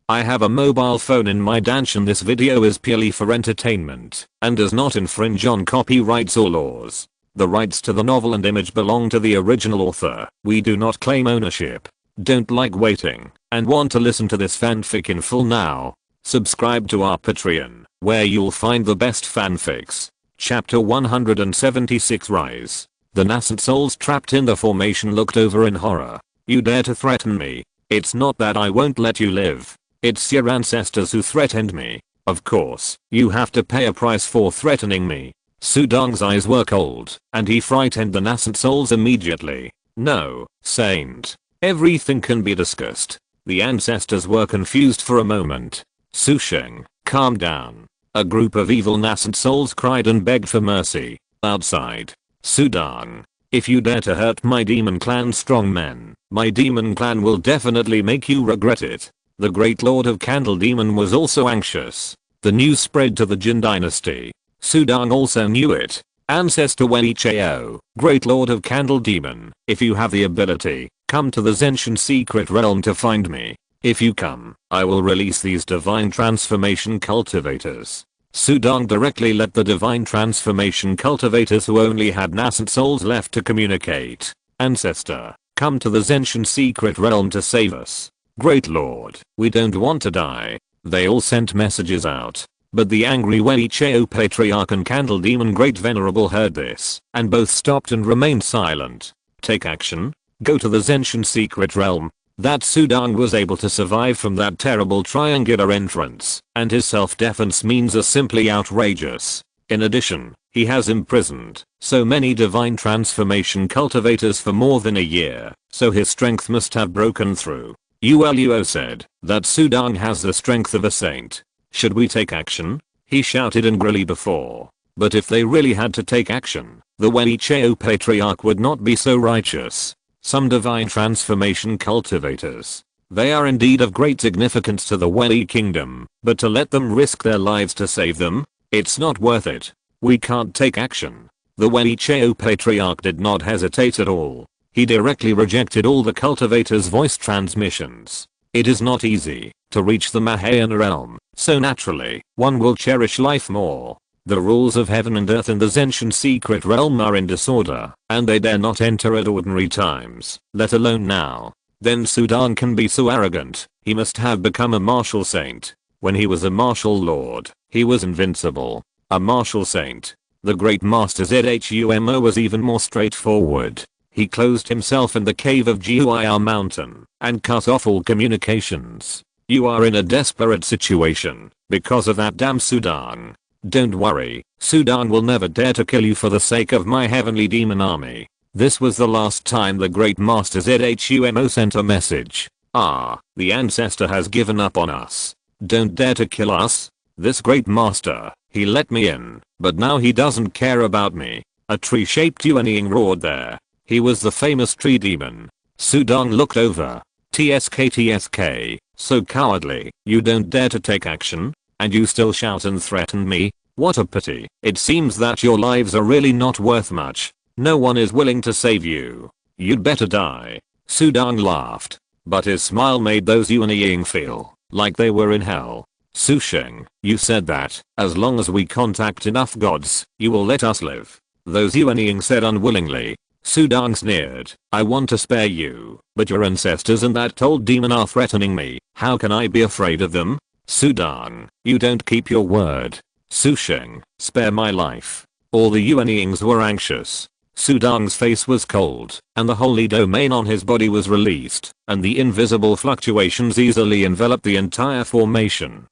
I have a mobile phone in my Dantian. This video is purely for entertainment and does not infringe on copyrights or laws. The rights to the novel and image belong to the original author. We do not claim ownership. Don't like waiting and want to listen to this fanfic in full now? Subscribe to our Patreon, where you'll find the best fanfics. Chapter 176 Rise. The nascent souls trapped in the formation looked over in horror. You dare to threaten me? It's not that I won't let you live. It's your ancestors who threatened me. Of course, you have to pay a price for threatening me. Sudong's eyes were cold, and he frightened the nascent souls immediately. No, Saint. Everything can be discussed. The ancestors were confused for a moment. Susheng, calm down. A group of evil nascent souls cried and begged for mercy. Outside. Sudong. If you dare to hurt my demon clan strongmen, my demon clan will definitely make you regret it. The great lord of Candle Demon was also anxious. The news spread to the Jin Dynasty. Sudong also knew it. Ancestor Wei Chao, great lord of Candle Demon, if you have the ability, come to the Zenshin secret realm to find me. If you come, I will release these divine transformation cultivators. Sudong directly let the divine transformation cultivators, who only had nascent souls left, to communicate. Ancestor, come to the Zenshin secret realm to save us. Great lord, we don't want to die. They all sent messages out. But the angry Wei Chao Patriarch and Candle Demon Great Venerable heard this, and both stopped and remained silent. Take action. Go to the Zenshin secret realm. That Sudong was able to survive from that terrible triangular entrance, and his self-defense means are simply outrageous. In addition, he has imprisoned so many divine transformation cultivators for more than a year, so his strength must have broken through. Luo said that Sudong has the strength of a saint. Should we take action? He shouted angrily before. But if they really had to take action, the Wei Chao Patriarch would not be so righteous. Some divine transformation cultivators. They are indeed of great significance to the Wei kingdom, but to let them risk their lives to save them? It's not worth it. We can't take action. The Wei Chao Patriarch did not hesitate at all. He directly rejected all the cultivators' voice transmissions. It is not easy to reach the Mahayan realm, so naturally, one will cherish life more. The rules of heaven and earth in the Zenshin secret realm are in disorder, and they dare not enter at ordinary times, let alone now. Then Sudong can be so arrogant. He must have become a martial saint. When he was a martial lord, he was invincible. A martial saint. The great master Zhumo was even more straightforward. He closed himself in the cave of Jiuya Mountain and cut off all communications. You are in a desperate situation because of that damn Sudong. Don't worry, Sudong will never dare to kill you for the sake of my heavenly demon army. This was the last time the great master Zhumo sent a message. The ancestor has given up on us. Don't dare to kill us. This great master, he let me in, but now he doesn't care about me. A tree-shaped Yuanying roared there. He was the famous tree demon. Sudong looked over. TSK, so cowardly. You don't dare to take action? And you still shout and threaten me? What a pity. It seems that your lives are really not worth much. No one is willing to save you. You'd better die. Sudong laughed. But his smile made those Yuanying feel like they were in hell. Susheng, you said that, as long as we contact enough gods, you will let us live. Those Yuanying said unwillingly. Sudong sneered. I want to spare you, but your ancestors and that old demon are threatening me. How can I be afraid of them? Sudong, you don't keep your word. Susheng, spare my life. All the Yuanyings were anxious. Sudong's face was cold, and the holy domain on his body was released, and the invisible fluctuations easily enveloped the entire formation.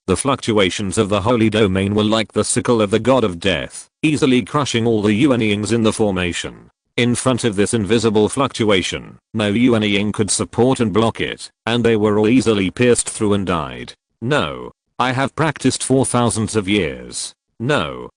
The fluctuations of the holy domain were like the sickle of the god of death, easily crushing all the Yuanyings in the formation. In front of this invisible fluctuation, no Yuanying could support and block it, and they were all easily pierced through and died. No. I have practiced for thousands of years. No,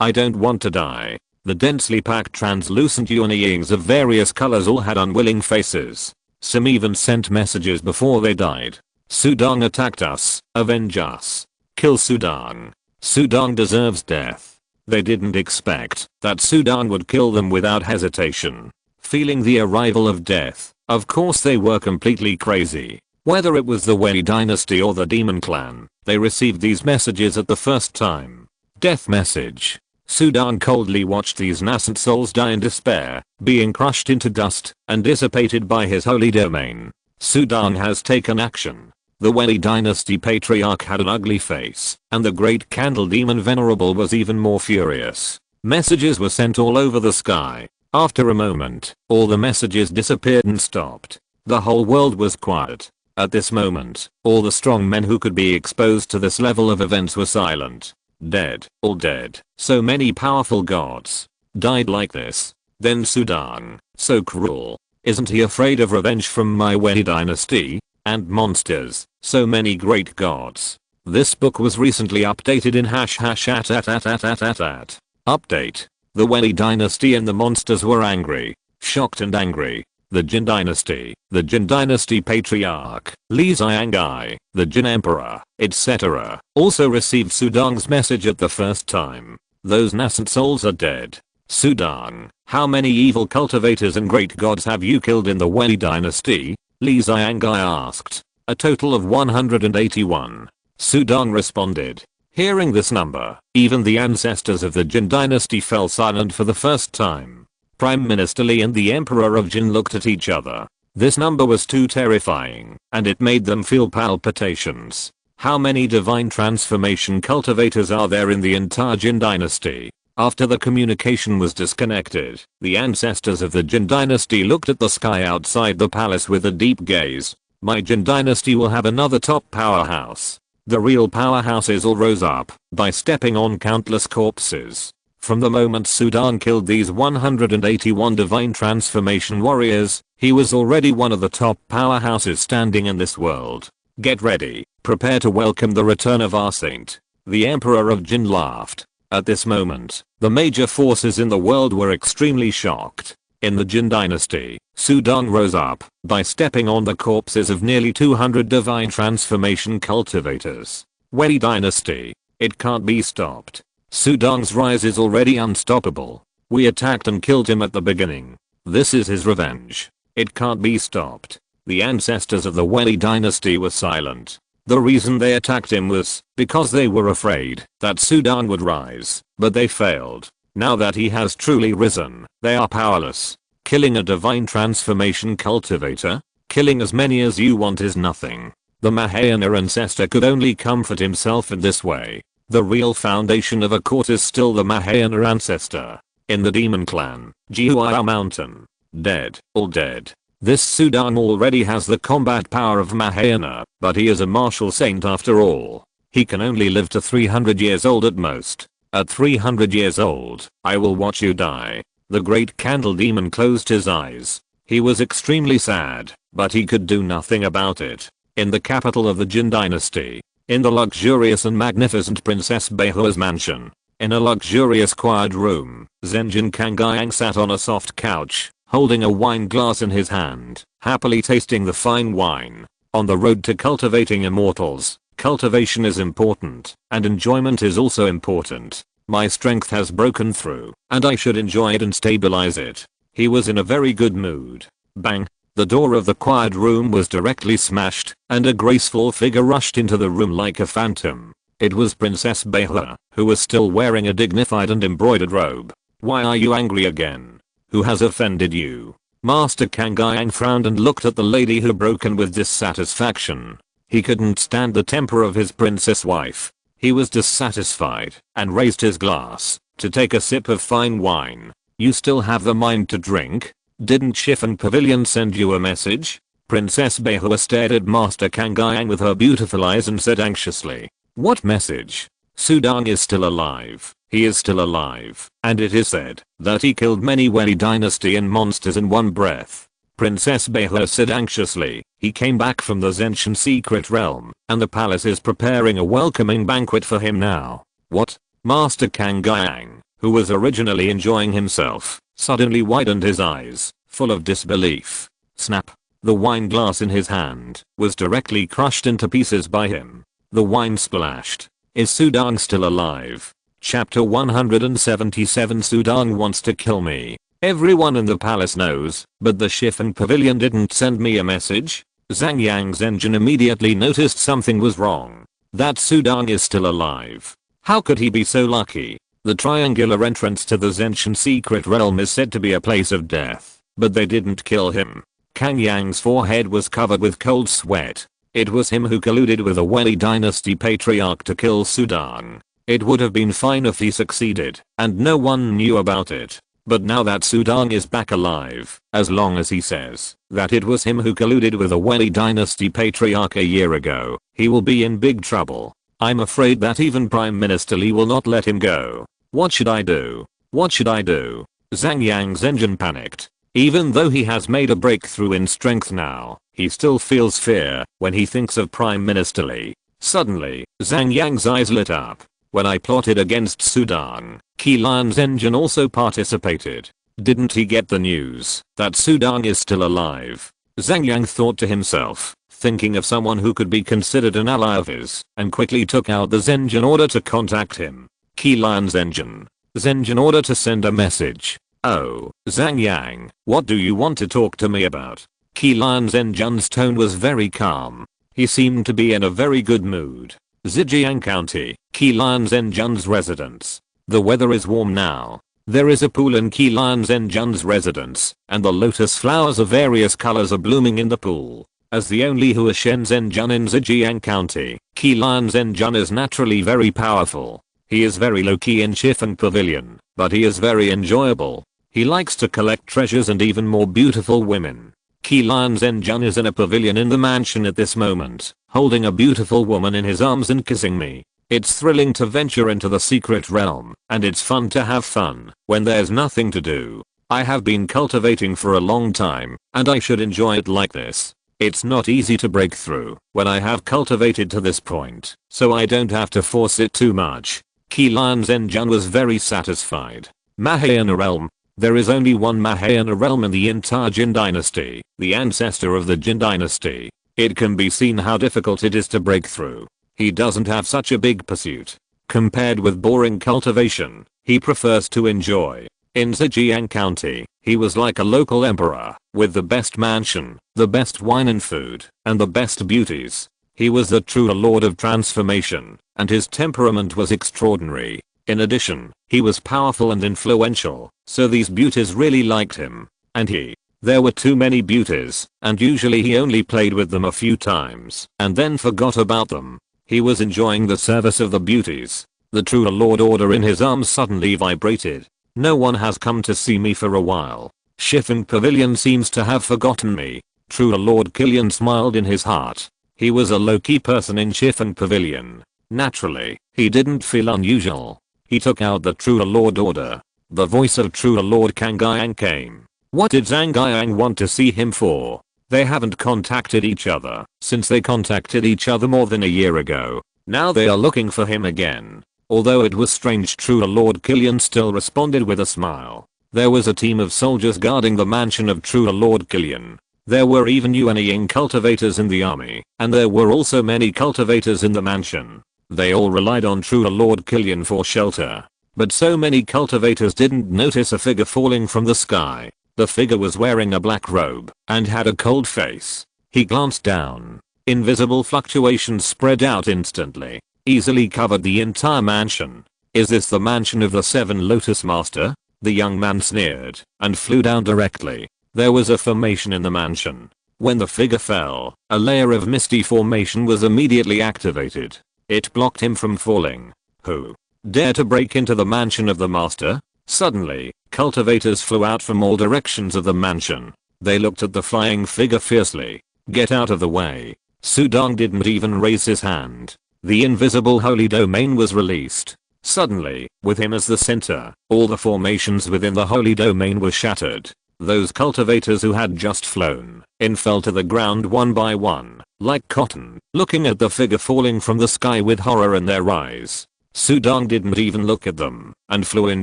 I don't want to die. The densely packed translucent Yuanyings of various colors all had unwilling faces. Some even sent messages before they died. Sudong attacked us. Avenge us. Kill Sudong. Sudong deserves death. They didn't expect that Sudong would kill them without hesitation. Feeling the arrival of death, of course they were completely crazy. Whether it was the Wei Dynasty or the Demon Clan, they received these messages at the first time. Death message. Sudan coldly watched these nascent souls die in despair, being crushed into dust and dissipated by his holy domain. Sudan has taken action. The Wei Dynasty patriarch had an ugly face, and the great candle demon venerable was even more furious. Messages were sent all over the sky. After a moment, all the messages disappeared and stopped. The whole world was quiet. At this moment, all the strong men who could be exposed to this level of events were silent. Dead, all dead. So many powerful gods died like this. Then Sudan, so cruel. Isn't he afraid of revenge from my Wei Dynasty? And monsters, so many great gods. This book was recently updated in #@. Update. The Wei Dynasty and the monsters were angry, shocked and angry. The Jin Dynasty, the Jin Dynasty patriarch, Li Xiangai, the Jin Emperor, etc. also received Sudan's message at the first time. Those nascent souls are dead. Sudan, how many evil cultivators and great gods have you killed in the Wei Dynasty? Li Xiangai asked. A total of 181. Sudan responded. Hearing this number, even the ancestors of the Jin Dynasty fell silent for the first time. Prime Minister Li and the Emperor of Jin looked at each other. This number was too terrifying, and it made them feel palpitations. How many divine transformation cultivators are there in the entire Jin Dynasty? After the communication was disconnected, the ancestors of the Jin Dynasty looked at the sky outside the palace with a deep gaze. My Jin Dynasty will have another top powerhouse. The real powerhouses all rose up by stepping on countless corpses. From the moment Sudan killed these 181 divine transformation warriors, he was already one of the top powerhouses standing in this world. Get ready, prepare to welcome the return of our saint. The Emperor of Jin laughed. At this moment, the major forces in the world were extremely shocked. In the Jin Dynasty, Sudan rose up by stepping on the corpses of nearly 200 divine transformation cultivators. Wei Dynasty. It can't be stopped. Sudan's rise is already unstoppable. We attacked and killed him at the beginning. This is his revenge. It can't be stopped. The ancestors of the Wei Dynasty were silent. The reason they attacked him was because they were afraid that Sudan would rise, but they failed. Now that he has truly risen, they are powerless. Killing a divine transformation cultivator? Killing as many as you want is nothing. The Mahayana ancestor could only comfort himself in this way. The real foundation of a court is still the Mahayana ancestor. In the Demon Clan, Jihuaya Mountain. Dead, all dead. This Sudan already has the combat power of Mahayana, but he is a martial saint after all. He can only live to 300 years old at most. At 300 years old, I will watch you die. The great candle demon closed his eyes. He was extremely sad, but he could do nothing about it. In the capital of the Jin Dynasty, in the luxurious and magnificent Princess Beihua's mansion, in a luxurious quiet room, Zenjin Kangayang sat on a soft couch, holding a wine glass in his hand, happily tasting the fine wine. On the road to cultivating immortals, cultivation is important, and enjoyment is also important. My strength has broken through, and I should enjoy it and stabilize it. He was in a very good mood. Bang! The door of the quiet room was directly smashed, and a graceful figure rushed into the room like a phantom. It was Princess Beihua, who was still wearing a dignified and embroidered robe. Why are you angry again? Who has offended you? Master Kangayang frowned and looked at the lady who broken with dissatisfaction. He couldn't stand the temper of his princess wife. He was dissatisfied and raised his glass to take a sip of fine wine. You still have the mind to drink? Didn't Chiffon Pavilion send you a message? Princess Beihua stared at Master Kangayang with her beautiful eyes and said anxiously. What message? Sudan is still alive. He is still alive, and it is said that he killed many Wei Dynasty and monsters in one breath. Princess Beihua said anxiously. He came back from the Zenshin secret realm, and the palace is preparing a welcoming banquet for him now. What? Master Kangayang, who was originally enjoying himself, suddenly widened his eyes, full of disbelief. Snap. The wine glass in his hand was directly crushed into pieces by him. The wine splashed. Is Sudan still alive? Chapter 177. Sudan wants to kill me. Everyone in the palace knows, but the Chiffon Pavilion didn't send me a message. Zhang Yang's engine immediately noticed something was wrong. That Sudong is still alive. How could he be so lucky? The triangular entrance to the Zenshin secret realm is said to be a place of death, but they didn't kill him. Kang Yang's forehead was covered with cold sweat. It was him who colluded with the Wei Dynasty patriarch to kill Sudong. It would have been fine if he succeeded, and no one knew about it. But now that Sudong is back alive, as long as he says that it was him who colluded with the Wei Dynasty patriarch a year ago, he will be in big trouble. I'm afraid that even Prime Minister Li will not let him go. What should I do? What should I do? Zhang Yang's engine panicked. Even though he has made a breakthrough in strength now, he still feels fear when he thinks of Prime Minister Li. Suddenly, Zhang Yang's eyes lit up. When I plotted against Sudong, Qi Lian's engine also participated. Didn't he get the news that Sudong is still alive? Zhang Yang thought to himself, thinking of someone who could be considered an ally of his, and quickly took out the Zhenjin in order to contact him. Qi Lian's engine. Zhenjin in order to send a message. Oh, Zhang Yang, what do you want to talk to me about? Qi Lian's engine's tone was very calm. He seemed to be in a very good mood. Zhejiang County, Qi Lian's engine's residence. The weather is warm now. There is a pool in Qi Lian's engine's residence, and the lotus flowers of various colors are blooming in the pool. As the only Huashen's engine in Zhejiang County, Qi Lian's engine is naturally very powerful. He is very low-key in Chiffon Pavilion, but he is very enjoyable. He likes to collect treasures and even more beautiful women. Qi Lian's engine is in a pavilion in the mansion at this moment, holding a beautiful woman in his arms and kissing me. It's thrilling to venture into the secret realm, and it's fun to have fun when there's nothing to do. I have been cultivating for a long time, and I should enjoy it like this. It's not easy to break through when I have cultivated to this point, so I don't have to force it too much. Qi Lian's engine was very satisfied. Mahayana realm. There is only one Mahayana realm in the entire Jin Dynasty, the ancestor of the Jin Dynasty. It can be seen how difficult it is to break through. He doesn't have such a big pursuit. Compared with boring cultivation, he prefers to enjoy. In Zhejiang County, he was like a local emperor, with the best mansion, the best wine and food, and the best beauties. He was the true lord of transformation, and his temperament was extraordinary. In addition, he was powerful and influential, so these beauties really liked him. And there were too many beauties, and usually he only played with them a few times, and then forgot about them. He was enjoying the service of the beauties. The true lord order in his arms suddenly vibrated. No one has come to see me for a while. Chiffon Pavilion seems to have forgotten me. True Lord Killian smiled in his heart. He was a low-key person in Chiffon Pavilion. Naturally, he didn't feel unusual. He took out the True Lord order. The voice of True Lord Kang Yang came. What did Zhang Yang want to see him for? They haven't contacted each other since they contacted each other more than a year ago. Now they are looking for him again. Although it was strange, True Lord Killian still responded with a smile. There was a team of soldiers guarding the mansion of True Lord Killian. There were even Yuanying cultivators in the army, and there were also many cultivators in the mansion. They all relied on True Lord Killian for shelter. But so many cultivators didn't notice a figure falling from the sky. The figure was wearing a black robe and had a cold face. He glanced down. Invisible fluctuations spread out instantly, easily covered the entire mansion. Is this the mansion of the Seven Lotus Master? The young man sneered and flew down directly. There was a formation in the mansion. When the figure fell, a layer of misty formation was immediately activated. It blocked him from falling. Who dared to break into the mansion of the master? Suddenly, cultivators flew out from all directions of the mansion. They looked at the flying figure fiercely. Get out of the way. Sudong didn't even raise his hand. The invisible holy domain was released. Suddenly, with him as the center, all the formations within the holy domain were shattered. Those cultivators who had just flown in fell to the ground one by one, like cotton, looking at the figure falling from the sky with horror in their eyes. Sudong didn't even look at them, and flew in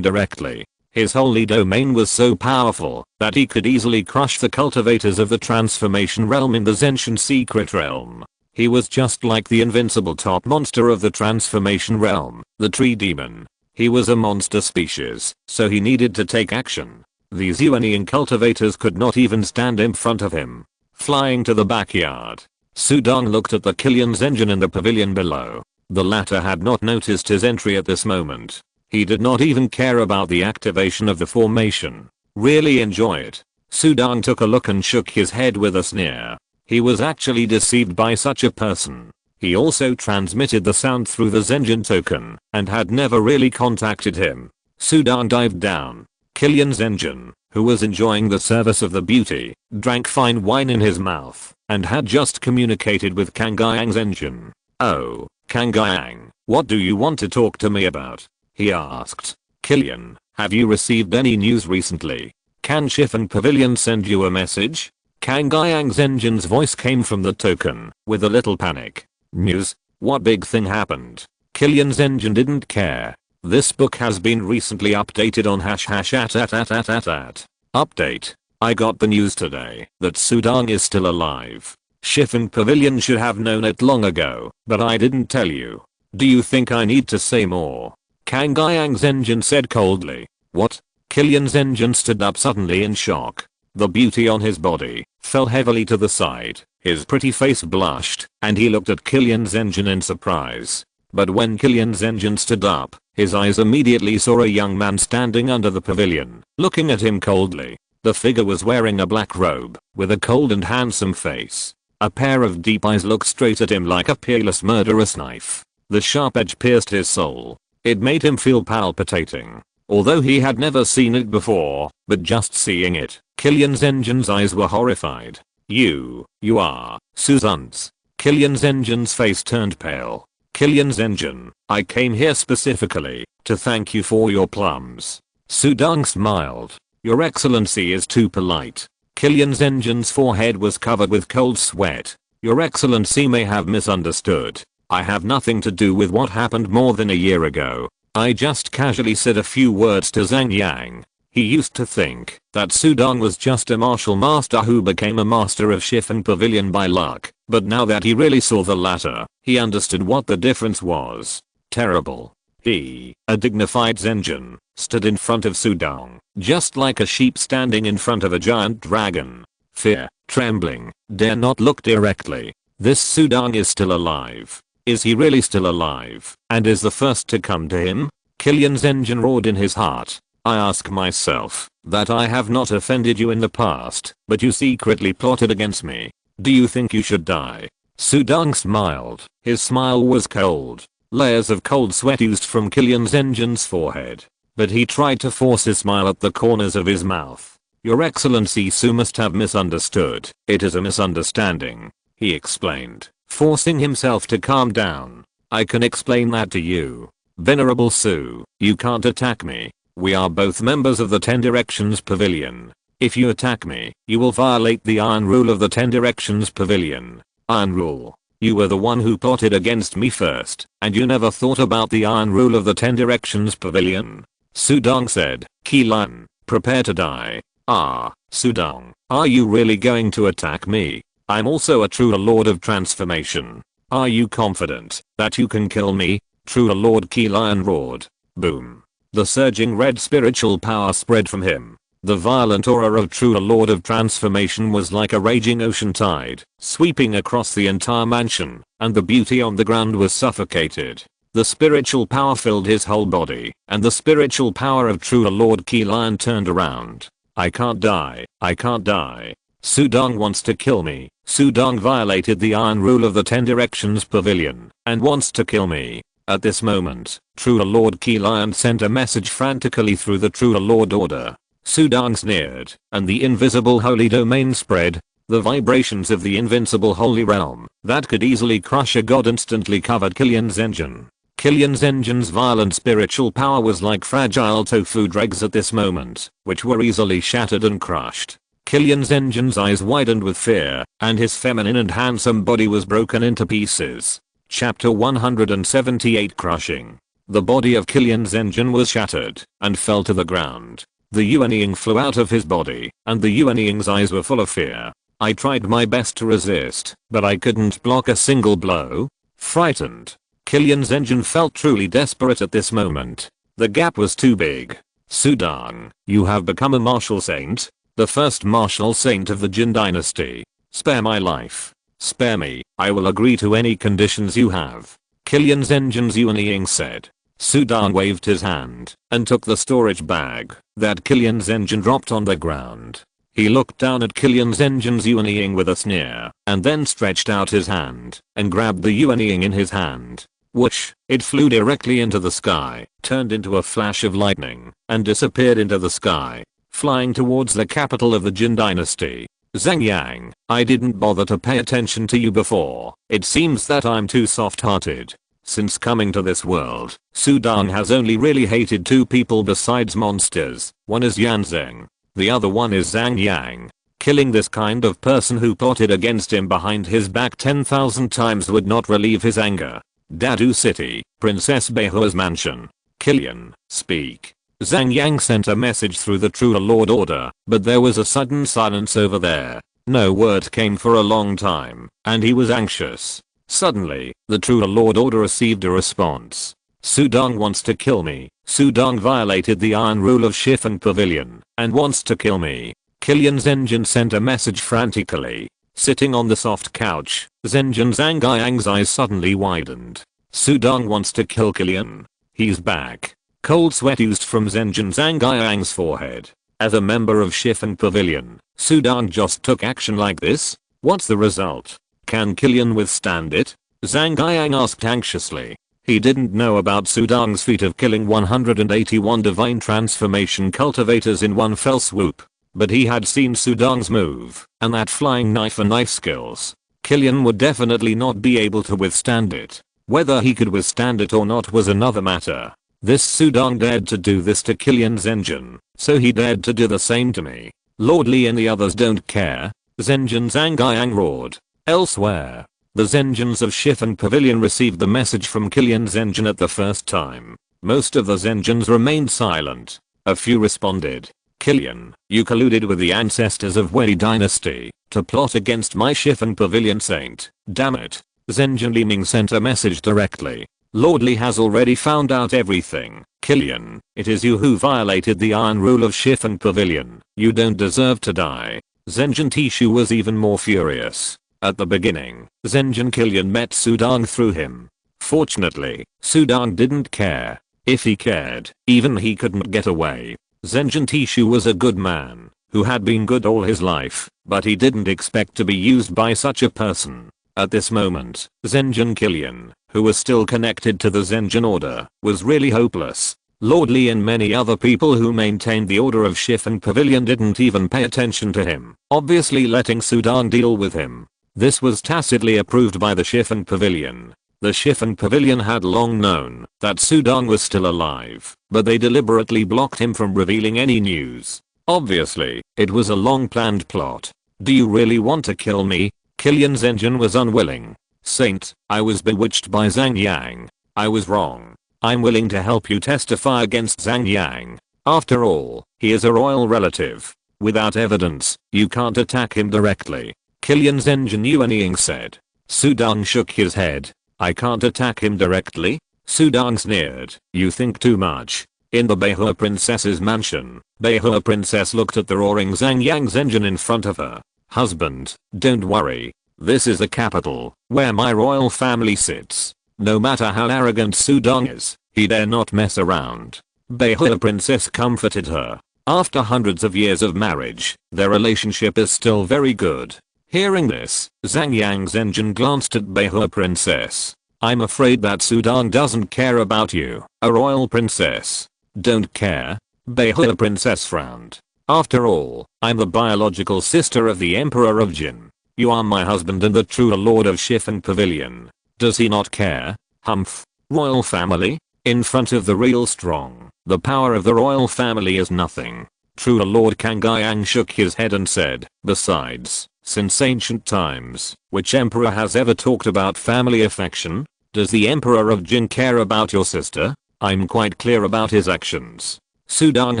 directly. His holy domain was so powerful that he could easily crush the cultivators of the transformation realm in the Zenshin secret realm. He was just like the invincible top monster of the transformation realm, the tree demon. He was a monster species, so he needed to take action. These Yuanying cultivators could not even stand in front of him. flying to the backyard. Sudong looked at the Killian's engine in the pavilion below. The latter had not noticed his entry at this moment. He did not even care about the activation of the formation. Really enjoy it. Sudong took a look and shook his head with a sneer. He was actually deceived by such a person. He also transmitted the sound through the Zenjin token and had never really contacted him. Sudong dived down. Killian's engine, who was enjoying the service of the beauty, drank fine wine in his mouth and had just communicated with Kangayang's engine. "Oh, Kangayang, what do you want to talk to me about?" he asked. "Killian, have you received any news recently? Can Shifen Pavilion send you a message?" Kangayang's engine's voice came from the token, with a little panic. "News? What big thing happened?" Killian's engine didn't care. "This book has been recently updated on #@@@@. Update. I got the news today that Sudong is still alive. Shifen Pavilion should have known it long ago, but I didn't tell you. Do you think I need to say more?" Kangayang's engine said coldly. "What?" Killian's engine stood up suddenly in shock. The beauty on his body fell heavily to the side, his pretty face blushed, and he looked at Killian's engine in surprise. But when Killian's engine stood up, his eyes immediately saw a young man standing under the pavilion, looking at him coldly. The figure was wearing a black robe, with a cold and handsome face. A pair of deep eyes looked straight at him like a peerless murderous knife. The sharp edge pierced his soul. It made him feel palpitating. Although he had never seen it before, but just seeing it, Killian's engine's eyes were horrified. You are Suzan's." Killian's engine's face turned pale. "Killian's engine, I came here specifically to thank you for your plums." Sudong smiled. "Your Excellency is too polite." Killian's engine's forehead was covered with cold sweat. "Your Excellency may have misunderstood. I have nothing to do with what happened more than a year ago. I just casually said a few words to Zhang Yang." He used to think that Sudong was just a martial master who became a master of Shifen Pavilion by luck, but now that he really saw the latter, he understood what the difference was. Terrible. He, a dignified Zenjin, stood in front of Sudong, just like a sheep standing in front of a giant dragon. Fear, trembling, dare not look directly. This Sudong is still alive. Is he really still alive, and is the first to come to him? Killian's engine roared in his heart. "I ask myself that I have not offended you in the past, but you secretly plotted against me. Do you think you should die?" Sudong smiled. His smile was cold. Layers of cold sweat oozed from Killian's engine's forehead. But he tried to force his smile at the corners of his mouth. "Your Excellency Su must have misunderstood. It is a misunderstanding," he explained, forcing himself to calm down. "I can explain that to you. Venerable Su, you can't attack me. We are both members of the 10 Directions Pavilion. If you attack me, you will violate the Iron Rule of the 10 Directions Pavilion. Iron Rule. You were the one who plotted against me first, and you never thought about the Iron Rule of the 10 Directions Pavilion." Sudong said. "Qi-lan, prepare to die." "Ah, Sudong, are you really going to attack me? I'm also a true Lord of Transformation. Are you confident that you can kill me?" True Lord Qi-lan roared. Boom. The surging red spiritual power spread from him. The violent aura of True Lord of Transformation was like a raging ocean tide, sweeping across the entire mansion, and the beauty on the ground was suffocated. The spiritual power filled his whole body, and the spiritual power of True Lord Qi-lan turned around. "I can't die, I can't die. Sudong wants to kill me. Sudong violated the Iron Rule of the 10 Directions Pavilion, and wants to kill me." At this moment, True Lord Qi-lan sent a message frantically through the True Lord order. Sudong sneered, and the invisible holy domain spread. The vibrations of the invincible holy realm that could easily crush a god instantly covered Killian's engine. Killian's engine's violent spiritual power was like fragile tofu dregs at this moment, which were easily shattered and crushed. Killian's engine's eyes widened with fear, and his feminine and handsome body was broken into pieces. Chapter 178 Crushing. The body of Killian's engine was shattered and fell to the ground. The Yuanying flew out of his body, and the Yuanying's eyes were full of fear. "I tried my best to resist, but I couldn't block a single blow." Frightened, Killian's engine felt truly desperate at this moment. The gap was too big. "Sudong, you have become a martial saint, the first martial saint of the Jin Dynasty. Spare my life. Spare me. I will agree to any conditions you have. Killian Zenjin Yuanying said. Sudong waved his hand and took the storage bag that Killian Zenjin dropped on the ground. He looked down at Killian Zenjin Yuanying with a sneer and then stretched out his hand and grabbed the Yuanying in his hand. Whoosh, it flew directly into the sky, turned into a flash of lightning, and disappeared into the sky, flying towards the capital of the Jin Dynasty. Zhang Yang, I didn't bother to pay attention to you before. It seems that I'm too soft-hearted. Since coming to this world, Sudong has only really hated two people besides monsters. One is Yan Zheng. The other one is Zhang Yang. Killing this kind of person who plotted against him behind his back 10,000 times would not relieve his anger. Dadu City, Princess Beihua's mansion. Killian, speak. Zhang Yang sent a message through the True Lord order, but there was a sudden silence over there. No word came for a long time, and he was anxious. Suddenly, the True Lord order received a response. Sudong wants to kill me. Sudong violated the iron rule of Shifen Pavilion and wants to kill me. Killian Zenjin sent a message frantically. Sitting on the soft couch, Zenjin Zhang Yang's eyes suddenly widened. Sudong wants to kill Killian. He's back. Cold sweat oozed from Zenjin Zhang Yang's forehead. As a member of Shifen Pavilion, Sudong just took action like this? What's the result? Can Killian withstand it? Zhang Yang asked anxiously. He didn't know about Sudong's feat of killing 181 divine transformation cultivators in one fell swoop. But he had seen Sudong's move, and that flying knife and knife skills. Killian would definitely not be able to withstand it. Whether he could withstand it or not was another matter. This Sudong dared to do this to Killian Zenjin, so he dared to do the same to me. Lord Li and the others don't care. Zenjin Zhang Yang roared. Elsewhere, the Zenjins of Shifen Pavilion received the message from Killian Zenjin at the first time. Most of the Zenjins remained silent. A few responded. Killian, you colluded with the ancestors of Wei Dynasty to plot against my Shifen Pavilion saint. Damn it. Zenjin Liming sent a message directly. Lord Li has already found out everything. Killian, it is you who violated the iron rule of Shifen Pavilion. You don't deserve to die. Zenjin Tishu was even more furious. At the beginning, Zenjin Killian met Sudong through him. Fortunately, Sudong didn't care. If he cared, even he couldn't get away. Zenjin Tishu was a good man, who had been good all his life, but he didn't expect to be used by such a person. At this moment, Zenjin Killian, who was still connected to the Zenjin order, was really hopeless. Lord Li and many other people who maintained the order of Shifen Pavilion didn't even pay attention to him, obviously letting Sudong deal with him. This was tacitly approved by the Shifen Pavilion. The Shifen Pavilion had long known that Sudong was still alive, but they deliberately blocked him from revealing any news. Obviously, it was a long-planned plot. Do you really want to kill me? Killian Zenjin was unwilling. Saint, I was bewitched by Zhang Yang. I was wrong. I'm willing to help you testify against Zhang Yang. After all, he is a royal relative. Without evidence, you can't attack him directly. Killian Zenjin Yuanying said. Sudong shook his head. I can't attack him directly? Sudong sneered. You think too much. In the Beihua Princess's mansion, Beihua Princess looked at the roaring Zhang Yang Zenjin in front of her. Husband, don't worry. This is the capital, where my royal family sits. No matter how arrogant Sudong is, he dare not mess around. Beihua Princess comforted her. After hundreds of years of marriage, their relationship is still very good. Hearing this, Zhang Yang Zenjin glanced at Beihua Princess. I'm afraid that Sudong doesn't care about you, a royal princess. Don't care? Beihua Princess frowned. After all, I'm the biological sister of the Emperor of Jin. You are my husband and the true lord of Shifen Pavilion. Does he not care? Humph. Royal family? In front of the real strong, the power of the royal family is nothing. True Lord Kangayang shook his head and said, besides, since ancient times, which emperor has ever talked about family affection? Does the Emperor of Jin care about your sister? I'm quite clear about his actions. Sudong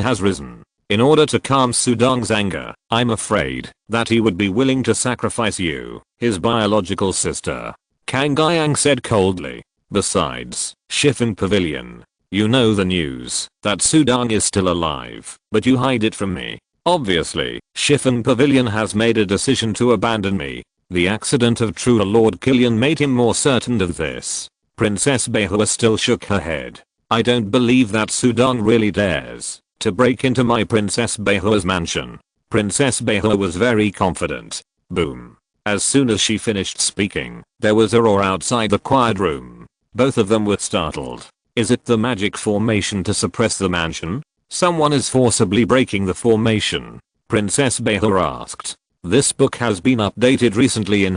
has risen. In order to calm Sudong's anger, I'm afraid that he would be willing to sacrifice you, his biological sister. Kangayang said coldly. Besides, Shifen Pavilion. You know the news, that Sudong is still alive, but you hide it from me. Obviously, Shifen Pavilion has made a decision to abandon me. The accident of True Lord Killian made him more certain of this. Princess Behua still shook her head. I don't believe that Sudong really dares to break into my Princess Behua's mansion. Princess Behua was very confident. Boom. As soon as she finished speaking, there was a roar outside the quiet room. Both of them were startled. Is it the magic formation to suppress the mansion? Someone is forcibly breaking the formation. Princess Behua asked. This book has been updated recently in ..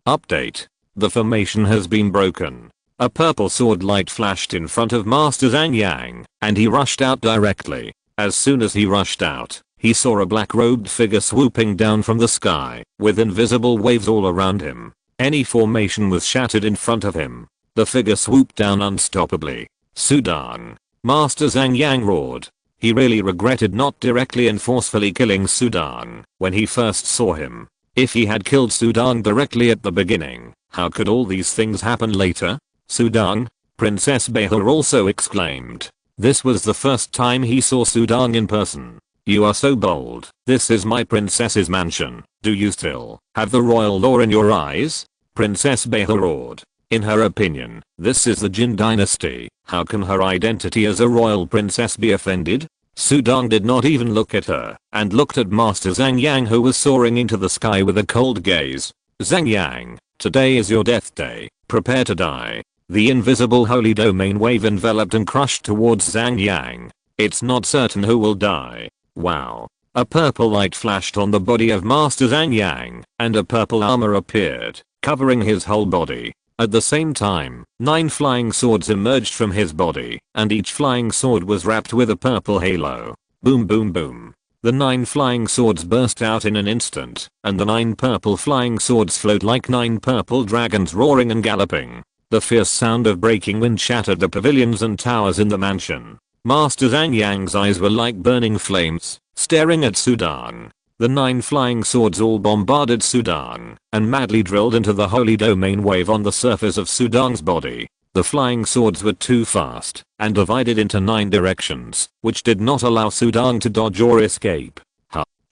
Update. The formation has been broken. A purple sword light flashed in front of Master Zhang Yang, and he rushed out directly. As soon as he rushed out, he saw a black-robed figure swooping down from the sky, with invisible waves all around him. Any formation was shattered in front of him. The figure swooped down unstoppably. Sudong. Master Zhang Yang roared. He really regretted not directly and forcefully killing Sudong when he first saw him. If he had killed Sudong directly at the beginning, how could all these things happen later? Sudong? Princess Behua also exclaimed. This was the first time he saw Sudong in person. You are so bold. This is my princess's mansion. Do you still have the royal law in your eyes? Princess Behua roared. In her opinion, this is the Jin Dynasty. How can her identity as a royal princess be offended? Sudong did not even look at her, and looked at Master Zhang Yang, who was soaring into the sky with a cold gaze. Zhang Yang, today is your death day. Prepare to die. The invisible holy domain wave enveloped and crushed towards Zhang Yang. It's not certain who will die. Wow. A purple light flashed on the body of Master Zhang Yang, and a purple armor appeared, covering his whole body. At the same time, 9 flying swords emerged from his body, and each flying sword was wrapped with a purple halo. Boom boom boom. The 9 flying swords burst out in an instant, and the 9 purple flying swords flowed like 9 purple dragons roaring and galloping. The fierce sound of breaking wind shattered the pavilions and towers in the mansion. Master Zhang Yang's eyes were like burning flames, staring at Sudong. The 9 flying swords all bombarded Sudong, and madly drilled into the holy domain wave on the surface of Sudong's body. The flying swords were too fast, and divided into 9 directions, which did not allow Sudong to dodge or escape.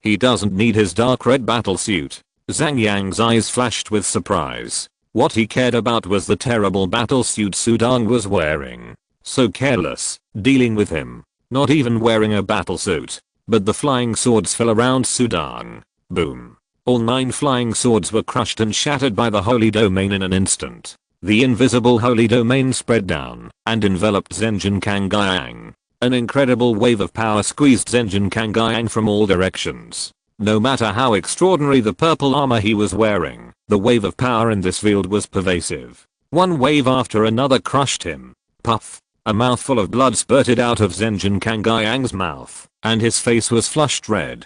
He doesn't need his dark red battle suit. Zhang Yang's eyes flashed with surprise. What he cared about was the terrible battle suit Sudong was wearing. So careless, dealing with him. Not even wearing a battle suit. But the flying swords fell around Sudong. Boom. All 9 flying swords were crushed and shattered by the holy domain in an instant. The invisible holy domain spread down and enveloped Zhenjin Kangayang. An incredible wave of power squeezed Zhenjin Kangayang from all directions. No matter how extraordinary the purple armor he was wearing, the wave of power in this field was pervasive. One wave after another crushed him. Puff. A mouthful of blood spurted out of Zhenjin Kangayang's mouth, and his face was flushed red,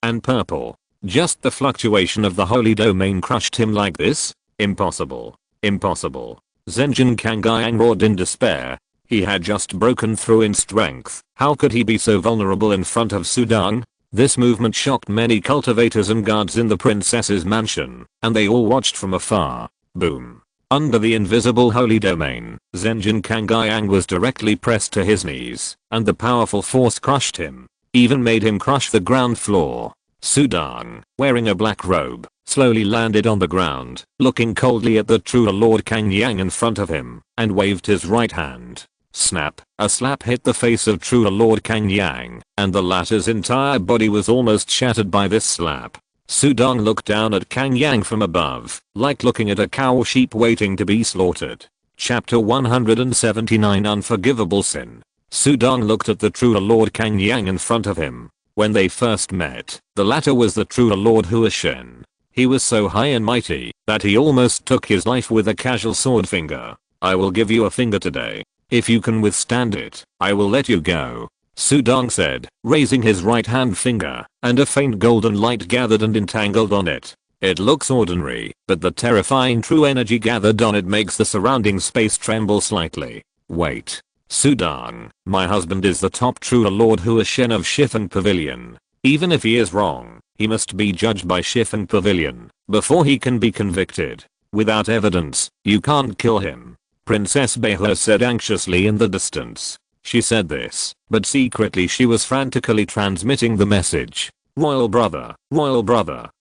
and purple. Just the fluctuation of the holy domain crushed him like this? Impossible. Impossible. Zhenjin Kangayang roared in despair. He had just broken through in strength. How could he be so vulnerable in front of Sudong? This movement shocked many cultivators and guards in the princess's mansion, and they all watched from afar. Boom. Under the invisible holy domain, Zhenjin Kangayang was directly pressed to his knees, and the powerful force crushed him, even made him crush the ground floor. Sudong, wearing a black robe, slowly landed on the ground, looking coldly at the true Lord Kangyang in front of him, and waved his right hand. Snap, a slap hit the face of true Lord Kangyang, and the latter's entire body was almost shattered by this slap. Sudong looked down at Kangyang from above, like looking at a cow or sheep waiting to be slaughtered. Chapter 179 Unforgivable Sin. Sudong looked at the true Lord Kangyang in front of him. When they first met, the latter was the true Lord Huashen. He was so high and mighty that he almost took his life with a casual sword finger. I will give you a finger today. If you can withstand it, I will let you go. Sudong said, raising his right hand finger, and a faint golden light gathered and entangled on it. It looks ordinary, but the terrifying true energy gathered on it makes the surrounding space tremble slightly. Wait. Sudong, my husband is the top true Lord Huashen of Shifen Pavilion. Even if he is wrong, he must be judged by Shifen Pavilion before he can be convicted. Without evidence, you can't kill him. Princess Behua said anxiously in the distance. She said this, but secretly she was frantically transmitting the message. Royal brother,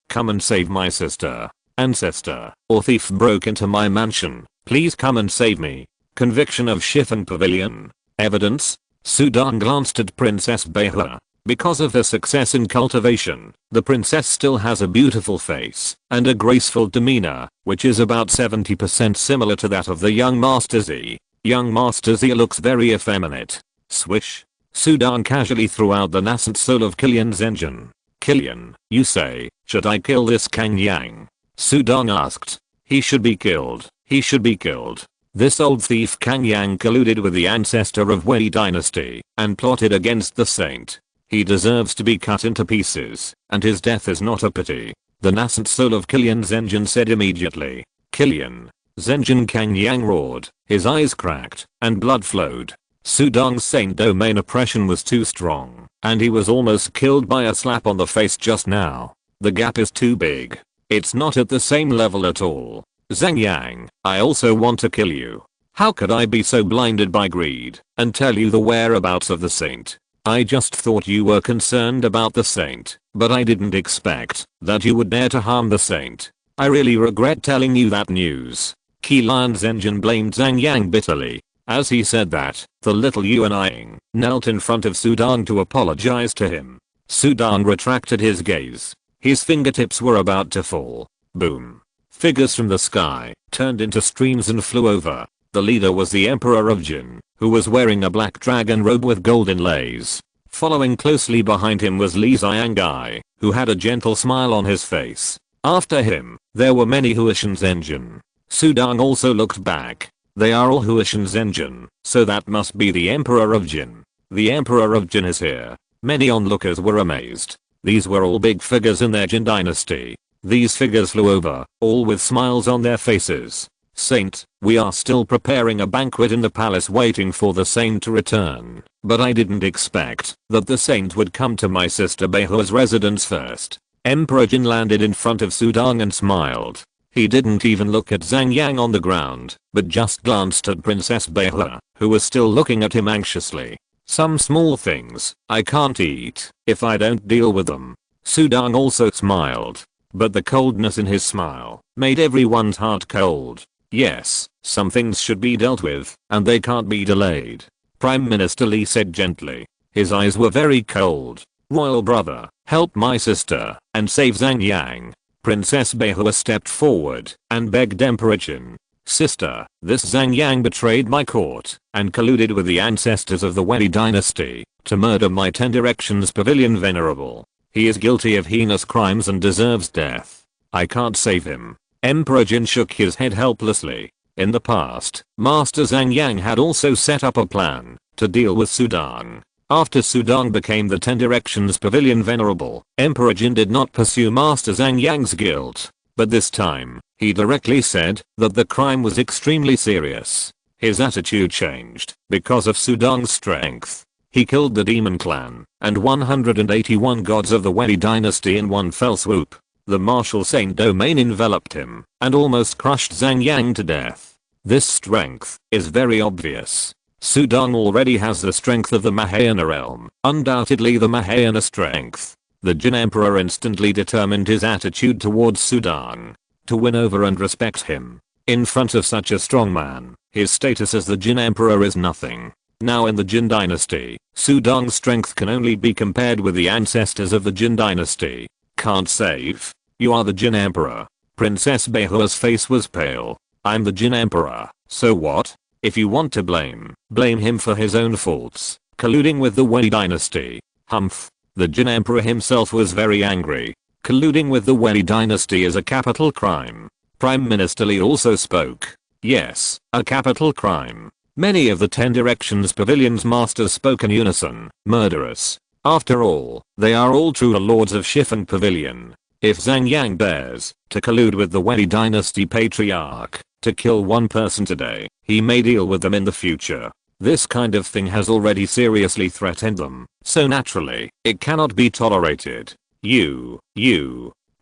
come and save my sister. Ancestor or thief broke into my mansion. Please come and save me. Conviction of Shifen Pavilion. Evidence? Sudan glanced at Princess Behla. Because of her success in cultivation, the princess still has a beautiful face and a graceful demeanor, which is about 70% similar to that of the young Master Z. Young Master Z looks very effeminate. Swish. Sudan casually threw out the nascent soul of Killian's engine. Killian, you say, should I kill this Kang Yang? Sudan asked. He should be killed. He should be killed. This old thief Kang Yang colluded with the ancestor of Wei Dynasty and plotted against the saint. He deserves to be cut into pieces, and his death is not a pity. The nascent soul of Killian's engine said immediately. Killian. Zenjin Kang Yang roared, his eyes cracked, and blood flowed. Sudan's Saint Domain oppression was too strong, and he was almost killed by a slap on the face just now. The gap is too big. It's not at the same level at all. Zhang Yang, I also want to kill you. How could I be so blinded by greed and tell you the whereabouts of the saint? I just thought you were concerned about the saint, but I didn't expect that you would dare to harm the saint. I really regret telling you that news. Key Lion's engine blamed Zhang Yang bitterly. As he said that, the little Yuan Ying knelt in front of Sudan to apologize to him. Sudan retracted his gaze. His fingertips were about to fall. Boom. Figures from the sky turned into streams and flew over. The leader was the Emperor of Jin, who was wearing a black dragon robe with gold inlays. Following closely behind him was Li Xiangai, who had a gentle smile on his face. After him, there were many Huishan's engine. Sudan also looked back. They are all Huishan's engine, so that must be the Emperor of Jin. The Emperor of Jin is here. Many onlookers were amazed. These were all big figures in their Jin Dynasty. These figures flew over, all with smiles on their faces. Saint, we are still preparing a banquet in the palace waiting for the saint to return, but I didn't expect that the saint would come to my sister Behua's residence first. Emperor Jin landed in front of Sudan and smiled. He didn't even look at Zhang Yang on the ground, but just glanced at Princess Behua, who was still looking at him anxiously. Some small things I can't eat if I don't deal with them. Sudan also smiled, but the coldness in his smile made everyone's heart cold. Yes, some things should be dealt with, and they can't be delayed. Prime Minister Li said gently. His eyes were very cold. Royal brother, help my sister and save Zhang Yang. Princess Behua stepped forward and begged Emperor Jin. Sister, this Zhang Yang betrayed my court and colluded with the ancestors of the Wei Dynasty to murder my 10 Directions Pavilion Venerable. He is guilty of heinous crimes and deserves death. I can't save him. Emperor Jin shook his head helplessly. In the past, Master Zhang Yang had also set up a plan to deal with Sudan. After Sudan became the 10 Directions Pavilion Venerable, Emperor Jin did not pursue Master Zhang Yang's guilt. But this time, he directly said that the crime was extremely serious. His attitude changed because of Sudan's strength. He killed the demon clan and 181 gods of the Wei Dynasty in one fell swoop. The martial Saint Domain enveloped him and almost crushed Zhang Yang to death. This strength is very obvious. Sudan already has the strength of the Mahayana realm, undoubtedly the Mahayana strength. The Jin Emperor instantly determined his attitude towards Sudan to win over and respect him. In front of such a strong man, his status as the Jin Emperor is nothing. Now in the Jin Dynasty, Sudan's strength can only be compared with the ancestors of the Jin Dynasty. Can't save. You are the Jin Emperor. Princess Behua's face was pale. I'm the Jin Emperor, so what? If you want to blame him for his own faults, colluding with the Wei Dynasty. Humph. The Jin Emperor himself was very angry. Colluding with the Wei Dynasty is a capital crime. Prime Minister Li also spoke. Yes, a capital crime. Many of the 10 Directions Pavilion's masters spoke in unison. Murderous. After all, they are all true lords of Shifen Pavilion. If Zhang Yang dares to collude with the Wei Dynasty Patriarch to kill one person today, he may deal with them in the future. This kind of thing has already seriously threatened them, so naturally, it cannot be tolerated. You.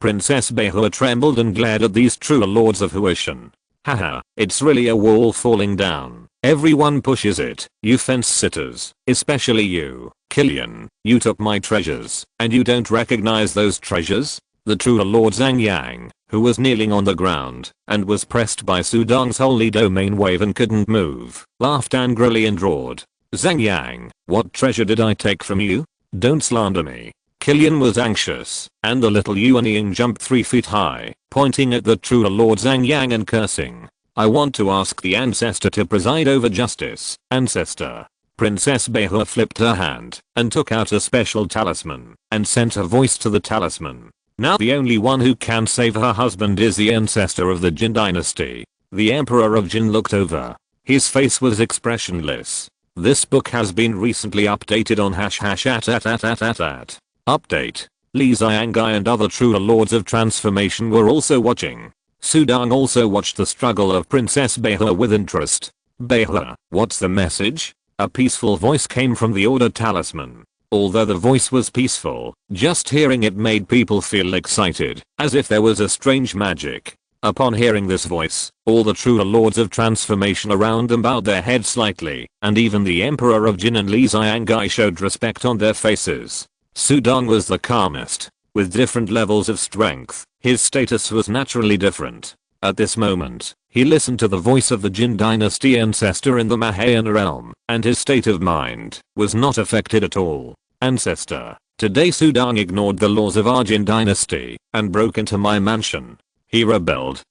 Princess Behua trembled and glared at these true lords of Huishan. Haha, it's really a wall falling down. Everyone pushes it, you fence sitters, especially you, Killian. You took my treasures, and you don't recognize those treasures? The true Lord Zhang Yang, who was kneeling on the ground, and was pressed by Sudong's holy domain wave and couldn't move, laughed angrily and roared. Zhang Yang, what treasure did I take from you? Don't slander me. Killian was anxious, and the little Yuanying jumped 3 feet high, pointing at the true Lord Zhang Yang and cursing. I want to ask the ancestor to preside over justice. Ancestor. Princess Beihua flipped her hand, and took out a special talisman, and sent her voice to the talisman. Now the only one who can save her husband is the ancestor of the Jin Dynasty. The Emperor of Jin looked over. His face was expressionless. This book has been recently updated on #@. Update. Li Xiangai and other true lords of transformation were also watching. Sudong also watched the struggle of Princess Beihua with interest. Beihua, what's the message? A peaceful voice came from the Order Talisman. Although the voice was peaceful, just hearing it made people feel excited, as if there was a strange magic. Upon hearing this voice, all the true lords of transformation around them bowed their heads slightly, and even the Emperor of Jin and Li Xiangai showed respect on their faces. Sudong was the calmest. With different levels of strength, his status was naturally different. At this moment, he listened to the voice of the Jin Dynasty ancestor in the Mahayan realm, and his state of mind was not affected at all. Ancestor, today Sudong ignored the laws of our Jin Dynasty, and broke into my mansion. He rebelled.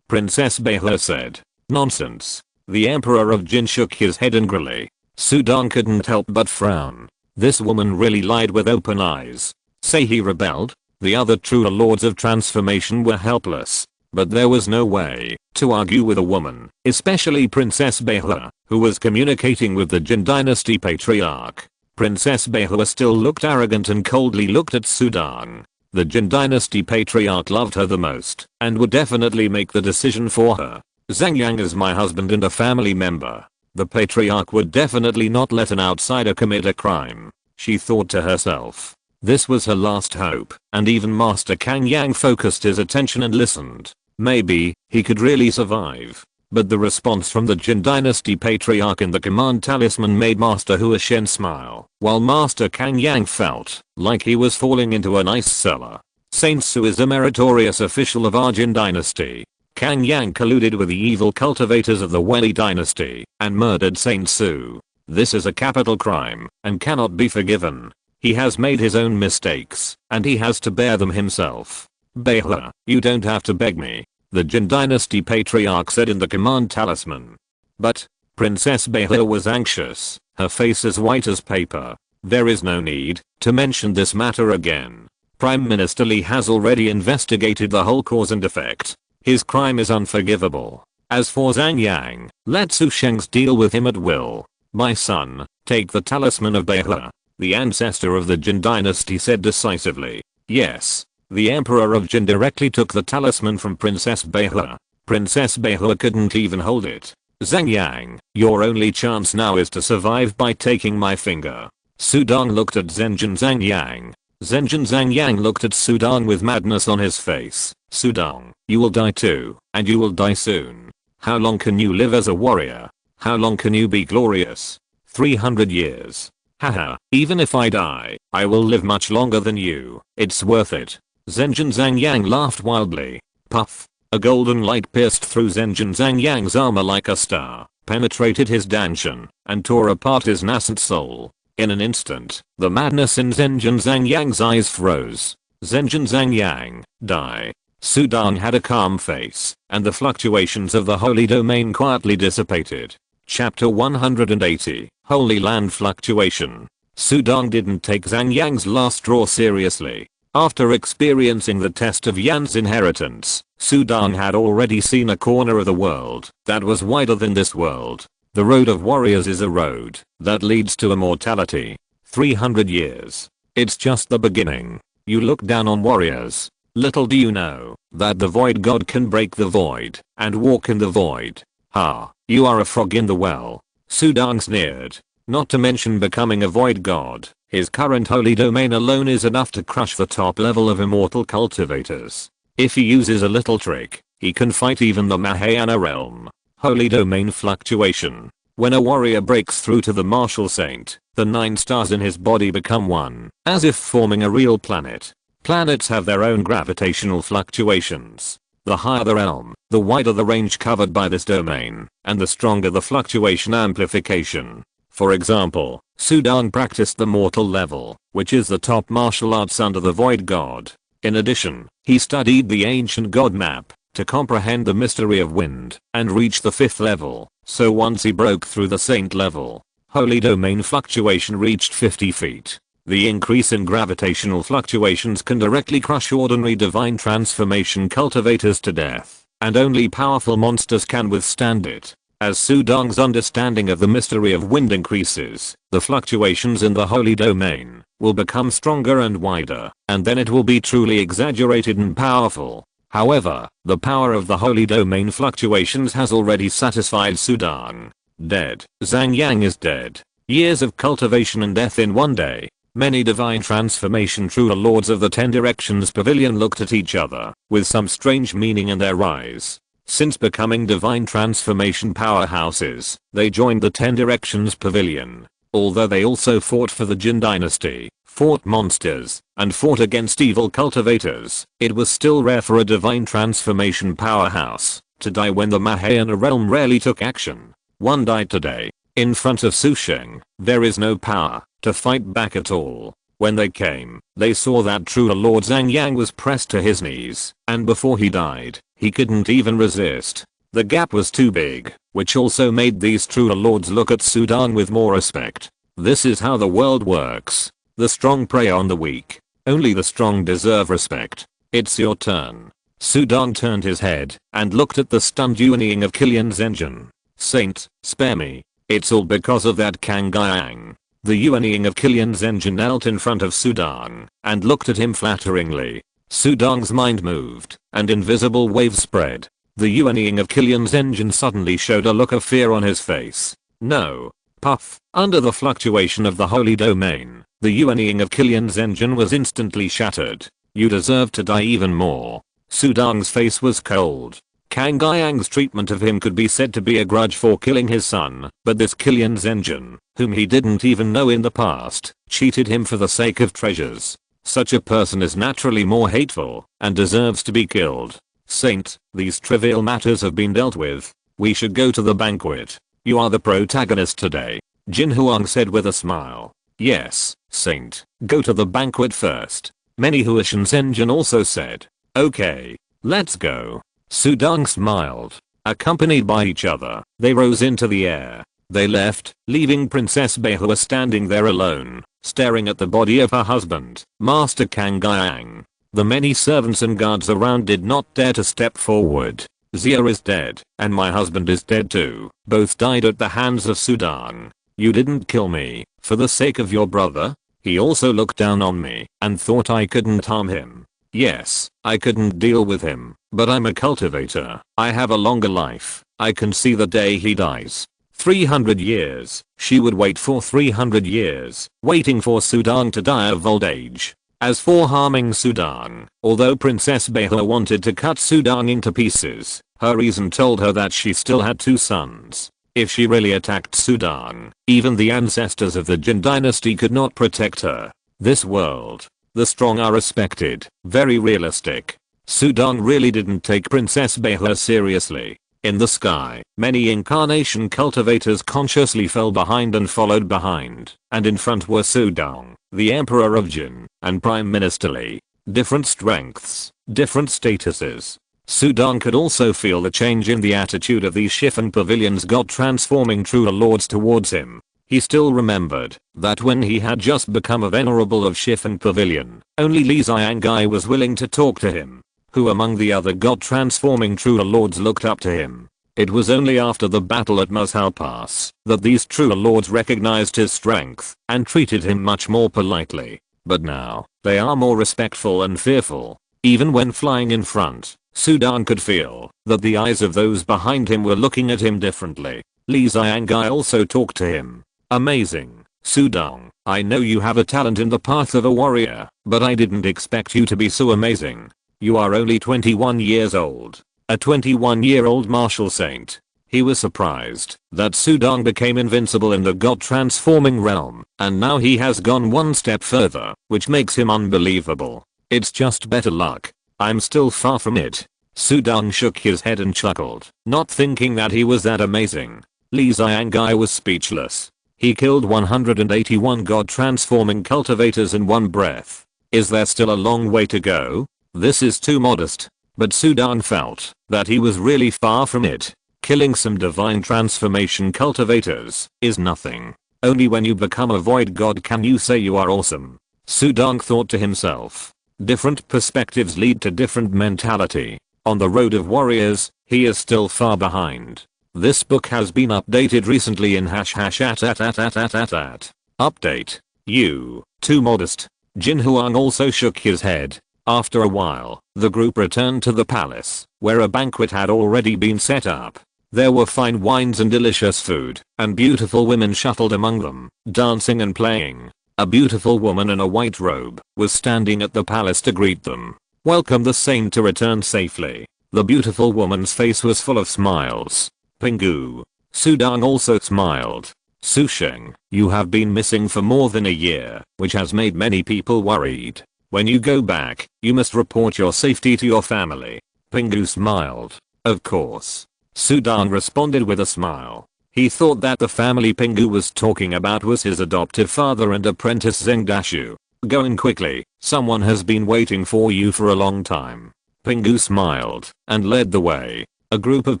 Princess Beihua said. Nonsense. The Emperor of Jin shook his head angrily. Sudong couldn't help but frown. This woman really lied with open eyes. Say he rebelled? The other true lords of transformation were helpless. But there was no way to argue with a woman, especially Princess Beihua, who was communicating with the Jin Dynasty patriarch. Princess Beihua still looked arrogant and coldly looked at Sudong. The Jin Dynasty patriarch loved her the most, and would definitely make the decision for her. Zhang Yang is my husband and a family member. The patriarch would definitely not let an outsider commit a crime. She thought to herself. This was her last hope, and even Master Kang Yang focused his attention and listened. Maybe, he could really survive. But the response from the Jin Dynasty patriarch in the command talisman made Master Hua Shen smile, while Master Kang Yang felt like he was falling into an ice cellar. Saint Su is a meritorious official of our Jin Dynasty. Kang Yang colluded with the evil cultivators of the Wei Dynasty, and murdered Saint Su. This is a capital crime, and cannot be forgiven. He has made his own mistakes, and he has to bear them himself. Beihua, you don't have to beg me, the Jin Dynasty patriarch said in the command talisman. But, Princess Beihua was anxious, her face as white as paper. There is no need to mention this matter again. Prime Minister Li has already investigated the whole cause and effect. His crime is unforgivable. As for Zhang Yang, let Su Shengs deal with him at will. My son, take the talisman of Beihua. The ancestor of the Jin Dynasty said decisively. Yes. The Emperor of Jin directly took the talisman from Princess Beihua. Princess Beihua couldn't even hold it. Zhang Yang, your only chance now is to survive by taking my finger. Sudong looked at Zhenjin Zhang Yang. Zhenjin Zhang Yang looked at Sudong with madness on his face. Sudong, you will die too, and you will die soon. How long can you live as a warrior? How long can you be glorious? 300 years. Haha, even if I die, I will live much longer than you. It's worth it. Zhenjin Zhang Yang laughed wildly. Puff. A golden light pierced through Zhenjin Zhang Yang's armor like a star, penetrated his Dantian, and tore apart his nascent soul. In an instant, the madness in Zhenjin Zhang Yang's eyes froze. Zhenjin Zhang Yang, die. Sudong had a calm face, and the fluctuations of the holy domain quietly dissipated. Chapter 180, Holy Land Fluctuation. Sudong didn't take Zhang Yang's last straw seriously. After experiencing the test of Yan's inheritance, Sudong had already seen a corner of the world that was wider than this world. The road of warriors is a road that leads to immortality. 300 years. It's just the beginning. You look down on warriors. Little do you know that the void god can break the void and walk in the void. Ha, you are a frog in the well. Sudong sneered. Not to mention becoming a void god. His current holy domain alone is enough to crush the top level of immortal cultivators. If he uses a little trick, He can fight even the Mahayana realm. Holy domain fluctuation. When a warrior breaks through to the martial saint, the 9 stars in his body become one, as if forming a real planet. Planets have their own gravitational fluctuations. The higher the realm, the wider the range covered by this domain, and the stronger the fluctuation amplification. For example, Sudong practiced the mortal level, which is the top martial arts under the void god. In addition, he studied the ancient god map to comprehend the mystery of wind and reach the 5th level. So once he broke through the saint level, holy domain fluctuation reached 50 feet. The increase in gravitational fluctuations can directly crush ordinary divine transformation cultivators to death, and only powerful monsters can withstand it. As Sudong's understanding of the mystery of wind increases, the fluctuations in the holy domain will become stronger and wider, and then it will be truly exaggerated and powerful. However, the power of the holy domain fluctuations has already satisfied Sudong. Dead. Zhang Yang is dead. Years of cultivation and death in one day. Many divine transformation true lords of the 10 directions pavilion looked at each other, with some strange meaning in their eyes. Since becoming divine transformation powerhouses, they joined the 10 directions pavilion. Although they also fought for the Jin Dynasty, fought monsters, and fought against evil cultivators, it was still rare for a divine transformation powerhouse to die when the Mahayana realm rarely took action. One died today. In front of Susheng, there is no power to fight back at all. When they came, they saw that true Lord Zhang Yang was pressed to his knees, and before he died, he couldn't even resist. The gap was too big, which also made these true lords look at Sudong with more respect. This is how the world works. The strong prey on the weak. Only the strong deserve respect. It's your turn. Sudong turned his head and looked at the stunned Yuanying of Killian's engine. Saint, spare me. It's all because of that Kang Gyang. The Yuanying of Killian's engine knelt in front of Sudong and looked at him flatteringly. Sudong's mind moved, and invisible waves spread. The Yuanying of Killian's engine suddenly showed a look of fear on his face. No. Puff. Under the fluctuation of the holy domain, the Yuanying of Killian's engine was instantly shattered. You deserve to die even more. Sudong's face was cold. Kang Gyang's treatment of him could be said to be a grudge for killing his son, but this Killian's engine, whom he didn't even know in the past, cheated him for the sake of treasures. Such a person is naturally more hateful, and deserves to be killed. Saint, these trivial matters have been dealt with. We should go to the banquet. You are the protagonist today. Jin Huang said with a smile. Yes, Saint, go to the banquet first. Many Huashan's engine also said. Okay, let's go. Sudong smiled. Accompanied by each other, they rose into the air. They left, leaving Princess Beihua standing there alone, staring at the body of her husband, Master Kang Gyang. The many servants and guards around did not dare to step forward. Xia is dead, and my husband is dead too. Both died at the hands of Sudong. You didn't kill me, for the sake of your brother? He also looked down on me, and thought I couldn't harm him. Yes, I couldn't deal with him, but I'm a cultivator. I have a longer life. I can see the day he dies. 300 years. She would wait for 300 years, waiting for Sudong to die of old age. As for harming Sudong, although Princess Beihua wanted to cut Sudong into pieces, her reason told her that she still had 2 sons. If she really attacked Sudong, even the ancestors of the Jin Dynasty could not protect her. This world, the strong are respected, very realistic. Sudong really didn't take Princess Beihua seriously. In the sky, many incarnation cultivators consciously fell behind and followed behind, and in front were Sudong, the Emperor of Jin, and Prime Minister Li. Different strengths, different statuses. Sudong could also feel the change in the attitude of these Shifen Pavilion's god transforming true lords towards him. He still remembered that when he had just become a venerable of Shifen Pavilion, only Li Xiangai was willing to talk to him. Who among the other god transforming true lords looked up to him? It was only after the battle at Mushao Pass that these true lords recognized his strength and treated him much more politely. But now, they are more respectful and fearful. Even when flying in front, Sudong could feel that the eyes of those behind him were looking at him differently. Li Xiangai also talked to him. Amazing, Sudong, I know you have a talent in the path of a warrior, but I didn't expect you to be so amazing. You are only 21 years old. a 21-year-old martial saint. He was surprised that Sudong became invincible in the god transforming realm, and now he has gone one step further, which makes him unbelievable. It's just better luck. I'm still far from it. Sudong shook his head and chuckled, not thinking that he was that amazing. Li Xiangai was speechless. He killed 181 god transforming cultivators in one breath. Is there still a long way to go? This is too modest. But Sudong felt that he was really far from it. Killing some divine transformation cultivators is nothing. Only when you become a void god can you say you are awesome. Sudong thought to himself. Different perspectives lead to different mentality. On the road of warriors, he is still far behind. This book has been updated recently in #@. Update. You, too modest. Jin Huang also shook his head. After a while, the group returned to the palace, where a banquet had already been set up. There were fine wines and delicious food, and beautiful women shuffled among them, dancing and playing. A beautiful woman in a white robe was standing at the palace to greet them. Welcome the saint to return safely. The beautiful woman's face was full of smiles. Pingu. Sudong also smiled. Su Sheng, you have been missing for more than a year, which has made many people worried. When you go back, you must report your safety to your family. Pingu smiled. Of course. Sudong responded with a smile. He thought that the family Pingu was talking about was his adoptive father and apprentice Zheng Dashu. Go in quickly, someone has been waiting for you for a long time. Pingu smiled and led the way. A group of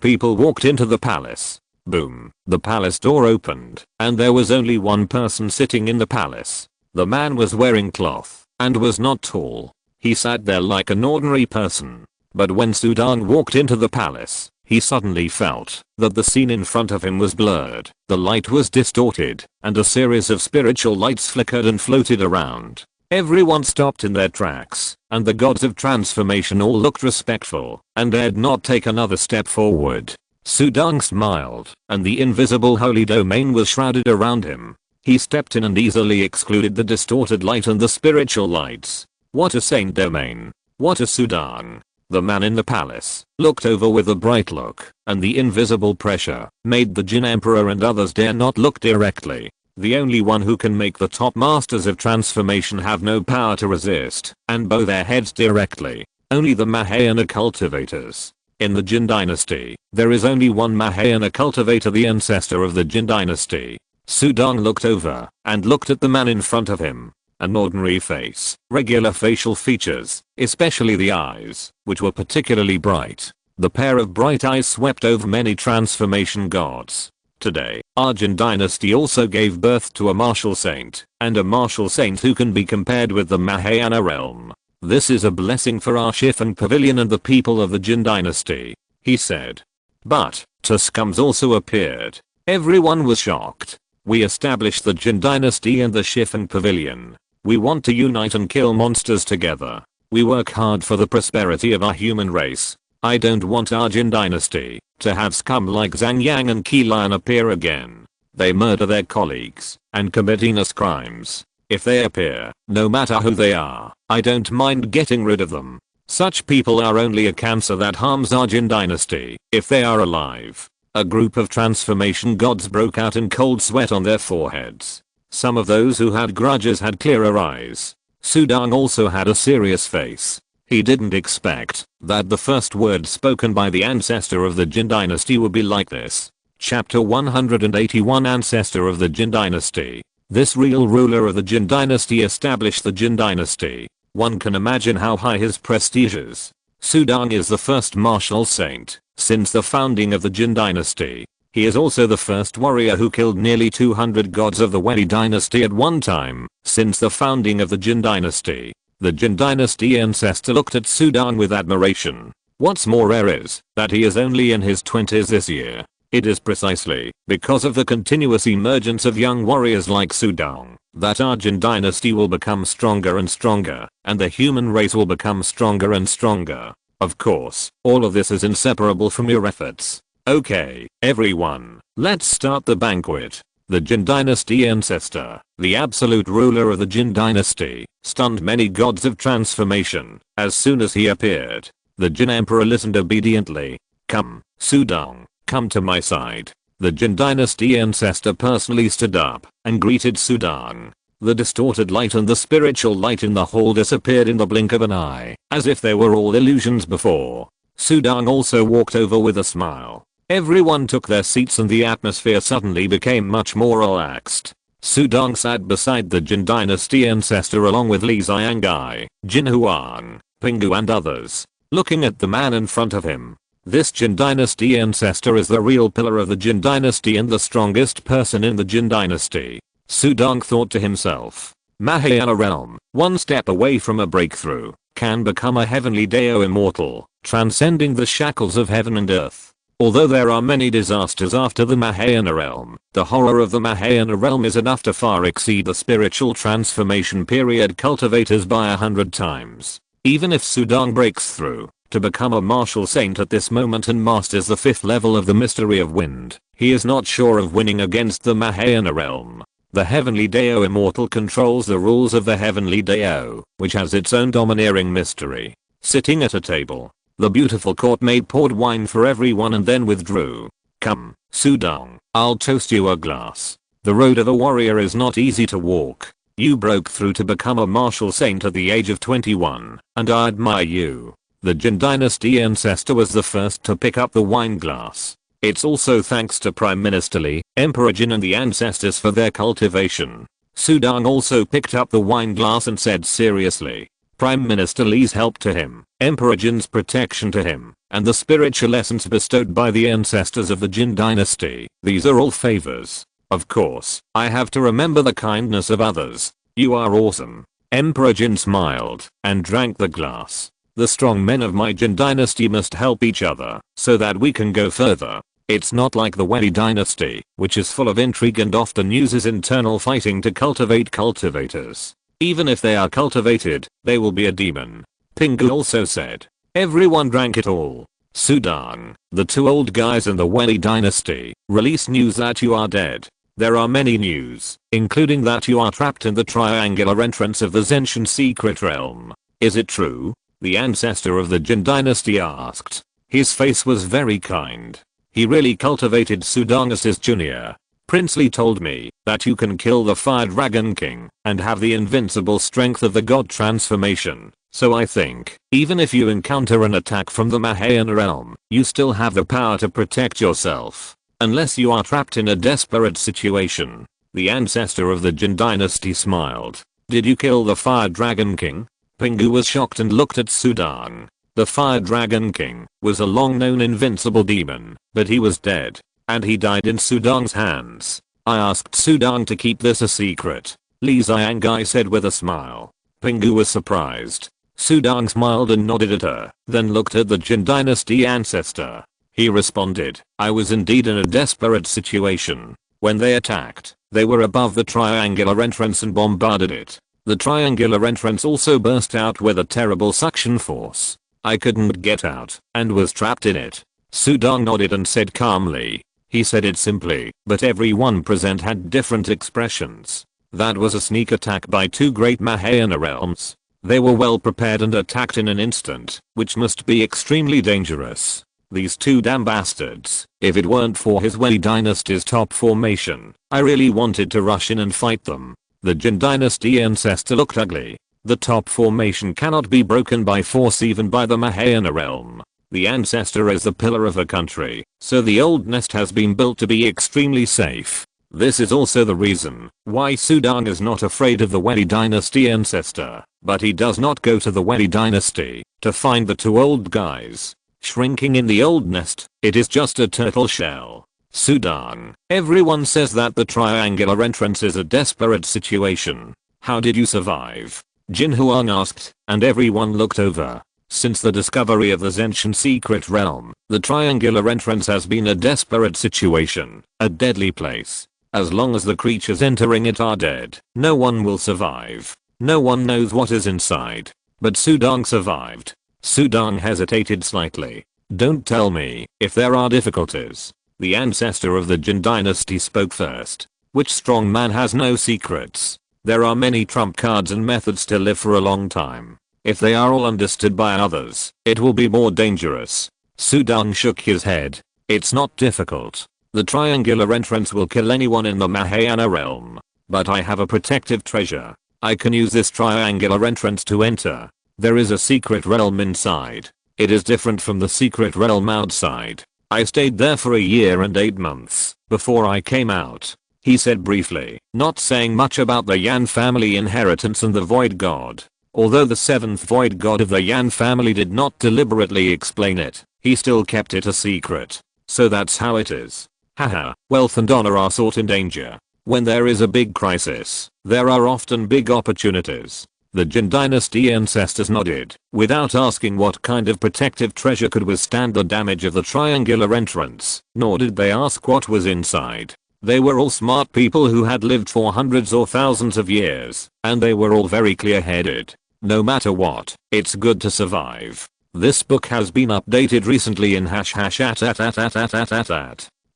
people walked into the palace. Boom, the palace door opened, and there was only one person sitting in the palace. The man was wearing cloth and was not tall. He sat there like an ordinary person. But when Sudong walked into the palace, he suddenly felt that the scene in front of him was blurred, the light was distorted, and a series of spiritual lights flickered and floated around. Everyone stopped in their tracks, and the gods of transformation all looked respectful and dared not take another step forward. Sudong smiled, and the invisible holy domain was shrouded around him. He stepped in and easily excluded the distorted light and the spiritual lights. What a saint domain. What a Sudong. The man in the palace looked over with a bright look, and the invisible pressure made the Jin Emperor and others dare not look directly. The only one who can make the top masters of transformation have no power to resist and bow their heads directly. Only the Mahayana cultivators. In the Jin Dynasty, there is only one Mahayana cultivator, the ancestor of the Jin Dynasty. Sudong looked over and looked at the man in front of him. An ordinary face, regular facial features, especially the eyes, which were particularly bright. The pair of bright eyes swept over many transformation gods. Today, our Jin Dynasty also gave birth to a martial saint, and a martial saint who can be compared with the Mahayana realm. This is a blessing for our Shifen Pavilion and the people of the Jin Dynasty, he said. But, Tuskums also appeared. Everyone was shocked. We established the Jin Dynasty and the Shifen Pavilion. We want to unite and kill monsters together. We work hard for the prosperity of our human race. I don't want our Jin Dynasty to have scum like Zhang Yang and Qi Lian appear again. They murder their colleagues and commit heinous crimes. If they appear, no matter who they are, I don't mind getting rid of them. Such people are only a cancer that harms our Jin Dynasty if they are alive. A group of transformation gods broke out in cold sweat on their foreheads. Some of those who had grudges had clearer eyes. Sudong also had a serious face. He didn't expect that the first word spoken by the ancestor of the Jin Dynasty would be like this. Chapter 181 Ancestor of the Jin Dynasty. This real ruler of the Jin Dynasty established the Jin Dynasty. One can imagine how high his prestige is. Sudong is the first martial saint since the founding of the Jin Dynasty. He is also the first warrior who killed nearly 200 gods of the Wei Dynasty at one time since the founding of the Jin Dynasty. The Jin Dynasty ancestor looked at Sudong with admiration. What's more rare is that he is only in his 20s this year. It is precisely because of the continuous emergence of young warriors like Sudong that our Jin Dynasty will become stronger and stronger, and the human race will become stronger and stronger. Of course, all of this is inseparable from your efforts. Okay, everyone, let's start the banquet. The Jin Dynasty ancestor, the absolute ruler of the Jin Dynasty, stunned many gods of transformation as soon as he appeared. The Jin Emperor listened obediently. Come, Sudong, come to my side. The Jin Dynasty ancestor personally stood up and greeted Sudong. The distorted light and the spiritual light in the hall disappeared in the blink of an eye, as if they were all illusions before. Sudong also walked over with a smile. Everyone took their seats and the atmosphere suddenly became much more relaxed. Sudong sat beside the Jin Dynasty ancestor along with Li Xiangai, Jin Huang, Pingu and others, looking at the man in front of him. This Jin Dynasty ancestor is the real pillar of the Jin Dynasty and the strongest person in the Jin Dynasty. Sudong thought to himself. Mahayana realm, one step away from a breakthrough, can become a heavenly Dao immortal, transcending the shackles of heaven and earth. Although there are many disasters after the Mahayana realm, the horror of the Mahayana realm is enough to far exceed the spiritual transformation period cultivators by 100 times. Even if Sudong breaks through to become a martial saint at this moment and masters the 5th level of the mystery of wind, he is not sure of winning against the Mahayana realm. The heavenly Dao immortal controls the rules of the heavenly Dao, which has its own domineering mystery. Sitting at a table, the beautiful court maid poured wine for everyone and then withdrew. Come, Sudong, I'll toast you a glass. The road of a warrior is not easy to walk. You broke through to become a martial saint at the age of 21, and I admire you. The Jin Dynasty ancestor was the first to pick up the wine glass. It's also thanks to Prime Minister Li, Emperor Jin and the ancestors for their cultivation. Sudong also picked up the wine glass and said seriously. Prime Minister Li's help to him, Emperor Jin's protection to him, and the spiritual essence bestowed by the ancestors of the Jin Dynasty. These are all favors. Of course, I have to remember the kindness of others. You are awesome. Emperor Jin smiled and drank the glass. The strong men of my Jin Dynasty must help each other so that we can go further. It's not like the Wei Dynasty, which is full of intrigue and often uses internal fighting to cultivate cultivators. Even if they are cultivated, they will be a demon. Pingu also said. Everyone drank it all. Sudong, the 2 old guys in the Wei Dynasty, release news that you are dead. There are many news, including that you are trapped in the triangular entrance of the Zenshin secret realm. Is it true? The ancestor of the Jin Dynasty asked. His face was very kind. He really cultivated Sudong as his junior. Prince Li told me that you can kill the Fire Dragon King and have the invincible strength of the god transformation. So I think, even if you encounter an attack from the Mahayana realm, you still have the power to protect yourself. Unless you are trapped in a desperate situation. The ancestor of the Jin Dynasty smiled. Did you kill the Fire Dragon King? Pingu was shocked and looked at Sudong. The Fire Dragon King was a long-known invincible demon, but he was dead, and he died in Sudong's hands. I asked Sudong to keep this a secret. Li Xiangai said with a smile. Pingu was surprised. Sudong smiled and nodded at her, then looked at the Jin Dynasty ancestor. He responded, I was indeed in a desperate situation. When they attacked, they were above the triangular entrance and bombarded it. The triangular entrance also burst out with a terrible suction force. I couldn't get out, and was trapped in it. Sudong nodded and said calmly. He said it simply, but everyone present had different expressions. That was a sneak attack by 2 great Mahayana realms. They were well prepared and attacked in an instant, which must be extremely dangerous. These 2 damn bastards. If it weren't for his Wei Dynasty's top formation, I really wanted to rush in and fight them. The Jin Dynasty ancestor looked ugly. The top formation cannot be broken by force even by the Mahayana realm. The ancestor is the pillar of a country, so the old nest has been built to be extremely safe. This is also the reason why Sudong is not afraid of the Wei Dynasty ancestor, but he does not go to the Wei Dynasty to find the 2 old guys. Shrinking in the old nest, it is just a turtle shell. Sudong, everyone says that the triangular entrance is a desperate situation. How did you survive? Jin Huang asked, and everyone looked over. Since the discovery of the Zenshin secret realm, the triangular entrance has been a desperate situation, a deadly place. As long as the creatures entering it are dead, no one will survive. No one knows what is inside. But Sudong survived. Sudong hesitated slightly. Don't tell me if there are difficulties. The ancestor of the Jin Dynasty spoke first. Which strong man has no secrets? There are many trump cards and methods to live for a long time. If they are all understood by others, it will be more dangerous. Sudong shook his head. It's not difficult. The triangular entrance will kill anyone in the Mahayana realm. But I have a protective treasure. I can use this triangular entrance to enter. There is a secret realm inside. It is different from the secret realm outside. I stayed there for a year and 8 months before I came out. He said briefly, not saying much about the Yan family inheritance and the Void God. Although the 7th Void God of the Yan family did not deliberately explain it, he still kept it a secret. So that's how it is. Haha, wealth and honor are sought in danger. When there is a big crisis, there are often big opportunities. The Jin Dynasty ancestors nodded, without asking what kind of protective treasure could withstand the damage of the triangular entrance, nor did they ask what was inside. They were all smart people who had lived for hundreds or thousands of years, and they were all very clear-headed. No matter what, it's good to survive. This book has been updated recently in #@.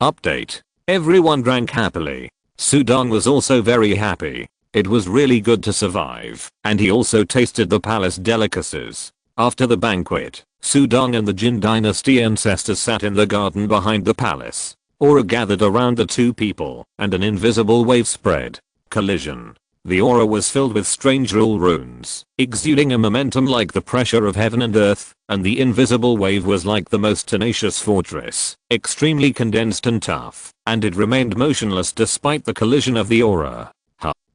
Update. Everyone drank happily. Sudong was also very happy. It was really good to survive, and he also tasted the palace delicacies. After the banquet, Sudong and the Jin Dynasty ancestors sat in the garden behind the palace. Aura gathered around the two people, and an invisible wave spread. Collision. The aura was filled with strange rule runes, exuding a momentum like the pressure of heaven and earth, and the invisible wave was like the most tenacious fortress, extremely condensed and tough, and it remained motionless despite the collision of the aura.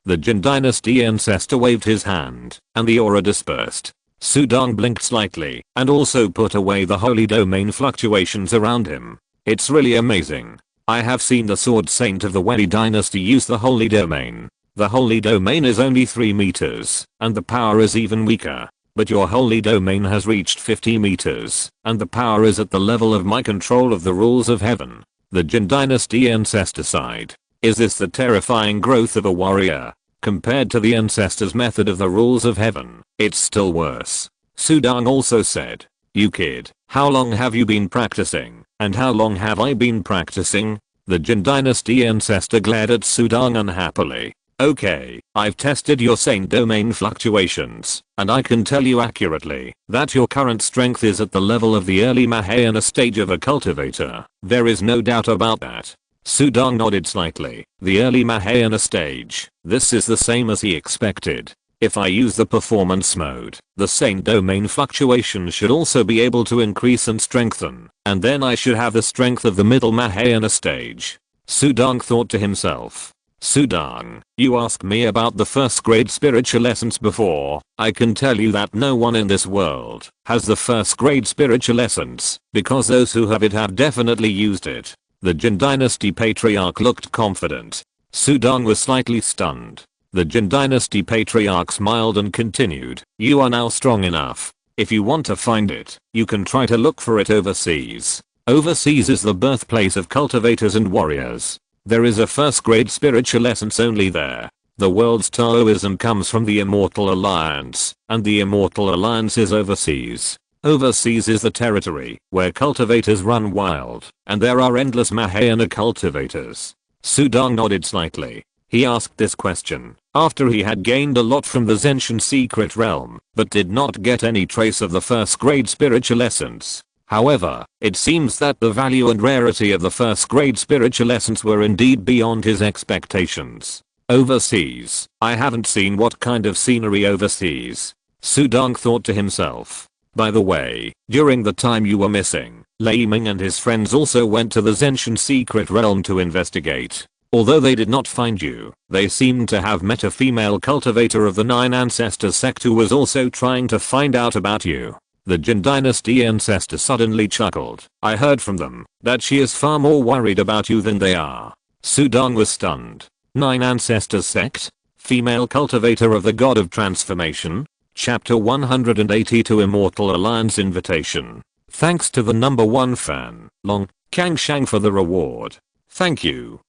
The Jin Dynasty ancestor waved his hand, and the aura dispersed. Sudong blinked slightly, and also put away the holy domain fluctuations around him. It's really amazing. I have seen the Sword Saint of the Wei Dynasty use the holy domain. The holy domain is only 3 meters, and the power is even weaker. But your holy domain has reached 50 meters, and the power is at the level of my control of the rules of heaven. The Jin Dynasty ancestor sighed. Is this the terrifying growth of a warrior? Compared to the ancestors' method of the rules of heaven, it's still worse. Sudong also said, you kid, how long have you been practicing, and how long have I been practicing? The Jin Dynasty ancestor glared at Sudong unhappily. Okay, I've tested your saint domain fluctuations, and I can tell you accurately that your current strength is at the level of the early Mahayana stage of a cultivator. There is no doubt about that. Sudong nodded slightly. The early Mahayana stage. This is the same as he expected. If I use the performance mode, the saint domain fluctuation should also be able to increase and strengthen, and then I should have the strength of the middle Mahayana stage. Sudong thought to himself. Sudong, you asked me about the first grade spiritual essence before. I can tell you that no one in this world has the first grade spiritual essence, because those who have it have definitely used it. The Jin Dynasty patriarch looked confident. Sudong was slightly stunned. The Jin Dynasty patriarch smiled and continued, you are now strong enough. If you want to find it, you can try to look for it overseas. Overseas is the birthplace of cultivators and warriors. There is a first grade spiritual essence only there. The world's Taoism comes from the Immortal Alliance, and the Immortal Alliance is overseas. Overseas is the territory where cultivators run wild, and there are endless Mahayana cultivators. Sudong nodded slightly. He asked this question after he had gained a lot from the Zenshin secret realm, but did not get any trace of the first grade spiritual essence. However, it seems that the value and rarity of the first grade spiritual essence were indeed beyond his expectations. Overseas, I haven't seen what kind of scenery overseas. Sudong thought to himself. By the way, during the time you were missing, Lei Ming and his friends also went to the Zenshin secret realm to investigate. Although they did not find you, they seemed to have met a female cultivator of the 9 Ancestors sect who was also trying to find out about you. The Jin Dynasty ancestor suddenly chuckled. I heard from them that she is far more worried about you than they are. Sudong was stunned. 9 Ancestors sect? Female cultivator of the god of transformation? Chapter 182 Immortal Alliance Invitation. Thanks to the #1 fan, Long Kang Shang for the reward. Thank you.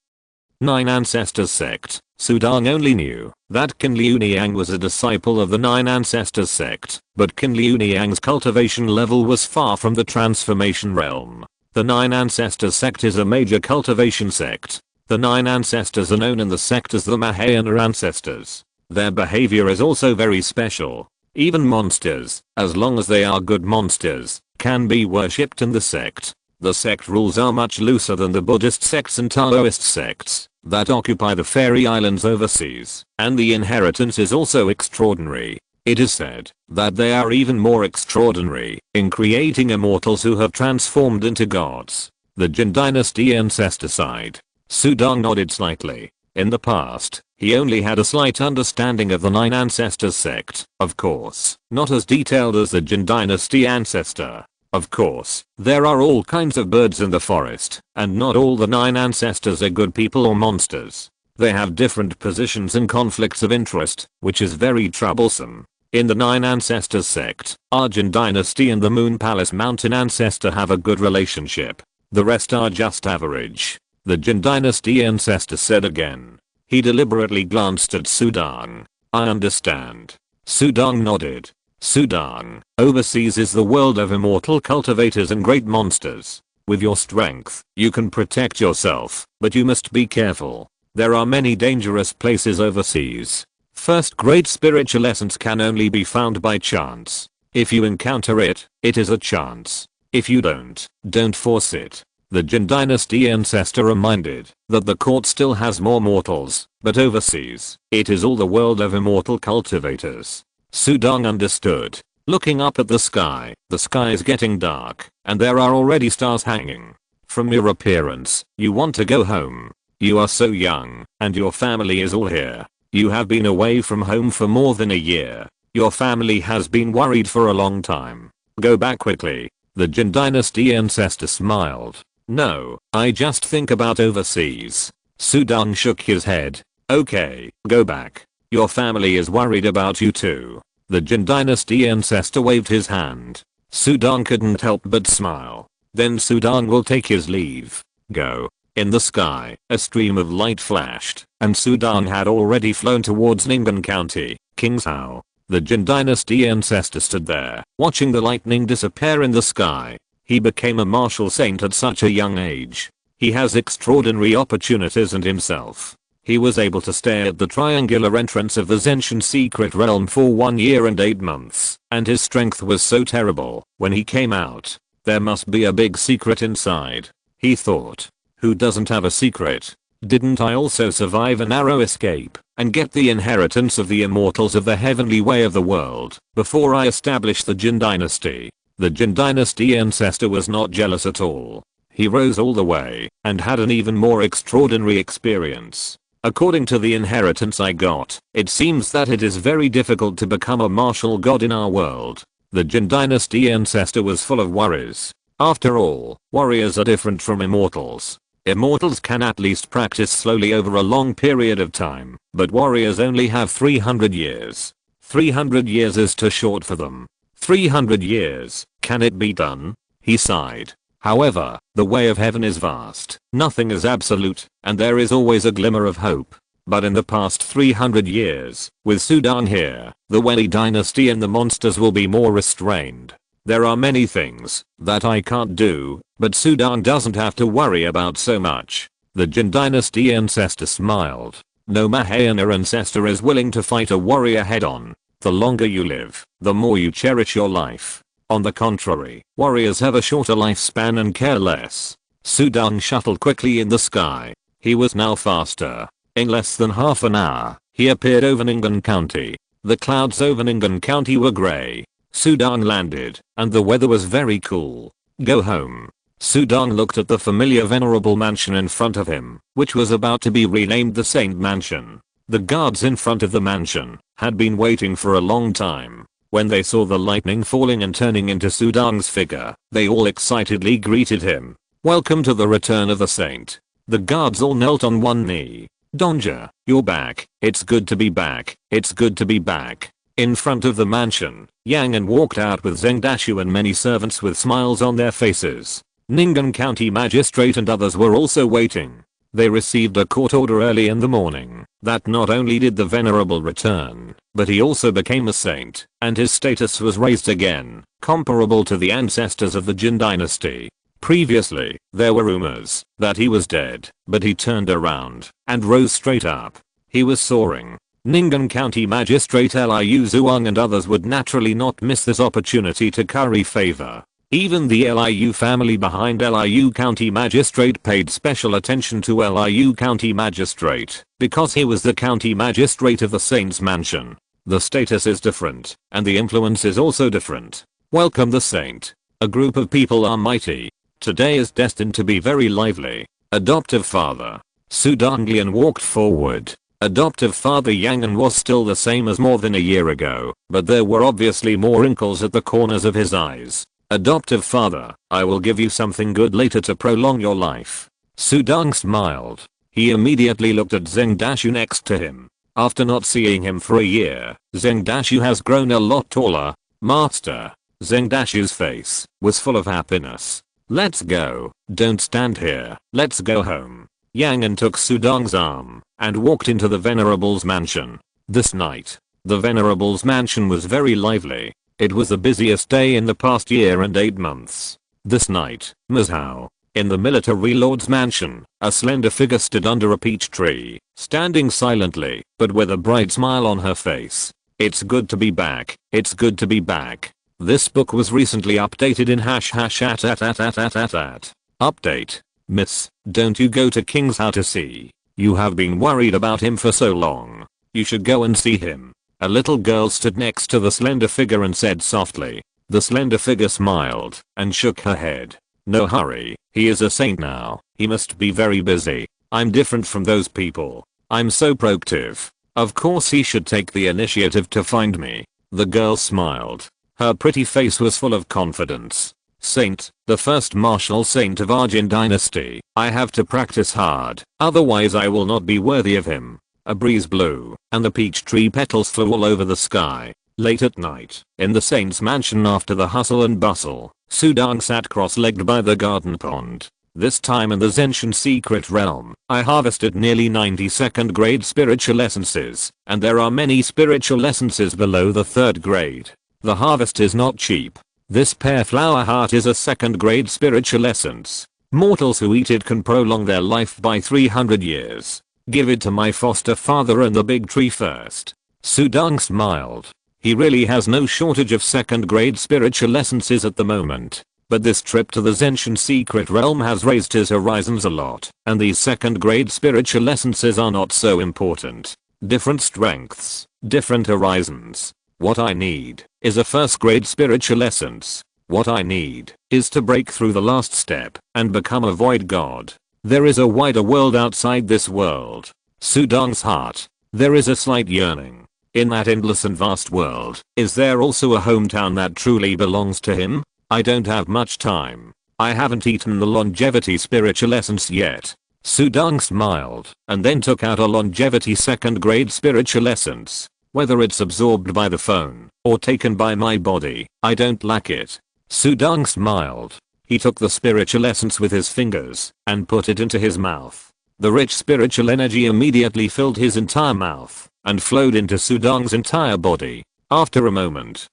9 Ancestors sect. Sudong only knew that Qin Liu Niang was a disciple of the 9 Ancestors sect, but Qin Liu Niang's cultivation level was far from the transformation realm. The 9 Ancestors sect is a major cultivation sect. The 9 Ancestors are known in the sect as the Mahayana Ancestors. Their behavior is also very special. Even monsters, as long as they are good monsters, can be worshipped in the sect. The sect rules are much looser than the Buddhist sects and Taoist sects that occupy the fairy islands overseas, and the inheritance is also extraordinary. It is said that they are even more extraordinary in creating immortals who have transformed into gods. The Jin Dynasty ancestor side. Sudong nodded slightly. In the past, he only had a slight understanding of the 9 ancestors sect, of course, not as detailed as the Jin Dynasty ancestor. Of course, there are all kinds of birds in the forest, and not all the 9 ancestors are good people or monsters. They have different positions and conflicts of interest, which is very troublesome. In the 9 ancestors sect, our Jin Dynasty and the Moon Palace Mountain ancestor have a good relationship. The rest are just average. The Jin Dynasty ancestor said again. He deliberately glanced at Sudong. I understand. Sudong nodded. Sudong, overseas is the world of immortal cultivators and great monsters. With your strength, you can protect yourself, but you must be careful. There are many dangerous places overseas. First, great spiritual essence can only be found by chance. If you encounter it, it is a chance. If you don't force it. The Jin Dynasty ancestor reminded that the court still has more mortals, but overseas, it is all the world of immortal cultivators. Sudong understood. Looking up at the sky is getting dark, and there are already stars hanging. From your appearance, you want to go home. You are so young, and your family is all here. You have been away from home for more than a year. Your family has been worried for a long time. Go back quickly. The Jin Dynasty ancestor smiled. No, I just think about overseas. Sudong shook his head. Okay, go back. Your family is worried about you too. The Jin Dynasty ancestor waved his hand. Sudong couldn't help but smile. Then Sudong will take his leave. Go. In the sky, a stream of light flashed, and Sudong had already flown towards Ningen County, Kingshao. The Jin Dynasty ancestor stood there, watching the lightning disappear in the sky. He became a martial saint at such a young age. He has extraordinary opportunities and himself. He was able to stay at the triangular entrance of the Zenshin secret realm for 1 year and 8 months, and his strength was so terrible, when he came out, there must be a big secret inside. He thought. Who doesn't have a secret? Didn't I also survive a narrow escape, and get the inheritance of the immortals of the heavenly way of the world, before I established the Jin Dynasty? The Jin Dynasty ancestor was not jealous at all. He rose all the way, and had an even more extraordinary experience. According to the inheritance I got, it seems that it is very difficult to become a martial god in our world. The Jin Dynasty ancestor was full of worries. After all, warriors are different from immortals. Immortals can at least practice slowly over a long period of time, but warriors only have 300 years. 300 years is too short for them. 300 years, can it be done? He sighed. However, the way of heaven is vast, nothing is absolute, and there is always a glimmer of hope. But in the past 300 years, with Sudong here, the Wei dynasty and the monsters will be more restrained. There are many things that I can't do, but Sudong doesn't have to worry about so much. The Jin Dynasty ancestor smiled. No Mahayana ancestor is willing to fight a warrior head on. The longer you live, the more you cherish your life. On the contrary, warriors have a shorter lifespan and care less. Sudong shuffled quickly in the sky. He was now faster. In less than half an hour, he appeared over Ningen County. The clouds over Ningen County were grey. Sudong landed, and the weather was very cool. Go home. Sudong looked at the familiar venerable mansion in front of him, which was about to be renamed the Saint Mansion. The guards in front of the mansion had been waiting for a long time. When they saw the lightning falling and turning into Sudong's figure, they all excitedly greeted him. Welcome to the return of the saint. The guards all knelt on one knee. Donja, you're back. It's good to be back. It's good to be back. In front of the mansion, Yang and walked out with Zheng Dashu and many servants with smiles on their faces. Ningen County Magistrate and others were also waiting. They received a court order early in the morning that not only did the venerable return, but he also became a saint, and his status was raised again, comparable to the ancestors of the Jin Dynasty. Previously, there were rumors that he was dead, but he turned around and rose straight up. He was soaring. Ning'an County Magistrate Liu Zhuang and others would naturally not miss this opportunity to curry favor. Even the Liu family behind Liu County Magistrate paid special attention to Liu County Magistrate because he was the county magistrate of the Saint's Mansion. The status is different, and the influence is also different. Welcome the Saint. A group of people are mighty. Today is destined to be very lively. Adoptive father. Su Donglian walked forward. Adoptive father Yangan was still the same as more than a year ago, but there were obviously more wrinkles at the corners of his eyes. Adoptive father, I will give you something good later to prolong your life. Su Dong smiled. He immediately looked at Zheng Dashu next to him. After not seeing him for a year, Zheng Dashu has grown a lot taller. Master. Zheng Dashu's face was full of happiness. Let's go. Don't stand here. Let's go home. Yangan took Su Dong's arm and walked into the Venerable's mansion. This night, the Venerable's mansion was very lively. It was the busiest day in the past year and 8 months. This night, Mazhao, in the military lord's mansion, a slender figure stood under a peach tree, standing silently, but with a bright smile on her face. It's good to be back. It's good to be back. This book was recently updated in #@. Update. Miss, don't you go to King's House to see. You have been worried about him for so long. You should go and see him. A little girl stood next to the slender figure and said softly. The slender figure smiled and shook her head. No hurry, he is a saint now. He must be very busy. I'm different from those people. I'm so proactive. Of course he should take the initiative to find me. The girl smiled. Her pretty face was full of confidence. Saint, the first martial saint of our Jin Dynasty. I have to practice hard, otherwise I will not be worthy of him. A breeze blew, and the peach tree petals flew all over the sky. Late at night, in the saint's mansion after the hustle and bustle, Su Dong sat cross-legged by the garden pond. This time in the Zenshin secret realm, I harvested nearly 90 second grade spiritual essences, and there are many spiritual essences below the 3rd grade. The harvest is not cheap. This pear flower heart is a 2nd grade spiritual essence. Mortals who eat it can prolong their life by 300 years. Give it to my foster father and the big tree first. Su Dong smiled. He really has no shortage of 2nd grade spiritual essences at the moment. But this trip to the Zenshin secret realm has raised his horizons a lot, and these 2nd grade spiritual essences are not so important. Different strengths, different horizons. What I need is a 1st grade spiritual essence. What I need is to break through the last step and become a void god. There is a wider world outside this world. Su Dong's heart. There is a slight yearning. In that endless and vast world, is there also a hometown that truly belongs to him? I don't have much time. I haven't eaten the longevity spiritual essence yet. Su Dong smiled and then took out a longevity 2nd grade spiritual essence. Whether it's absorbed by the phone or taken by my body, I don't lack it. Su Dong smiled. He took the spiritual essence with his fingers and put it into his mouth. The rich spiritual energy immediately filled his entire mouth and flowed into Su Dong's entire body. After a moment,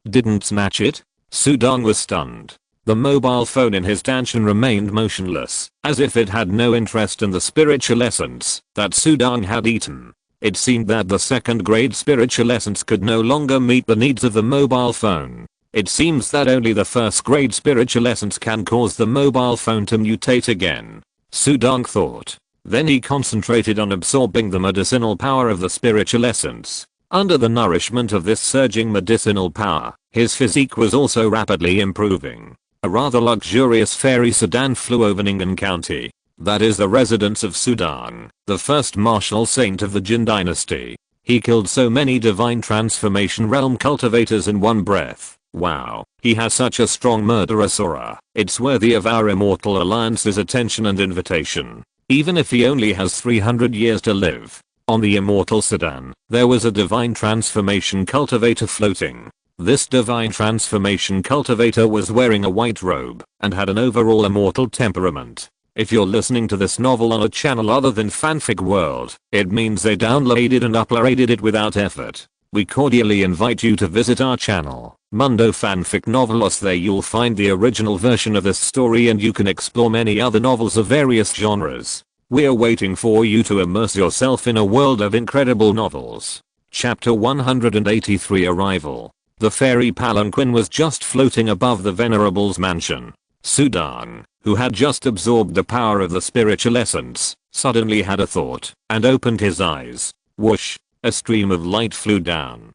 didn't snatch it? Su Dong was stunned. The mobile phone in his Dantian remained motionless, as if it had no interest in the spiritual essence that Su Dong had eaten. It seemed that the 2nd grade spiritual essence could no longer meet the needs of the mobile phone. It seems that only the 1st grade spiritual essence can cause the mobile phone to mutate again. Su Dong thought. Then he concentrated on absorbing the medicinal power of the spiritual essence. Under the nourishment of this surging medicinal power, his physique was also rapidly improving. A rather luxurious fairy sedan flew over Ning'an County. That is the residence of Su Dong, the first martial saint of the Jin Dynasty. He killed so many divine transformation realm cultivators in one breath. Wow, he has such a strong murderous aura. It's worthy of our immortal alliance's attention and invitation. Even if he only has 300 years to live. On the immortal sedan, there was a divine transformation cultivator floating. This divine transformation cultivator was wearing a white robe and had an overall immortal temperament. If you're listening to this novel on a channel other than Fanfic World, it means they downloaded and uploaded it without effort. We cordially invite you to visit our channel, Mundo Fanfic Novelos. There you'll find the original version of this story and you can explore many other novels of various genres. We're waiting for you to immerse yourself in a world of incredible novels. Chapter 183 Arrival. The fairy palanquin was just floating above the Venerable's mansion. Sudang, who had just absorbed the power of the spiritual essence, suddenly had a thought and opened his eyes. Whoosh! A stream of light flew down.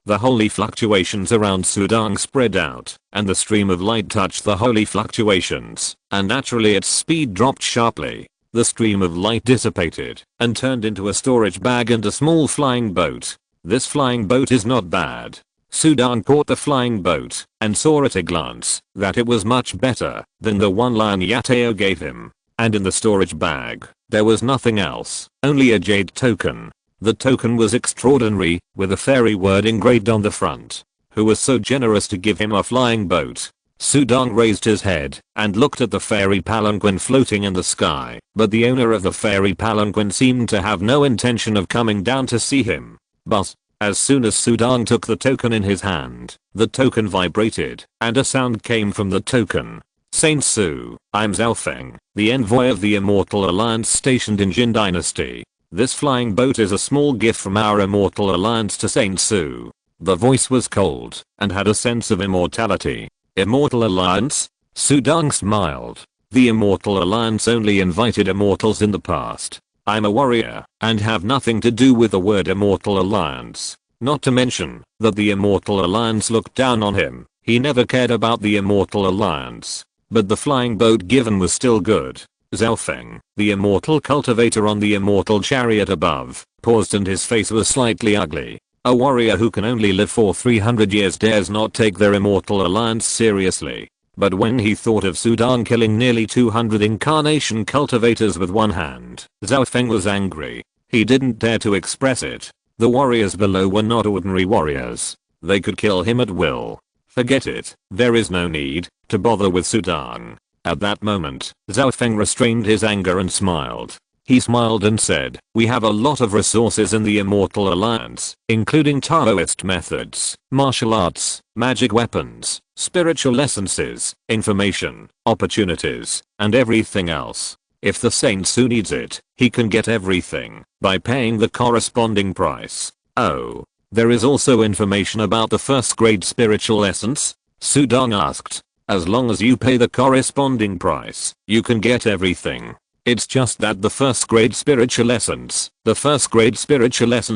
The holy fluctuations around Sudang spread out, and the stream of light touched the holy fluctuations, and naturally its speed dropped sharply. The stream of light dissipated and turned into a storage bag and a small flying boat. This flying boat is not bad. Sudang caught the flying boat and saw at a glance that it was much better than the one Lion Yateo gave him. And in the storage bag, there was nothing else, only a jade token. The token was extraordinary, with a fairy word engraved on the front. Who was so generous to give him a flying boat? Sudang raised his head and looked at the fairy palanquin floating in the sky, but the owner of the fairy palanquin seemed to have no intention of coming down to see him. But, as soon as Sudang took the token in his hand, the token vibrated, and a sound came from the token. Saint Su, I'm Zhaofeng, the envoy of the Immortal Alliance stationed in Jin Dynasty. This flying boat is a small gift from our Immortal Alliance to Saint Su. The voice was cold, and had a sense of immortality. Immortal Alliance? Sudang smiled. The Immortal Alliance only invited immortals in the past. I'm a warrior, and have nothing to do with the word Immortal Alliance. Not to mention, that the Immortal Alliance looked down on him. He never cared about the Immortal Alliance. But the flying boat given was still good. Zhaofeng, the immortal cultivator on the immortal chariot above, paused and his face was slightly ugly. A warrior who can only live for 300 years dares not take their Immortal Alliance seriously. But when he thought of Sudang killing nearly 200 incarnation cultivators with one hand, Zhaofeng was angry. He didn't dare to express it. The warriors below were not ordinary warriors. They could kill him at will. Forget it, there is no need to bother with Sudang. At that moment, Zhaofeng restrained his anger and smiled. He smiled and said, we have a lot of resources in the Immortal Alliance, including Taoist methods, martial arts, magic weapons, spiritual essences, information, opportunities, and everything else. If the Saint Su needs it, he can get everything by paying the corresponding price. Oh, there is also information about the first grade spiritual essence? Sudang asked. As long as you pay the corresponding price, you can get everything. It's just that the first grade spiritual essence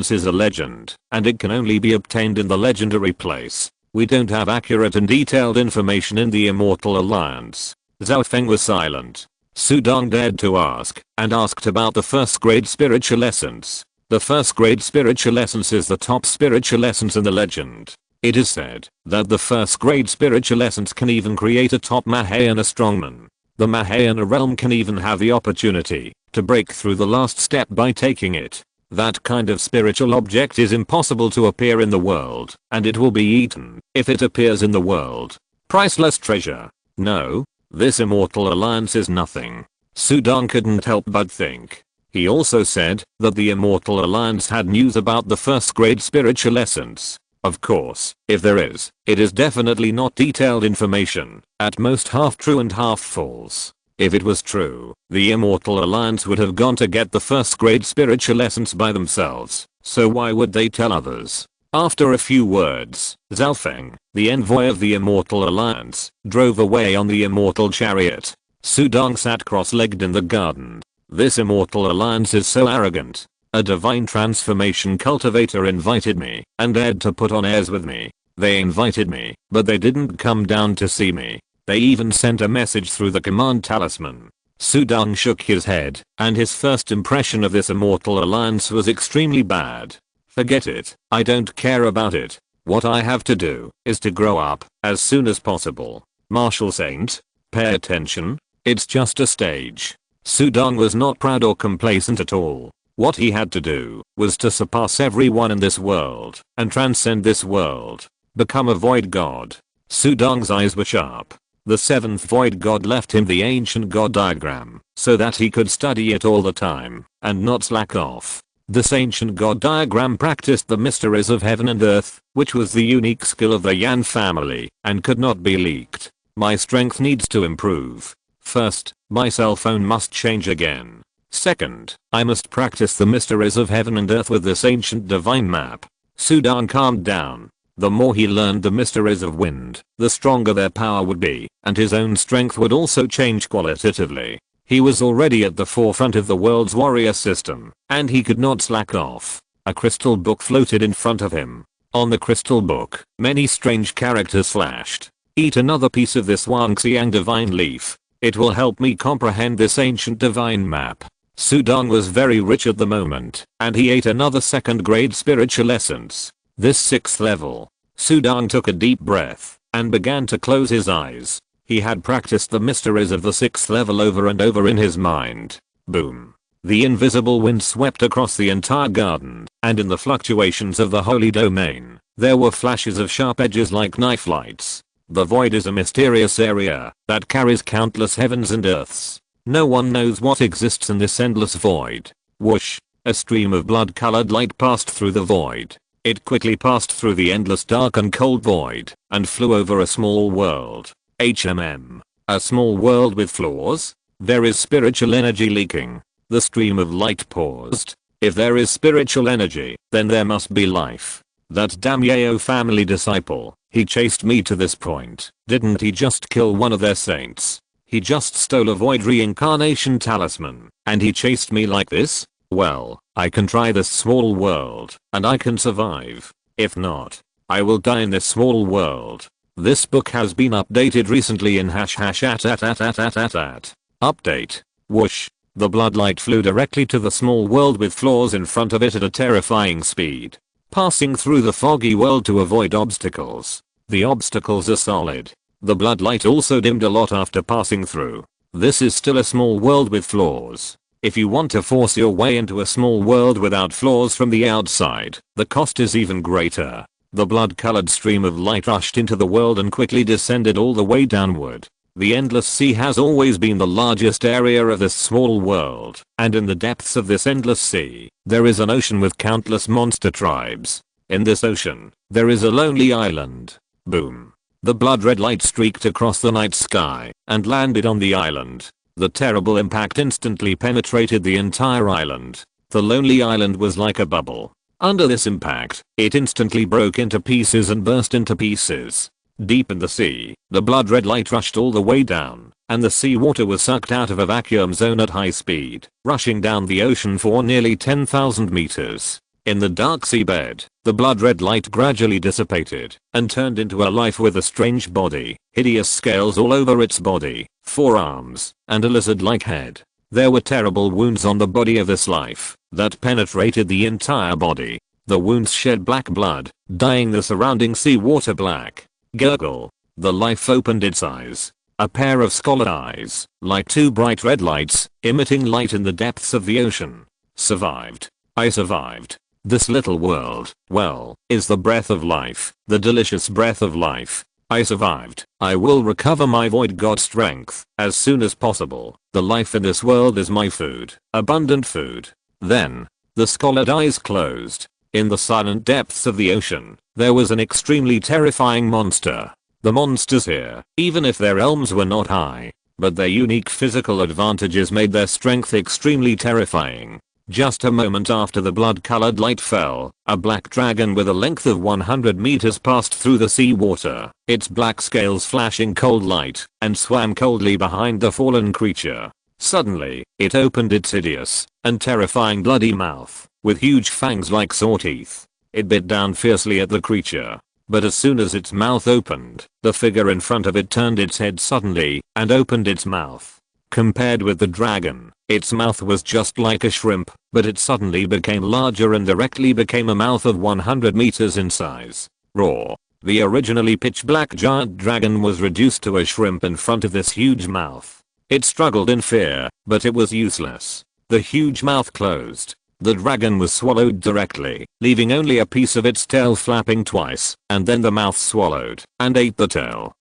is a legend, and it can only be obtained in the legendary place. We don't have accurate and detailed information in the Immortal Alliance. Zhaofeng was silent. Sudang dared to ask, and asked about the first grade spiritual essence. The first grade spiritual essence is the top spiritual essence in the legend. It is said that the first grade spiritual essence can even create a top Mahayana strongman. The Mahayana realm can even have the opportunity to break through the last step by taking it. That kind of spiritual object is impossible to appear in the world, and it will be eaten if it appears in the world. Priceless treasure. No, this Immortal Alliance is nothing. Sudang couldn't help but think. He also said that the Immortal Alliance had news about the first grade spiritual essence. Of course, if there is, it is definitely not detailed information, at most half true and half false. If it was true, the Immortal Alliance would have gone to get the first grade spiritual essence by themselves, so why would they tell others? After a few words, Zhaofeng, the envoy of the Immortal Alliance, drove away on the immortal chariot. Sudang sat cross-legged in the garden. This Immortal Alliance is so arrogant. A divine transformation cultivator invited me and dared to put on airs with me. They invited me, but they didn't come down to see me. They even sent a message through the command talisman. Sudang shook his head, and his first impression of this Immortal Alliance was extremely bad. Forget it, I don't care about it. What I have to do is to grow up as soon as possible. Martial Saint, pay attention. It's just a stage. Sudang was not proud or complacent at all. What he had to do was to surpass everyone in this world and transcend this world. Become a void god. Sudang's eyes were sharp. The seventh void god left him the ancient god diagram so that he could study it all the time and not slack off. This ancient god diagram practiced the mysteries of heaven and earth, which was the unique skill of the Yan family and could not be leaked. My strength needs to improve. First, my cell phone must change again. Second, I must practice the mysteries of heaven and earth with this ancient divine map. Sudan calmed down. The more he learned the mysteries of wind, the stronger their power would be, and his own strength would also change qualitatively. He was already at the forefront of the world's warrior system, and he could not slack off. A crystal book floated in front of him. On the crystal book, many strange characters flashed. Eat another piece of this Wangxiang divine leaf. It will help me comprehend this ancient divine map. Sudan was very rich at the moment, and he ate another second grade spiritual essence. This 6th level. Sudan took a deep breath and began to close his eyes. He had practiced the mysteries of the 6th level over and over in his mind. Boom. The invisible wind swept across the entire garden, and in the fluctuations of the holy domain, there were flashes of sharp edges like knife lights. The void is a mysterious area that carries countless heavens and earths. No one knows what exists in this endless void. Whoosh. A stream of blood-colored light passed through the void. It quickly passed through the endless dark and cold void and flew over a small world. A small world with flaws? There is spiritual energy leaking. The stream of light paused. If there is spiritual energy, then there must be life. That damn Yao family disciple, he chased me to this point. Didn't he just kill one of their saints? He just stole a void reincarnation talisman, and he chased me like this? Well, I can try this small world, and I can survive. If not, I will die in this small world. This book has been updated recently in #@. Update. Whoosh. The bloodlight flew directly to the small world with flaws in front of it at a terrifying speed. Passing through the foggy world to avoid obstacles. The obstacles are solid. The bloodlight also dimmed a lot after passing through. This is still a small world with flaws. If you want to force your way into a small world without flaws from the outside, the cost is even greater. The blood-colored stream of light rushed into the world and quickly descended all the way downward. The endless sea has always been the largest area of this small world, and in the depths of this endless sea, there is an ocean with countless monster tribes. In this ocean, there is a lonely island. Boom. The blood-red light streaked across the night sky and landed on the island. The terrible impact instantly penetrated the entire island. The lonely island was like a bubble. Under this impact, it instantly broke into pieces and burst into pieces. Deep in the sea, the blood-red light rushed all the way down, and the seawater was sucked out of a vacuum zone at high speed, rushing down the ocean for nearly 10,000 meters. In the dark seabed, the blood-red light gradually dissipated and turned into a life with a strange body, hideous scales all over its body, 4 arms, and a lizard-like head. There were terrible wounds on the body of this life that penetrated the entire body. The wounds shed black blood, dyeing the surrounding seawater black. Gurgle. The life opened its eyes. A pair of scholar eyes, like 2 bright red lights, emitting light in the depths of the ocean. Survived. I survived. This little world, well, is the breath of life, the delicious breath of life. I survived. I will recover my void god strength as soon as possible. The life in this world is my food, abundant food. Then, the scholard eyes closed. In the silent depths of the ocean, there was an extremely terrifying monster. The monsters here, even if their realms were not high, but their unique physical advantages made their strength extremely terrifying. Just a moment after the blood-colored light fell, a black dragon with a length of 100 meters passed through the seawater, its black scales flashing cold light, and swam coldly behind the fallen creature. Suddenly, it opened its hideous and terrifying bloody mouth, with huge fangs like saw teeth. It bit down fiercely at the creature. But as soon as its mouth opened, the figure in front of it turned its head suddenly and opened its mouth. Compared with the dragon, its mouth was just like a shrimp, but it suddenly became larger and directly became a mouth of 100 meters in size. Roar. The originally pitch black giant dragon was reduced to a shrimp in front of this huge mouth. It struggled in fear, but it was useless. The huge mouth closed. The dragon was swallowed directly, leaving only a piece of its tail flapping twice, and then the mouth swallowed and ate the tail.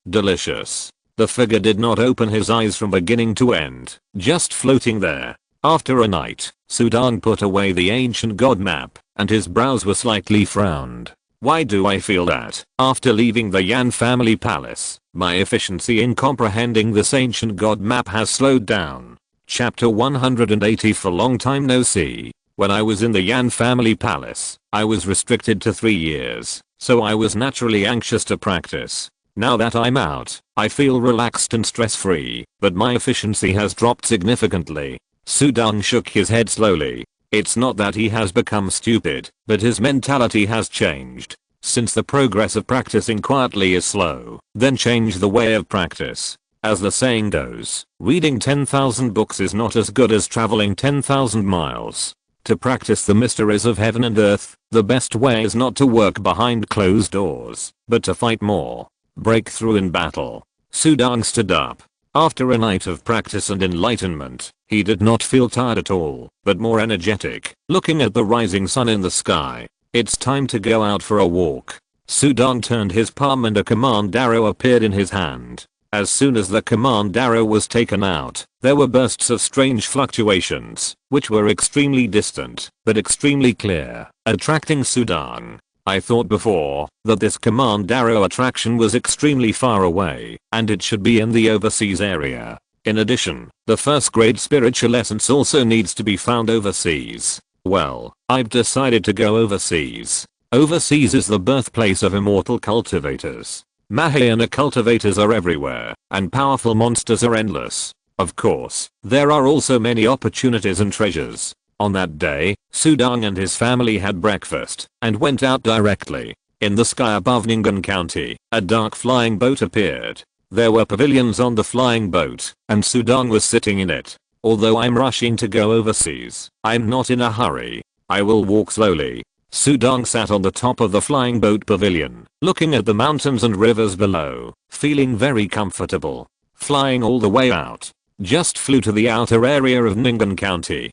Delicious. The figure did not open his eyes from beginning to end, just floating there. After a night, Sudan put away the ancient god map, and his brows were slightly frowned. Why do I feel that, after leaving the Yan family palace, my efficiency in comprehending this ancient god map has slowed down? Chapter 180. For long time no see. When I was in the Yan family palace, I was restricted to 3 years, so I was naturally anxious to practice. Now that I'm out, I feel relaxed and stress-free, but my efficiency has dropped significantly. Sudong shook his head slowly. It's not that he has become stupid, but his mentality has changed. Since the progress of practicing quietly is slow, then change the way of practice. As the saying goes, reading 10,000 books is not as good as traveling 10,000 miles. To practice the mysteries of heaven and earth, the best way is not to work behind closed doors, but to fight more. Breakthrough in battle. Sudong stood up. After a night of practice and enlightenment, he did not feel tired at all, but more energetic, looking at the rising sun in the sky. It's time to go out for a walk. Sudong turned his palm and a command arrow appeared in his hand. As soon as the command arrow was taken out, there were bursts of strange fluctuations, which were extremely distant, but extremely clear, attracting Sudong. I thought before that this command arrow attraction was extremely far away, and it should be in the overseas area. In addition, the first grade spiritual essence also needs to be found overseas. Well, I've decided to go overseas. Overseas is the birthplace of immortal cultivators. Mahayana cultivators are everywhere, and powerful monsters are endless. Of course, there are also many opportunities and treasures. On that day, Sudong and his family had breakfast and went out directly. In the sky above Ning'an County, a dark flying boat appeared. There were pavilions on the flying boat, and Sudong was sitting in it. Although I'm rushing to go overseas, I'm not in a hurry. I will walk slowly. Sudong sat on the top of the flying boat pavilion, looking at the mountains and rivers below, feeling very comfortable. Flying all the way out. Just flew to the outer area of Ning'an County.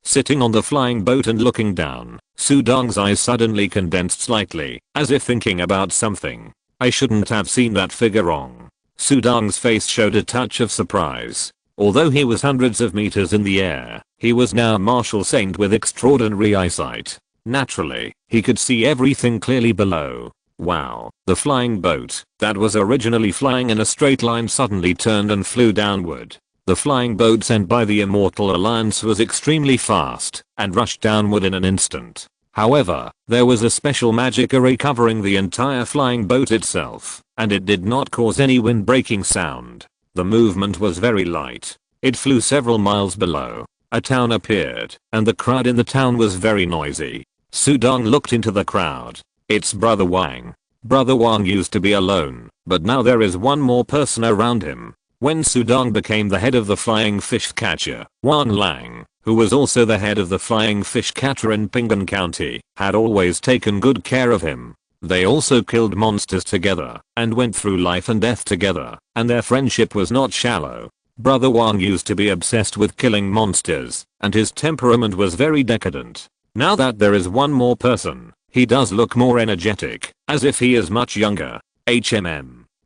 Sitting on the flying boat and looking down, Sudong's eyes suddenly condensed slightly, as if thinking about something. I shouldn't have seen that figure wrong. Sudong's face showed a touch of surprise. Although he was hundreds of meters in the air, he was now a martial saint with extraordinary eyesight. Naturally, he could see everything clearly below. Wow, the flying boat, that was originally flying in a straight line suddenly turned and flew downward. The flying boat sent by the Immortal Alliance was extremely fast and rushed downward in an instant. However, there was a special magic array covering the entire flying boat itself, and it did not cause any wind-breaking sound. The movement was very light. It flew several miles below. A town appeared, and the crowd in the town was very noisy. Sudong looked into the crowd. It's Brother Wang. Brother Wang used to be alone, but now there is one more person around him. When Sudong became the head of the flying fish catcher, Wang Lang, who was also the head of the flying fish catcher in Ning'an County, had always taken good care of him. They also killed monsters together and went through life and death together, and their friendship was not shallow. Brother Wang used to be obsessed with killing monsters, and his temperament was very decadent. Now that there is one more person, he does look more energetic, as if he is much younger.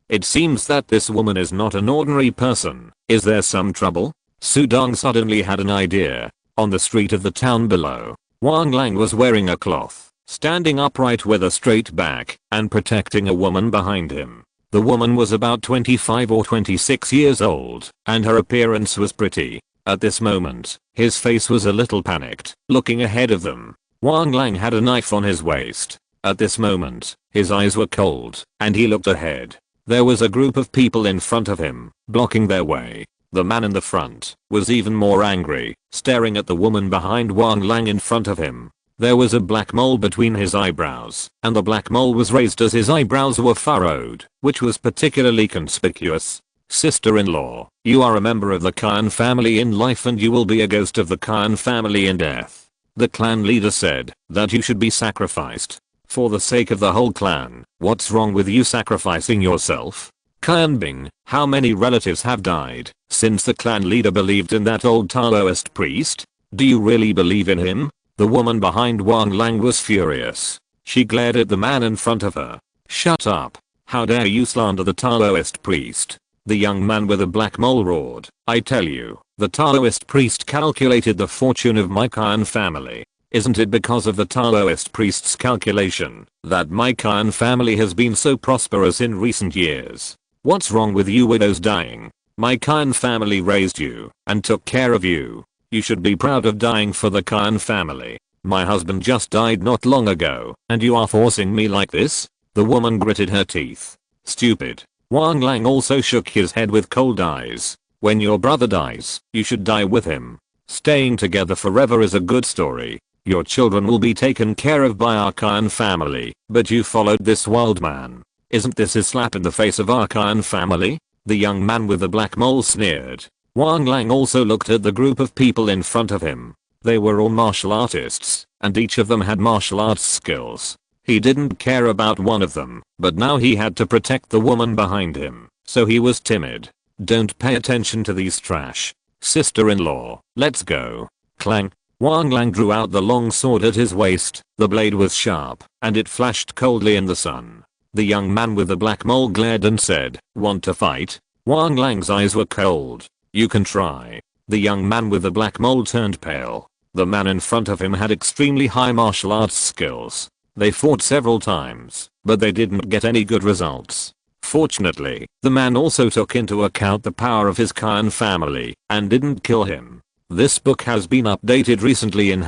It seems that this woman is not an ordinary person. Is there some trouble? Sudong suddenly had an idea. On the street of the town below, Wang Lang was wearing a cloth, standing upright with a straight back, and protecting a woman behind him. The woman was about 25 or 26 years old, and her appearance was pretty. At this moment, his face was a little panicked. Looking ahead of them, Wang Lang had a knife on his waist. At this moment, his eyes were cold, and he looked ahead. There was a group of people in front of him, blocking their way. The man in the front was even more angry, staring at the woman behind Wang Lang in front of him. There was a black mole between his eyebrows, and the black mole was raised as his eyebrows were furrowed, which was particularly conspicuous. Sister-in-law, you are a member of the Khan family in life and you will be a ghost of the Khan family in death. The clan leader said that you should be sacrificed. For the sake of the whole clan, what's wrong with you sacrificing yourself? Khan Bing, how many relatives have died since the clan leader believed in that old Taoist priest? Do you really believe in him? The woman behind Wang Lang was furious. She glared at the man in front of her. Shut up. How dare you slander the Taoist priest? The young man with a black mole roared. I tell you, the Taoist priest calculated the fortune of my Khan family. Isn't it because of the Taoist priest's calculation that my clan family has been so prosperous in recent years? What's wrong with you widows dying? My clan family raised you and took care of you. You should be proud of dying for the clan family. My husband just died not long ago, and you are forcing me like this? The woman gritted her teeth. Stupid. Wang Lang also shook his head with cold eyes. When your brother dies, you should die with him. Staying together forever is a good story. Your children will be taken care of by our clan family, but you followed this wild man. Isn't this a slap in the face of our clan family? The young man with the black mole sneered. Wang Lang also looked at the group of people in front of him. They were all martial artists, and each of them had martial arts skills. He didn't care about one of them, but now he had to protect the woman behind him, so he was timid. Don't pay attention to these trash. Sister-in-law, let's go. Clang. Wang Lang drew out the long sword at his waist. The blade was sharp, and it flashed coldly in the sun. The young man with the black mole glared and said, "Want to fight?" Wang Lang's eyes were cold. "You can try." The young man with the black mole turned pale. The man in front of him had extremely high martial arts skills. They fought several times, but they didn't get any good results. Fortunately, the man also took into account the power of his clan family and didn't kill him. This book has been updated recently in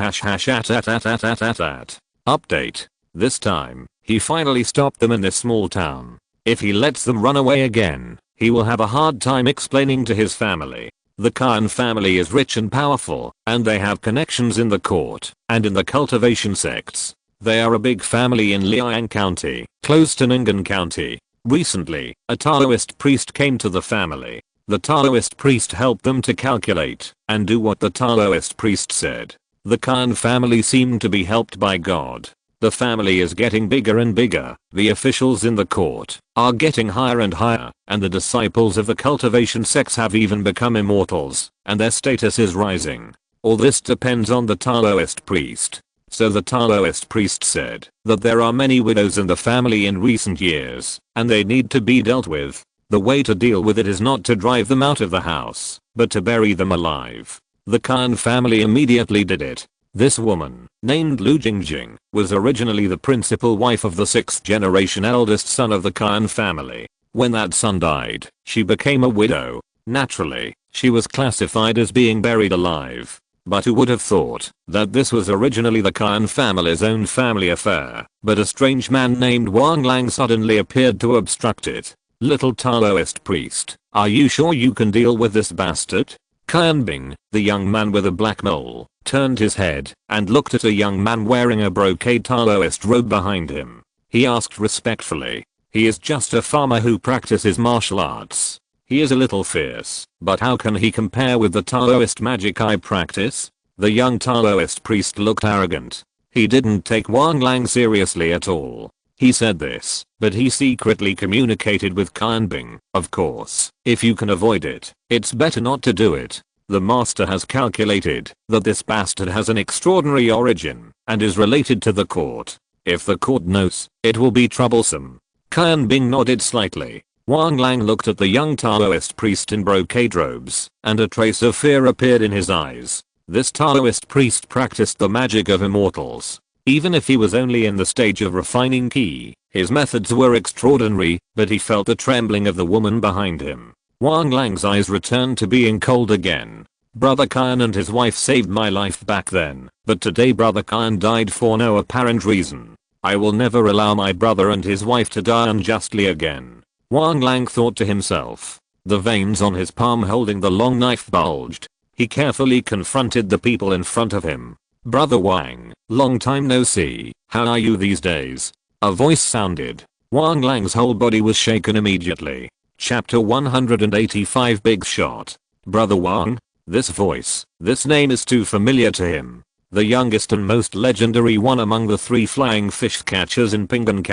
update. This time, he finally stopped them in this small town. If he lets them run away again, he will have a hard time explaining to his family. The Khan family is rich and powerful, and they have connections in the court and in the cultivation sects. They are a big family in Liang County, close to Ning'an County. Recently, a Taoist priest came to the family. The Taoist priest helped them to calculate and do what the Taoist priest said. The Khan family seemed to be helped by God. The family is getting bigger and bigger. The officials in the court are getting higher and higher, and the disciples of the cultivation sects have even become immortals, and their status is rising. All this depends on the Taoist priest. So the Taoist priest said that there are many widows in the family in recent years, and they need to be dealt with. The way to deal with it is not to drive them out of the house, but to bury them alive. The Khan family immediately did it. This woman, named Lu Jingjing, was originally the principal wife of the 6th generation eldest son of the Khan family. When that son died, she became a widow. Naturally, she was classified as being buried alive. But who would have thought that this was originally the Khan family's own family affair? But a strange man named Wang Lang suddenly appeared to obstruct it. Little Taoist priest, are you sure you can deal with this bastard? Qian Bing, the young man with a black mole, turned his head and looked at a young man wearing a brocade Taoist robe behind him. He asked respectfully. He is just a farmer who practices martial arts. He is a little fierce, but how can he compare with the Taoist magic I practice? The young Taoist priest looked arrogant. He didn't take Wang Lang seriously at all. He said this, but he secretly communicated with Qian Bing. Of course, if you can avoid it, it's better not to do it. The master has calculated that this bastard has an extraordinary origin and is related to the court. If the court knows, it will be troublesome. Qian Bing nodded slightly. Wang Lang looked at the young Taoist priest in brocade robes, and a trace of fear appeared in his eyes. This Taoist priest practiced the magic of immortals. Even if he was only in the stage of refining qi, his methods were extraordinary, but he felt the trembling of the woman behind him. Wang Lang's eyes returned to being cold again. Brother Qian and his wife saved my life back then, but today Brother Qian died for no apparent reason. I will never allow my brother and his wife to die unjustly again. Wang Lang thought to himself. The veins on his palm holding the long knife bulged. He carefully confronted the people in front of him. Brother Wang, long time no see, how are you these days? A voice sounded. Wang Lang's whole body was shaken immediately. Chapter 185 Big Shot. Brother Wang? This voice, this name is too familiar to him. The youngest and most legendary one among the 3 flying fish catchers in Ning'an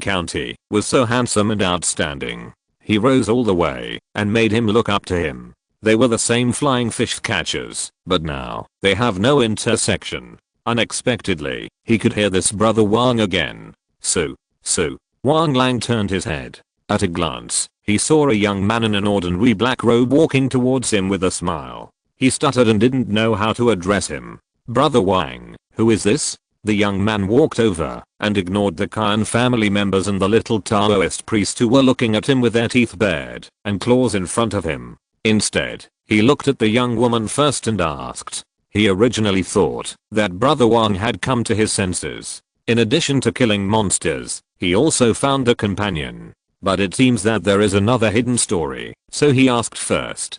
County, was so handsome and outstanding. He rose all the way and made him look up to him. They were the same flying fish catchers, but now, they have no intersection. Unexpectedly, he could hear this Brother Wang again. So, Wang Lang turned his head. At a glance, he saw a young man in an ordinary black robe walking towards him with a smile. He stuttered and didn't know how to address him. Brother Wang, who is this? The young man walked over and ignored the Khan family members and the little Taoist priest who were looking at him with their teeth bared and claws in front of him. Instead, he looked at the young woman first and asked. He originally thought that Brother Wang had come to his senses. In addition to killing monsters, he also found a companion. But it seems that there is another hidden story, so he asked first.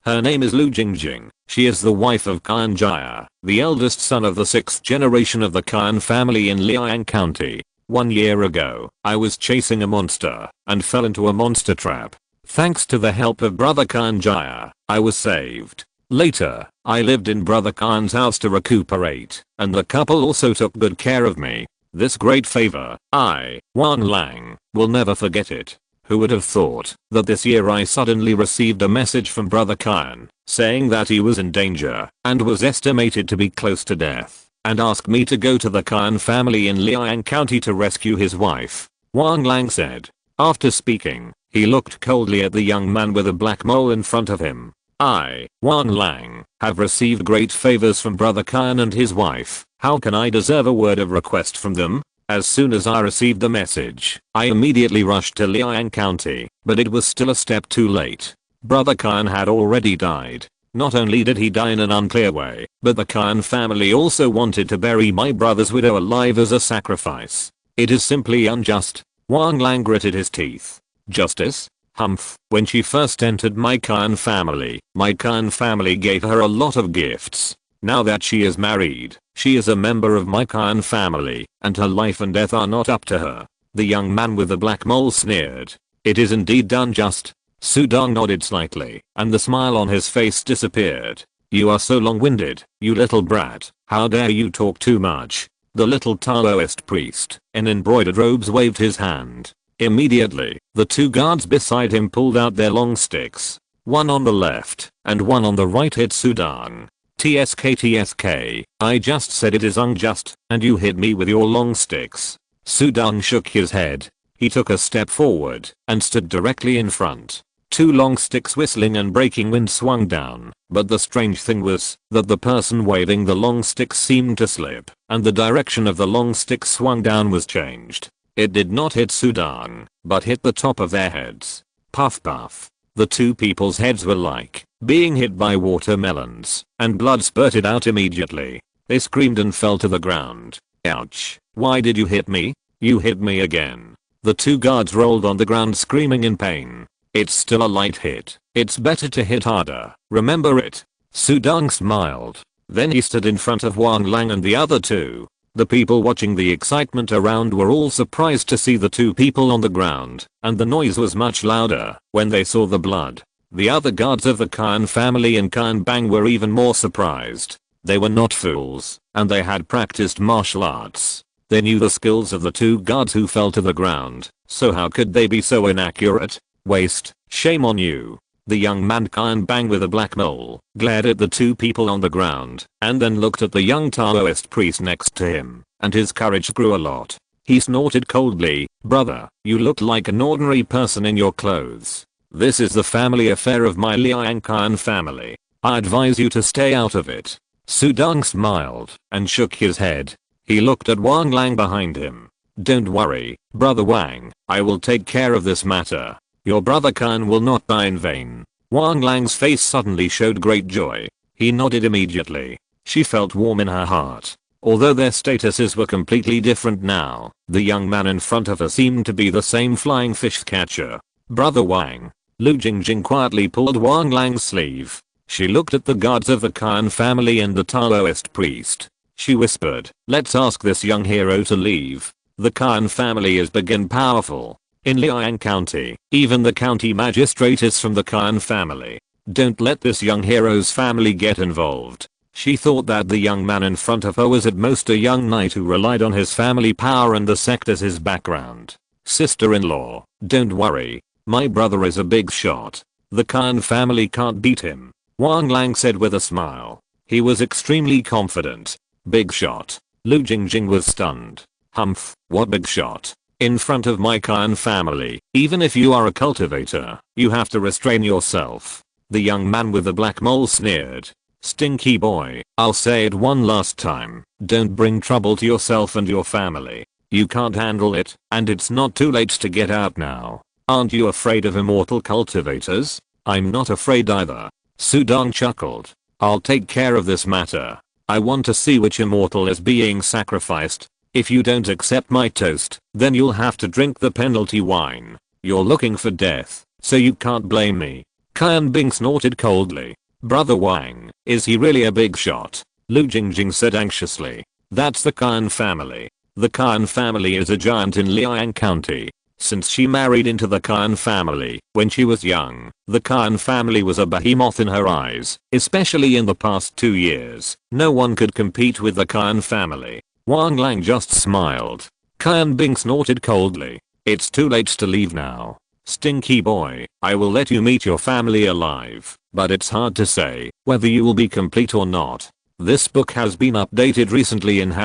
Her name is Lu Jingjing. She is the wife of Khan Jaya, the eldest son of the 6th generation of the Khan family in Liang County. 1 year ago, I was chasing a monster and fell into a monster trap. Thanks to the help of Brother Khan Jaya, I was saved. Later, I lived in Brother Khan's house to recuperate, and the couple also took good care of me. This great favor, I, Wang Lang, will never forget it. Who would have thought that this year I suddenly received a message from Brother Khan, saying that he was in danger and was estimated to be close to death, and asked me to go to the Khan family in Liang County to rescue his wife, Wang Lang said. After speaking, he looked coldly at the young man with a black mole in front of him. I, Wang Lang, have received great favors from Brother Khan and his wife. How can I deserve a word of request from them? As soon as I received the message, I immediately rushed to Liang County, but it was still a step too late. Brother Khan had already died. Not only did he die in an unclear way, but the Khan family also wanted to bury my brother's widow alive as a sacrifice. It is simply unjust. Wang Lang gritted his teeth. Justice? Humph. When she first entered my Khan family gave her a lot of gifts. Now that she is married, she is a member of my Khan family, and her life and death are not up to her. The young man with the black mole sneered. It is indeed unjust. Sudong nodded slightly, and the smile on his face disappeared. You are so long-winded, you little brat. How dare you talk too much? The little Taoist priest in embroidered robes waved his hand. Immediately, the 2 guards beside him pulled out their long sticks. One on the left and one on the right hit Sudong. TSK, I just said it is unjust, and you hit me with your long sticks. Sudong shook his head. He took a step forward and stood directly in front. 2 long sticks whistling and breaking wind swung down, but the strange thing was that the person waving the long sticks seemed to slip, and the direction of the long sticks swung down was changed. It did not hit Sudong, but hit the top of their heads. Puff puff. The 2 people's heads were like being hit by watermelons, and blood spurted out immediately. They screamed and fell to the ground. Ouch. Why did you hit me? You hit me again. The 2 guards rolled on the ground screaming in pain. It's still a light hit. It's better to hit harder. Remember it. Sudong smiled. Then he stood in front of Wang Lang and the other 2. The people watching the excitement around were all surprised to see the 2 people on the ground, and the noise was much louder when they saw the blood. The other guards of the Khan family in Khan Bang were even more surprised. They were not fools, and they had practiced martial arts. They knew the skills of the 2 guards who fell to the ground, so how could they be so inaccurate? Waste. Shame on you. The young man Khan Bang with a black mole glared at the 2 people on the ground and then looked at the young Taoist priest next to him, and his courage grew a lot. He snorted coldly. Brother, you look like an ordinary person in your clothes. This is the family affair of my Liang Khan family. I advise you to stay out of it. Sudong smiled and shook his head. He looked at Wang Lang behind him. Don't worry, Brother Wang, I will take care of this matter. Your brother Khan will not die in vain. Wang Lang's face suddenly showed great joy. He nodded immediately. She felt warm in her heart. Although their statuses were completely different now, the young man in front of her seemed to be the same flying fish catcher. Brother Wang. Lu Jingjing quietly pulled Wang Lang's sleeve. She looked at the guards of the Khan family and the Taoist priest. She whispered, let's ask this young hero to leave. The Khan family is big and powerful. In Liang County, even the county magistrate is from the Khan family. Don't let this young hero's family get involved. She thought that the young man in front of her was at most a young knight who relied on his family power and the sect as his background. Sister-in-law, don't worry. My brother is a big shot. The Khan family can't beat him. Wang Lang said with a smile. He was extremely confident. Big shot. Lu Jingjing was stunned. Humph, what big shot? In front of my Khan family, even if you are a cultivator, you have to restrain yourself. The young man with the black mole sneered. Stinky boy, I'll say it one last time. Don't bring trouble to yourself and your family. You can't handle it, and it's not too late to get out now. Aren't you afraid of immortal cultivators? I'm not afraid either. Sudong chuckled. I'll take care of this matter. I want to see which immortal is being sacrificed. If you don't accept my toast, then you'll have to drink the penalty wine. You're looking for death, so you can't blame me. Qian Bing snorted coldly. Brother Wang, is he really a big shot? Lu Jingjing said anxiously. That's the Qian family. The Qian family is a giant in Liang County. Since she married into the Qian family when she was young, the Qian family was a behemoth in her eyes, especially in the past 2 years. No one could compete with the Qian family. Wang Lang just smiled. Qian Bing snorted coldly. It's too late to leave now. Stinky boy, I will let you meet your family alive, but it's hard to say whether you will be complete or not. This book has been updated recently in #@.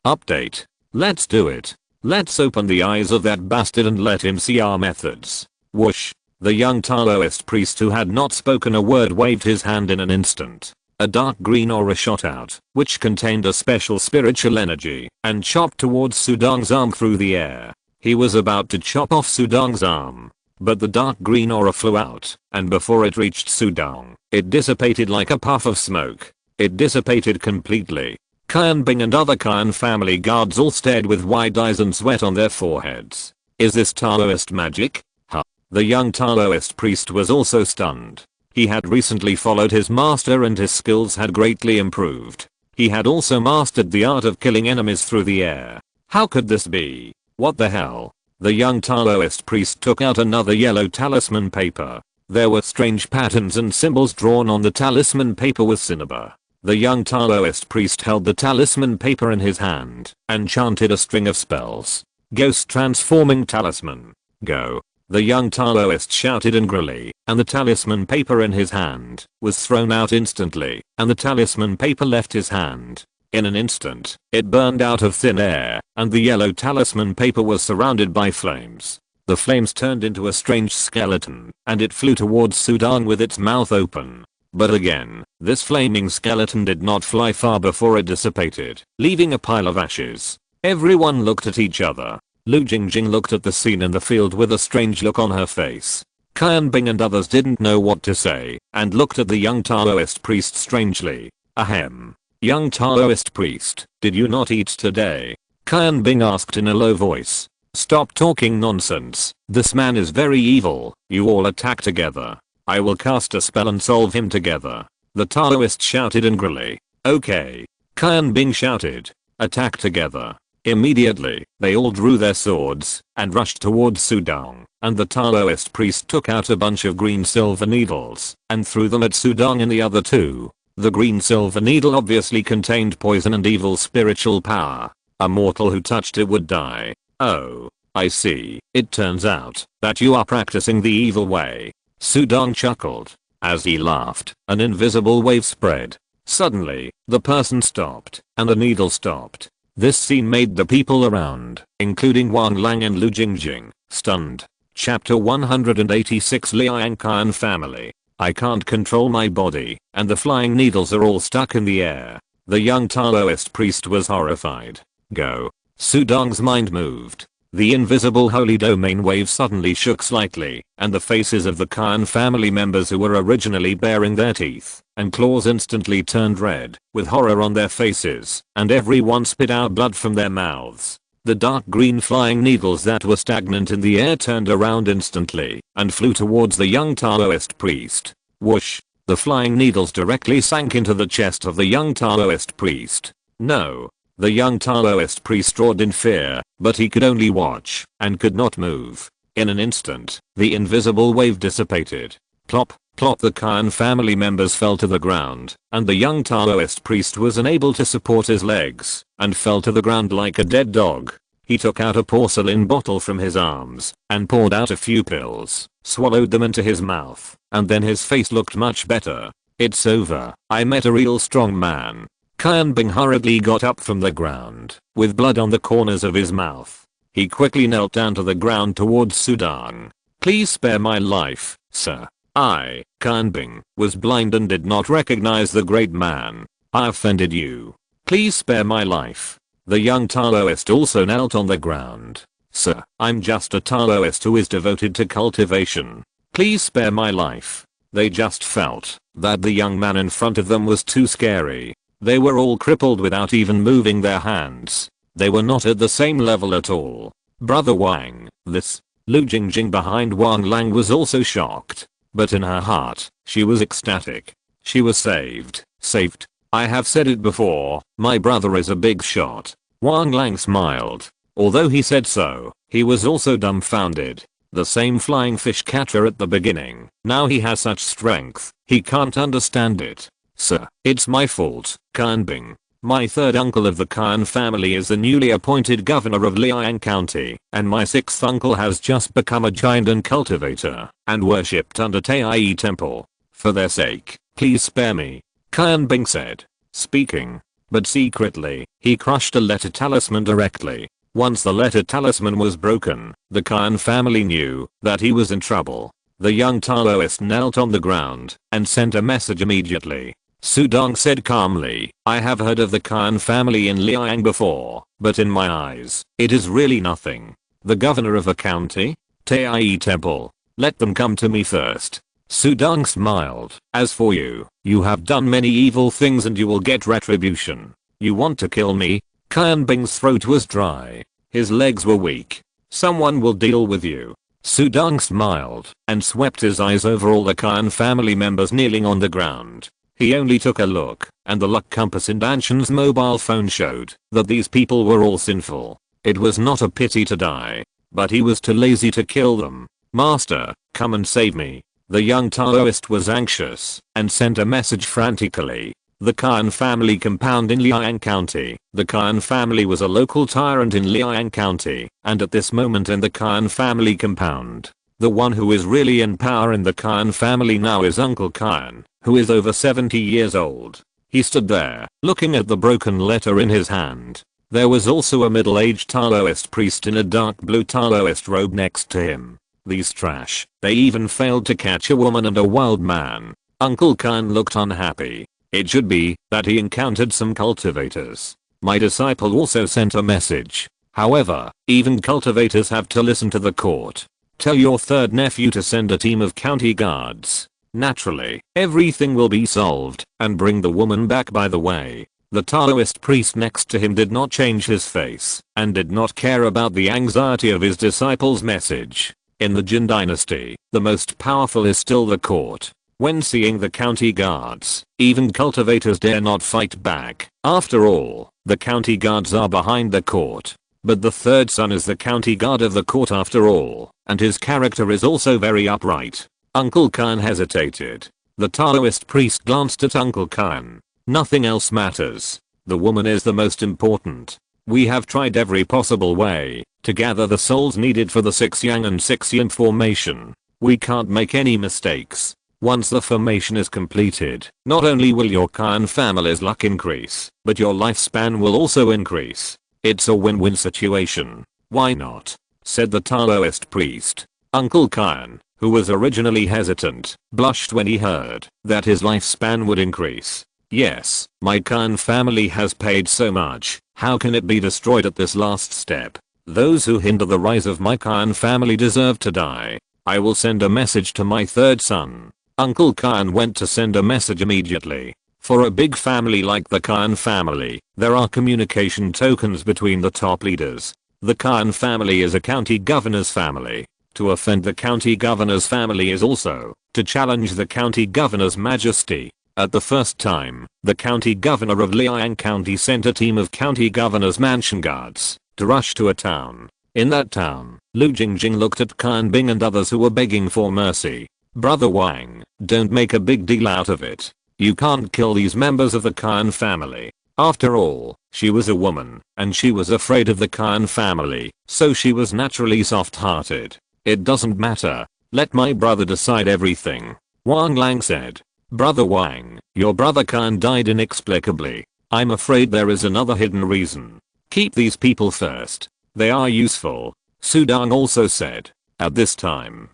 Update. Let's do it. Let's open the eyes of that bastard and let him see our methods. Whoosh. The young Taoist priest who had not spoken a word waved his hand in an instant. A dark green aura shot out, which contained a special spiritual energy, and chopped towards Sudong's arm through the air. He was about to chop off Sudong's arm, but the dark green aura flew out, and before it reached Sudong, it dissipated like a puff of smoke. It dissipated completely. Qian Bing and other Qian family guards all stared with wide eyes and sweat on their foreheads. Is this Taoist magic? Huh. The young Taoist priest was also stunned. He had recently followed his master and his skills had greatly improved. He had also mastered the art of killing enemies through the air. How could this be? What the hell? The young Taoist priest took out another yellow talisman paper. There were strange patterns and symbols drawn on the talisman paper with cinnabar. The young Taoist priest held the talisman paper in his hand and chanted a string of spells. Ghost transforming talisman. Go. The young Taoist shouted angrily, and the talisman paper in his hand was thrown out instantly, and the talisman paper left his hand. In an instant, it burned out of thin air, and the yellow talisman paper was surrounded by flames. The flames turned into a strange skeleton, and it flew towards Sudong with its mouth open. But again, this flaming skeleton did not fly far before it dissipated, leaving a pile of ashes. Everyone looked at each other. Lu Jingjing looked at the scene in the field with a strange look on her face. Qian Bing and others didn't know what to say, and looked at the young Taoist priest strangely. Ahem. Young Taoist priest, did you not eat today? Qian Bing asked in a low voice. Stop talking nonsense. This man is very evil. You all attack together. I will cast a spell and solve him together. The Taoist shouted angrily. Okay. Qian Bing shouted. Attack together. Immediately, they all drew their swords and rushed towards Sudong, and the Taoist priest took out a bunch of green silver needles and threw them at Sudong and the other two. The green silver needle obviously contained poison and evil spiritual power. A mortal who touched it would die. Oh, I see. It turns out that you are practicing the evil way. Sudong chuckled. As he laughed, an invisible wave spread. Suddenly, the person stopped, and the needle stopped. This scene made the people around, including Wang Lang and Lu Jingjing, stunned. Chapter 186 Liang Qian family. I can't control my body, and the flying needles are all stuck in the air. The young Taoist priest was horrified. Go. Sudong's mind moved. The invisible holy domain wave suddenly shook slightly, and the faces of the Qian family members who were originally baring their teeth and claws instantly turned red, with horror on their faces, and everyone spit out blood from their mouths. The dark green flying needles that were stagnant in the air turned around instantly and flew towards the young Taoist priest. Whoosh! The flying needles directly sank into the chest of the young Taoist priest. No. The young Taoist priest roared in fear, but he could only watch and could not move. In an instant, the invisible wave dissipated. Plop, plop, the Qian family members fell to the ground, and the young Taoist priest was unable to support his legs and fell to the ground like a dead dog. He took out a porcelain bottle from his arms and poured out a few pills, swallowed them into his mouth, and then his face looked much better. It's over. I met a real strong man. Qian Bing hurriedly got up from the ground, with blood on the corners of his mouth. He quickly knelt down to the ground towards Sudong. Please spare my life, sir. I, Kan Bing, was blind and did not recognize the great man. I offended you. Please spare my life. The young Taoist also knelt on the ground. Sir, I'm just a Taoist who is devoted to cultivation. Please spare my life. They just felt that the young man in front of them was too scary. They were all crippled without even moving their hands. They were not at the same level at all. Brother Wang, this. Lu Jingjing behind Wang Lang was also shocked. But in her heart, she was ecstatic. She was saved. Saved. I have said it before, my brother is a big shot. Wang Lang smiled. Although he said so, he was also dumbfounded. The same flying fish catcher at the beginning. Now he has such strength, he can't understand it. Sir, it's my fault, Kan Bing. My third uncle of the Kan family is the newly appointed governor of Liang County, and my sixth uncle has just become a giant and cultivator, and worshipped under Tai Temple. For their sake, please spare me, Kan Bing said, speaking. But secretly, he crushed a letter talisman directly. Once the letter talisman was broken, the Kan family knew that he was in trouble. The young Taoist knelt on the ground and sent a message immediately. Sudong said calmly, I have heard of the Kan family in Liang before, but in my eyes, it is really nothing. The governor of a county? Tai Temple. Let them come to me first. Sudong smiled. As for you, you have done many evil things and you will get retribution. You want to kill me? Kan Bing's throat was dry. His legs were weak. Someone will deal with you. Sudong smiled and swept his eyes over all the Kan family members kneeling on the ground. He only took a look, and the luck compass in Dantian's mobile phone showed that these people were all sinful. It was not a pity to die, but he was too lazy to kill them. Master, come and save me. The young Taoist was anxious and sent a message frantically. The Kan family compound in Liang County. The Kan family was a local tyrant in Liang County, and at this moment in the Kan family compound, the one who is really in power in the Kan family now is Uncle Kan, who is over 70 years old. He stood there, looking at the broken letter in his hand. There was also a middle-aged Taoist priest in a dark blue Taoist robe next to him. These trash, they even failed to catch a woman and a wild man. Uncle Kan looked unhappy. It should be that he encountered some cultivators. My disciple also sent a message. However, even cultivators have to listen to the court. Tell your third nephew to send a team of county guards. Naturally, everything will be solved, and bring the woman back. By the way, the Taoist priest next to him did not change his face, and did not care about the anxiety of his disciple's message. In the Jin Dynasty, the most powerful is still the court. When seeing the county guards, even cultivators dare not fight back. After all, the county guards are behind the court. But the third son is the county guard of the court after all, and his character is also very upright. Uncle Kan hesitated. The Taoist priest glanced at Uncle Kan. Nothing else matters. The woman is the most important. We have tried every possible way to gather the souls needed for the 6 Yang and 6 Yin formation. We can't make any mistakes. Once the formation is completed, not only will your Kan family's luck increase, but your lifespan will also increase. It's a win-win situation. Why not? Said the Taoist priest. Uncle Kan, who was originally hesitant, blushed when he heard that his lifespan would increase. Yes, my Kan family has paid so much, how can it be destroyed at this last step? Those who hinder the rise of my Kan family deserve to die. I will send a message to my third son. Uncle Kan went to send a message immediately. For a big family like the Kan family, there are communication tokens between the top leaders. The Kan family is a county governor's family. To offend the county governor's family is also to challenge the county governor's majesty. At the first time, the county governor of Liang County sent a team of county governor's mansion guards to rush to a town. In that town, Lu Jingjing looked at Kan Bing and others who were begging for mercy. Brother Wang, don't make a big deal out of it. You can't kill these members of the Kan family. After all, she was a woman, and she was afraid of the Kan family, so she was naturally soft-hearted. It doesn't matter. Let my brother decide everything. Wang Lang said. Brother Wang, your brother Kan died inexplicably. I'm afraid there is another hidden reason. Keep these people first. They are useful. Sudong also said. At this time,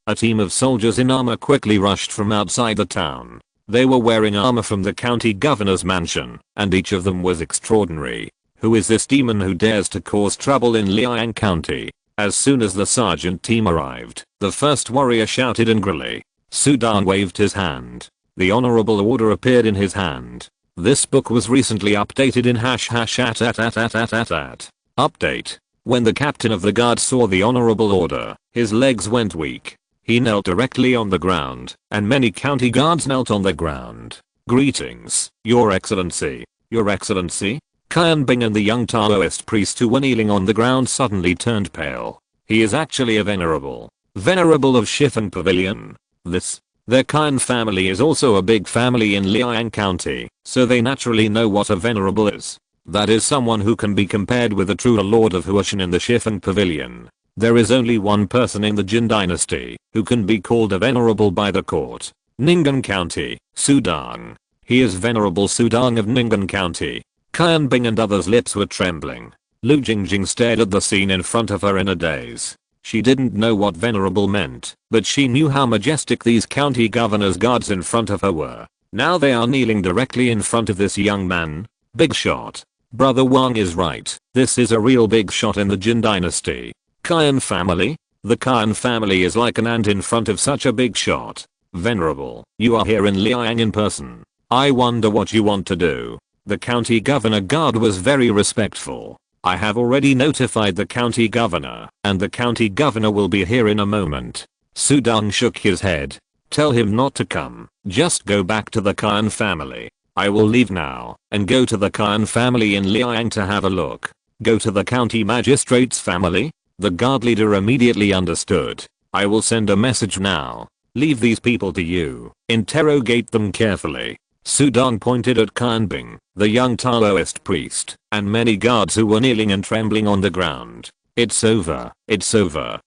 A team of soldiers in armor quickly rushed from outside the town. They were wearing armor from the county governor's mansion, and each of them was extraordinary. Who is this demon who dares to cause trouble in Liang County? As soon as the sergeant team arrived, the first warrior shouted angrily. Sudan waved his hand. The honorable order appeared in his hand. This book was recently updated in #@. Update. When the captain of the guard saw the honorable order, his legs went weak. He knelt directly on the ground, and many county guards knelt on the ground. Greetings, Your Excellency. Your Excellency? Qian Bing and the young Taoist priest who were kneeling on the ground suddenly turned pale. He is actually a venerable of Shifen Pavilion. Their Qian family is also a big family in Liang County, so they naturally know what a venerable is. That is someone who can be compared with a true lord of Huashan in the Shifen Pavilion. There is only one person in the Jin Dynasty who can be called a venerable by the court. Ning'an County, Sudang. He is Venerable Sudang of Ning'an County. Qian Bing and others' lips were trembling. Lu Jingjing stared at the scene in front of her in a daze. She didn't know what venerable meant, but she knew how majestic these county governor's guards in front of her were. Now they are kneeling directly in front of this young man. Big shot. Brother Wang is right. This is a real big shot in the Jin Dynasty. Qian family? The Qian family is like an ant in front of such a big shot. Venerable, you are here in Liang in person. I wonder what you want to do. The county governor guard was very respectful. I have already notified the county governor, and the county governor will be here in a moment. Sudang shook his head. Tell him not to come. Just go back to the Qian family. I will leave now, and go to the Qian family in Liang to have a look. Go to the county magistrate's family? The guard leader immediately understood. I will send a message now. Leave these people to you. Interrogate them carefully. Sudang pointed at Qian Bing, the young Taoist priest, and many guards who were kneeling and trembling on the ground. It's over,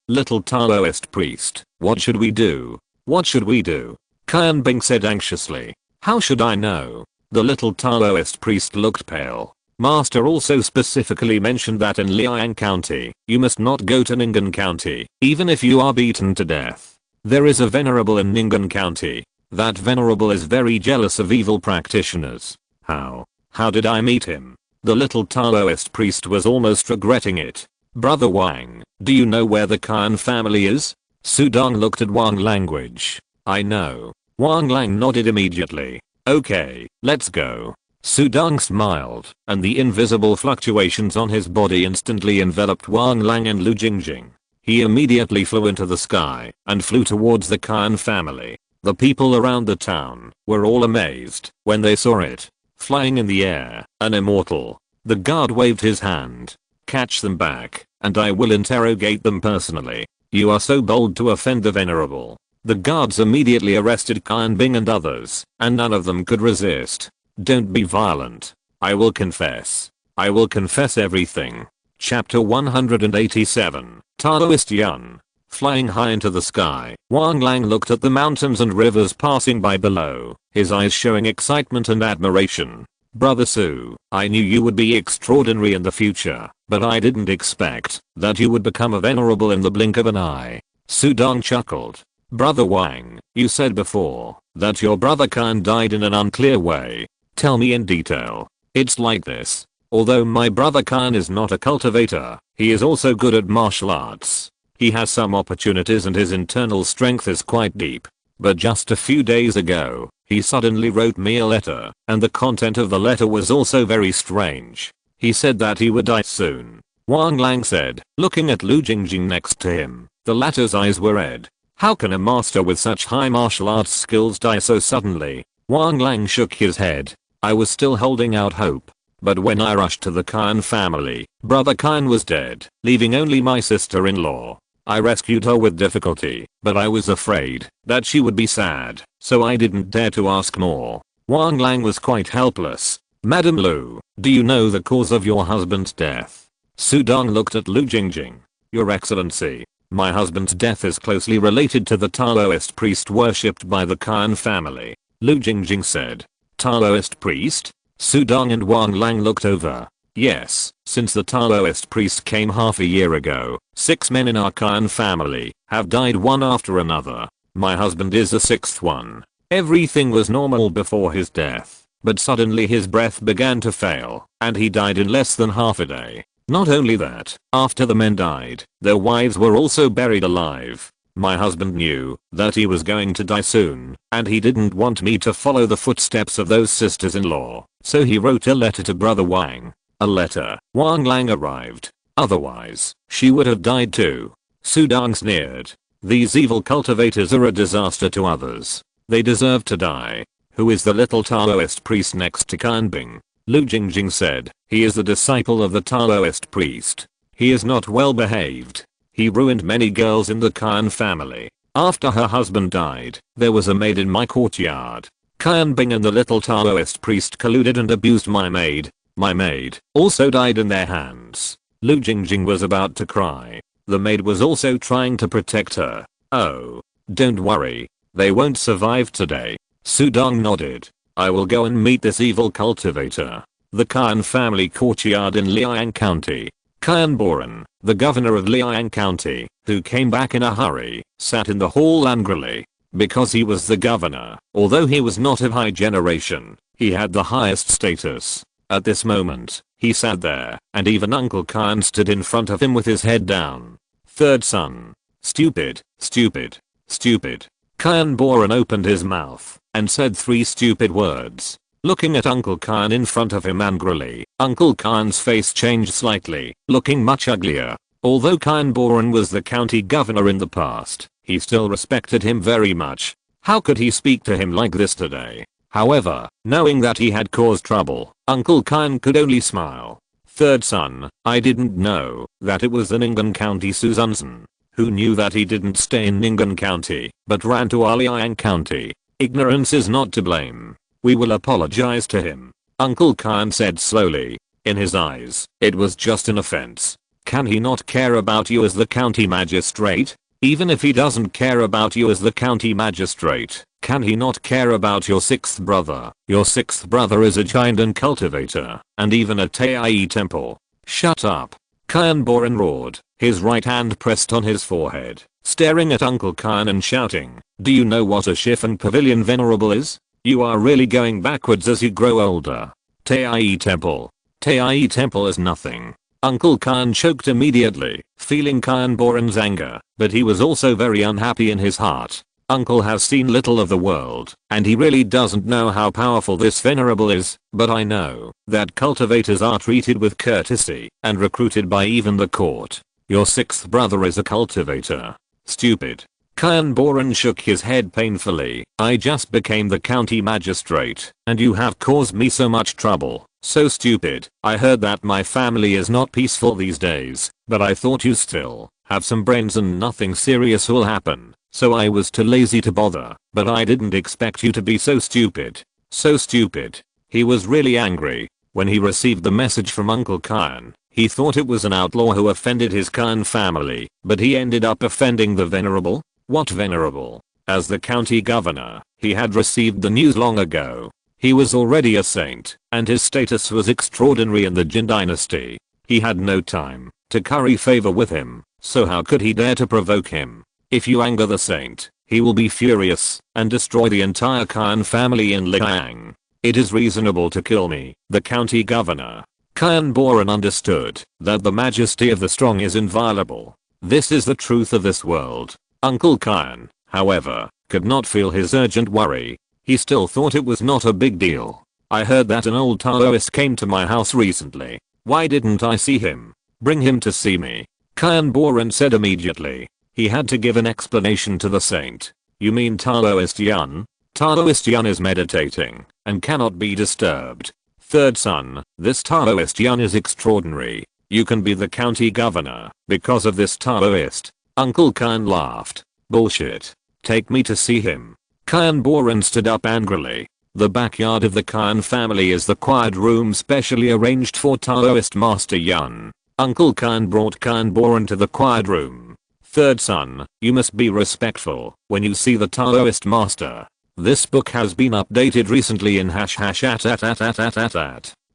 little Taoist priest. What should we do? What should we do? Qian Bing said anxiously. How should I know? The little Taoist priest looked pale. Master also specifically mentioned that in Liang County, you must not go to Ning'an County, even if you are beaten to death. There is a venerable in Ning'an County. That venerable is very jealous of evil practitioners. How did I meet him? The little Taoist priest was almost regretting it. Brother Wang, do you know where the Qian family is? Sudang looked at Wang language. I know. Wang Lang nodded immediately. Okay, let's go. Sudang smiled, and the invisible fluctuations on his body instantly enveloped Wang Lang and Lu Jingjing. He immediately flew into the sky and flew towards the Qian family. The people around the town were all amazed when they saw it. Flying in the air, an immortal. The guard waved his hand. Catch them back, and I will interrogate them personally. You are so bold to offend the venerable. The guards immediately arrested Qian Bing and others, and none of them could resist. Don't be violent. I will confess. I will confess everything. Chapter 187, Taoist Yun. Flying high into the sky, Wang Lang looked at the mountains and rivers passing by below, his eyes showing excitement and admiration. Brother Su, I knew you would be extraordinary in the future, but I didn't expect that you would become a venerable in the blink of an eye. Sudang chuckled. Brother Wang, you said before that your brother Qian died in an unclear way. Tell me in detail. It's like this. Although my brother Qian is not a cultivator, he is also good at martial arts. He has some opportunities and his internal strength is quite deep. But just a few days ago, he suddenly wrote me a letter, and the content of the letter was also very strange. He said that he would die soon. Wang Lang said, looking at Lu Jingjing next to him. The latter's eyes were red. How can a master with such high martial arts skills die so suddenly? Wang Lang shook his head. I was still holding out hope. But when I rushed to the Qian family, brother Qian was dead, leaving only my sister-in-law. I rescued her with difficulty, but I was afraid that she would be sad, so I didn't dare to ask more. Wang Lang was quite helpless. Madam Lu, do you know the cause of your husband's death? Sudang looked at Lu Jingjing. Your Excellency, my husband's death is closely related to the Taoist priest worshipped by the Qian family. Lu Jingjing said. Taoist priest? Sudang and Wang Lang looked over. Yes, since the Taoist priest came half a year ago, 6 men in our clan family have died one after another. My husband is the 6th one. Everything was normal before his death, but suddenly his breath began to fail, and he died in less than half a day. Not only that, after the men died, their wives were also buried alive. My husband knew that he was going to die soon, and he didn't want me to follow the footsteps of those sisters-in-law, so he wrote a letter to Brother Wang. A letter. Wang Lang arrived. Otherwise, she would have died too. Sudong sneered. These evil cultivators are a disaster to others. They deserve to die. Who is the little Taoist priest next to Kanbing? Lu Jingjing said. He is the disciple of the Taoist priest. He is not well behaved. He ruined many girls in the Khan family. After her husband died, there was a maid in my courtyard. Kanbing and the little Taoist priest colluded and abused my maid. My maid also died in their hands. Lu Jingjing was about to cry. The maid was also trying to protect her. Oh, don't worry. They won't survive today. Sudong nodded. I will go and meet this evil cultivator. The Khan family courtyard in Liang County. Khan Boran, the governor of Liang County, who came back in a hurry, sat in the hall angrily. Because he was the governor, although he was not of high generation, he had the highest status. At this moment, he sat there, and even Uncle Khan stood in front of him with his head down. Third son. Stupid, stupid, stupid. Khan Boran opened his mouth and said 3 stupid words. Looking at Uncle Khan in front of him angrily, Uncle Khan's face changed slightly, looking much uglier. Although Khan Boran was the county governor in the past, he still respected him very much. How could he speak to him like this today? However, knowing that he had caused trouble, Uncle Khan could only smile. Third son, I didn't know that it was the Ning'an County Suzunzan. Who knew that he didn't stay in Ning'an County, but ran to Liang County. Ignorance is not to blame. We will apologize to him. Uncle Khan said slowly. In his eyes, it was just an offense. Can he not care about you as the county magistrate? Even if he doesn't care about you as the county magistrate, can he not care about your 6th brother? Your 6th brother is a giant and cultivator, and even a Tai temple. Shut up. Khan Boran roared, his right hand pressed on his forehead, staring at Uncle Khan and shouting, do you know what a chiffon pavilion venerable is? You are really going backwards as you grow older. Tai temple. Tai temple is nothing. Uncle Khan choked immediately, feeling Khan Boran's anger, but he was also very unhappy in his heart. Uncle has seen little of the world, and he really doesn't know how powerful this venerable is, but I know that cultivators are treated with courtesy and recruited by even the court. Your 6th brother is a cultivator. Stupid. Khan Boran shook his head painfully. I just became the county magistrate, and you have caused me so much trouble. So stupid. I heard that my family is not peaceful these days, but I thought you still have some brains and nothing serious will happen. So I was too lazy to bother, but I didn't expect you to be so stupid. So stupid. He was really angry. When he received the message from Uncle Khan, he thought it was an outlaw who offended his Khan family, but he ended up offending the venerable? What venerable? As the county governor, he had received the news long ago. He was already a saint, and his status was extraordinary in the Jin Dynasty. He had no time to curry favor with him, so how could he dare to provoke him? If you anger the saint, he will be furious and destroy the entire Khan family in Liang. It is reasonable to kill me, the county governor. Khan Boran understood that the majesty of the strong is inviolable. This is the truth of this world. Uncle Khan, however, could not feel his urgent worry. He still thought it was not a big deal. I heard that an old Taoist came to my house recently. Why didn't I see him? Bring him to see me. Khan Boran said immediately. He had to give an explanation to the saint. You mean Taoist Yun? Taoist Yun is meditating and cannot be disturbed. Third son, this Taoist Yun is extraordinary. You can be the county governor because of this Taoist. Uncle Khan laughed. Bullshit. Take me to see him. Khan Boran stood up angrily. The backyard of the Khan family is the quiet room specially arranged for Taoist Master Yun. Uncle Khan brought Khan Boran to the quiet room. Third son, you must be respectful when you see the Taoist master. This book has been updated recently in #@.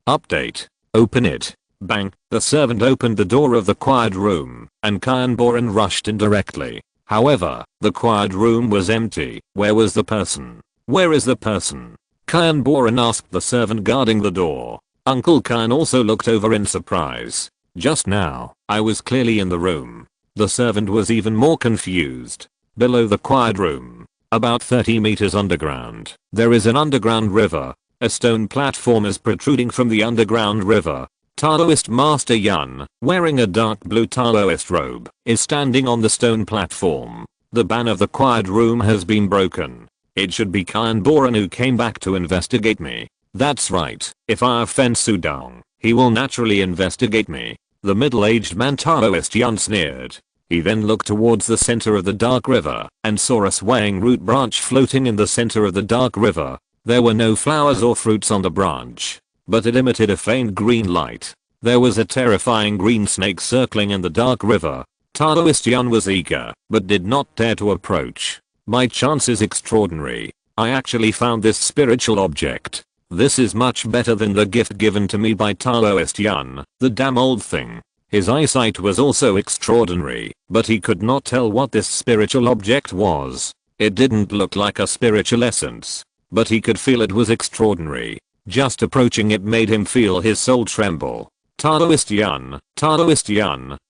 Update. Open it. Bang, the servant opened the door of the quiet room, and Kyan Boran rushed in directly. However, the quiet room was empty. Where was the person? Where is the person? Kyan Boran asked the servant guarding the door. Uncle Kyan also looked over in surprise. Just now, I was clearly in the room. The servant was even more confused. Below the quiet room, about 30 meters underground, there is an underground river. A stone platform is protruding from the underground river. Taoist Master Yun, wearing a dark blue Taoist robe, is standing on the stone platform. The ban of the quiet room has been broken. It should be Kyan Boran who came back to investigate me. That's right, if I offend Sudong, he will naturally investigate me. The middle-aged man Taoist Yun sneered. He then looked towards the center of the dark river and saw a swaying root branch floating in the center of the dark river. There were no flowers or fruits on the branch, but it emitted a faint green light. There was a terrifying green snake circling in the dark river. Taoist Yun was eager, but did not dare to approach. My chance is extraordinary. I actually found this spiritual object. This is much better than the gift given to me by Taoist Yun, the damn old thing. His eyesight was also extraordinary, but he could not tell what this spiritual object was. It didn't look like a spiritual essence, but he could feel it was extraordinary. Just approaching it made him feel his soul tremble. Taoist Yun,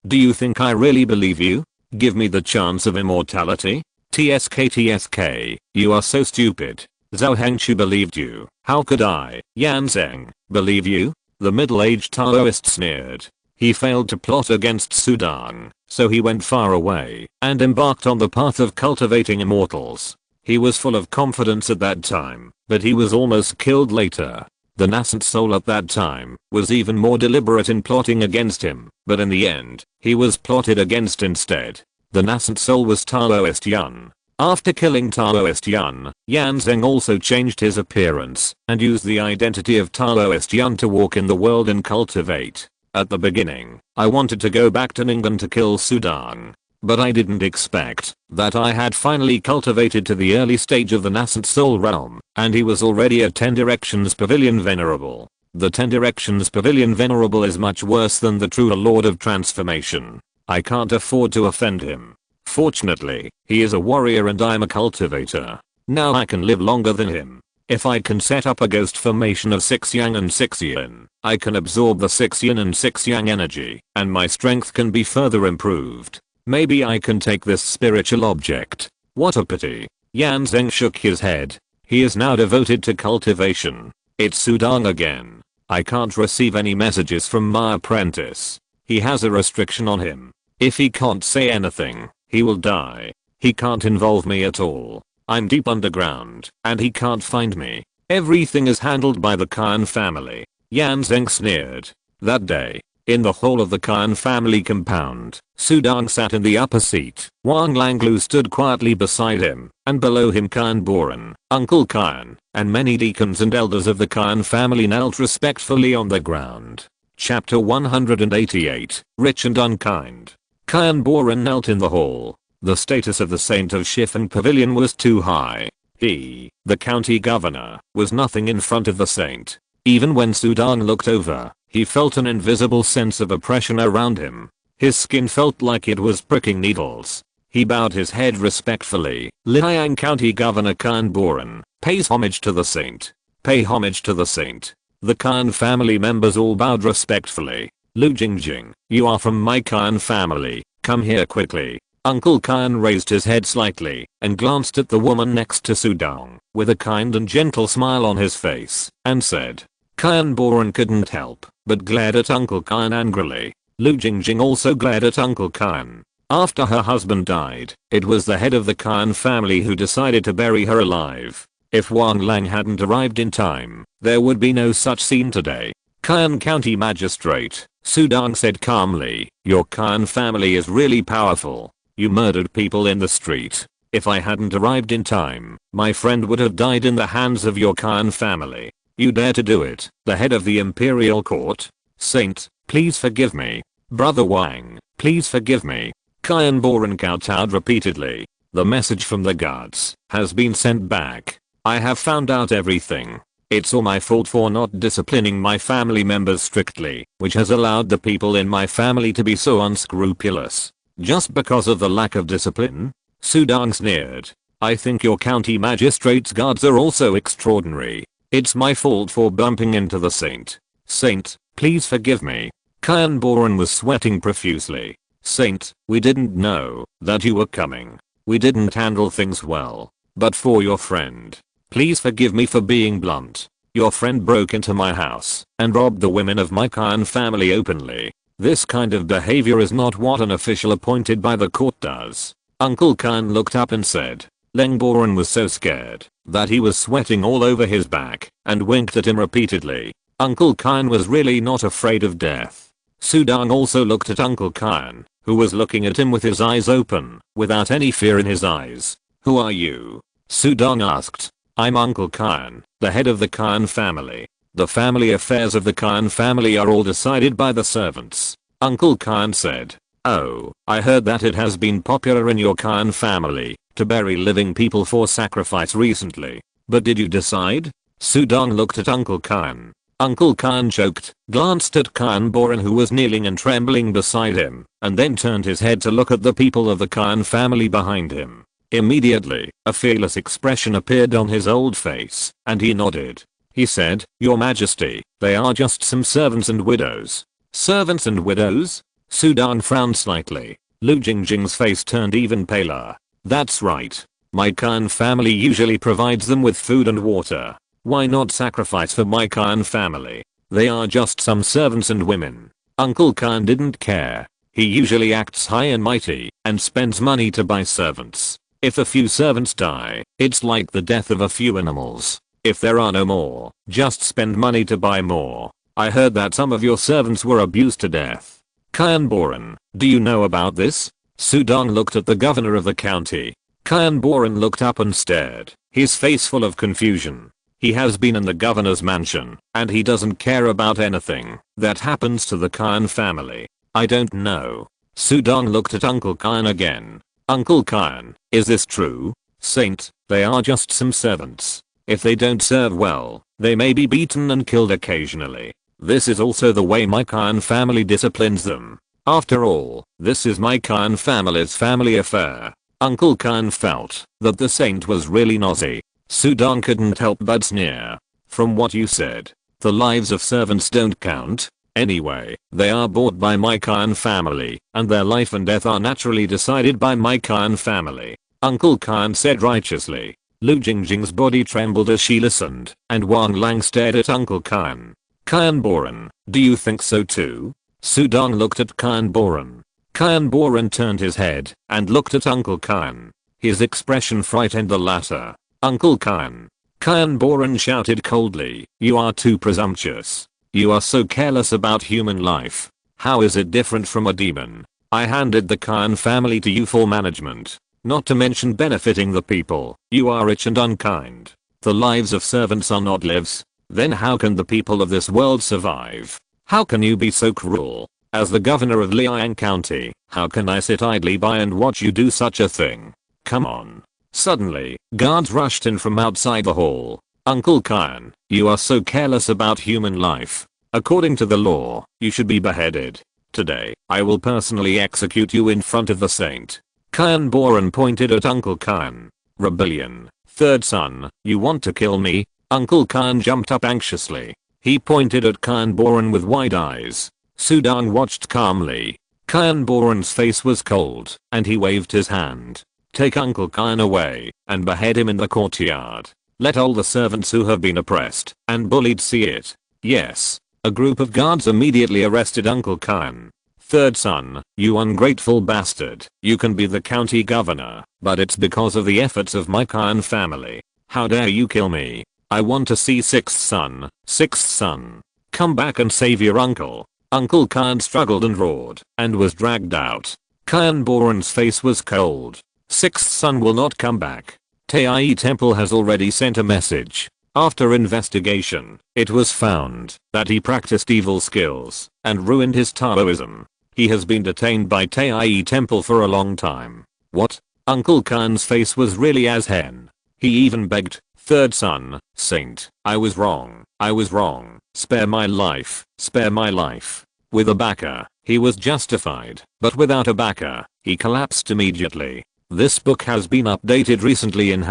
do you think I really believe you? Give me the chance of immortality? TSK, you are so stupid. Zhao Hengchu believed you. How could I, Yan Zheng, believe you? The middle-aged Taoist sneered. He failed to plot against Sudong, so he went far away and embarked on the path of cultivating immortals. He was full of confidence at that time, but he was almost killed later. The nascent soul at that time was even more deliberate in plotting against him, but in the end, he was plotted against instead. The nascent soul was Taoist Yun. After killing Taoist Yun, Yan Zheng also changed his appearance and used the identity of Taoist Yun to walk in the world and cultivate. At the beginning, I wanted to go back to Ningguang to kill Sudong, but I didn't expect that I had finally cultivated to the early stage of the nascent soul realm, and he was already a 10 Directions Pavilion Venerable. The 10 Directions Pavilion Venerable is much worse than the true Lord of Transformation. I can't afford to offend him. Fortunately, he is a warrior and I'm a cultivator. Now I can live longer than him. If I can set up a ghost formation of 6 yang and 6 yin, I can absorb the 6 yin and 6 yang energy, and my strength can be further improved. Maybe I can take this spiritual object. What a pity. Yan Zheng shook his head. He is now devoted to cultivation. It's Sudong again. I can't receive any messages from my apprentice. He has a restriction on him. If he can't say anything, he will die. He can't involve me at all. I'm deep underground, and he can't find me. Everything is handled by the Kyan family. Yan Zheng sneered. That day, in the hall of the Kyan family compound, Sudong sat in the upper seat. Wang Langlu stood quietly beside him, and below him Kyan Boran, Uncle Kyan, and many deacons and elders of the Kyan family knelt respectfully on the ground. Chapter 188, Rich and Unkind. Kyan Boran knelt in the hall. The status of the Saint of Shifen Pavilion was too high. He, the county governor, was nothing in front of the saint. Even when Sudong looked over, he felt an invisible sense of oppression around him. His skin felt like it was pricking needles. He bowed his head respectfully. Liang County Governor Kyan Boran pays homage to the saint. Pay homage to the saint. The Kyan family members all bowed respectfully. Lu Jingjing, you are from my Kyan family. Come here quickly. Uncle Kyan raised his head slightly and glanced at the woman next to Sudong with a kind and gentle smile on his face and said. Kyan Boran couldn't help but glared at Uncle Kyan angrily. Lu Jingjing also glared at Uncle Kyan. After her husband died, it was the head of the Kyan family who decided to bury her alive. If Wang Lang hadn't arrived in time, there would be no such scene today. Kyan County Magistrate, Sudong said calmly, your Kyan family is really powerful. You murdered people in the street. If I hadn't arrived in time, my friend would have died in the hands of your Kyan family. You dare to do it, the head of the Imperial Court? Saint, please forgive me. Brother Wang, please forgive me. Kyan Boran kowtowed repeatedly. The message from the guards has been sent back. I have found out everything. It's all my fault for not disciplining my family members strictly, which has allowed the people in my family to be so unscrupulous. Just because of the lack of discipline? Sudang sneered. I think your county magistrate's guards are also extraordinary. It's my fault for bumping into the saint. Saint, please forgive me. Kyan Boran was sweating profusely. Saint, we didn't know that you were coming. We didn't handle things well. But for your friend, please forgive me for being blunt. Your friend broke into my house and robbed the women of my Kyan family openly. This kind of behavior is not what an official appointed by the court does. Uncle Kyan looked up and said. Lengboran was so scared that he was sweating all over his back and winked at him repeatedly. Uncle Kyan was really not afraid of death. Sudang also looked at Uncle Kyan, who was looking at him with his eyes open, without any fear in his eyes. Who are you? Sudang asked. I'm Uncle Kyan, the head of the Kyan family. The family affairs of the Kyan family are all decided by the servants. Uncle Kyan said. Oh, I heard that it has been popular in your Kyan family to bury living people for sacrifice recently. But did you decide? Sudang looked at Uncle Kyan. Uncle Kyan choked, glanced at Kyan Boran who was kneeling and trembling beside him, and then turned his head to look at the people of the Kyan family behind him. Immediately, a fearless expression appeared on his old face, and he nodded. He said, Your Majesty, they are just some servants and widows. Servants and widows? Sudang frowned slightly. Lu Jingjing's face turned even paler. That's right. My Kyan family usually provides them with food and water. Why not sacrifice for my Kyan family? They are just some servants and women. Uncle Kyan didn't care. He usually acts high and mighty and spends money to buy servants. If a few servants die, it's like the death of a few animals. If there are no more, just spend money to buy more. I heard that some of your servants were abused to death. Kyan Boran, do you know about this? Sudang looked at the governor of the county. Kyan Boran looked up and stared, his face full of confusion. He has been in the governor's mansion, and he doesn't care about anything that happens to the Kyan family. I don't know. Sudang looked at Uncle Kyan again. Uncle Kyan, is this true? Saint, they are just some servants. If they don't serve well, they may be beaten and killed occasionally. This is also the way my Kyan family disciplines them. After all, this is my Kyan family's family affair. Uncle Kyan felt that the saint was really nosy. Sudang couldn't help but sneer. From what you said, the lives of servants don't count. Anyway, they are bought by my Kyan family, and their life and death are naturally decided by my Kyan family. Uncle Kyan said righteously. Lu Jingjing's body trembled as she listened, and Wang Lang stared at Uncle Kyan. Kyan Boran, do you think so too? Sudang looked at Kyan Boran. Kyan Boran turned his head and looked at Uncle Kyan. His expression frightened the latter. Uncle Kyan. Kyan Boran shouted coldly, you are too presumptuous. You are so careless about human life. How is it different from a demon? I handed the Kyan family to you for management, not to mention benefiting the people. You are rich and unkind. The lives of servants are not lives. Then how can the people of this world survive? How can you be so cruel? As the governor of Liang County, how can I sit idly by and watch you do such a thing? Come on. Suddenly, guards rushed in from outside the hall. Uncle Kyan, you are so careless about human life. According to the law, you should be beheaded. Today, I will personally execute you in front of the saint. Kyan Boran pointed at Uncle Kyan. Rebellion. Third son, you want to kill me? Uncle Kyan jumped up anxiously. He pointed at Kyan Boran with wide eyes. Sudang watched calmly. Kyan Boran's face was cold, and he waved his hand. Take Uncle Kyan away, and behead him in the courtyard. Let all the servants who have been oppressed and bullied see it. Yes. A group of guards immediately arrested Uncle Kyan. Third son, you ungrateful bastard. You can be the county governor, but it's because of the efforts of my Kyan family. How dare you kill me? I want to see sixth son. Sixth son. Come back and save your uncle. Uncle Kyan struggled and roared, and was dragged out. Kyan Boran's face was cold. Sixth son will not come back. Tai Temple has already sent a message. After investigation, it was found that he practiced evil skills and ruined his Taoism. He has been detained by Tai Temple for a long time. What? Uncle Kyan's face was really as hen. He even begged, Third son, Saint, I was wrong. I was wrong. Spare my life. Spare my life. With a backer, he was justified, but without a backer, he collapsed immediately. This book has been updated recently in #@.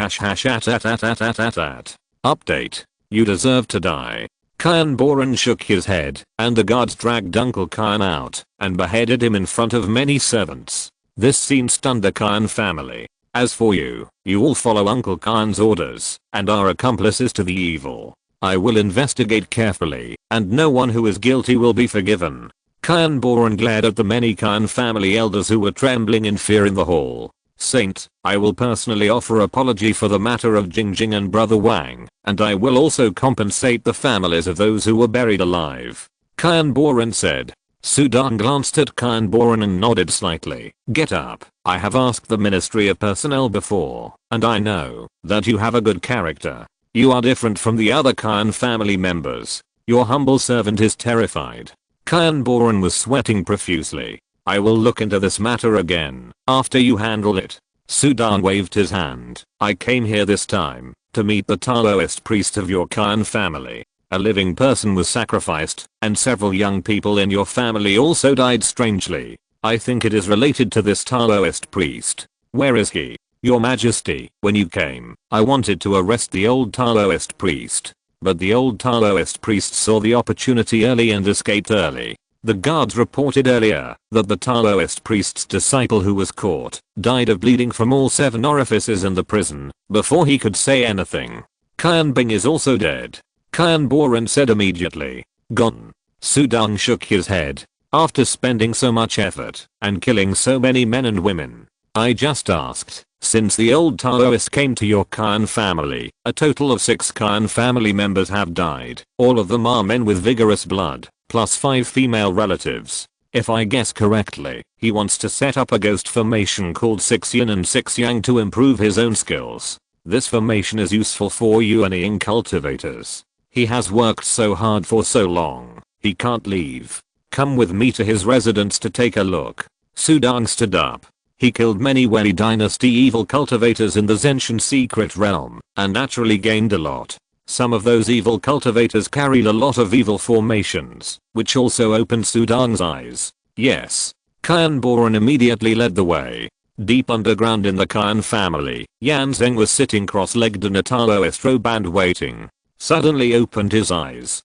Update. You deserve to die. Kyan Boran shook his head, and the guards dragged Uncle Kyan out and beheaded him in front of many servants. This scene stunned the Kyan family. As for you, you all follow Uncle Kyan's orders and are accomplices to the evil. I will investigate carefully, and no one who is guilty will be forgiven. Kyan Boran glared at the many Kyan family elders who were trembling in fear in the hall. Saint, I will personally offer apology for the matter of Jingjing and Brother Wang, and I will also compensate the families of those who were buried alive. Kyan Boran said. Sudang glanced at Kyan Boran and nodded slightly. Get up. I have asked the Ministry of Personnel before, and I know that you have a good character. You are different from the other Kyan family members. Your humble servant is terrified. Kyan Boran was sweating profusely. I will look into this matter again after you handle it. Sudang waved his hand. I came here this time to meet the Taoist priest of your Kyan family. A living person was sacrificed, and several young people in your family also died strangely. I think it is related to this Taoist priest. Where is he? Your Majesty, when you came, I wanted to arrest the old Taoist priest. But the old Taoist priest saw the opportunity early and escaped early. The guards reported earlier that the Taoist priest's disciple who was caught died of bleeding from all 7 orifices in the prison before he could say anything. Kyan Bing is also dead. Kyan Boran said immediately. Gone. Sudang shook his head. After spending so much effort and killing so many men and women, I just asked, since the old Taoist came to your Kyan family, a total of 6 Kyan family members have died. All of them are men with vigorous blood, plus 5 female relatives. If I guess correctly, he wants to set up a ghost formation called 6 Yin and 6 Yang to improve his own skills. This formation is useful for Yuanying cultivators. He has worked so hard for so long, he can't leave. Come with me to his residence to take a look. Sudang stood up. He killed many Wei Dynasty evil cultivators in the Zenshin secret realm, and naturally gained a lot. Some of those evil cultivators carried a lot of evil formations, which also opened Sudang's eyes. Yes. Kyan Boran immediately led the way. Deep underground in the Kyan family, Yan Zeng was sitting cross-legged in a Taoist robe and waiting. Suddenly opened his eyes.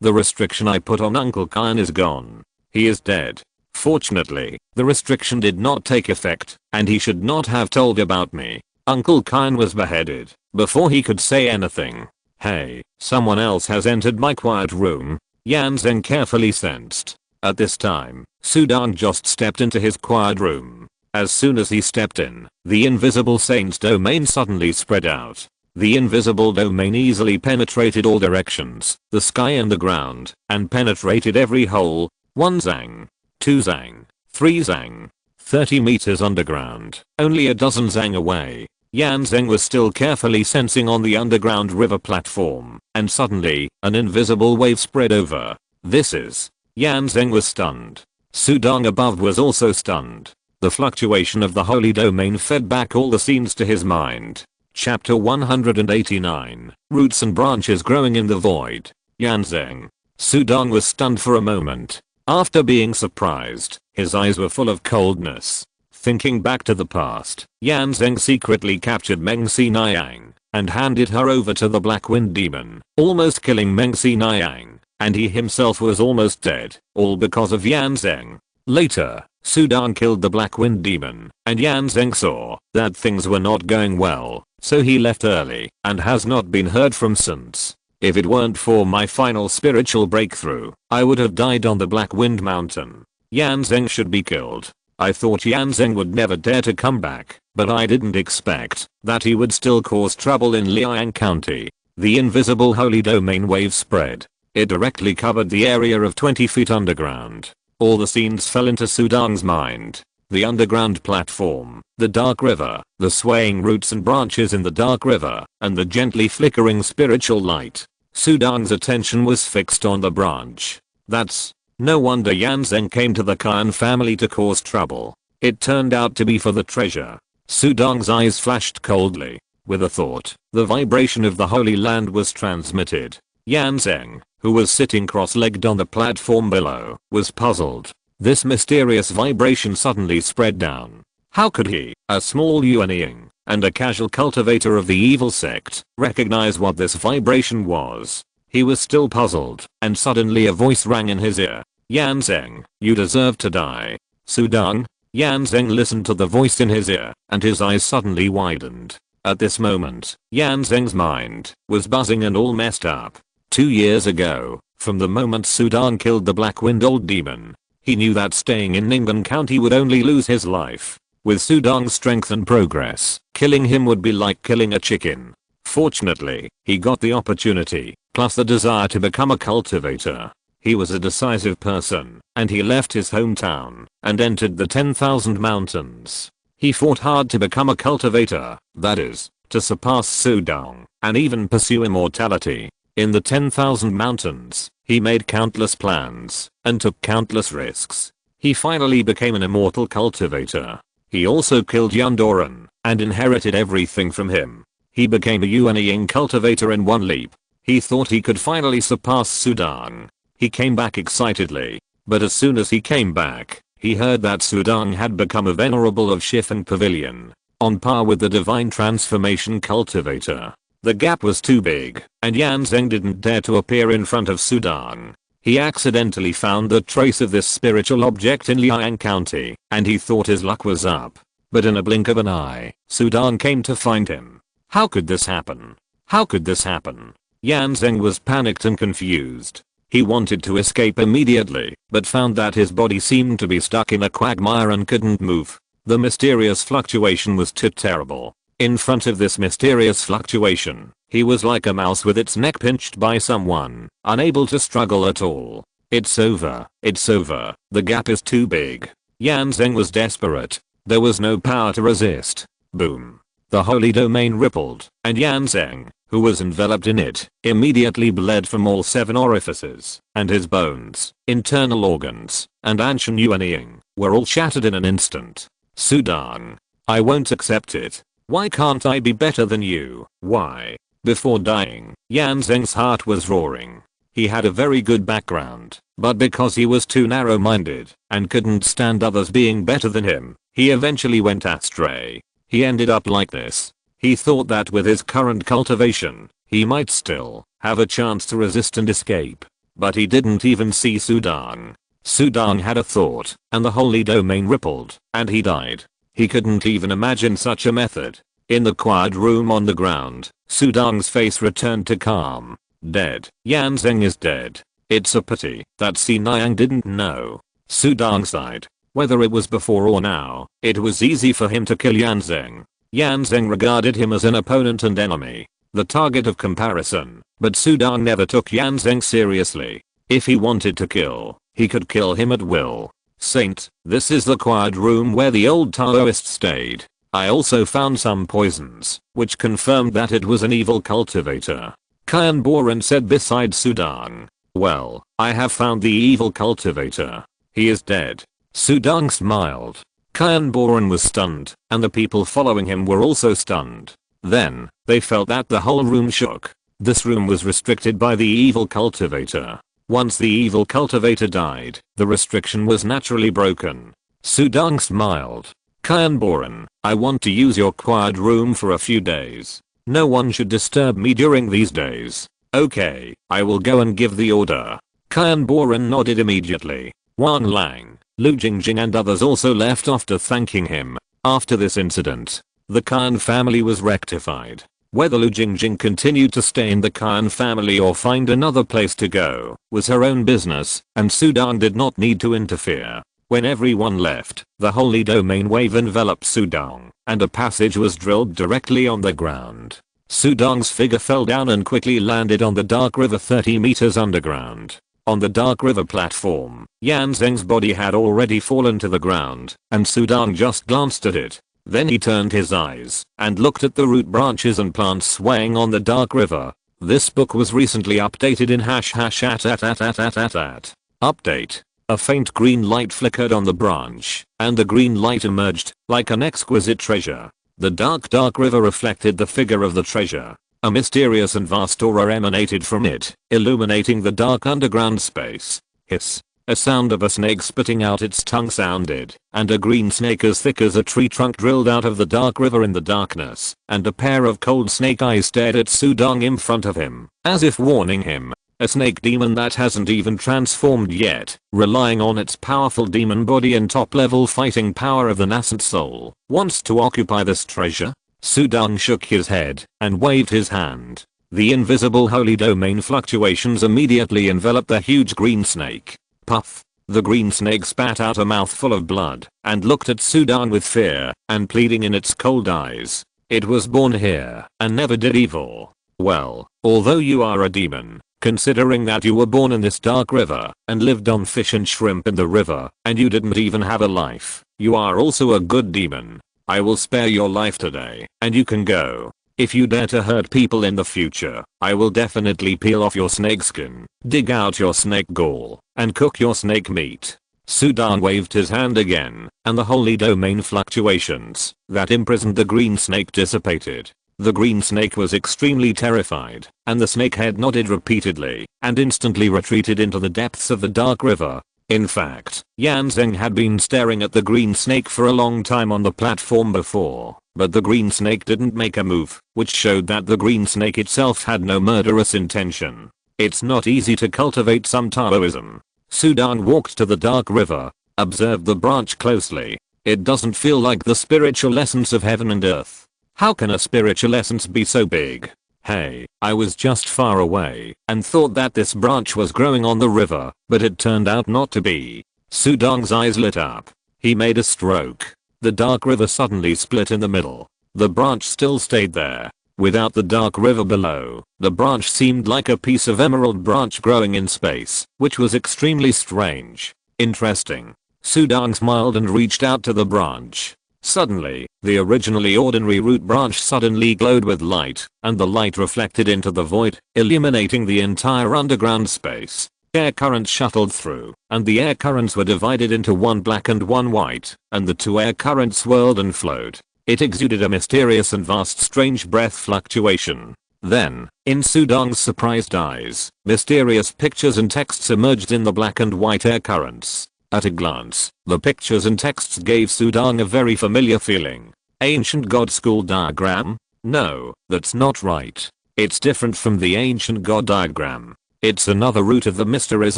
The restriction I put on Uncle Kyan is gone. He is dead. Fortunately, the restriction did not take effect, and he should not have told about me. Uncle Kyan was beheaded before he could say anything. Hey, someone else has entered my quiet room, Yan Zeng carefully sensed. At this time, Sudang just stepped into his quiet room. As soon as he stepped in, the invisible saint's domain suddenly spread out. The invisible domain easily penetrated all directions, the sky and the ground, and penetrated every hole. 1 zang, 2 zang, 3 zang, 30 meters underground, only a dozen zang away. Yan Zeng was still carefully sensing on the underground river platform, and suddenly, an invisible wave spread over. This is. Yan Zeng was stunned. Sudang above was also stunned. The fluctuation of the holy domain fed back all the scenes to his mind. Chapter 189, Roots and Branches Growing in the Void. Yan Zeng. Sudang was stunned for a moment. After being surprised, his eyes were full of coldness. Thinking back to the past, Yan Zeng secretly captured Meng Si Niang and handed her over to the Black Wind Demon, almost killing Meng Si Niang, and he himself was almost dead, all because of Yan Zeng. Later, Sudang killed the Black Wind Demon, and Yan Zeng saw that things were not going well, so he left early and has not been heard from since. If it weren't for my final spiritual breakthrough, I would have died on the Black Wind Mountain. Yan Zeng should be killed. I thought Yan Zeng would never dare to come back, but I didn't expect that he would still cause trouble in Liang County. The invisible holy domain wave spread. It directly covered the area of 20 feet underground. All the scenes fell into Sudang's mind. The underground platform, the dark river, the swaying roots and branches in the dark river, and the gently flickering spiritual light. Sudang's attention was fixed on the branch. That's no wonder Yan Zeng came to the Kyan family to cause trouble. It turned out to be for the treasure. Sudang's eyes flashed coldly. With a thought, the vibration of the Holy Land was transmitted. Yan Zeng, who was sitting cross-legged on the platform below, was puzzled. This mysterious vibration suddenly spread down. How could he, a small Yuanying, and a casual cultivator of the evil sect, recognize what this vibration was? He was still puzzled, and suddenly a voice rang in his ear. Yan Zeng, you deserve to die. Sudong? Yan Zeng listened to the voice in his ear, and his eyes suddenly widened. At this moment, Yan Zeng's mind was buzzing and all messed up. 2 years ago, from the moment Sudong killed the black-winded demon, he knew that staying in Ning'an County would only lose his life. With Sudong's strength and progress, killing him would be like killing a chicken. Fortunately, he got the opportunity, plus the desire to become a cultivator. He was a decisive person, and he left his hometown and entered the 10,000 mountains. He fought hard to become a cultivator, that is, to surpass Sudong, and even pursue immortality. In the 10,000 mountains, he made countless plans, and took countless risks. He finally became an immortal cultivator. He also killed Yundoran, and inherited everything from him. He became a Yuanying cultivator in one leap. He thought he could finally surpass Sudong. He came back excitedly, but as soon as he came back, he heard that Sudong had become a venerable of Shifen Pavilion, on par with the divine transformation cultivator. The gap was too big, and Yan Zeng didn't dare to appear in front of Sudong. He accidentally found the trace of this spiritual object in Liang County, and he thought his luck was up. But in a blink of an eye, Sudong came to find him. How could this happen? How could this happen? Yan Zeng was panicked and confused. He wanted to escape immediately, but found that his body seemed to be stuck in a quagmire and couldn't move. The mysterious fluctuation was too terrible. In front of this mysterious fluctuation, he was like a mouse with its neck pinched by someone, unable to struggle at all. It's over, it's over, the gap is too big. Yan Zeng was desperate. There was no power to resist. Boom. The holy domain rippled, and Yan Zeng, who was enveloped in it, immediately bled from all 7 orifices, and his bones, internal organs, and ancient Yuanying were all shattered in an instant. Sudong. I won't accept it. Why can't I be better than you? Why? Before dying, Yan Zeng's heart was roaring. He had a very good background, but because he was too narrow-minded and couldn't stand others being better than him, he eventually went astray. He ended up like this. He thought that with his current cultivation, he might still have a chance to resist and escape. But he didn't even see Sudong. Sudong had a thought, and the holy domain rippled, and he died. He couldn't even imagine such a method. In the quiet room on the ground, Sudong's face returned to calm. Dead. Yan Zeng is dead. It's a pity that Si Niang didn't know. Sudong sighed. Whether it was before or now, it was easy for him to kill Yan Zeng. Yan Zeng regarded him as an opponent and enemy, the target of comparison, but Sudong never took Yan Zeng seriously. If he wanted to kill, he could kill him at will. Saint, this is the quiet room where the old Taoist stayed. I also found some poisons, which confirmed that it was an evil cultivator. Kian Boran said beside Sudong. Well, I have found the evil cultivator. He is dead. Sudong smiled. Kian Boran was stunned, and the people following him were also stunned. Then, they felt that the whole room shook. This room was restricted by the evil cultivator. Once the evil cultivator died, the restriction was naturally broken. Sudong smiled. Kian Boran, I want to use your quiet room for a few days. No one should disturb me during these days. Okay, I will go and give the order. Kian Boran nodded immediately. Wan Lang, Lu Jingjing and others also left after thanking him. After this incident, the Kian family was rectified. Whether Lu Jingjing continued to stay in the Kian family or find another place to go was her own business, and Sudong did not need to interfere. When everyone left, the holy domain wave enveloped Sudong, and a passage was drilled directly on the ground. Sudong's figure fell down and quickly landed on the dark river 30 meters underground. On the dark river platform, Yan Zeng's body had already fallen to the ground, and Sudong just glanced at it. Then he turned his eyes and looked at the root branches and plants swaying on the dark river. This book was recently updated in #@. Update. A faint green light flickered on the branch, and the green light emerged like an exquisite treasure. The dark river reflected the figure of the treasure. A mysterious and vast aura emanated from it, illuminating the dark underground space. Hiss. A sound of a snake spitting out its tongue sounded, and a green snake as thick as a tree trunk drilled out of the dark river in the darkness, and a pair of cold snake eyes stared at Sudong in front of him, as if warning him. A snake demon that hasn't even transformed yet, relying on its powerful demon body and top-level fighting power of the nascent soul, wants to occupy this treasure? Sudong shook his head and waved his hand. The invisible holy domain fluctuations immediately enveloped the huge green snake. Puff. The green snake spat out a mouthful of blood and looked at Sudong with fear and pleading in its cold eyes. It was born here and never did evil. Well, although you are a demon, considering that you were born in this dark river and lived on fish and shrimp in the river and you didn't even have a life, you are also a good demon. I will spare your life today and you can go. If you dare to hurt people in the future, I will definitely peel off your snake skin, dig out your snake gall, and cook your snake meat. Sudong waved his hand again, and the holy domain fluctuations that imprisoned the green snake dissipated. The green snake was extremely terrified, and the snake head nodded repeatedly, and instantly retreated into the depths of the dark river. In fact, Yan Zheng had been staring at the green snake for a long time on the platform before, but the green snake didn't make a move, which showed that the green snake itself had no murderous intention. It's not easy to cultivate some Taoism. Sudong walked to the dark river, observed the branch closely. It doesn't feel like the spiritual essence of heaven and earth. How can a spiritual essence be so big? Hey, I was just far away and thought that this branch was growing on the river, but it turned out not to be. Sudong's eyes lit up. He made a stroke. The dark river suddenly split in the middle. The branch still stayed there. Without the dark river below, the branch seemed like a piece of emerald branch growing in space, which was extremely strange. Interesting. Sudong smiled and reached out to the branch. Suddenly, the originally ordinary root branch suddenly glowed with light, and the light reflected into the void, illuminating the entire underground space. Air currents shuttled through, and the air currents were divided into one black and one white, and the two air currents swirled and flowed. It exuded a mysterious and vast strange breath fluctuation. Then, in Sudong's surprised eyes, mysterious pictures and texts emerged in the black and white air currents. At a glance, the pictures and texts gave Sudong a very familiar feeling. Ancient God School diagram? No, that's not right. It's different from the ancient God diagram. It's another root of the mysteries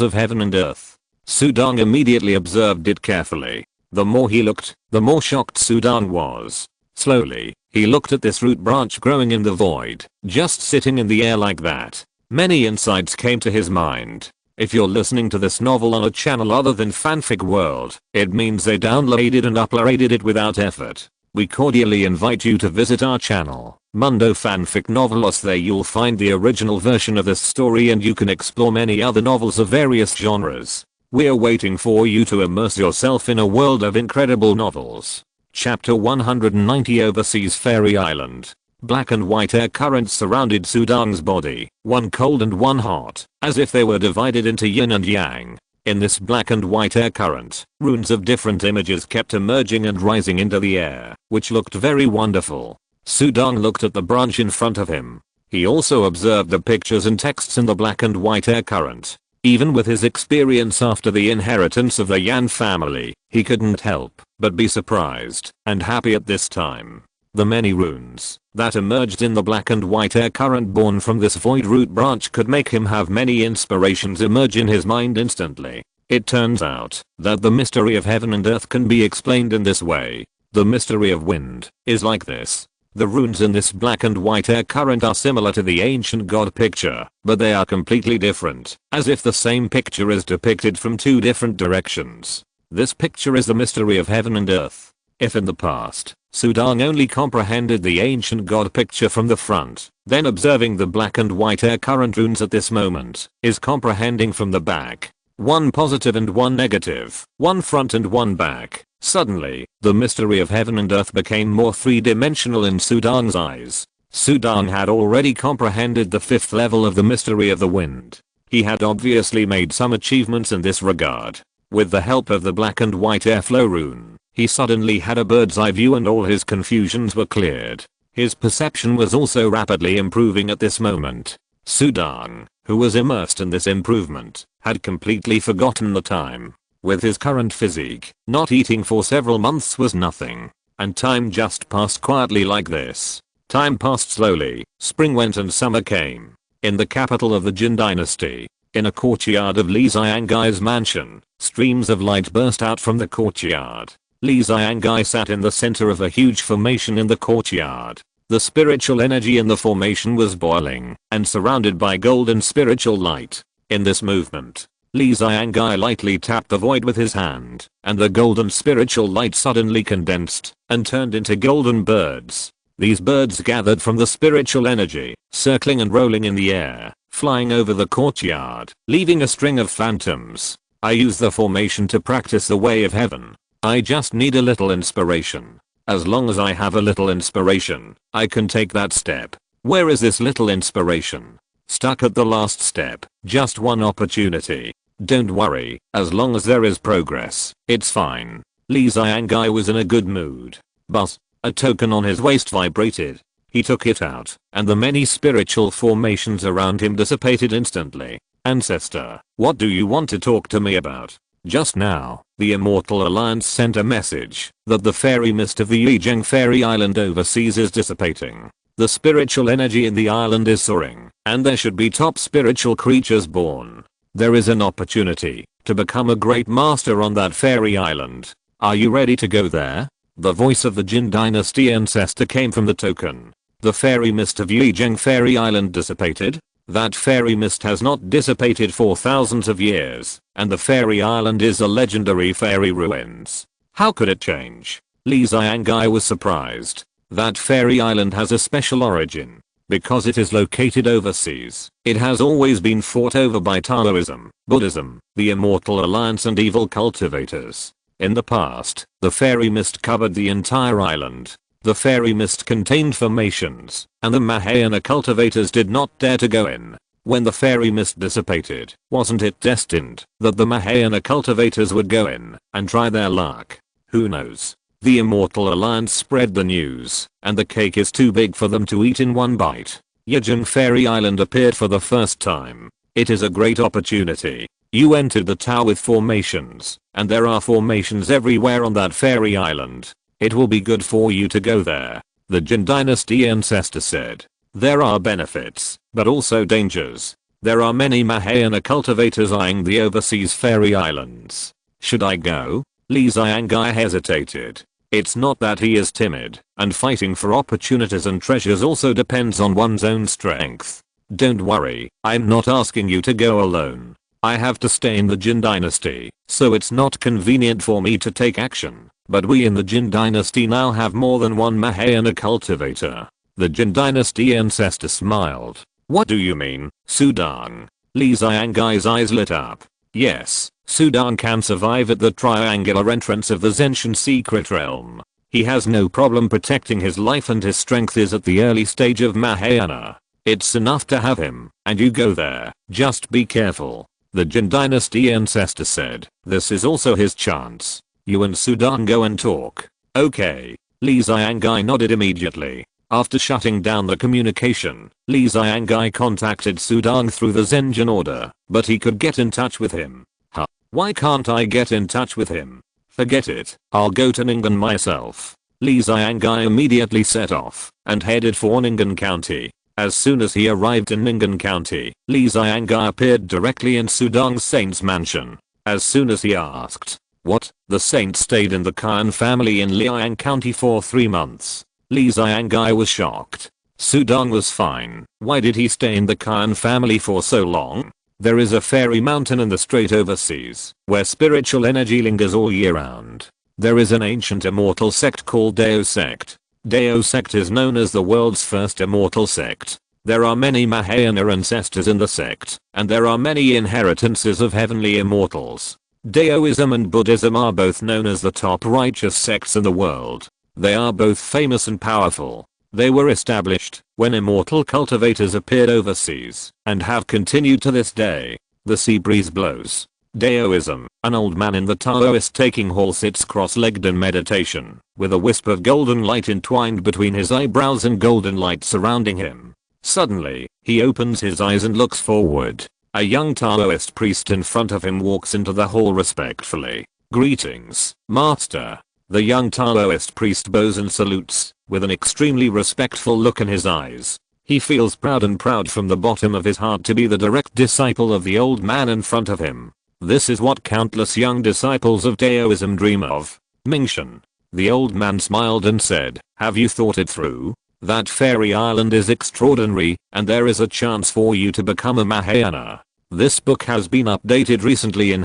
of heaven and earth. Sudong immediately observed it carefully. The more he looked, the more shocked Sudong was. Slowly, he looked at this root branch growing in the void, just sitting in the air like that. Many insights came to his mind. If you're listening to this novel on a channel other than Fanfic World, it means they downloaded and uploaded it without effort. We cordially invite you to visit our channel, Mundo Fanfic Novelos. There you'll find the original version of this story and you can explore many other novels of various genres. We're waiting for you to immerse yourself in a world of incredible novels. Chapter 190 Overseas Fairy Island. Black and white air currents surrounded Sudong's body, one cold and one hot, as if they were divided into yin and yang. In this black and white air current, runes of different images kept emerging and rising into the air, which looked very wonderful. Sudong looked at the branch in front of him. He also observed the pictures and texts in the black and white air current. Even with his experience after the inheritance of the Yan family, he couldn't help but be surprised and happy at this time. The many runes that emerged in the black and white air current born from this void root branch could make him have many inspirations emerge in his mind instantly. It turns out that the mystery of heaven and earth can be explained in this way. The mystery of wind is like this. The runes in this black and white air current are similar to the ancient god picture, but they are completely different, as if the same picture is depicted from two different directions. This picture is the mystery of heaven and earth. If in the past, Sudong only comprehended the ancient god picture from the front, then observing the black and white air current runes at this moment is comprehending from the back. One positive and one negative, one front and one back. Suddenly, the mystery of heaven and earth became more three-dimensional in Sudong's eyes. Sudong had already comprehended the fifth level of the mystery of the wind. He had obviously made some achievements in this regard. With the help of the black and white airflow rune, He suddenly had a bird's eye view and all his confusions were cleared. His perception was also rapidly improving at this moment. Sudang, who was immersed in this improvement, had completely forgotten the time. With his current physique, not eating for several months was nothing. And time just passed quietly like this. Time passed slowly, spring went and summer came. In the capital of the Jin Dynasty, in a courtyard of Li Xiangai's mansion, streams of light burst out from the courtyard. Li Xiangai sat in the center of a huge formation in the courtyard. The spiritual energy in the formation was boiling and surrounded by golden spiritual light. In this movement, Li Xiangai lightly tapped the void with his hand, and the golden spiritual light suddenly condensed and turned into golden birds. These birds gathered from the spiritual energy, circling and rolling in the air, flying over the courtyard, leaving a string of phantoms. I use the formation to practice the way of heaven. I just need a little inspiration. As long as I have a little inspiration, I can take that step. Where is this little inspiration? Stuck at the last step. Just one opportunity. Don't worry, as long as there is progress, it's fine. Li Xiangai was in a good mood. But a token on his waist vibrated. He took it out, and the many spiritual formations around him dissipated instantly. Ancestor, what do you want to talk to me about? Just now, the Immortal Alliance sent a message that the fairy mist of the Yizheng Fairy Island overseas is dissipating. The spiritual energy in the island is soaring, and there should be top spiritual creatures born. There is an opportunity to become a great master on that fairy island. Are you ready to go there? The voice of the Jin Dynasty ancestor came from the token. The fairy mist of Yizheng Fairy Island dissipated? That fairy mist has not dissipated for thousands of years, and the fairy island is a legendary fairy ruins. How could it change? Li Xiangai was surprised. That fairy island has a special origin. Because it is located overseas, it has always been fought over by Taoism, Buddhism, the Immortal Alliance and evil cultivators. In the past, the fairy mist covered the entire island. The fairy mist contained formations, and the Mahayana cultivators did not dare to go in. When the fairy mist dissipated, wasn't it destined that the Mahayana cultivators would go in and try their luck? Who knows? The Immortal Alliance spread the news, and the cake is too big for them to eat in one bite. Yizheng Fairy Island appeared for the first time. It is a great opportunity. You entered the tower with formations, and there are formations everywhere on that fairy island. It will be good for you to go there, the Jin Dynasty ancestor said. There are benefits, but also dangers. There are many Mahayana cultivators eyeing the overseas fairy islands. Should I go? Li Xiangai hesitated. It's not that he is timid, and fighting for opportunities and treasures also depends on one's own strength. Don't worry, I'm not asking you to go alone. I have to stay in the Jin Dynasty, so it's not convenient for me to take action. But we in the Jin Dynasty now have more than one Mahayana cultivator. The Jin Dynasty ancestor smiled. What do you mean, Sudang? Li Xiangai's eyes lit up. Yes, Sudang can survive at the triangular entrance of the Zenshin secret realm. He has no problem protecting his life and his strength is at the early stage of Mahayana. It's enough to have him, and you go there, just be careful. The Jin Dynasty ancestor said. This is also his chance. You and Sudang go and talk. Okay. Li Xiangai nodded immediately. After shutting down the communication, Li Xiangai contacted Sudang through the Zenshin order, but he could get in touch with him. Huh? Why can't I get in touch with him? Forget it, I'll go to Ning'an myself. Li Xiangai immediately set off and headed for Ning'an County. As soon as he arrived in Ning'an County, Li Xiangai appeared directly in Sudang's saint's mansion. As soon as he asked, what? The saint stayed in the Khan family in Liang County for 3 months. Li Xiangai was shocked. Sudang was fine. Why did he stay in the Khan family for so long? There is a fairy mountain in the strait overseas, where spiritual energy lingers all year round. There is an ancient immortal sect called Dao sect. Dao sect is known as the world's first immortal sect. There are many Mahayana ancestors in the sect, and there are many inheritances of heavenly immortals. Daoism and Buddhism are both known as the top righteous sects in the world. They are both famous and powerful. They were established when immortal cultivators appeared overseas and have continued to this day. The sea breeze blows. Daoism. An old man in the Taoist taking hall sits cross-legged in meditation, with a wisp of golden light entwined between his eyebrows and golden light surrounding him. Suddenly, he opens his eyes and looks forward. A young Taoist priest in front of him walks into the hall respectfully. "Greetings, Master." The young Taoist priest bows and salutes, with an extremely respectful look in his eyes. He feels proud from the bottom of his heart to be the direct disciple of the old man in front of him. This is what countless young disciples of Taoism dream of. Mingshan. The old man smiled and said, "Have you thought it through? That fairy island is extraordinary, and there is a chance for you to become a Mahayana. This book has been updated recently in ..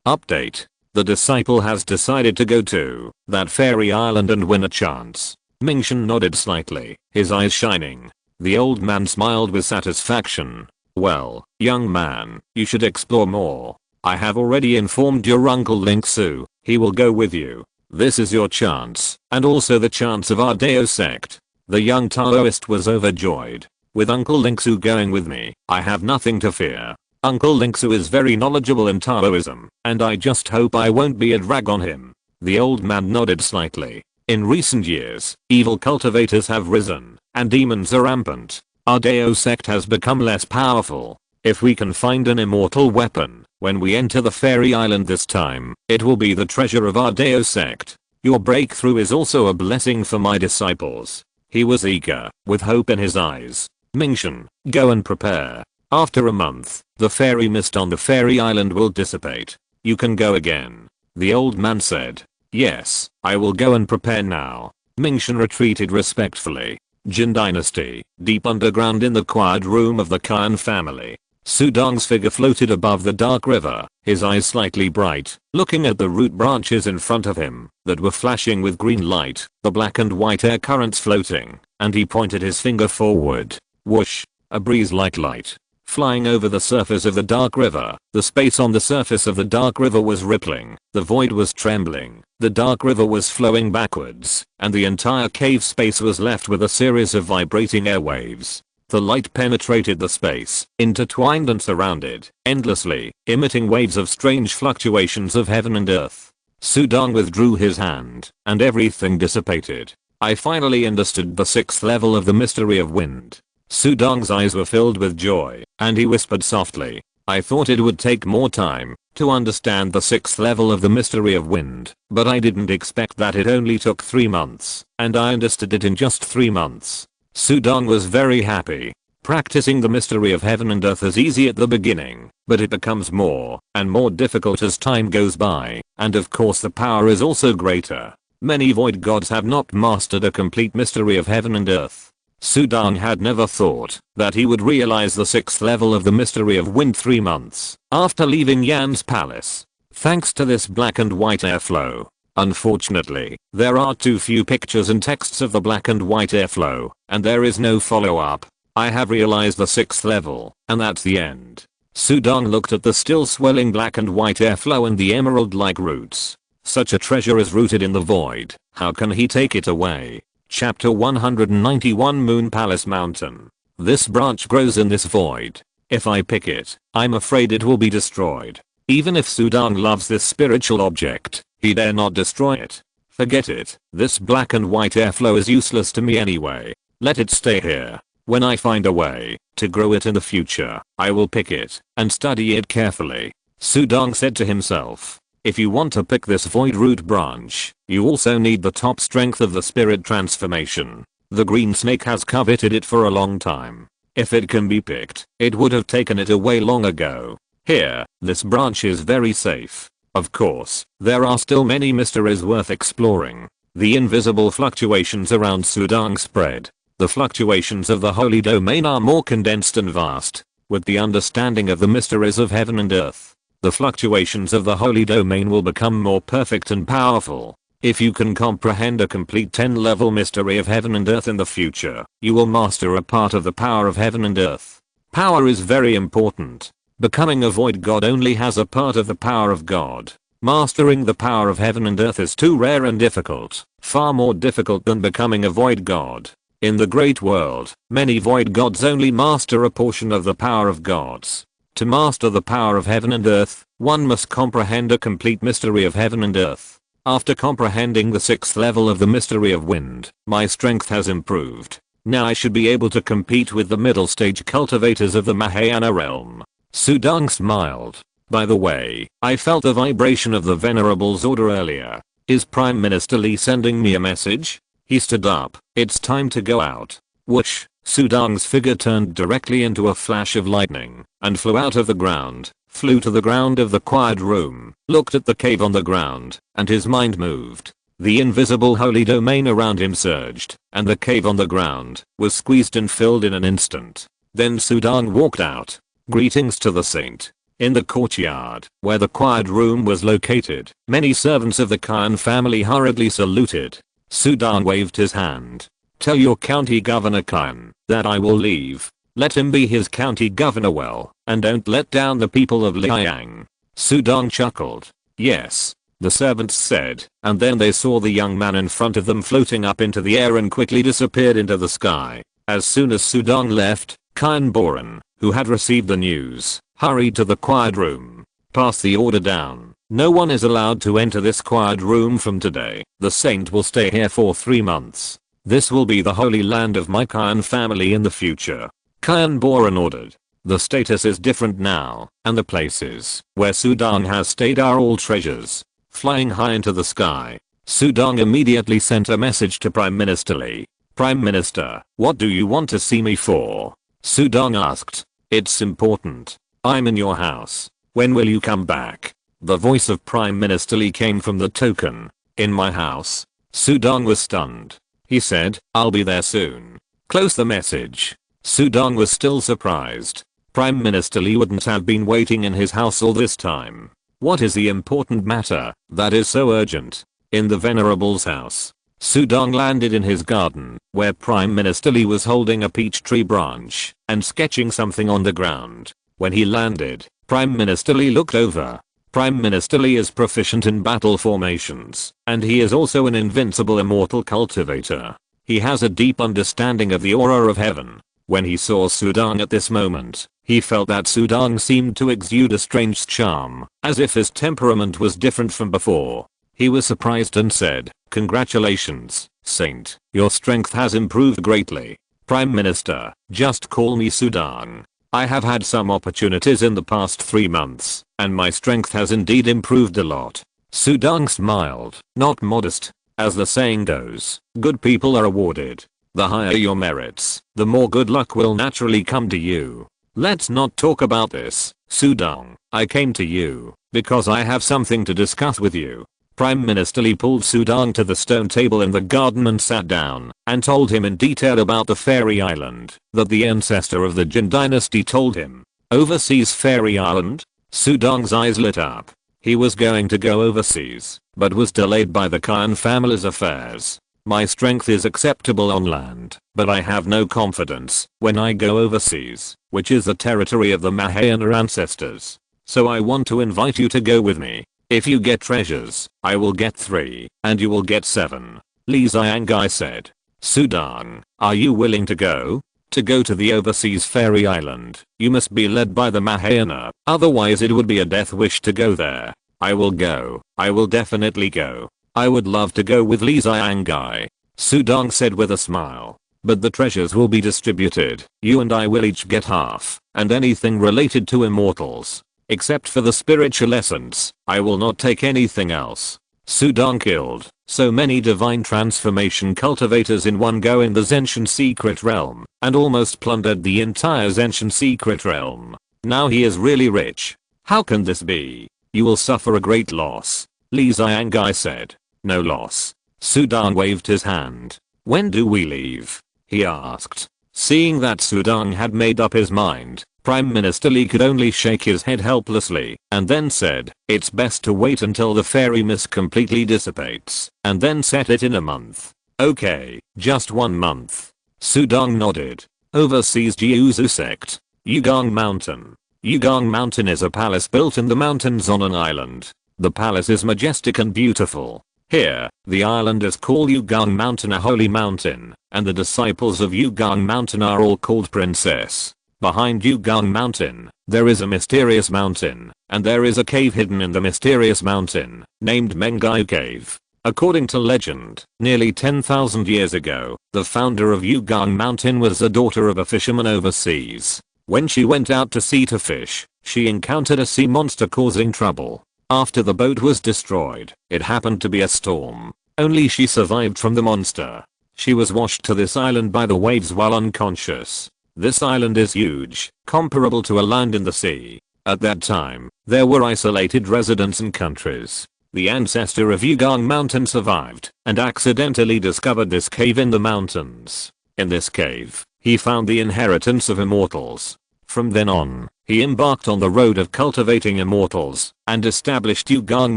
Update. The disciple has decided to go to that fairy island and win a chance." Mingshan nodded slightly, his eyes shining. The old man smiled with satisfaction. "Well, young man, you should explore more. I have already informed your uncle Linksu. He will go with you. This is your chance, and also the chance of our Dao sect." The young Taoist was overjoyed. "With Uncle Linksu going with me, I have nothing to fear. Uncle Linksu is very knowledgeable in Taoism, and I just hope I won't be a drag on him." The old man nodded slightly. "In recent years, evil cultivators have risen, and demons are rampant. Our Dao sect has become less powerful. If we can find an immortal weapon, when we enter the fairy island this time, it will be the treasure of our Dao sect. Your breakthrough is also a blessing for my disciples." He was eager, with hope in his eyes. "Mingshan, go and prepare. After a month, the fairy mist on the fairy island will dissipate. You can go again." The old man said, "Yes, I will go and prepare now." Mingshan retreated respectfully. Jin Dynasty, deep underground in the quiet room of the Khan family. Sudong's figure floated above the dark river, his eyes slightly bright, looking at the root branches in front of him that were flashing with green light, the black and white air currents floating, and he pointed his finger forward. Whoosh! A breeze like light. Flying over the surface of the dark river, the space on the surface of the dark river was rippling, the void was trembling, the dark river was flowing backwards, and the entire cave space was left with a series of vibrating airwaves. The light penetrated the space, intertwined and surrounded, endlessly, emitting waves of strange fluctuations of heaven and earth. Sudong withdrew his hand, and everything dissipated. "I finally understood the 6th level of the mystery of wind." Sudong's eyes were filled with joy, and he whispered softly, "I thought it would take more time to understand the 6th level of the mystery of wind, but I didn't expect that it only took 3 months, and I understood it in just 3 months." Sudong was very happy. Practicing the mystery of heaven and earth is easy at the beginning, but it becomes more and more difficult as time goes by, and of course the power is also greater. Many void gods have not mastered a complete mystery of heaven and earth. Sudong had never thought that he would realize the 6th level of the mystery of wind 3 months after leaving Yan's palace, thanks to this black and white airflow. Unfortunately, there are too few pictures and texts of the black and white airflow, and there is no follow-up. I have realized the 6th level, and that's the end. Sudong looked at the still swelling black and white airflow and the emerald-like roots. Such a treasure is rooted in the void, how can he take it away? Chapter 191 Moon Palace Mountain. This branch grows in this void. If I pick it, I'm afraid it will be destroyed. Even if Sudong loves this spiritual object, he dare not destroy it. Forget it, this black and white airflow is useless to me anyway. Let it stay here. When I find a way to grow it in the future, I will pick it and study it carefully. Sudong said to himself. If you want to pick this void root branch, you also need the top strength of the spirit transformation. The green snake has coveted it for a long time. If it can be picked, it would have taken it away long ago. Here, this branch is very safe. Of course, there are still many mysteries worth exploring. The invisible fluctuations around Sudong spread. The fluctuations of the holy domain are more condensed and vast. With the understanding of the mysteries of heaven and earth, the fluctuations of the holy domain will become more perfect and powerful. If you can comprehend a complete 10-level mystery of heaven and earth in the future, you will master a part of the power of heaven and earth. Power is very important. Becoming a void god only has a part of the power of God. Mastering the power of heaven and earth is too rare and difficult, far more difficult than becoming a void god. In the great world, many void gods only master a portion of the power of gods. To master the power of heaven and earth, one must comprehend a complete mystery of heaven and earth. After comprehending the 6th level of the mystery of wind, my strength has improved. Now I should be able to compete with the middle stage cultivators of the Mahayana realm. Sudong smiled. By the way, I felt the vibration of the Venerable's order earlier. Is Prime Minister Lee sending me a message? He stood up. It's time to go out. Whoosh! Sudong's figure turned directly into a flash of lightning and flew out of the ground, flew to the ground of the quiet room, looked at the cave on the ground, and his mind moved. The invisible holy domain around him surged, and the cave on the ground was squeezed and filled in an instant. Then Sudong walked out. Greetings to the saint. In the courtyard, where the quiet room was located, many servants of the Khan family hurriedly saluted. Sudong waved his hand. Tell your county governor Khan that I will leave. Let him be his county governor well, and don't let down the people of Liang. Sudong chuckled. Yes, the servants said, and then they saw the young man in front of them floating up into the air and quickly disappeared into the sky. As soon as Sudong left, Khan Boran, who had received the news, hurried to the quiet room. Pass the order down. No one is allowed to enter this quiet room from today. The saint will stay here for 3 months. This will be the holy land of my Khan family in the future. Khan Boran ordered. The status is different now, and the places where Sudong has stayed are all treasures. Flying high into the sky, Sudong immediately sent a message to Prime Minister Lee. Prime Minister, what do you want to see me for? Sudong asked. It's important. I'm in your house. When will you come back? The voice of Prime Minister Lee came from the token. In my house. Sudong was stunned. He said, I'll be there soon. Close the message. Sudong was still surprised. Prime Minister Lee wouldn't have been waiting in his house all this time. What is the important matter that is so urgent? In the Venerable's house. Sudong landed in his garden, where Prime Minister Lee was holding a peach tree branch and sketching something on the ground. When he landed, Prime Minister Lee looked over. Prime Minister Lee is proficient in battle formations, and he is also an invincible immortal cultivator. He has a deep understanding of the aura of heaven. When he saw Sudong at this moment, he felt that Sudong seemed to exude a strange charm, as if his temperament was different from before. He was surprised and said, Congratulations, Saint, your strength has improved greatly. Prime Minister, just call me Sudong. I have had some opportunities in the past 3 months, and my strength has indeed improved a lot. Sudong smiled, not modest. As the saying goes, good people are awarded. The higher your merits, the more good luck will naturally come to you. Let's not talk about this, Sudong. I came to you because I have something to discuss with you. Prime Minister Lee pulled Sudong to the stone table in the garden and sat down and told him in detail about the fairy island that the ancestor of the Jin Dynasty told him. Overseas fairy island? Sudong's eyes lit up. He was going to go overseas, but was delayed by the Khan family's affairs. My strength is acceptable on land, but I have no confidence when I go overseas, which is the territory of the Mahayana ancestors. So I want to invite you to go with me. If you get treasures, I will get 3, and you will get 7. Li Xiangai said. Sudong, are you willing to go? To go to the overseas fairy island, you must be led by the Mahayana, otherwise it would be a death wish to go there. I will go. I will definitely go. I would love to go with Li Xiangai. Sudong said with a smile. But the treasures will be distributed. You and I will each get half, and anything related to immortals. Except for the spiritual essence, I will not take anything else. Sudong killed so many divine transformation cultivators in one go in the Zenshin secret realm, and almost plundered the entire Zenshin secret realm. Now he is really rich. How can this be? You will suffer a great loss. Li Xiangai said. No loss. Sudong waved his hand. When do we leave? He asked. Seeing that Sudong had made up his mind, Prime Minister Lee could only shake his head helplessly, and then said, it's best to wait until the fairy mist completely dissipates, and then set it in a month. Okay, just 1 month. Sudong nodded. Overseas Jiuzu sect. Yugong Mountain. Yugong Mountain is a palace built in the mountains on an island. The palace is majestic and beautiful. Here, the island is called Yugong Mountain, a holy mountain, and the disciples of Yugong Mountain are all called princess. Behind Yugong Mountain, there is a mysterious mountain, and there is a cave hidden in the mysterious mountain, named Mengai Cave. According to legend, nearly 10,000 years ago, the founder of Yugong Mountain was the daughter of a fisherman overseas. When she went out to sea to fish, she encountered a sea monster causing trouble. After the boat was destroyed, it happened to be a storm. Only she survived from the monster. She was washed to this island by the waves while unconscious. This island is huge, comparable to a land in the sea. At that time, there were isolated residents and countries. The ancestor of Yugong Mountain survived and accidentally discovered this cave in the mountains. In this cave, he found the inheritance of immortals. From then on, he embarked on the road of cultivating immortals and established Yugong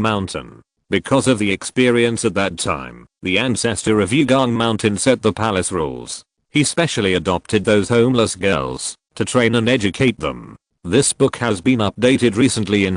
Mountain. Because of the experience at that time, the ancestor of Yugong Mountain set the palace rules. He specially adopted those homeless girls to train and educate them. This book has been updated recently in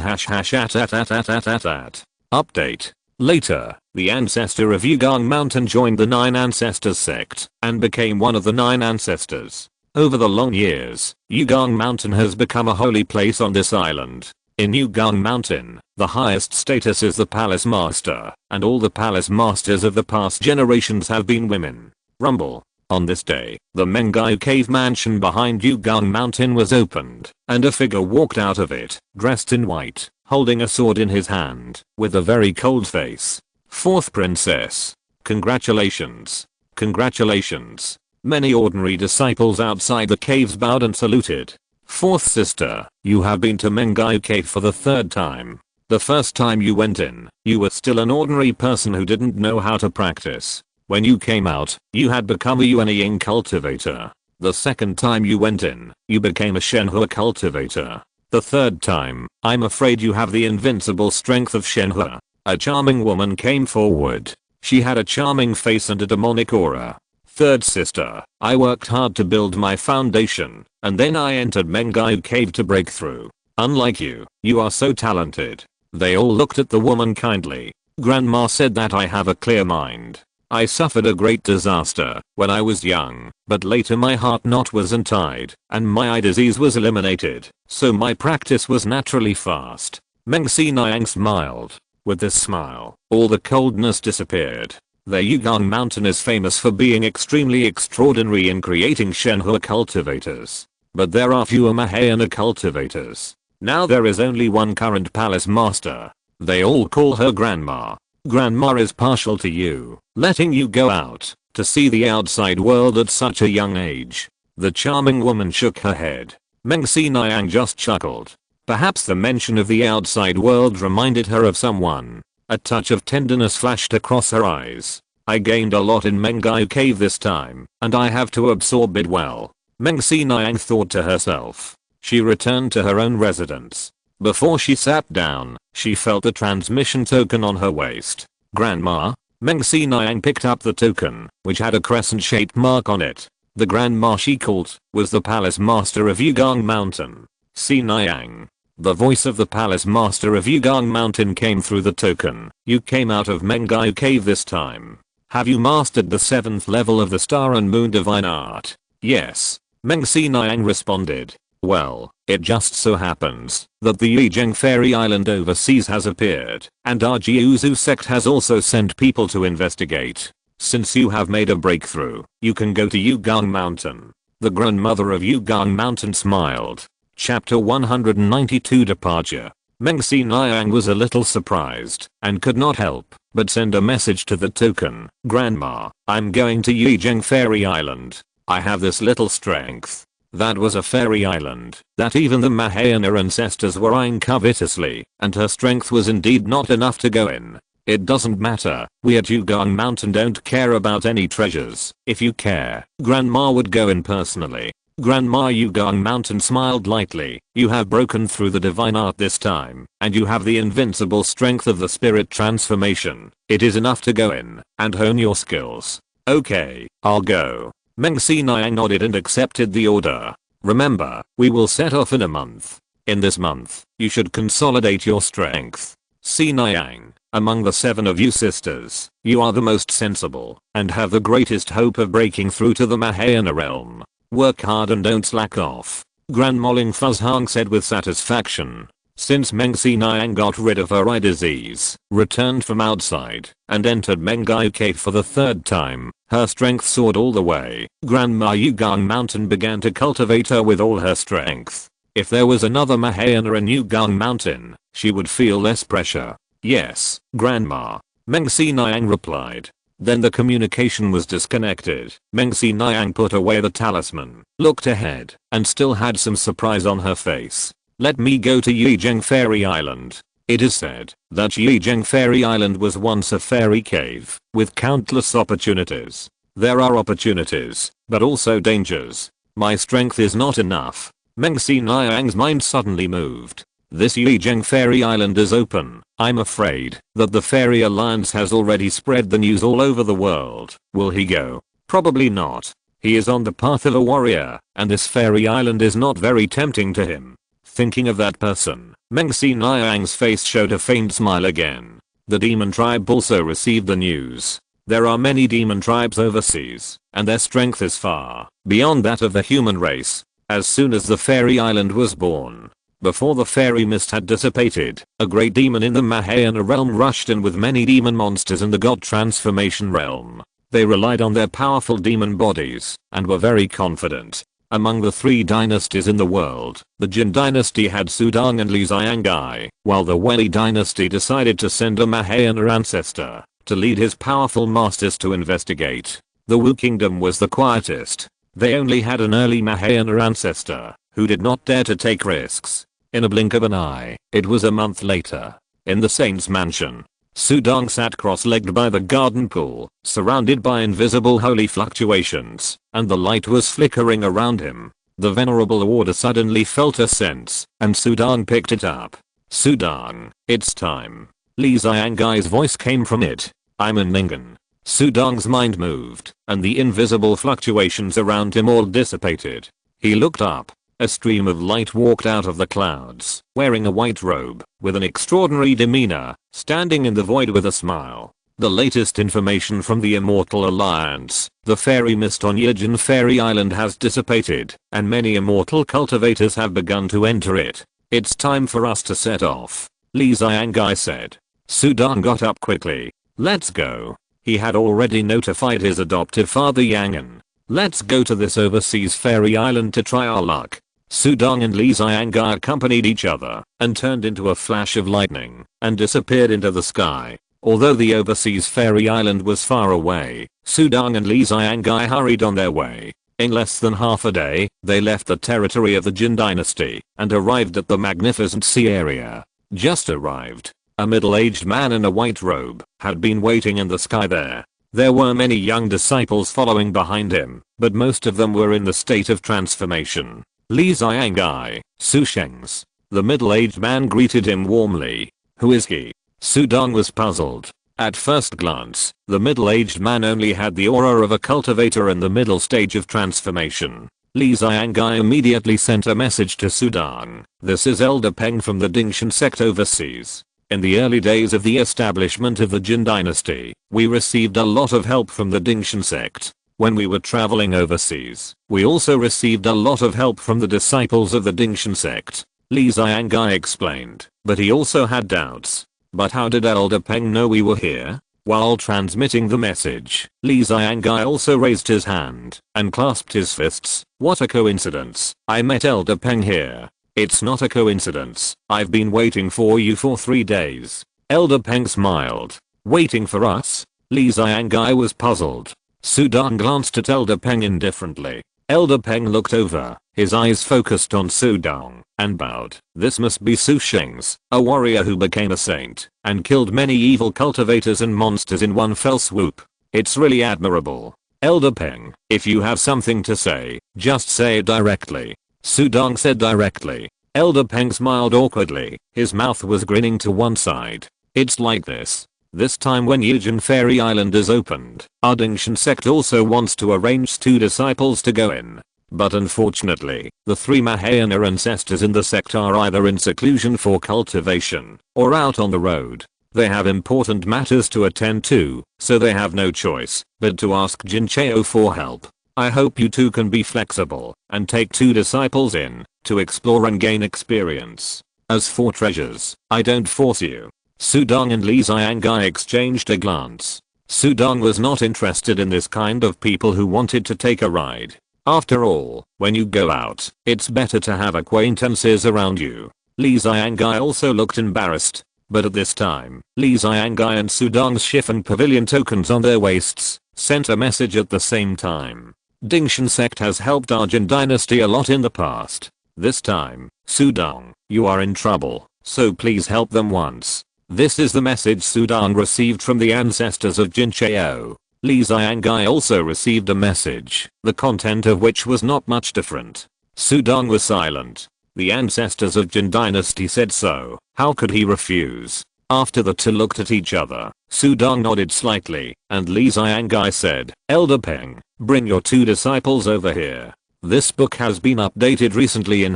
update. Later, the ancestor of Yugong Mountain joined the Nine Ancestors sect and became one of the Nine Ancestors. Over the long years, Yugong Mountain has become a holy place on this island. In Yugong Mountain, the highest status is the Palace Master, and all the Palace Masters of the past generations have been women. Rumble. On this day, the Mengai Cave mansion behind Yugong Mountain was opened, and a figure walked out of it, dressed in white, holding a sword in his hand, with a very cold face. Fourth princess. Congratulations. Congratulations. Many ordinary disciples outside the caves bowed and saluted. Fourth sister, you have been to Mengai Cave for the third time. The first time you went in, you were still an ordinary person who didn't know how to practice. When you came out, you had become a Yuanying cultivator. The second time you went in, you became a Shenhua cultivator. The third time, I'm afraid you have the invincible strength of Shenhua. A charming woman came forward. She had a charming face and a demonic aura. Third sister, I worked hard to build my foundation, and then I entered Mengai Cave to break through. Unlike you, you are so talented. They all looked at the woman kindly. Grandma said that I have a clear mind. I suffered a great disaster when I was young, but later my heart knot was untied, and my eye disease was eliminated, so my practice was naturally fast. Meng Xinayang smiled. With this smile, all the coldness disappeared. The Yugong Mountain is famous for being extremely extraordinary in creating Shenhua cultivators. But there are fewer Mahayana cultivators. Now there is only one current palace master. They all call her Grandma. Grandma is partial to you, letting you go out to see the outside world at such a young age. The charming woman shook her head. Meng Xinayang just chuckled. Perhaps the mention of the outside world reminded her of someone. A touch of tenderness flashed across her eyes. I gained a lot in Mengai Cave this time, and I have to absorb it well. Meng Xinayang thought to herself. She returned to her own residence. Before she sat down, she felt the transmission token on her waist. Grandma? Meng Xinayang picked up the token, which had a crescent-shaped mark on it. The grandma she called was the Palace Master of Yugong Mountain. Xinayang. The voice of the Palace Master of Yugong Mountain came through the token. You came out of Mengai Cave this time. Have you mastered the 7th level of the Star and Moon Divine Art? Yes. Meng Xinayang responded. Well, it just so happens that the Yijing Fairy Island overseas has appeared, and our Jiuzu sect has also sent people to investigate. Since you have made a breakthrough, you can go to Yugong Mountain. The grandmother of Yugong Mountain smiled. Chapter 192 Departure. Meng Xinayang was a little surprised and could not help but send a message to the token. Grandma, I'm going to Yijing Fairy Island. I have this little strength. That was a fairy island that even the Mahayana ancestors were eyeing covetously, and her strength was indeed not enough to go in. It doesn't matter, we at Yugong Mountain don't care about any treasures. If you care, Grandma would go in personally. Grandma Yugong Mountain smiled lightly. You have broken through the divine art this time, and you have the invincible strength of the spirit transformation. It is enough to go in and hone your skills. Okay, I'll go. Meng Xinayang nodded and accepted the order. Remember, we will set off in a month. In this month, you should consolidate your strength. Xinayang, among the 7 of you sisters, you are the most sensible and have the greatest hope of breaking through to the Mahayana realm. Work hard and don't slack off. Grandma Ling Fuzzhang said with satisfaction. Since Meng Xinayang got rid of her eye disease, returned from outside, and entered Mengai Cave for the third time, her strength soared all the way. Grandma Yugang Mountain began to cultivate her with all her strength. If there was another Mahayana in Yugang Mountain, she would feel less pressure. Yes, Grandma. Meng Xinayang replied. Then the communication was disconnected. Meng Xinayang put away the talisman, looked ahead, and still had some surprise on her face. Let me go to Yizheng Fairy Island. It is said that Yizheng Fairy Island was once a fairy cave with countless opportunities. There are opportunities, but also dangers. My strength is not enough. Meng Xinayang's mind suddenly moved. This Yizheng Fairy Island is open. I'm afraid that the Fairy Alliance has already spread the news all over the world. Will he go? Probably not. He is on the path of a warrior, and this Fairy Island is not very tempting to him. Thinking of that person, Meng Xinayang's face showed a faint smile again. The demon tribe also received the news. There are many demon tribes overseas, and their strength is far beyond that of the human race. As soon as the Fairy Island was born, before the fairy mist had dissipated, a great demon in the Mahayana realm rushed in with many demon monsters in the god transformation realm. They relied on their powerful demon bodies, and were very confident. Among the 3 dynasties in the world, the Jin Dynasty had Sudong and Li Xiangai, while the Wei Dynasty decided to send a Mahayana ancestor to lead his powerful masters to investigate. The Wu Kingdom was the quietest. They only had an early Mahayana ancestor who did not dare to take risks. In a blink of an eye, it was a month later. In the Saint's mansion, Sudong sat cross-legged by the garden pool, surrounded by invisible holy fluctuations, and the light was flickering around him. The venerable warder suddenly felt a sense, and Sudong picked it up. Sudong, it's time. Li Xiangai's voice came from it. I'm in Ningen. Sudong's mind moved, and the invisible fluctuations around him all dissipated. He looked up. A stream of light walked out of the clouds, wearing a white robe, with an extraordinary demeanor, standing in the void with a smile. The latest information from the Immortal Alliance, the fairy mist on Yizheng Fairy Island has dissipated, and many immortal cultivators have begun to enter it. It's time for us to set off, Li Xiangai said. Sudong got up quickly. Let's go. He had already notified his adoptive father Yangan. Let's go to this overseas fairy island to try our luck. Sudong and Li Xiangai accompanied each other, and turned into a flash of lightning, and disappeared into the sky. Although the overseas fairy island was far away, Sudong and Li Xiangai hurried on their way. In less than half a day, they left the territory of the Jin Dynasty, and arrived at the magnificent sea area. Just arrived. A middle-aged man in a white robe had been waiting in the sky there. There were many young disciples following behind him, but most of them were in the state of transformation. Li Xiangai, Su Sheng's. The middle-aged man greeted him warmly. Who is he? Sudong was puzzled. At first glance, the middle-aged man only had the aura of a cultivator in the middle stage of transformation. Li Xiangai immediately sent a message to Sudong. This is Elder Peng from the Dantian sect overseas. In the early days of the establishment of the Jin Dynasty, we received a lot of help from the Dantian sect. When we were traveling overseas, we also received a lot of help from the disciples of the Dantian sect. Li Xiangai explained, but he also had doubts. But how did Elder Peng know we were here? While transmitting the message, Li Xiangai also raised his hand and clasped his fists. What a coincidence. I met Elder Peng here. It's not a coincidence. I've been waiting for you for 3 days. Elder Peng smiled. Waiting for us? Li Xiangai was puzzled. Sudong glanced at Elder Peng indifferently. Elder Peng looked over, his eyes focused on Sudong, and bowed. This must be Su Sheng's, a warrior who became a saint, and killed many evil cultivators and monsters in one fell swoop. It's really admirable. Elder Peng, if you have something to say, just say it directly. Sudong said directly. Elder Peng smiled awkwardly, his mouth was grinning to one side. It's like this. This time when Yizheng Fairy Island is opened, our Dantian sect also wants to arrange 2 disciples to go in. But unfortunately, the 3 Mahayana ancestors in the sect are either in seclusion for cultivation, or out on the road. They have important matters to attend to, so they have no choice but to ask Jin Cheo for help. I hope you two can be flexible and take 2 disciples in to explore and gain experience. As for treasures, I don't force you." Sudong and Li Xiangai exchanged a glance. Sudong was not interested in this kind of people who wanted to take a ride. After all, when you go out, it's better to have acquaintances around you. Li Xiangai also looked embarrassed. But at this time, Li Xiangai and Sudong's chiffon pavilion tokens on their waists sent a message at the same time. Dingshan sect has helped our Jin Dynasty a lot in the past. This time, Sudong, you are in trouble, so please help them once. This is the message Sudong received from the ancestors of Jin Chao. Li Xiangai also received a message, the content of which was not much different. Sudong was silent. The ancestors of Jin Dynasty said so, how could he refuse? After the two looked at each other, Sudong nodded slightly, and Li Xiangai said, "Elder Peng, bring your 2 disciples over here. This book has been updated recently in ..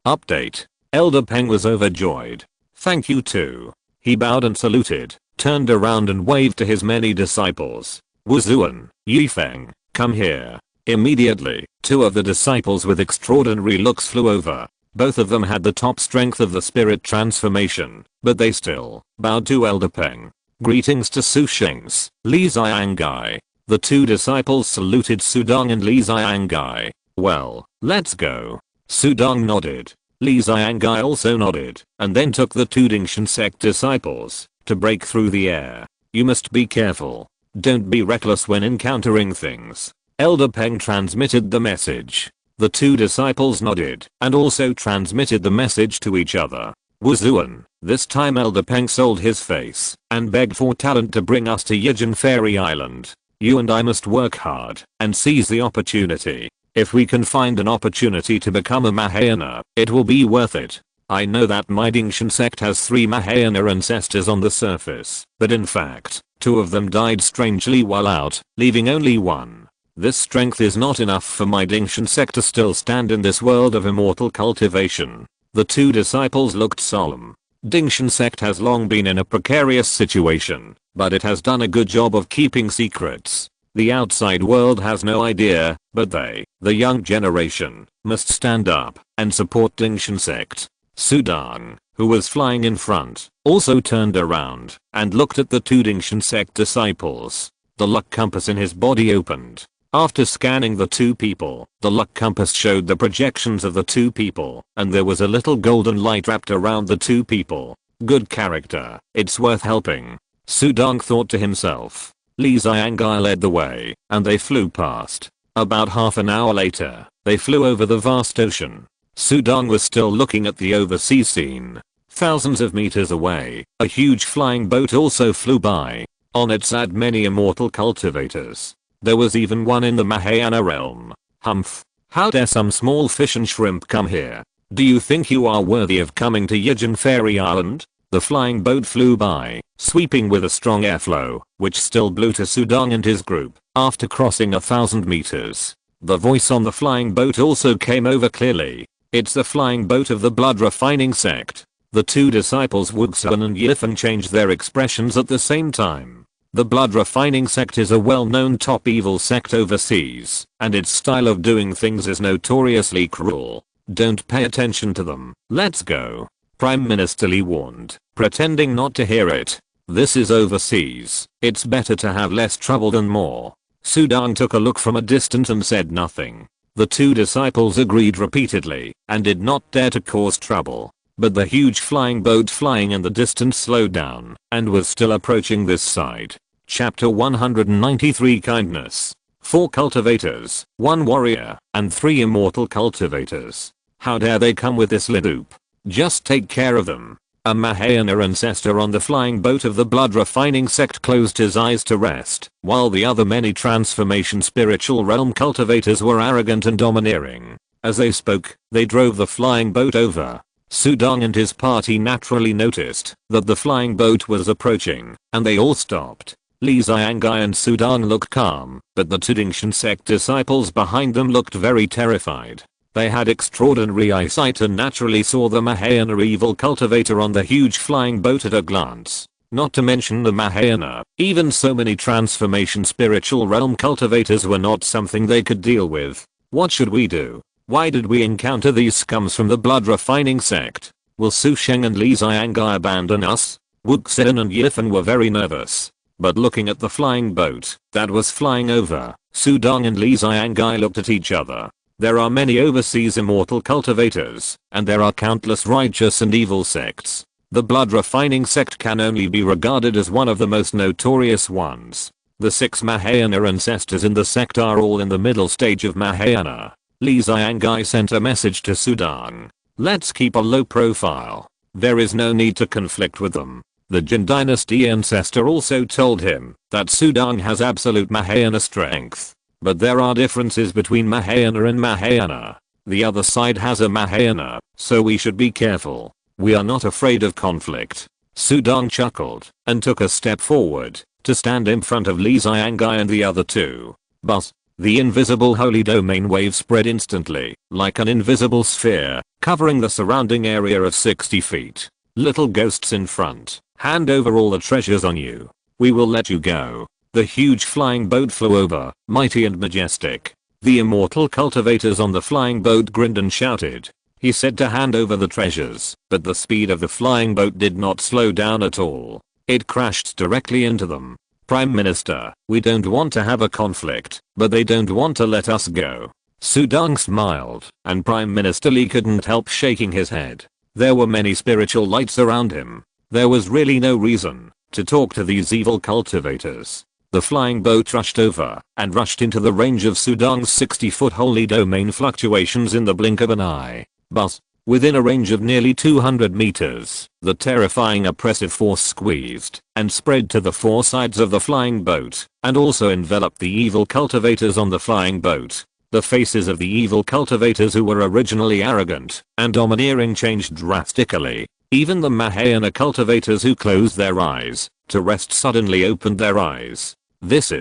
Update." Elder Peng was overjoyed. "Thank you too." He bowed and saluted, turned around and waved to his many disciples. "Wu Zuan, Yifeng, come here." Immediately, 2 of the disciples with extraordinary looks flew over. Both of them had the top strength of the spirit transformation, but they still bowed to Elder Peng. "Greetings to Su Sheng's, Li Xiangai." The 2 disciples saluted Sudong and Li Xiangai. "Well, let's go." Sudong nodded. Li Xiangai also nodded, and then took the 2 Dingshan sect disciples to break through the air. "You must be careful. Don't be reckless when encountering things." Elder Peng transmitted the message. The 2 disciples nodded and also transmitted the message to each other. "Wu Zuan." This time Elder Peng sold his face and begged for talent to bring us to Yijin Fairy Island. "You and I must work hard and seize the opportunity. If we can find an opportunity to become a Mahayana, it will be worth it. I know that my Dingshan sect has 3 Mahayana ancestors on the surface, but in fact, 2 of them died strangely while out, leaving only 1. This strength is not enough for my Dingshan sect to still stand in this world of immortal cultivation." The 2 disciples looked solemn. Dingshan sect has long been in a precarious situation, but it has done a good job of keeping secrets. The outside world has no idea, but they, the young generation, must stand up and support Dingshan sect. Sudong, who was flying in front, also turned around and looked at the 2 Dingshan sect disciples. The luck compass in his body opened. After scanning the 2 people, the luck compass showed the projections of the 2 people, and there was a little golden light wrapped around the 2 people. Good character, it's worth helping. Sudong thought to himself. Li Xiangai led the way, and they flew past. About half an hour later, they flew over the vast ocean. Sudong was still looking at the overseas scene. Thousands of meters away, a huge flying boat also flew by. On it sat many immortal cultivators. There was even one in the Mahayana realm. "Humph. How dare some small fish and shrimp come here? Do you think you are worthy of coming to Yijin Fairy Island?" The flying boat flew by, sweeping with a strong airflow, which still blew to Sudong and his group. After crossing 1,000 meters, the voice on the flying boat also came over clearly. "It's the flying boat of the blood refining sect." The 2 disciples Wuxuan and Yifeng changed their expressions at the same time. The blood refining sect is a well-known top evil sect overseas, and its style of doing things is notoriously cruel. Don't pay attention to them. Let's go. Prime Minister Li warned, pretending not to hear it. This is overseas. It's better to have less trouble than more. Sudong took a look from a distance and said nothing. The 2 disciples agreed repeatedly and did not dare to cause trouble. But the huge flying boat flying in the distance slowed down and was still approaching this side. Chapter 193 Kindness. 4 cultivators, 1 warrior, and 3 immortal cultivators. How dare they come with this lidoop? Just take care of them. A Mahayana ancestor on the flying boat of the blood refining sect closed his eyes to rest, while the other many transformation spiritual realm cultivators were arrogant and domineering. As they spoke, they drove the flying boat over. Sudong and his party naturally noticed that the flying boat was approaching, and they all stopped. Li Xiangai and Sudong looked calm, but the 2 Dingshan sect disciples behind them looked very terrified. They had extraordinary eyesight and naturally saw the Mahayana evil cultivator on the huge flying boat at a glance. Not to mention the Mahayana. Even so, many transformation spiritual realm cultivators were not something they could deal with. What should we do? Why did we encounter these scums from the blood refining sect? Will Su Sheng and Li Xiangai abandon us? Wuxen and Yifan were very nervous. But looking at the flying boat that was flying over, Su Dong and Li Xiangai looked at each other. There are many overseas immortal cultivators, and there are countless righteous and evil sects. The blood refining sect can only be regarded as one of the most notorious ones. The 6 Mahayana ancestors in the sect are all in the middle stage of Mahayana. Li Xiangai sent a message to Su Dong. Let's keep a low profile. There is no need to conflict with them. The Jin Dynasty ancestor also told him that Su Dong has absolute Mahayana strength. But there are differences between Mahayana and Mahayana. The other side has a Mahayana, so we should be careful. We are not afraid of conflict. Su Dong chuckled and took a step forward to stand in front of Li Xiangai and the other two. But the invisible holy domain wave spread instantly, like an invisible sphere, covering the surrounding area of 60 feet. Little ghosts in front. Hand over all the treasures on you. We will let you go. The huge flying boat flew over, mighty and majestic. The immortal cultivators on the flying boat grinned and shouted. He said to hand over the treasures, but the speed of the flying boat did not slow down at all. It crashed directly into them. Prime Minister, we don't want to have a conflict, but they don't want to let us go. Su Dong smiled, and Prime Minister Li couldn't help shaking his head. There were many spiritual lights around him. There was really no reason to talk to these evil cultivators. The flying boat rushed over and rushed into the range of Su Dong's 60-foot holy domain fluctuations in the blink of an eye. But within a range of nearly 200 meters, the terrifying oppressive force squeezed and spread to the 4 sides of the flying boat and also enveloped the evil cultivators on the flying boat. The faces of the evil cultivators who were originally arrogant and domineering changed drastically. Even the Mahayana cultivators who closed their eyes to rest suddenly opened their eyes. It's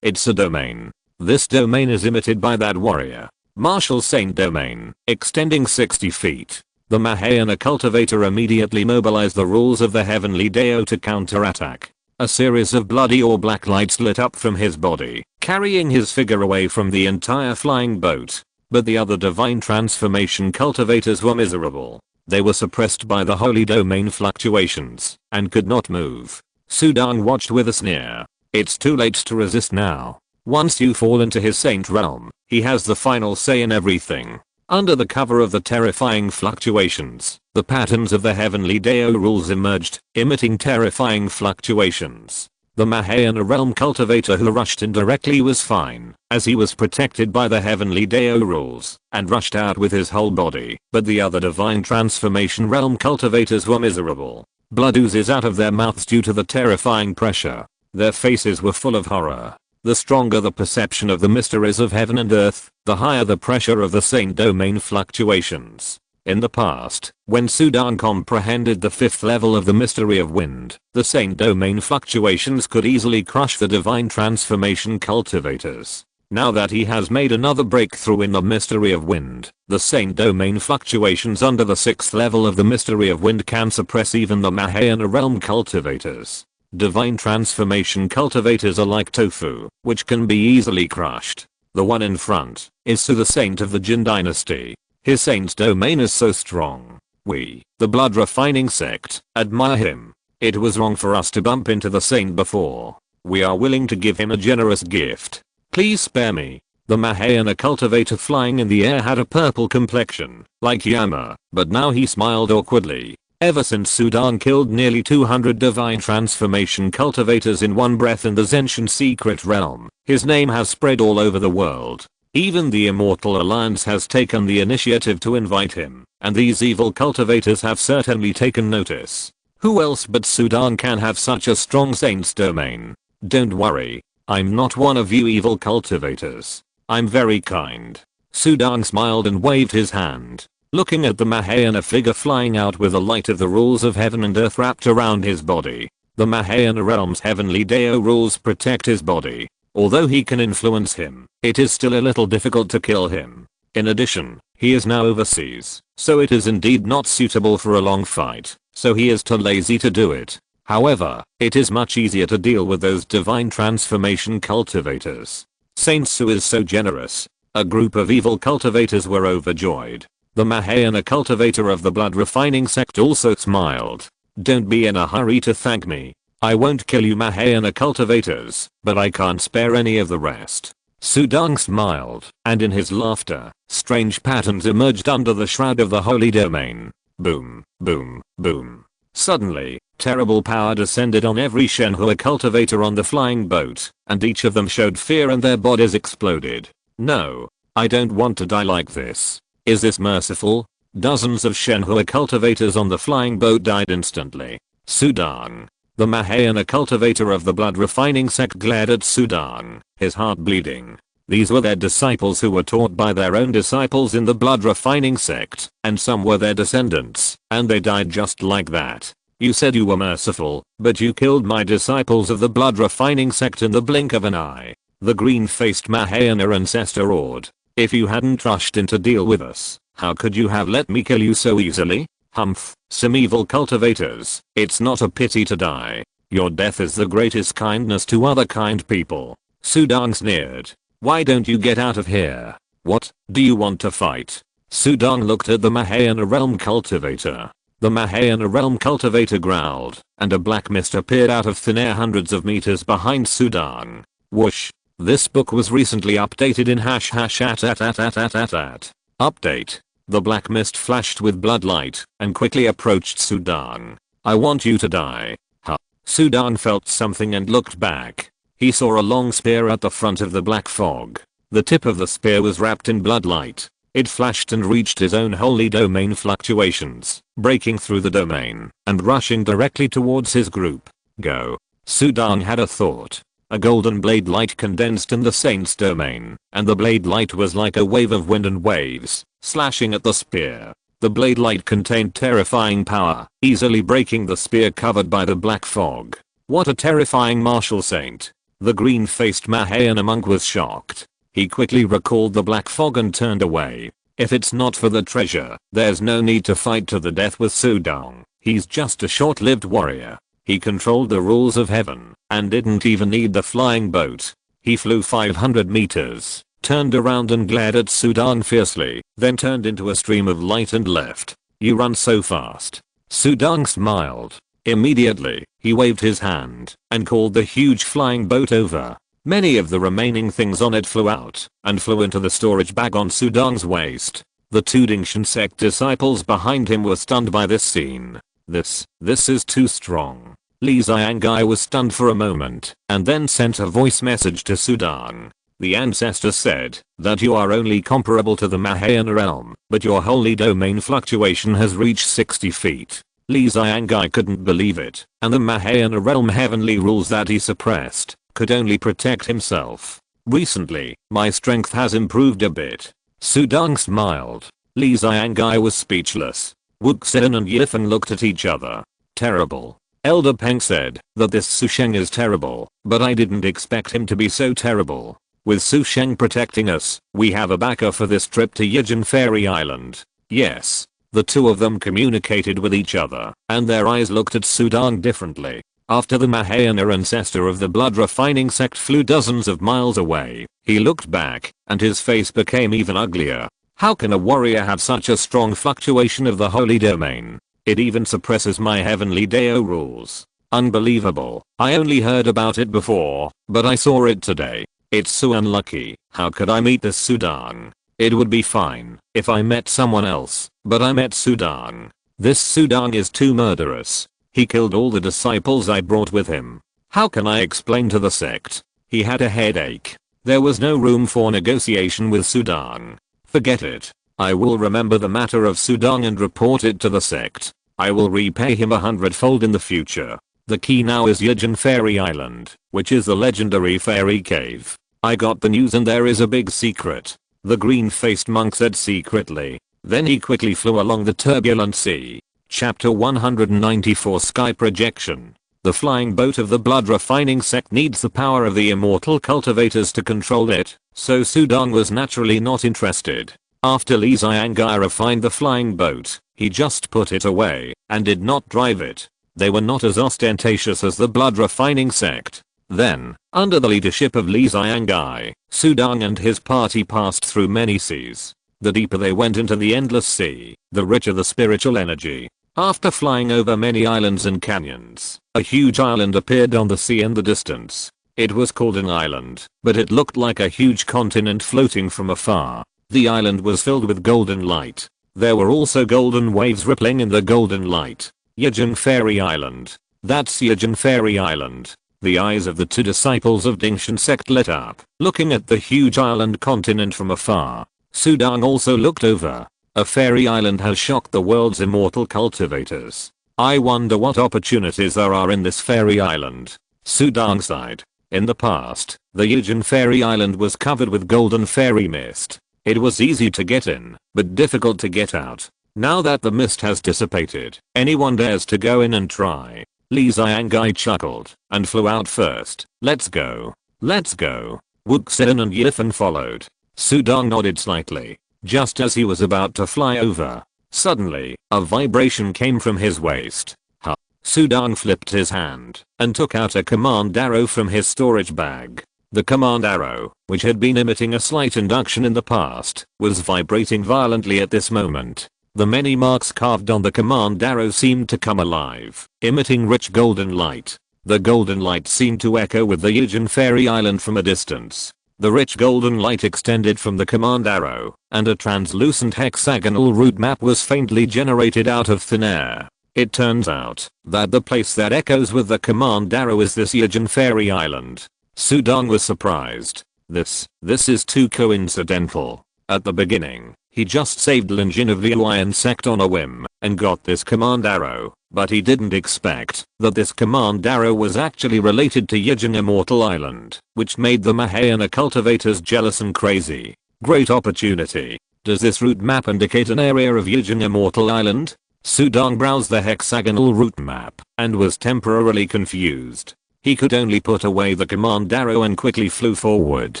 a domain. This domain is imitated by that warrior. Martial Saint domain, extending 60 feet. The Mahayana cultivator immediately mobilized the rules of the heavenly Dao to counterattack. A series of bloody or black lights lit up from his body, carrying his figure away from the entire flying boat. But the other divine transformation cultivators were miserable. They were suppressed by the holy domain fluctuations and could not move. Su Dong watched with a sneer. It's too late to resist now. Once you fall into his saint realm, he has the final say in everything. Under the cover of the terrifying fluctuations, the patterns of the heavenly Dao rules emerged, emitting terrifying fluctuations. The Mahayana realm cultivator who rushed in directly was fine, as he was protected by the heavenly Dao rules, and rushed out with his whole body. But the other divine transformation realm cultivators were miserable. Blood oozes out of their mouths due to the terrifying pressure. Their faces were full of horror. The stronger the perception of the mysteries of heaven and earth, the higher the pressure of the saint domain fluctuations. In the past, when Su Dong comprehended the 5th level of the mystery of wind, the saint domain fluctuations could easily crush the divine transformation cultivators. Now that he has made another breakthrough in the mystery of wind, the saint domain fluctuations under the 6th level of the mystery of wind can suppress even the Mahayana realm cultivators. Divine transformation cultivators are like tofu, which can be easily crushed. The one in front is Su, the saint of the Jin Dynasty. His saint's domain is so strong. We, the blood refining sect, admire him. It was wrong for us to bump into the saint before. We are willing to give him a generous gift. Please spare me. The Mahayana cultivator flying in the air had a purple complexion, like Yama, but now he smiled awkwardly. Ever since Su Dong killed nearly 200 divine transformation cultivators in one breath in the Zenshin secret realm, his name has spread all over the world. Even the Immortal Alliance has taken the initiative to invite him, and these evil cultivators have certainly taken notice. Who else but Su Dong can have such a strong saint's domain? Don't worry, I'm not one of you evil cultivators. I'm very kind. Su Dong smiled and waved his hand. Looking at the Mahayana figure flying out with the light of the rules of heaven and earth wrapped around his body. The Mahayana realm's heavenly Dao rules protect his body. Although he can influence him, it is still a little difficult to kill him. In addition, he is now overseas, so it is indeed not suitable for a long fight, so he is too lazy to do it. However, it is much easier to deal with those divine transformation cultivators. Saint Su is so generous. A group of evil cultivators were overjoyed. The Mahayana cultivator of the blood refining sect also smiled. Don't be in a hurry to thank me. I won't kill you Mahayana cultivators, but I can't spare any of the rest. Sudong smiled, and in his laughter, strange patterns emerged under the shroud of the holy domain. Boom, boom, boom. Suddenly, terrible power descended on every Shenhua cultivator on the flying boat, and each of them showed fear and their bodies exploded. No. I don't want to die like this. Is this merciful? Dozens of Shenhua cultivators on the flying boat died instantly. Sudong, the Mahayana cultivator of the blood refining sect, glared at Sudong, his heart bleeding. These were their disciples who were taught by their own disciples in the blood refining sect, and some were their descendants, and they died just like that. You said you were merciful, but you killed my disciples of the blood refining sect in the blink of an eye. The green-faced Mahayana ancestor roared. If you hadn't rushed in to deal with us, how could you have let me kill you so easily? Humph, some evil cultivators, it's not a pity to die. Your death is the greatest kindness to other kind people. Sudong sneered. Why don't you get out of here? What, do you want to fight? Sudong looked at the Mahayana realm cultivator. The Mahayana realm cultivator growled, and a black mist appeared out of thin air hundreds of meters behind Sudong. Whoosh. This book was recently updated in #@. Update. The black mist flashed with blood light and quickly approached Sudong. I want you to die. Huh. Sudong felt something and looked back. He saw a long spear at the front of the black fog. The tip of the spear was wrapped in blood light. It flashed and reached his own holy domain fluctuations, breaking through the domain and rushing directly towards his group. Go. Sudong had a thought. A golden blade light condensed in the saint's domain, and the blade light was like a wave of wind and waves, slashing at the spear. The blade light contained terrifying power, easily breaking the spear covered by the black fog. What a terrifying martial saint. The green-faced Mahayana monk was shocked. He quickly recalled the black fog and turned away. If it's not for the treasure, there's no need to fight to the death with Sudong. He's just a short-lived warrior. He controlled the rules of heaven, and didn't even need the flying boat. He flew 500 meters, turned around and glared at Sudong fiercely, then turned into a stream of light and left. You run so fast. Sudong smiled. Immediately, he waved his hand, and called the huge flying boat over. Many of the remaining things on it flew out, and flew into the storage bag on Sudong's waist. The two Dantian sect disciples behind him were stunned by this scene. This is too strong. Li Xiangai was stunned for a moment, and then sent a voice message to Sudong. The ancestor said that you are only comparable to the Mahayana realm, but your holy domain fluctuation has reached 60 feet. Li Xiangai couldn't believe it, and the Mahayana realm heavenly rules that he suppressed could only protect himself. Recently, my strength has improved a bit. Sudong smiled. Li Xiangai was speechless. Wuxin and Yifeng looked at each other. Terrible. Elder Peng said that this Susheng is terrible, but I didn't expect him to be so terrible. With Susheng protecting us, we have a backer for this trip to Yijin Fairy Island. Yes. The two of them communicated with each other, and their eyes looked at Sudong differently. After the Mahayana ancestor of the blood refining sect flew dozens of miles away, he looked back, and his face became even uglier. How can a warrior have such a strong fluctuation of the holy domain? It even suppresses my heavenly Dao rules. Unbelievable. I only heard about it before, but I saw it today. It's so unlucky. How could I meet this Sudong? It would be fine if I met someone else, but I met Sudong. This Sudong is too murderous. He killed all the disciples I brought with him. How can I explain to the sect? He had a headache. There was no room for negotiation with Sudong. Forget it. I will remember the matter of Sudong and report it to the sect. I will repay him 100-fold in the future. The key now is Yijin Fairy Island, which is the legendary fairy cave. I got the news and there is a big secret. The green-faced monk said secretly. Then he quickly flew along the turbulent sea. Chapter 194 Sky Projection. The flying boat of the blood refining sect needs the power of the immortal cultivators to control it, so Sudong was naturally not interested. After Li Xiangai refined the flying boat, he just put it away, and did not drive it. They were not as ostentatious as the blood refining sect. Then, under the leadership of Li Xiangai, Sudong and his party passed through many seas. The deeper they went into the endless sea, the richer the spiritual energy. After flying over many islands and canyons, a huge island appeared on the sea in the distance. It was called an island, but it looked like a huge continent floating from afar. The island was filled with golden light. There were also golden waves rippling in the golden light. Yijin Fairy Island. That's Yijin Fairy Island. The eyes of the two disciples of Dantian sect lit up, looking at the huge island continent from afar. Sudong also looked over. A fairy island has shocked the world's immortal cultivators. I wonder what opportunities there are in this fairy island. Sudong sighed. In the past, the Yijin Fairy Island was covered with golden fairy mist. It was easy to get in, but difficult to get out. Now that the mist has dissipated, anyone dares to go in and try. Li Xiangai chuckled and flew out first. Let's go. Let's go. Wuxin and Yifan followed. Sudong nodded slightly. Just as he was about to fly over, suddenly, a vibration came from his waist. Huh. Sudong flipped his hand and took out a command arrow from his storage bag. The command arrow, which had been emitting a slight induction in the past, was vibrating violently at this moment. The many marks carved on the command arrow seemed to come alive, emitting rich golden light. The golden light seemed to echo with the Yijin Fairy Island from a distance. The rich golden light extended from the command arrow, and a translucent hexagonal route map was faintly generated out of thin air. It turns out that the place that echoes with the command arrow is this Yijin Fairy Island. Sudong was surprised. This is too coincidental. At the beginning, he just saved Lin Jin of the Lion sect on a whim and got this command arrow, but he didn't expect that this command arrow was actually related to Yijin Immortal Island, which made the Mahayana cultivators jealous and crazy. Great opportunity. Does this route map indicate an area of Yijin Immortal Island? Sudong browsed the hexagonal route map and was temporarily confused. He could only put away the command arrow and quickly flew forward.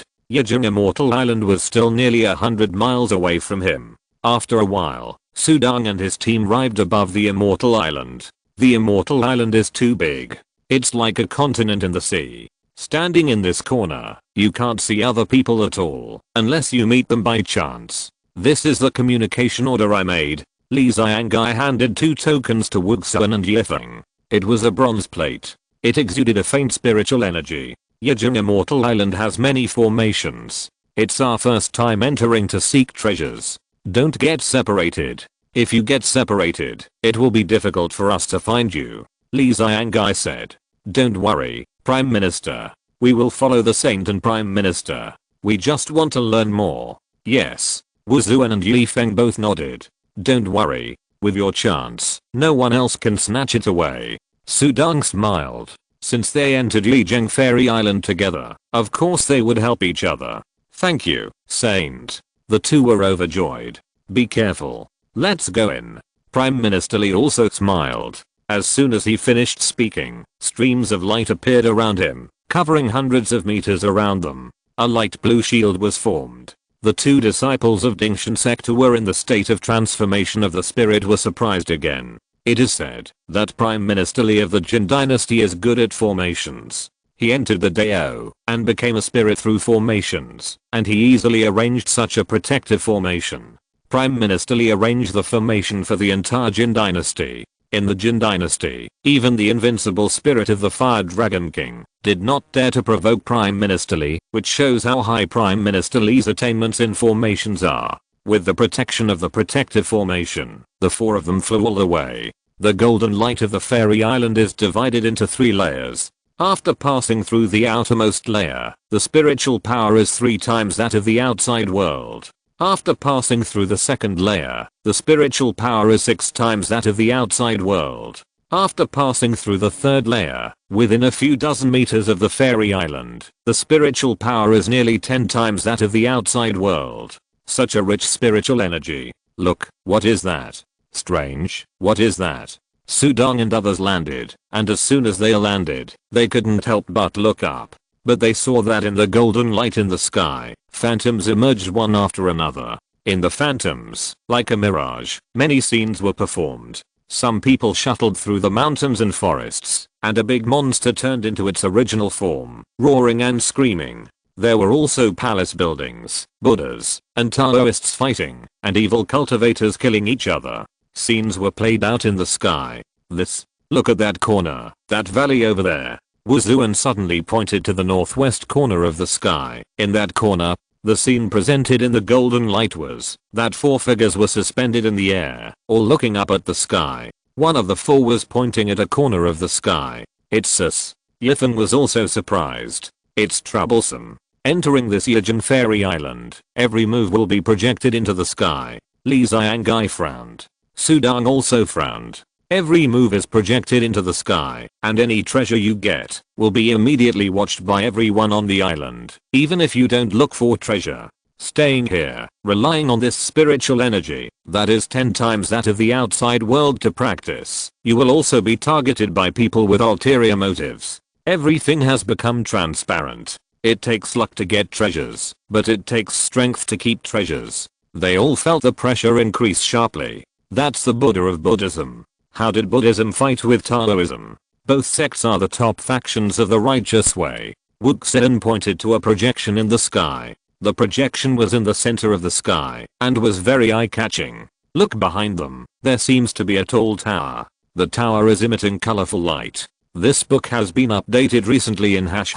Yijin Immortal Island was still nearly 100 miles away from him. After a while, Sudong and his team arrived above the Immortal Island. The Immortal Island is too big. It's like a continent in the sea. Standing in this corner, you can't see other people at all, unless you meet them by chance. This is the communication order I made. Li Xiangai handed 2 tokens to Wuxin and Yifeng. It was a bronze plate. It exuded a faint spiritual energy. Yijin Immortal Island has many formations. It's our first time entering to seek treasures. Don't get separated. If you get separated, it will be difficult for us to find you. Li Xiangai said. Don't worry, Prime Minister. We will follow the Saint and Prime Minister. We just want to learn more. Yes. Wu Zuan and Yifeng both nodded. Don't worry. With your chance, no one else can snatch it away. Sudong smiled. Since they entered Yijin Fairy Island together, of course they would help each other. Thank you, Saint. The two were overjoyed. Be careful. Let's go in. Prime Minister Li also smiled. As soon as he finished speaking, streams of light appeared around him, covering hundreds of meters around them. A light blue shield was formed. The two disciples of Dantian sect who were in the state of transformation of the spirit were surprised again. It is said that Prime Minister Li of the Jin Dynasty is good at formations. He entered the Dao and became a spirit through formations, and he easily arranged such a protective formation. Prime Minister Li arranged the formation for the entire Jin Dynasty. In the Jin Dynasty, even the invincible spirit of the Fire Dragon King did not dare to provoke Prime Minister Li, which shows how high Prime Minister Li's attainments in formations are. With the protection of the protective formation, the 4 of them flew all the way. The golden light of the fairy island is divided into 3 layers. After passing through the outermost layer, the spiritual power is 3 times that of the outside world. After passing through the second layer, the spiritual power is 6 times that of the outside world. After passing through the third layer, within a few dozen meters of the fairy island, the spiritual power is nearly 10 times that of the outside world. Such a rich spiritual energy. Look, what is that? Strange, what is that? Sudong and others landed, and as soon as they landed, they couldn't help but look up. But they saw that in the golden light in the sky, phantoms emerged one after another. In the phantoms, like a mirage, many scenes were performed. Some people shuttled through the mountains and forests, and a big monster turned into its original form, roaring and screaming. There were also palace buildings, Buddhas, and Taoists fighting, and evil cultivators killing each other. Scenes were played out in the sky. Look at that corner, that valley over there. Wuzuan suddenly pointed to the northwest corner of the sky. In that corner, the scene presented in the golden light was that 4 figures were suspended in the air, all looking up at the sky. One of the 4 was pointing at a corner of the sky. It's sus. Yifan was also surprised. It's troublesome. Entering this Yijin fairy island, every move will be projected into the sky. Li Xiangai frowned. Sudong also frowned. Every move is projected into the sky, and any treasure you get will be immediately watched by everyone on the island, even if you don't look for treasure. Staying here, relying on this spiritual energy, that is 10 times that of the outside world to practice, you will also be targeted by people with ulterior motives. Everything has become transparent. It takes luck to get treasures, but it takes strength to keep treasures. They all felt the pressure increase sharply. That's the Buddha of Buddhism. How did Buddhism fight with Taoism? Both sects are the top factions of the righteous way. Wuxian pointed to a projection in the sky. The projection was in the center of the sky and was very eye-catching. Look behind them. There seems to be a tall tower. The tower is emitting colorful light. This book has been updated recently in #@.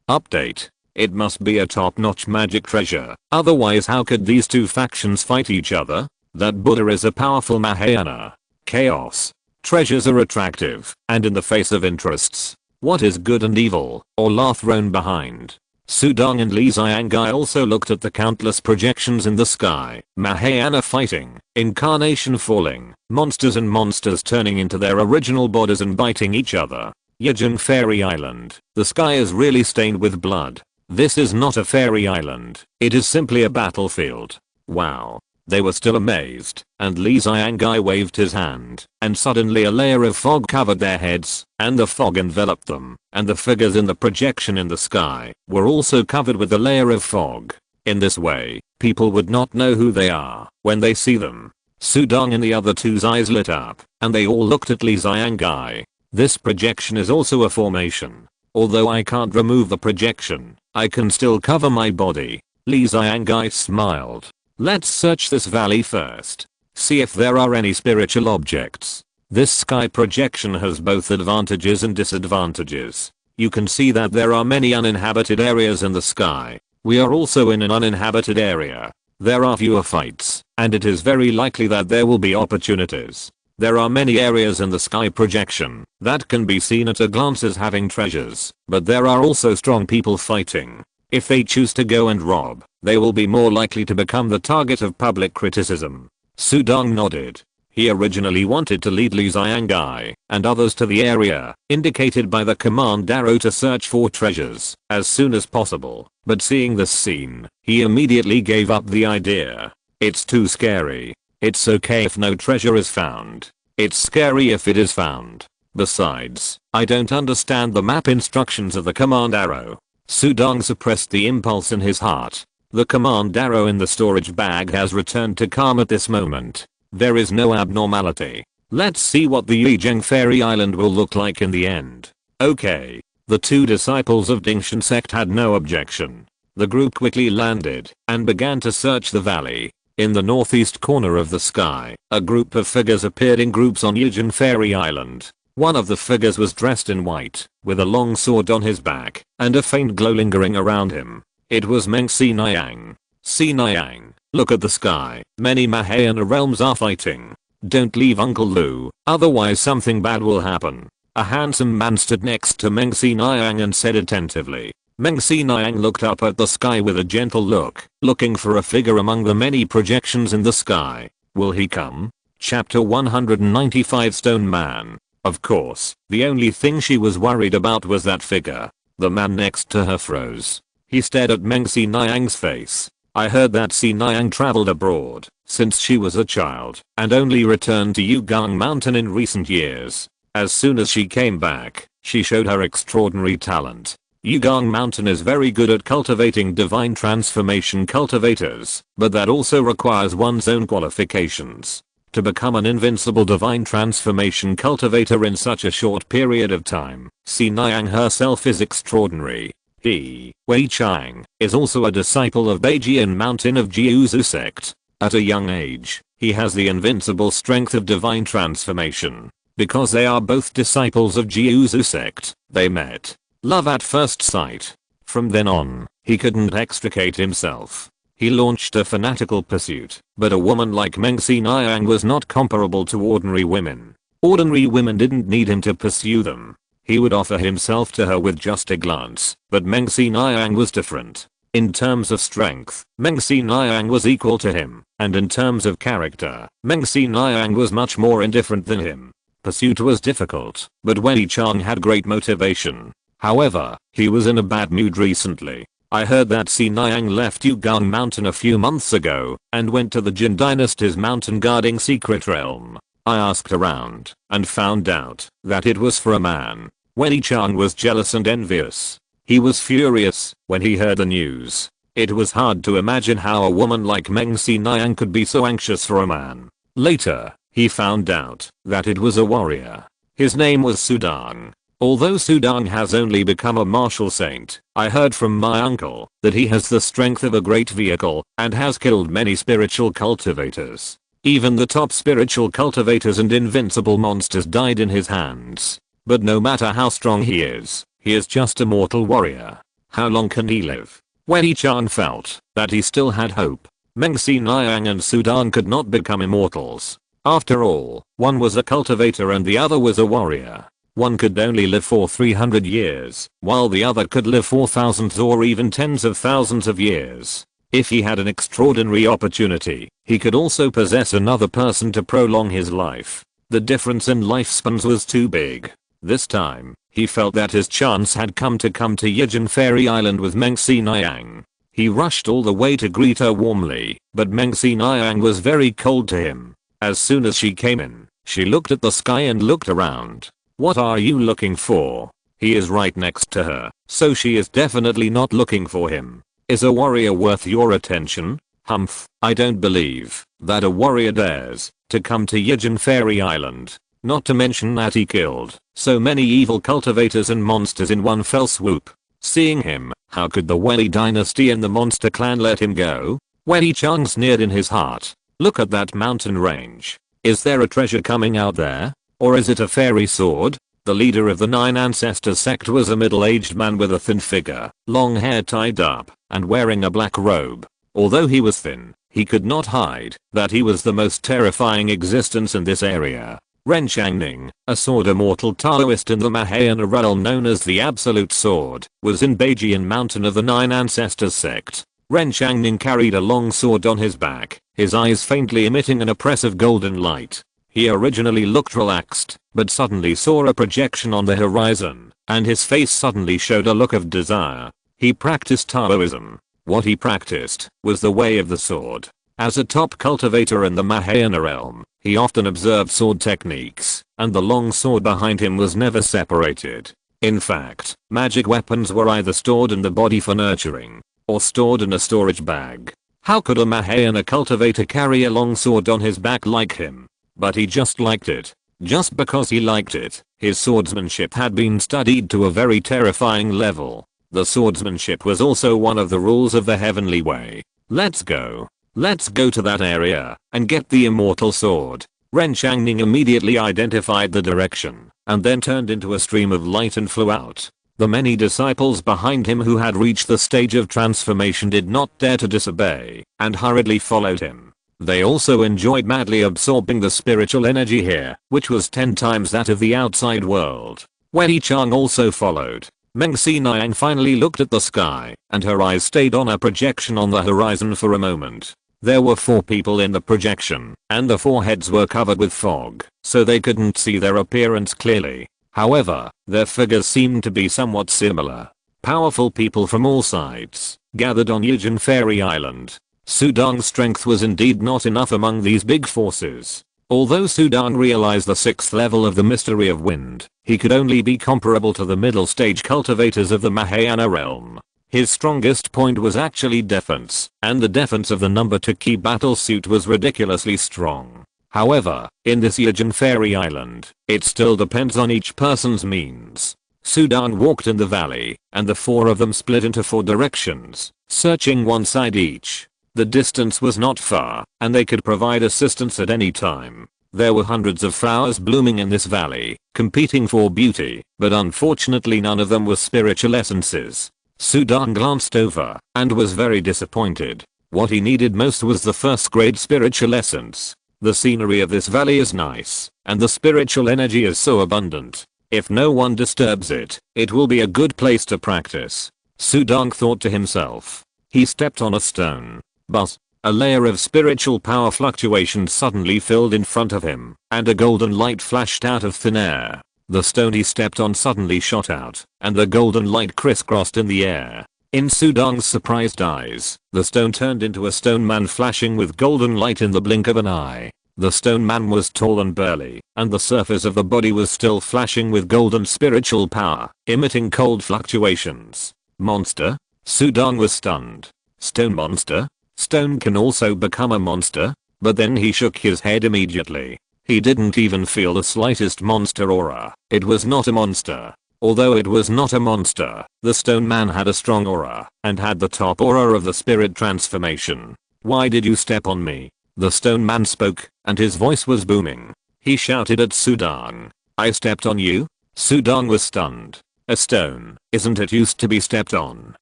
Update. It must be a top-notch magic treasure. Otherwise how could these 2 factions fight each other? That Buddha is a powerful Mahayana. Chaos. Treasures are attractive, and in the face of interests, what is good and evil, or are thrown behind. Sudong and Li Xiangai also looked at the countless projections in the sky. Mahayana fighting, incarnation falling, monsters and monsters turning into their original bodies and biting each other. Yijin Fairy Island. The sky is really stained with blood. This is not a fairy island. It is simply a battlefield. Wow. They were still amazed, and Li Xiangai waved his hand, and suddenly a layer of fog covered their heads, and the fog enveloped them, and the figures in the projection in the sky were also covered with a layer of fog. In this way, people would not know who they are when they see them. Sudong and the other 2's eyes lit up, and they all looked at Li Xiangai. This projection is also a formation. Although I can't remove the projection, I can still cover my body. Li Xiangai smiled. Let's search this valley first. See if there are any spiritual objects. This sky projection has both advantages and disadvantages. You can see that there are many uninhabited areas in the sky. We are also in an uninhabited area. There are fewer fights, and it is very likely that there will be opportunities. There are many areas in the sky projection that can be seen at a glance as having treasures, but there are also strong people fighting. If they choose to go and rob, they will be more likely to become the target of public criticism. Sudong nodded. He originally wanted to lead Li Xiangai and others to the area indicated by the command arrow to search for treasures as soon as possible, but seeing this scene, he immediately gave up the idea. It's too scary. It's okay if no treasure is found. It's scary if it is found. Besides, I don't understand the map instructions of the command arrow. Sudong suppressed the impulse in his heart. The command arrow in the storage bag has returned to calm at this moment. There is no abnormality. Let's see what the Yijin Fairy Island will look like in the end. Okay. The 2 disciples of Dantian sect had no objection. The group quickly landed and began to search the valley. In the northeast corner of the sky, a group of figures appeared in groups on Yijin Fairy Island. One of the figures was dressed in white, with a long sword on his back, and a faint glow lingering around him. It was Meng Xinayang. Xinayang, look at the sky. Many Mahayana realms are fighting. Don't leave Uncle Lu, otherwise something bad will happen. A handsome man stood next to Meng Xinayang and said attentively. Meng Xinayang looked up at the sky with a gentle look, looking for a figure among the many projections in the sky. Will he come? Chapter 195 Stone Man. Of course, the only thing she was worried about was that figure. The man next to her froze. He stared at Meng Xinayang's face. I heard that Xinayang traveled abroad since she was a child and only returned to Yugang Mountain in recent years. As soon as she came back, she showed her extraordinary talent. Yugang Mountain is very good at cultivating divine transformation cultivators, but that also requires one's own qualifications. To become an invincible divine transformation cultivator in such a short period of time, Sinayang herself is extraordinary. Wei Chang is also a disciple of Beijian Mountain of Jiuzu sect. At a young age, he has the invincible strength of divine transformation. Because they are both disciples of Jiuzu sect, they met. Love at first sight. From then on, he couldn't extricate himself. He launched a fanatical pursuit, but a woman like Meng Sinayang was not comparable to ordinary women. Ordinary women didn't need him to pursue them. He would offer himself to her with just a glance, but Meng Sinayang was different. In terms of strength, Meng Sinayang was equal to him, and in terms of character, Meng Sinayang was much more indifferent than him. Pursuit was difficult, but Wei Chang had great motivation. However, he was in a bad mood recently. I heard that Sinayang left Yugang Mountain a few months ago and went to the Jin Dynasty's mountain guarding secret realm. I asked around and found out that it was for a man. Wei Chang was jealous and envious. He was furious when he heard the news. It was hard to imagine how a woman like Meng Sinayang could be so anxious for a man. Later, he found out that it was a warrior. His name was Sudang. Although Sudang has only become a martial saint, I heard from my uncle that he has the strength of a great vehicle and has killed many spiritual cultivators. Even the top spiritual cultivators and invincible monsters died in his hands. But no matter how strong he is just a mortal warrior. How long can he live? Wei Chang felt that he still had hope. Meng Sinayang and Sudang could not become immortals. After all, one was a cultivator and the other was a warrior. One could only live for 300 years, while the other could live for thousands or even tens of thousands of years. If he had an extraordinary opportunity, he could also possess another person to prolong his life. The difference in lifespans was too big. This time, he felt that his chance had come to Yijin Fairy Island with Meng Sinayang. He rushed all the way to greet her warmly, but Meng Sinayang was very cold to him. As soon as she came in, she looked at the sky and looked around. What are you looking for? He is right next to her, so she is definitely not looking for him. Is a warrior worth your attention? Humph, I don't believe that a warrior dares to come to Yijin Fairy Island. Not to mention that he killed so many evil cultivators and monsters in one fell swoop. Seeing him, how could the Wei Dynasty and the monster clan let him go? Wei Chang sneered in his heart. Look at that mountain range. Is there a treasure coming out there? Or is it a fairy sword? The leader of the Nine Ancestors sect was a middle-aged man with a thin figure, long hair tied up, and wearing a black robe. Although he was thin, he could not hide that he was the most terrifying existence in this area. Ren Changning, a sword immortal Taoist in the Mahayana realm known as the Absolute Sword, was in Beijian Mountain of the Nine Ancestors sect. Ren Changning carried a long sword on his back, his eyes faintly emitting an oppressive golden light. He originally looked relaxed, but suddenly saw a projection on the horizon, and his face suddenly showed a look of desire. He practiced Taoism. What he practiced was the way of the sword. As a top cultivator in the Mahayana realm, he often observed sword techniques, and the long sword behind him was never separated. In fact, magic weapons were either stored in the body for nurturing, or stored in a storage bag. How could a Mahayana cultivator carry a long sword on his back like him? But he just liked it. Just because he liked it, his swordsmanship had been studied to a very terrifying level. The swordsmanship was also one of the rules of the heavenly way. Let's go. Let's go to that area and get the immortal sword. Ren Changning immediately identified the direction and then turned into a stream of light and flew out. The many disciples behind him who had reached the stage of transformation did not dare to disobey and hurriedly followed him. They also enjoyed madly absorbing the spiritual energy here, which was 10 times that of the outside world. Wei Chang also followed. Meng Sinayang finally looked at the sky, and her eyes stayed on a projection on the horizon for a moment. There were 4 people in the projection, and the foreheads were covered with fog, so they couldn't see their appearance clearly. However, their figures seemed to be somewhat similar. Powerful people from all sides gathered on Yijin Fairy Island. Sudang's strength was indeed not enough among these big forces. Although Sudang realized the 6th level of the mystery of wind, he could only be comparable to the middle stage cultivators of the Mahayana realm. His strongest point was actually defense, and the defense of the number 2 key battle suit was ridiculously strong. However, in this Yajin fairy island, it still depends on each person's means. Sudan walked in the valley, and the four of them split into four directions, searching one side each. The distance was not far, and they could provide assistance at any time. There were hundreds of flowers blooming in this valley, competing for beauty, but unfortunately none of them were spiritual essences. Sudan glanced over, and was very disappointed. What he needed most was the first grade spiritual essence. The scenery of this valley is nice, and the spiritual energy is so abundant. If no one disturbs it, it will be a good place to practice. Sudan thought to himself. He stepped on a stone. But a layer of spiritual power fluctuations suddenly filled in front of him, and a golden light flashed out of thin air. The stone he stepped on suddenly shot out, and the golden light crisscrossed in the air. In Sudan's surprised eyes, the stone turned into a stone man flashing with golden light in the blink of an eye. The stone man was tall and burly, and the surface of the body was still flashing with golden spiritual power, emitting cold fluctuations. Monster? Sudan was stunned. Stone monster? Stone can also become a monster? But then he shook his head immediately. He didn't even feel the slightest monster aura. It was not a monster. Although it was not a monster, the stone man had a strong aura, and had the top aura of the spirit transformation. Why did you step on me? The stone man spoke, and his voice was booming. He shouted at Sudan. I stepped on you? Sudan was stunned. A stone, isn't it used to be stepped on?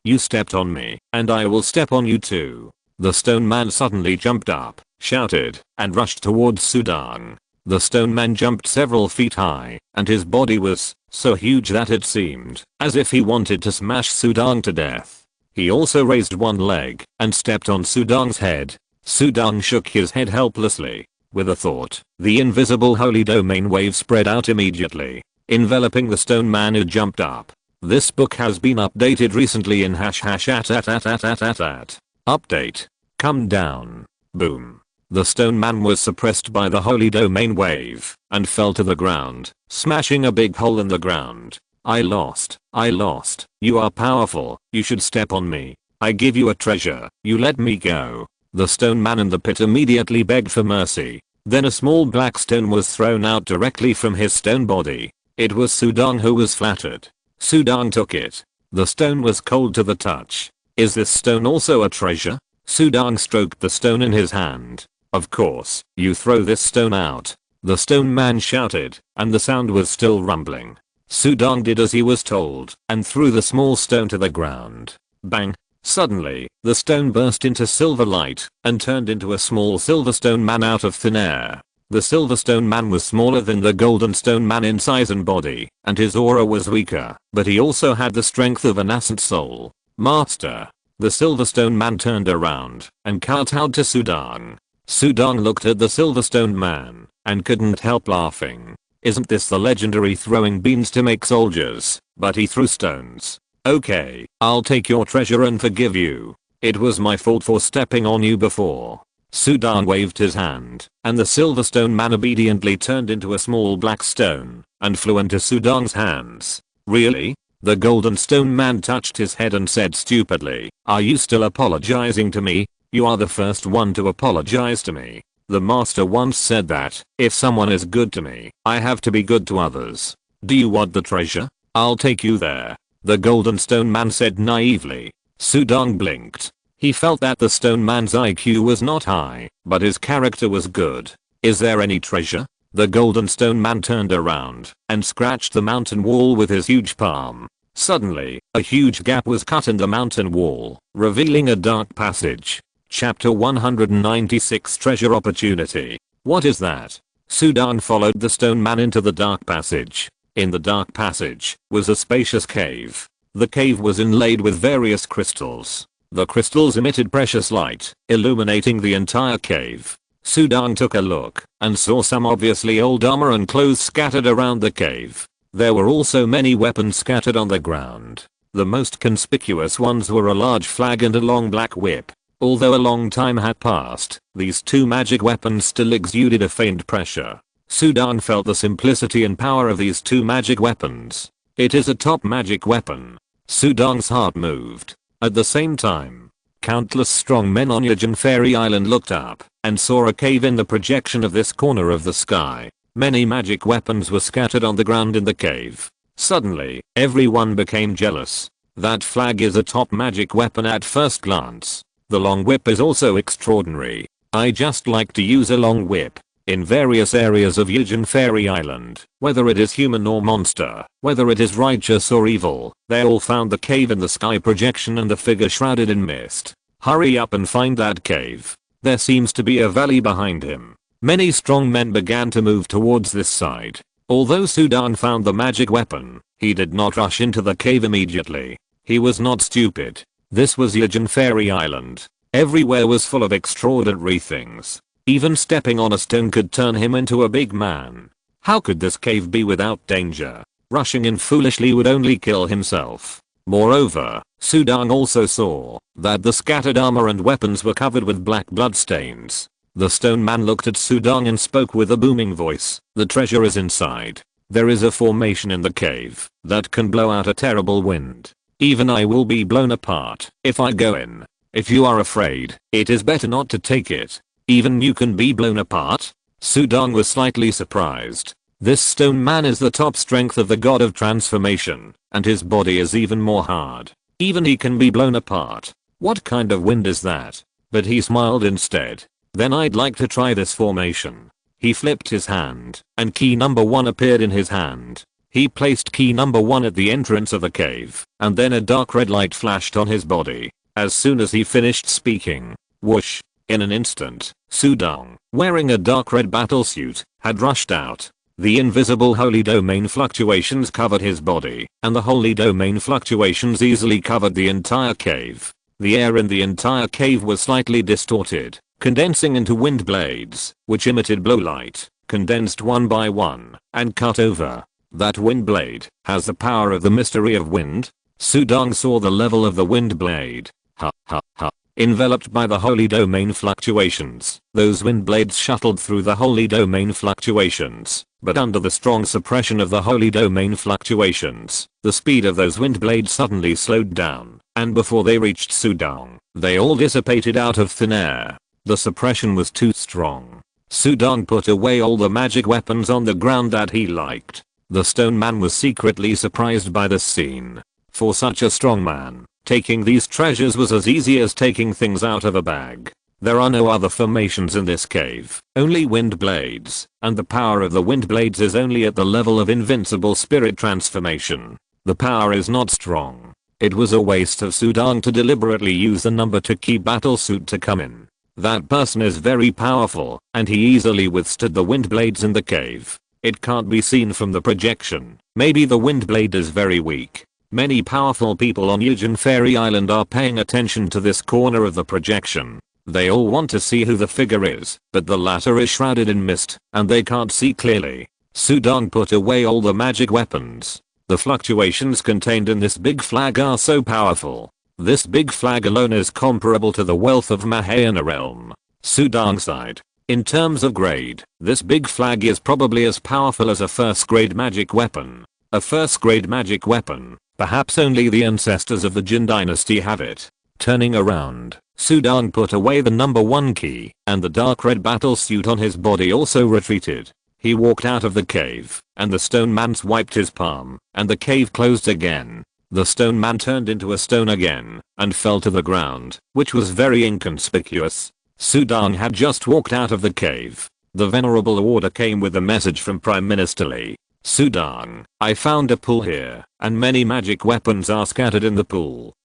You stepped on me, and I will step on you too. The stone man suddenly jumped up, shouted, and rushed towards Sudan. The stone man jumped several feet high, and his body was so huge that it seemed as if he wanted to smash Sudan to death. He also raised one leg and stepped on Sudan's head. Sudan shook his head helplessly. With a thought, the invisible holy domain wave spread out immediately, enveloping the stone man who jumped up. This book has been updated recently in #@. Update. Come down. Boom. The stone man was suppressed by the holy domain wave and fell to the ground, smashing a big hole in the ground. I lost. You are powerful. You should step on me. I give you a treasure. You let me go. The stone man in the pit immediately begged for mercy. Then a small black stone was thrown out directly from his stone body. It was Sudan who was flattered. Sudan took it. The stone was cold to the touch. Is this stone also a treasure? Sudan stroked the stone in his hand. Of course, you throw this stone out. The stone man shouted, and the sound was still rumbling. Sudan did as he was told, and threw the small stone to the ground. Bang! Suddenly, the stone burst into silver light, and turned into a small silver stone man out of thin air. The silver stone man was smaller than the golden stone man in size and body, and his aura was weaker, but he also had the strength of a nascent soul. Master! The silver stone man turned around, and kowtowed to Sudan. Sudan looked at the silver stone man, and couldn't help laughing. Isn't this the legendary throwing beans to make soldiers? But he threw stones. Okay, I'll take your treasure and forgive you. It was my fault for stepping on you before. Sudan waved his hand, and the silver stone man obediently turned into a small black stone, and flew into Sudan's hands. Really? The golden stone man touched his head and said stupidly, are you still apologizing to me? You are the first one to apologize to me. The master once said that, if someone is good to me, I have to be good to others. Do you want the treasure? I'll take you there. The golden stone man said naively. Sudan blinked. He felt that the stone man's IQ was not high, but his character was good. Is there any treasure? The golden stone man turned around and scratched the mountain wall with his huge palm. Suddenly, a huge gap was cut in the mountain wall, revealing a dark passage. Chapter 196 Treasure Opportunity. What is that? Sudan followed the stone man into the dark passage. In the dark passage was a spacious cave. The cave was inlaid with various crystals. The crystals emitted precious light, illuminating the entire cave. Sudan took a look and saw some obviously old armor and clothes scattered around the cave. There were also many weapons scattered on the ground. The most conspicuous ones were a large flag and a long black whip. Although a long time had passed, these two magic weapons still exuded a faint pressure. Sudan felt the simplicity and power of these two magic weapons. It is a top magic weapon. Sudan's heart moved. At the same time, Countless strong men on Yajin Fairy Island looked up and saw a cave in the projection of this corner of the sky. Many magic weapons were scattered on the ground in the cave. Suddenly, everyone became jealous. That flag is a top magic weapon at first glance. The long whip is also extraordinary. I just like to use a long whip. In various areas of Yajin Fairy Island, whether it is human or monster, whether it is righteous or evil, they all found the cave in the sky projection and the figure shrouded in mist. Hurry up and find that cave. There seems to be a valley behind him. Many strong men began to move towards this side. Although Sudang found the magic weapon, he did not rush into the cave immediately. He was not stupid. This was Yajin Fairy Island. Everywhere was full of extraordinary things. Even stepping on a stone could turn him into a big man. How could this cave be without danger? Rushing in foolishly would only kill himself. Moreover, Sudang also saw that the scattered armor and weapons were covered with black blood stains. The stone man looked at Sudang and spoke with a booming voice. The treasure is inside. There is a formation in the cave that can blow out a terrible wind. Even I will be blown apart if I go in. If you are afraid, it is better not to take it. Even you can be blown apart? Sudang was slightly surprised. This stone man is the top strength of the god of transformation, and his body is even more hard. Even he can be blown apart. What kind of wind is that? But he smiled instead. Then I'd like to try this formation. He flipped his hand, and key number 1 appeared in his hand. He placed key number 1 at the entrance of the cave, and then a dark red light flashed on his body. As soon as he finished speaking, whoosh. In an instant, Sudang, wearing a dark red battlesuit, had rushed out. The invisible holy domain fluctuations covered his body, and the holy domain fluctuations easily covered the entire cave. The air in the entire cave was slightly distorted, condensing into wind blades, which emitted blow light, condensed one by one, and cut over. That wind blade has the power of the mystery of wind. Sudang saw the level of the wind blade. Ha ha ha. Enveloped by the holy domain fluctuations, those wind blades shuttled through the holy domain fluctuations, but under the strong suppression of the holy domain fluctuations, the speed of those wind blades suddenly slowed down, and before they reached Sudang, they all dissipated out of thin air. The suppression was too strong. Sudang put away all the magic weapons on the ground that he liked. The stone man was secretly surprised by this scene. For such a strong man, taking these treasures was as easy as taking things out of a bag. There are no other formations in this cave, only wind blades, and the power of the wind blades is only at the level of invincible spirit transformation. The power is not strong. It was a waste of Sudang to deliberately use the number 2 key battlesuit to come in. That person is very powerful, and he easily withstood the wind blades in the cave. It can't be seen from the projection. Maybe the wind blade is very weak. Many powerful people on Yajin Fairy Island are paying attention to this corner of the projection. They all want to see who the figure is, but the latter is shrouded in mist, and they can't see clearly. Sudang put away all the magic weapons. The fluctuations contained in this big flag are so powerful. This big flag alone is comparable to the wealth of Mahayana realm. Sudang sighed. In terms of grade, this big flag is probably as powerful as a first grade magic weapon. A first grade magic weapon. Perhaps only the ancestors of the Jin Dynasty have it. Turning around, Sudang put away the number 1 key, and the dark red battlesuit on his body also retreated. He walked out of the cave, and the stone man swiped his palm, and the cave closed again. The stone man turned into a stone again, and fell to the ground, which was very inconspicuous. Sudang had just walked out of the cave. The venerable order came with a message from Prime Minister Lee. Sudang, I found a pool here, and many magic weapons are scattered in the pool.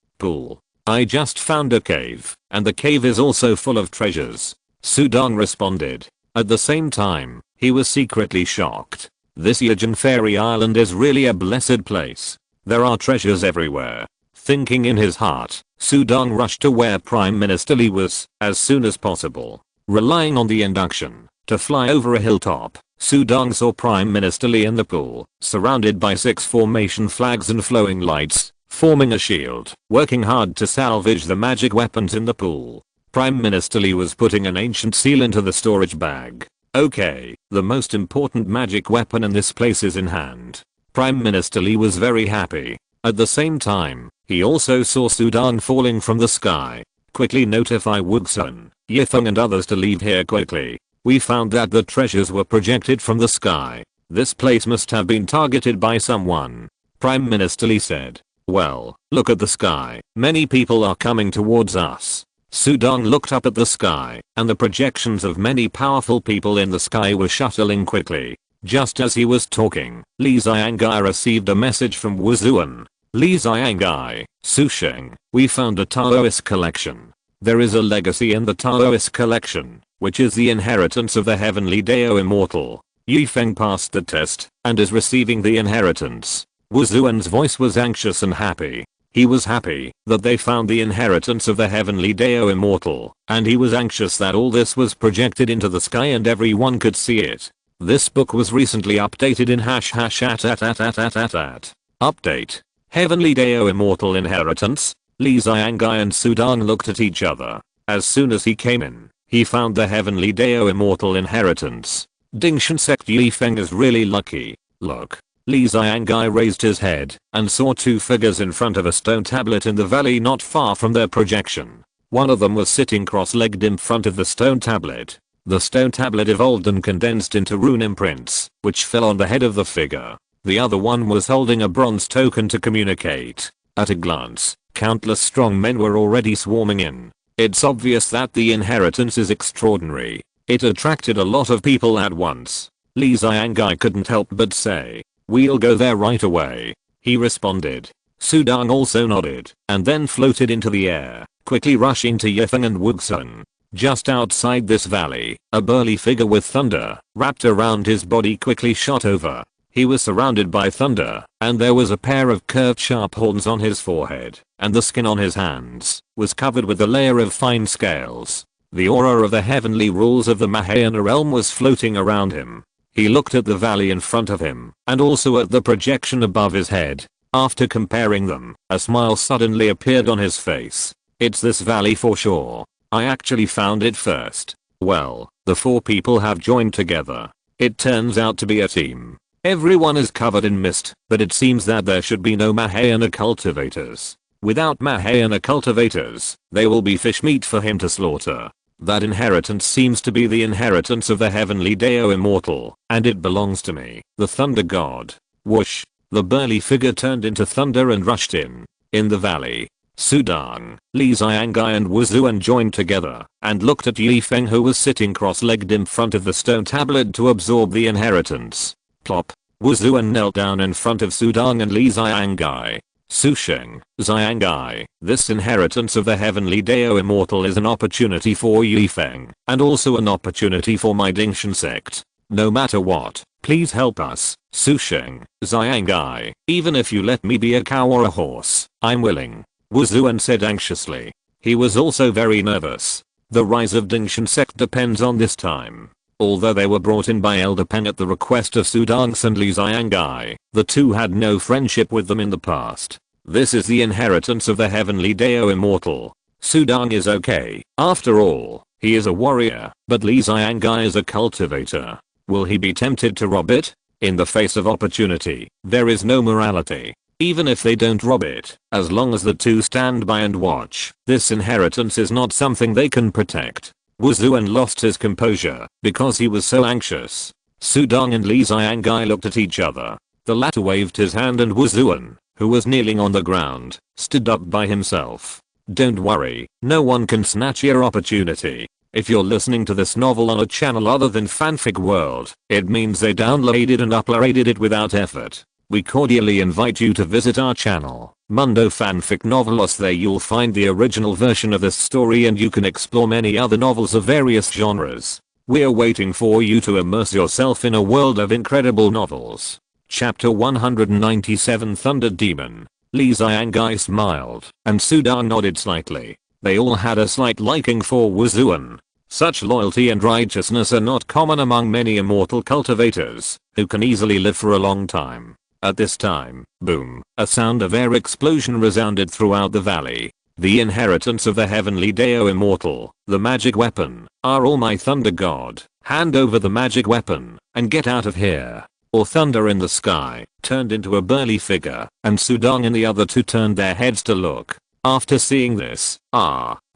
I just found a cave, and the cave is also full of treasures. Sudang responded. At the same time, he was secretly shocked. This Yajin Fairy Island is really a blessed place. There are treasures everywhere. Thinking in his heart, Sudang rushed to where Prime Minister Lee was, as soon as possible. Relying on the induction to fly over a hilltop, Sudang saw Prime Minister Lee in the pool, surrounded by 6 formation flags and flowing lights, forming a shield, working hard to salvage the magic weapons in the pool. Prime Minister Lee was putting an ancient seal into the storage bag. Okay, the most important magic weapon in this place is in hand. Prime Minister Lee was very happy. At the same time, he also saw Sudang falling from the sky. quickly notify Wuxun, Yifeng and others to leave here quickly. We found that the treasures were projected from the sky. This place must have been targeted by someone. Prime Minister Li said. Well, look at the sky. Many people are coming towards us. Sudong looked up at the sky, and the projections of many powerful people in the sky were shuttling quickly. Just as he was talking, Li Xiangai received a message from Wuzuan. Li Xiangai, Susheng, we found a Taoist collection. There is a legacy in the Taoist collection, which is the inheritance of the heavenly Dao immortal. Yifeng passed the test, and is receiving the inheritance. Wuzuan's voice was anxious and happy. He was happy that they found the inheritance of the heavenly Dao immortal, and he was anxious that all this was projected into the sky and everyone could see it. This book was recently updated in #at. Update. Heavenly Dao immortal inheritance. Li Xiangai and Sudong looked at each other. As soon as he came in, he found the heavenly Dao immortal inheritance. Dingshan sect Yifeng is really lucky. Look. Li Xiangai raised his head and saw two figures in front of a stone tablet in the valley not far from their projection. One of them was sitting cross-legged in front of the stone tablet. The stone tablet evolved and condensed into rune imprints, which fell on the head of the figure. The other one was holding a bronze token to communicate. At a glance, countless strong men were already swarming in. It's obvious that the inheritance is extraordinary. It attracted a lot of people at once. Li Xiangai couldn't help but say, "We'll go there right away," he responded. Sudong also nodded, and then floated into the air, quickly rushing to Yifeng and Wuxun. Just outside this valley, a burly figure with thunder wrapped around his body quickly shot over. He was surrounded by thunder, and there was a pair of curved sharp horns on his forehead, and the skin on his hands was covered with a layer of fine scales. The aura of the heavenly rules of the Mahayana realm was floating around him. He looked at the valley in front of him, and also at the projection above his head. After comparing them, a smile suddenly appeared on his face. It's this valley for sure. I actually found it first. Well, the four people have joined together. It turns out to be a team. Everyone is covered in mist, but it seems that there should be no Mahayana cultivators. Without Mahayana cultivators, they will be fish meat for him to slaughter. That inheritance seems to be the inheritance of the heavenly Dao immortal, and it belongs to me, the thunder god. Whoosh. The burly figure turned into thunder and rushed in. In the valley, Sudong, Li Xiangai and Wuzuan joined together, and looked at Yifeng who was sitting cross-legged in front of the stone tablet to absorb the inheritance. Plop. Wuzuan knelt down in front of Sudong and Li Xiangai. Susheng, Xiangai, this inheritance of the heavenly Dao immortal is an opportunity for Yifeng, and also an opportunity for my Dingshan sect. No matter what, please help us, Susheng, Xiangai, even if you let me be a cow or a horse, I'm willing. Wuzuan said anxiously. He was also very nervous. The rise of Dingshan sect depends on this time. Although they were brought in by Elder Pen at the request of Sudong and Li Xiangai, the two had no friendship with them in the past. This is the inheritance of the heavenly Dao immortal. Sudong is okay. After all, he is a warrior, but Li Xiangai is a cultivator. Will he be tempted to rob it? In the face of opportunity, there is no morality. Even if they don't rob it, as long as the two stand by and watch, this inheritance is not something they can protect. Wuzuan lost his composure because he was so anxious. Sudong and Li Xiangai looked at each other. The latter waved his hand and Wuzuan, who was kneeling on the ground, stood up by himself. Don't worry, no one can snatch your opportunity. If you're listening to this novel on a channel other than Fanfic World, it means they downloaded and uploaded it without effort. We cordially invite you to visit our channel, Mundo Fanfic Novelos. There you'll find the original version of this story and you can explore many other novels of various genres. We're waiting for you to immerse yourself in a world of incredible novels. Chapter 197 Thunder Demon. Li Xiangai smiled, and Sudong nodded slightly. They all had a slight liking for Wuzuan. Such loyalty and righteousness are not common among many immortal cultivators, who can easily live for a long time. At this time, boom, a sound of air explosion resounded throughout the valley. The inheritance of the heavenly Dao immortal, the magic weapon. Are all my thunder god, hand over the magic weapon, and get out of here. Or thunder in the sky, turned into a burly figure, and Sudong and the other two turned their heads to look. After seeing this,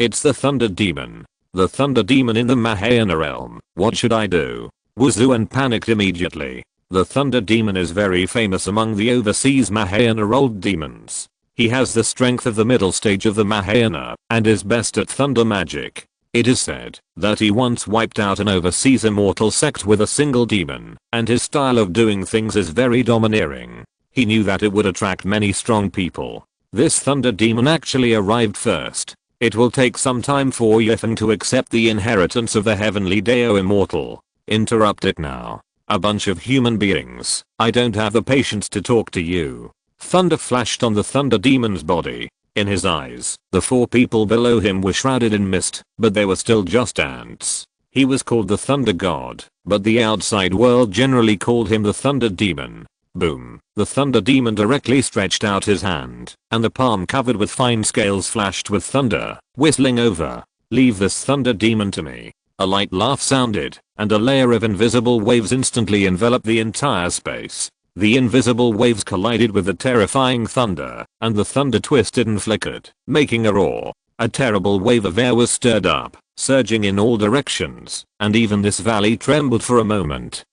it's the Thunder Demon. The Thunder Demon in the Mahayana realm. What should I do? Wuzuan panicked immediately. The Thunder Demon is very famous among the overseas Mahayana old demons. He has the strength of the middle stage of the Mahayana and is best at thunder magic. It is said that he once wiped out an overseas immortal sect with a single demon, and his style of doing things is very domineering. He knew that it would attract many strong people. This Thunder Demon actually arrived first. It will take some time for Yifeng to accept the inheritance of the Heavenly Dao Immortal. Interrupt it now. A bunch of human beings. I don't have the patience to talk to you. Thunder flashed on the Thunder Demon's body. In his eyes, the 4 people below him were shrouded in mist, but they were still just ants. He was called the Thunder God, but the outside world generally called him the Thunder Demon. Boom. The Thunder Demon directly stretched out his hand, and the palm covered with fine scales flashed with thunder, whistling over. Leave this Thunder Demon to me. A light laugh sounded, and a layer of invisible waves instantly enveloped the entire space. The invisible waves collided with the terrifying thunder, and the thunder twisted and flickered, making a roar. A terrible wave of air was stirred up, surging in all directions, and even this valley trembled for a moment.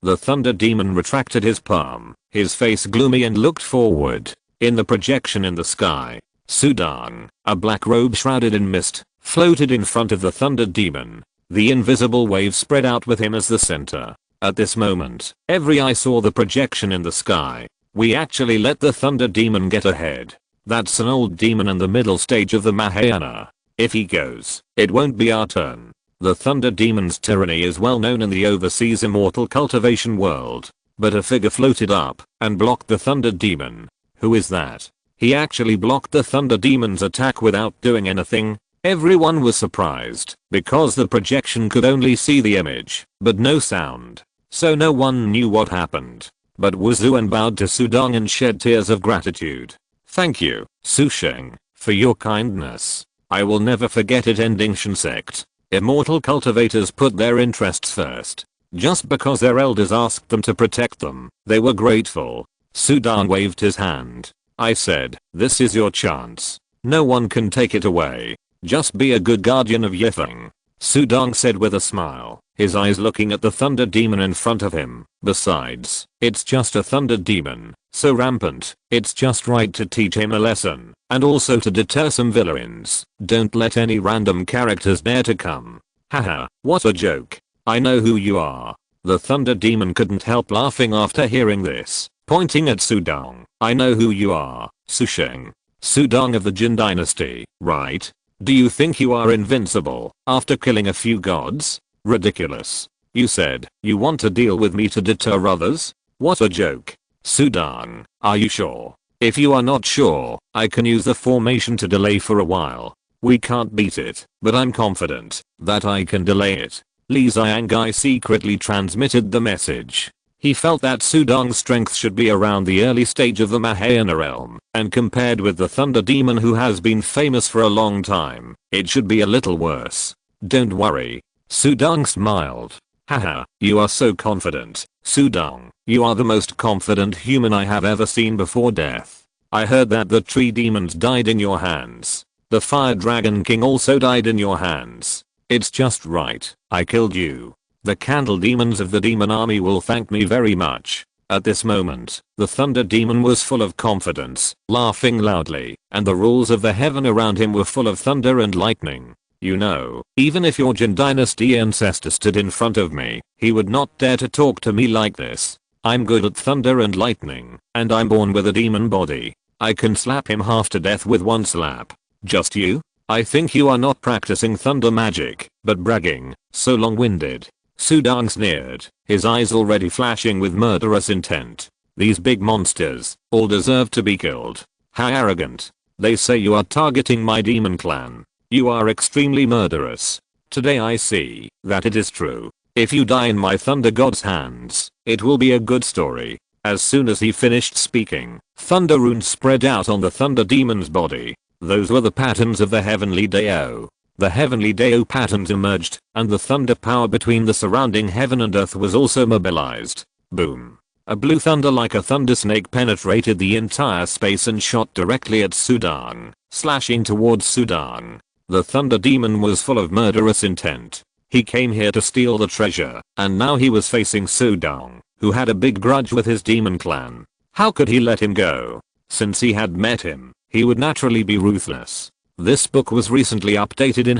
The Thunder Demon retracted his palm, his face gloomy, and looked forward. In the projection in the sky, Sudang, a black robe shrouded in mist, floated in front of the Thunder Demon. The invisible wave spread out with him as the center. At this moment, every eye saw the projection in the sky. We actually let the Thunder Demon get ahead. That's an old demon in the middle stage of the Mahayana. If he goes, it won't be our turn. The Thunder Demon's tyranny is well known in the overseas immortal cultivation world. But a figure floated up and blocked the Thunder Demon. Who is that? He actually blocked the Thunder Demon's attack without doing anything. Everyone was surprised because the projection could only see the image, but no sound. So no one knew what happened. But Wuzuan bowed to Sudang and shed tears of gratitude. Thank you, Susheng, for your kindness. I will never forget it. Ending Shen sect. Immortal cultivators put their interests first. Just because their elders asked them to protect them, they were grateful. Sudang waved his hand. I said, this is your chance. No one can take it away. Just be a good guardian of Yifeng. Sudang said with a smile, his eyes looking at the Thunder Demon in front of him. Besides, it's just a Thunder Demon, so rampant, it's just right to teach him a lesson, and also to deter some villains. Don't let any random characters dare to come. Haha, what a joke. I know who you are. The Thunder Demon couldn't help laughing after hearing this, pointing at Sudang. I know who you are, Susheng. Sudang of the Jin Dynasty, right? Do you think you are invincible after killing a few gods? Ridiculous. You said you want to deal with me to deter others? What a joke. Sudang, are you sure? If you are not sure, I can use the formation to delay for a while. We can't beat it, but I'm confident that I can delay it. Li Xiangai secretly transmitted the message. He felt that Sudang's strength should be around the early stage of the Mahayana realm, and compared with the Thunder Demon who has been famous for a long time, it should be a little worse. Don't worry. Sudang smiled. Haha, you are so confident. Sudang, you are the most confident human I have ever seen before death. I heard that the tree demons died in your hands. The Fire Dragon King also died in your hands. It's just right, I killed you. The candle demons of the demon army will thank me very much. At this moment, the Thunder Demon was full of confidence, laughing loudly, and the rules of the heaven around him were full of thunder and lightning. You know, even if your Jin Dynasty ancestor stood in front of me, he would not dare to talk to me like this. I'm good at thunder and lightning, and I'm born with a demon body. I can slap him half to death with one slap. Just you? I think you are not practicing thunder magic, but bragging, so long-winded. Sudang sneered, his eyes already flashing with murderous intent. These big monsters, all deserve to be killed. How arrogant. They say you are targeting my demon clan. You are extremely murderous. Today I see that it is true. If you die in my thunder god's hands, it will be a good story. As soon as he finished speaking, thunder runes spread out on the Thunder Demon's body. Those were the patterns of the Heavenly Dao. The Heavenly Dao patterns emerged, and the thunder power between the surrounding heaven and earth was also mobilized. Boom. A blue thunder like a thunder snake penetrated the entire space and shot directly at Sudang, slashing towards Sudang. The thunder demon was full of murderous intent. He came here to steal the treasure, and now he was facing Sudang, who had a big grudge with his demon clan. How could he let him go? Since he had met him, he would naturally be ruthless. This book was recently updated in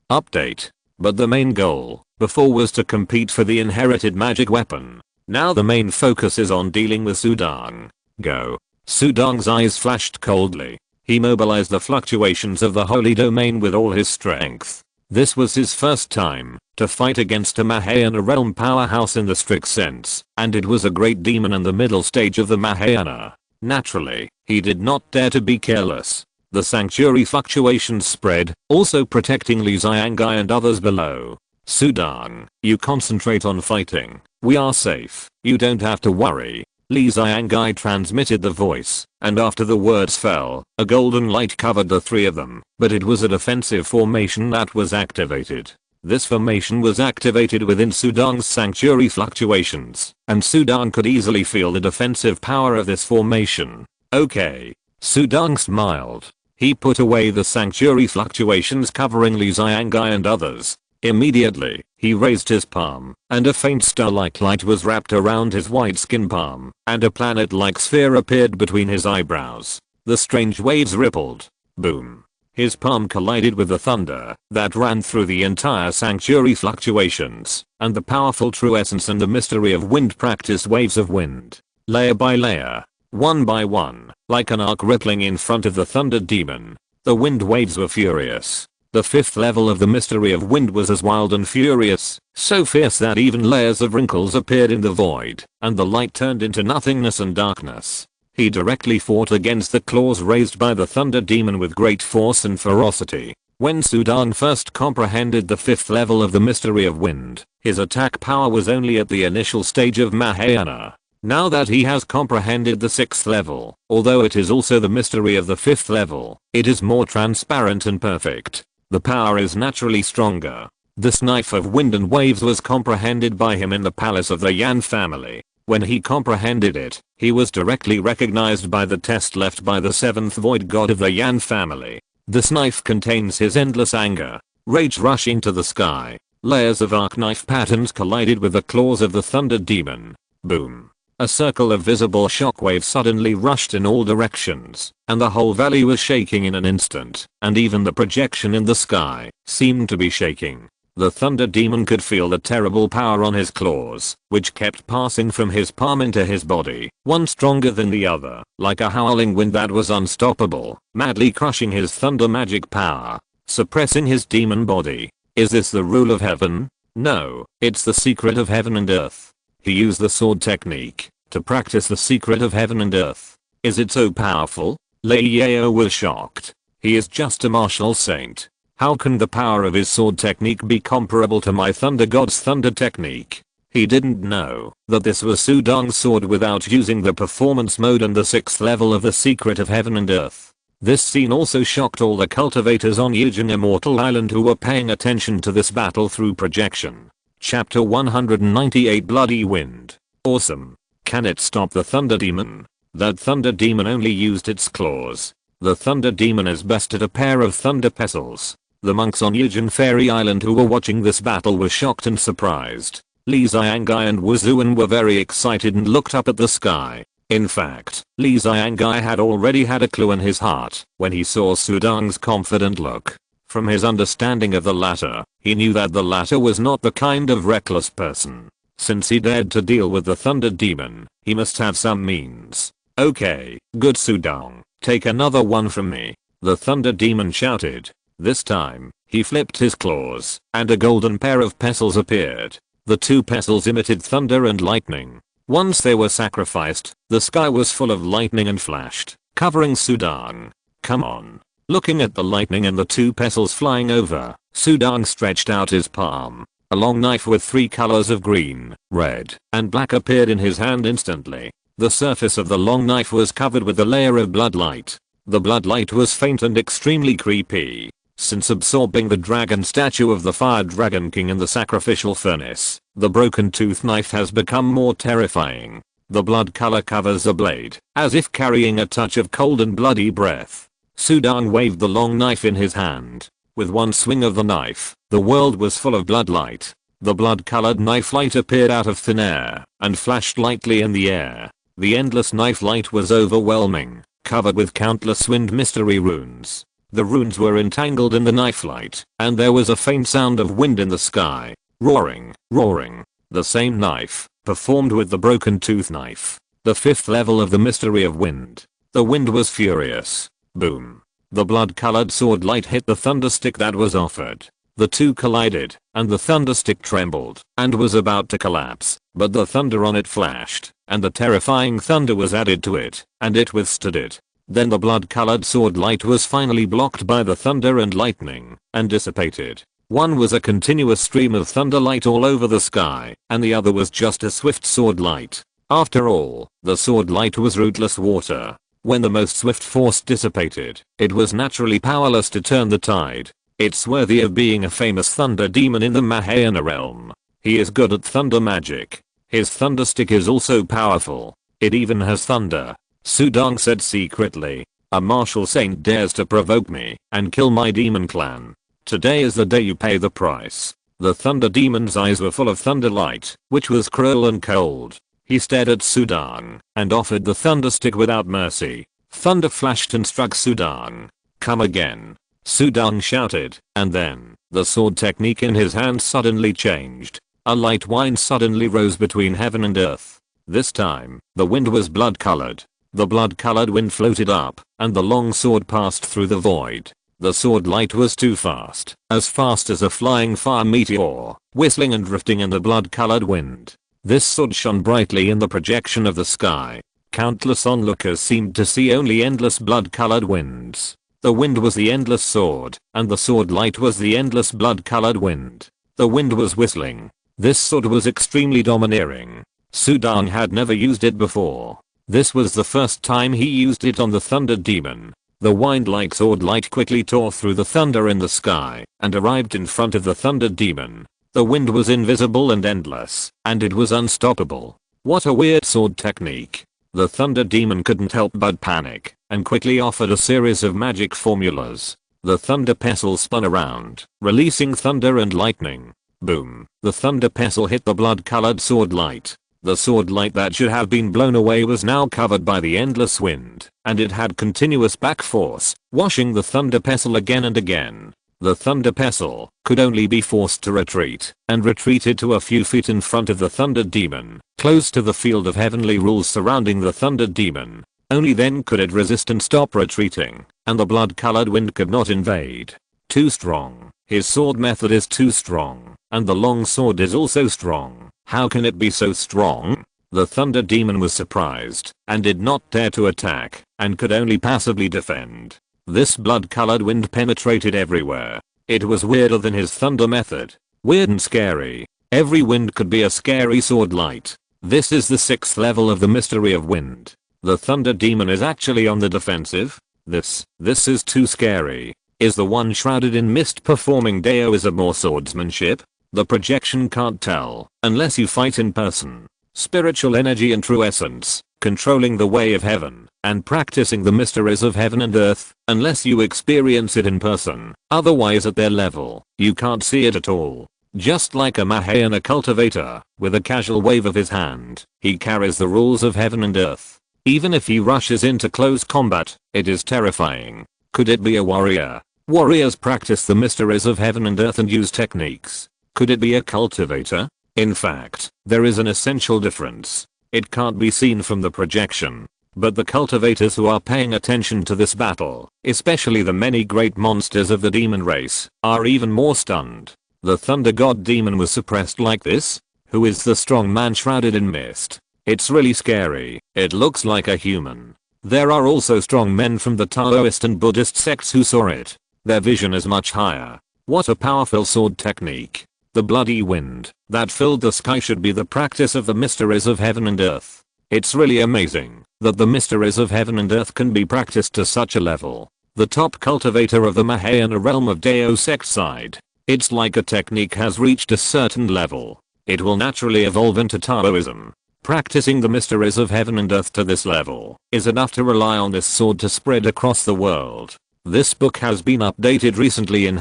update. But the main goal, before, was to compete for the inherited magic weapon. Now the main focus is on dealing with Sudang. Go. Sudang's eyes flashed coldly. He mobilized the fluctuations of the holy domain with all his strength. This was his first time to fight against a Mahayana realm powerhouse in the strict sense, and it was a great demon in the middle stage of the Mahayana. Naturally, he did not dare to be careless. The sanctuary fluctuations spread, also protecting Li Xiangai and others below. Sudang, you concentrate on fighting. We are safe. You don't have to worry. Li Xiangai transmitted the voice, and after the words fell, a golden light covered the three of them, but it was a defensive formation that was activated. This formation was activated within Sudang's sanctuary fluctuations, and Sudang could easily feel the defensive power of this formation. Okay. Sudang smiled. He put away the sanctuary fluctuations covering Li Xiangai and others. Immediately, he raised his palm, and a faint star-like light was wrapped around his white skin palm, and a planet-like sphere appeared between his eyebrows. The strange waves rippled. Boom. His palm collided with the thunder that ran through the entire sanctuary fluctuations, and the powerful true essence and the mystery of wind practiced waves of wind. Layer by layer, one by one, like an arc rippling in front of the thunder demon. The wind waves were furious. The fifth level of the mystery of wind was as wild and furious, so fierce that even layers of wrinkles appeared in the void, and the light turned into nothingness and darkness. He directly fought against the claws raised by the thunder demon with great force and ferocity. When Sudang first comprehended the fifth level of the mystery of wind, his attack power was only at the initial stage of Mahayana. Now that he has comprehended the sixth level, although it is also the mystery of the fifth level, it is more transparent and perfect. The power is naturally stronger. This knife of wind and waves was comprehended by him in the palace of the Yan family. When he comprehended it, he was directly recognized by the test left by the seventh void god of the Yan family. This knife contains his endless anger, rage rushing to the sky. Layers of arc knife patterns collided with the claws of the thunder demon. Boom. A circle of visible shockwaves suddenly rushed in all directions, and the whole valley was shaking in an instant, and even the projection in the sky seemed to be shaking. The thunder demon could feel the terrible power on his claws, which kept passing from his palm into his body, one stronger than the other, like a howling wind that was unstoppable, madly crushing his thunder magic power, suppressing his demon body. Is this the rule of heaven? No, it's the secret of heaven and earth. He used the sword technique to practice the secret of heaven and earth. Is it so powerful? Lei Yao was shocked. He is just a martial saint. How can the power of his sword technique be comparable to my thunder god's thunder technique? He didn't know that this was Sudang's sword without using the performance mode and the sixth level of the secret of heaven and earth. This scene also shocked all the cultivators on Yijin Immortal Island who were paying attention to this battle through projection. Chapter 198 Bloody Wind. Awesome. Can it stop the thunder demon? That thunder demon only used its claws. The thunder demon is best at a pair of thunder pestles. The monks on Yijin Fairy Island who were watching this battle were shocked and surprised. Li Xiangai and Wu Zuan were very excited and looked up at the sky. In fact, Li Xiangai had already had a clue in his heart when he saw Sudang's confident look. From his understanding of the latter, he knew that the latter was not the kind of reckless person. Since he dared to deal with the thunder demon, he must have some means. Okay, good Sudang, take another one from me. The thunder demon shouted. This time, he flipped his claws, and a golden pair of pestles appeared. The two pestles emitted thunder and lightning. Once they were sacrificed, the sky was full of lightning and flashed, covering Sudang. Come on. Looking at the lightning and the two pestles flying over, Sudang stretched out his palm. A long knife with three colors of green, red, and black appeared in his hand instantly. The surface of the long knife was covered with a layer of blood light. The blood light was faint and extremely creepy. Since absorbing the dragon statue of the fire dragon king in the sacrificial furnace, the broken tooth knife has become more terrifying. The blood color covers the blade, as if carrying a touch of cold and bloody breath. Sudang waved the long knife in his hand. With one swing of the knife, the world was full of blood light. The blood-colored knife light appeared out of thin air and flashed lightly in the air. The endless knife light was overwhelming, covered with countless wind mystery runes. The runes were entangled in the knife light, and there was a faint sound of wind in the sky. Roaring, roaring. The same knife, performed with the broken tooth knife. The fifth level of the mystery of wind. The wind was furious. Boom. The blood-colored sword light hit the thunderstick that was offered. The two collided, and the thunderstick trembled and was about to collapse, but the thunder on it flashed, and the terrifying thunder was added to it, and it withstood it. Then the blood-colored sword light was finally blocked by the thunder and lightning, and dissipated. One was a continuous stream of thunder light all over the sky, and the other was just a swift sword light. After all, the sword light was rootless water. When the most swift force dissipated, it was naturally powerless to turn the tide. It's worthy of being a famous thunder demon in the Mahayana realm. He is good at thunder magic. His thunderstick is also powerful. It even has thunder. Sudang said secretly. A martial saint dares to provoke me and kill my demon clan. Today is the day you pay the price. The thunder demon's eyes were full of thunder light, which was cruel and cold. He stared at Sudang and offered the thunderstick without mercy. Thunder flashed and struck Sudang. Come again. Sudang shouted, and then, the sword technique in his hand suddenly changed. A light wind suddenly rose between heaven and earth. This time, the wind was blood-colored. The blood-colored wind floated up, and the long sword passed through the void. The sword light was too fast as a flying fire meteor, whistling and drifting in the blood-colored wind. This sword shone brightly in the projection of the sky. Countless onlookers seemed to see only endless blood-colored winds. The wind was the endless sword, and the sword light was the endless blood-colored wind. The wind was whistling. This sword was extremely domineering. Sudang had never used it before. This was the first time he used it on the thunder demon. The wind-like sword light quickly tore through the thunder in the sky and arrived in front of the thunder demon. The wind was invisible and endless, and it was unstoppable. What a weird sword technique. The thunder demon couldn't help but panic and quickly offered a series of magic formulas. The thunder pestle spun around, releasing thunder and lightning. Boom. The thunder pestle hit the blood-colored sword light. The sword light that should have been blown away was now covered by the endless wind, and it had continuous back force, washing the thunder pestle again and again. The thunder pestle could only be forced to retreat, and retreated to a few feet in front of the thunder demon, close to the field of heavenly rules surrounding the thunder demon. Only then could it resist and stop retreating, and the blood-colored wind could not invade. Too strong. His sword method is too strong, and the long sword is also strong. How can it be so strong? The thunder demon was surprised, and did not dare to attack, and could only passively defend. This blood-colored wind penetrated everywhere. It was weirder than his thunder method. Weird and scary. Every wind could be a scary sword light. This is the 6th level of the mystery of wind. The thunder demon is actually on the defensive. This is too scary. Is the one shrouded in mist performing Daoism or swordsmanship? The projection can't tell, unless you fight in person. Spiritual energy and true essence, controlling the way of heaven, and practicing the mysteries of heaven and earth, unless you experience it in person. Otherwise at their level, you can't see it at all. Just like a Mahayana cultivator, with a casual wave of his hand, he carries the rules of heaven and earth. Even if he rushes into close combat, it is terrifying. Could it be a warrior? Warriors practice the mysteries of heaven and earth and use techniques. Could it be a cultivator? In fact, there is an essential difference. It can't be seen from the projection. But the cultivators who are paying attention to this battle, especially the many great monsters of the demon race, are even more stunned. The thunder god demon was suppressed like this? Who is the strong man shrouded in mist? It's really scary. It looks like a human. There are also strong men from the Taoist and Buddhist sects who saw it. Their vision is much higher. What a powerful sword technique. The bloody wind that filled the sky should be the practice of the mysteries of heaven and earth. It's really amazing that the mysteries of heaven and earth can be practiced to such a level. the top cultivator of the Mahayana realm of Deus Ex side. It's like a technique has reached a certain level, it will naturally evolve into Taoism. Practicing the mysteries of heaven and earth to this level is enough to rely on this sword to spread across the world. This book has been updated recently in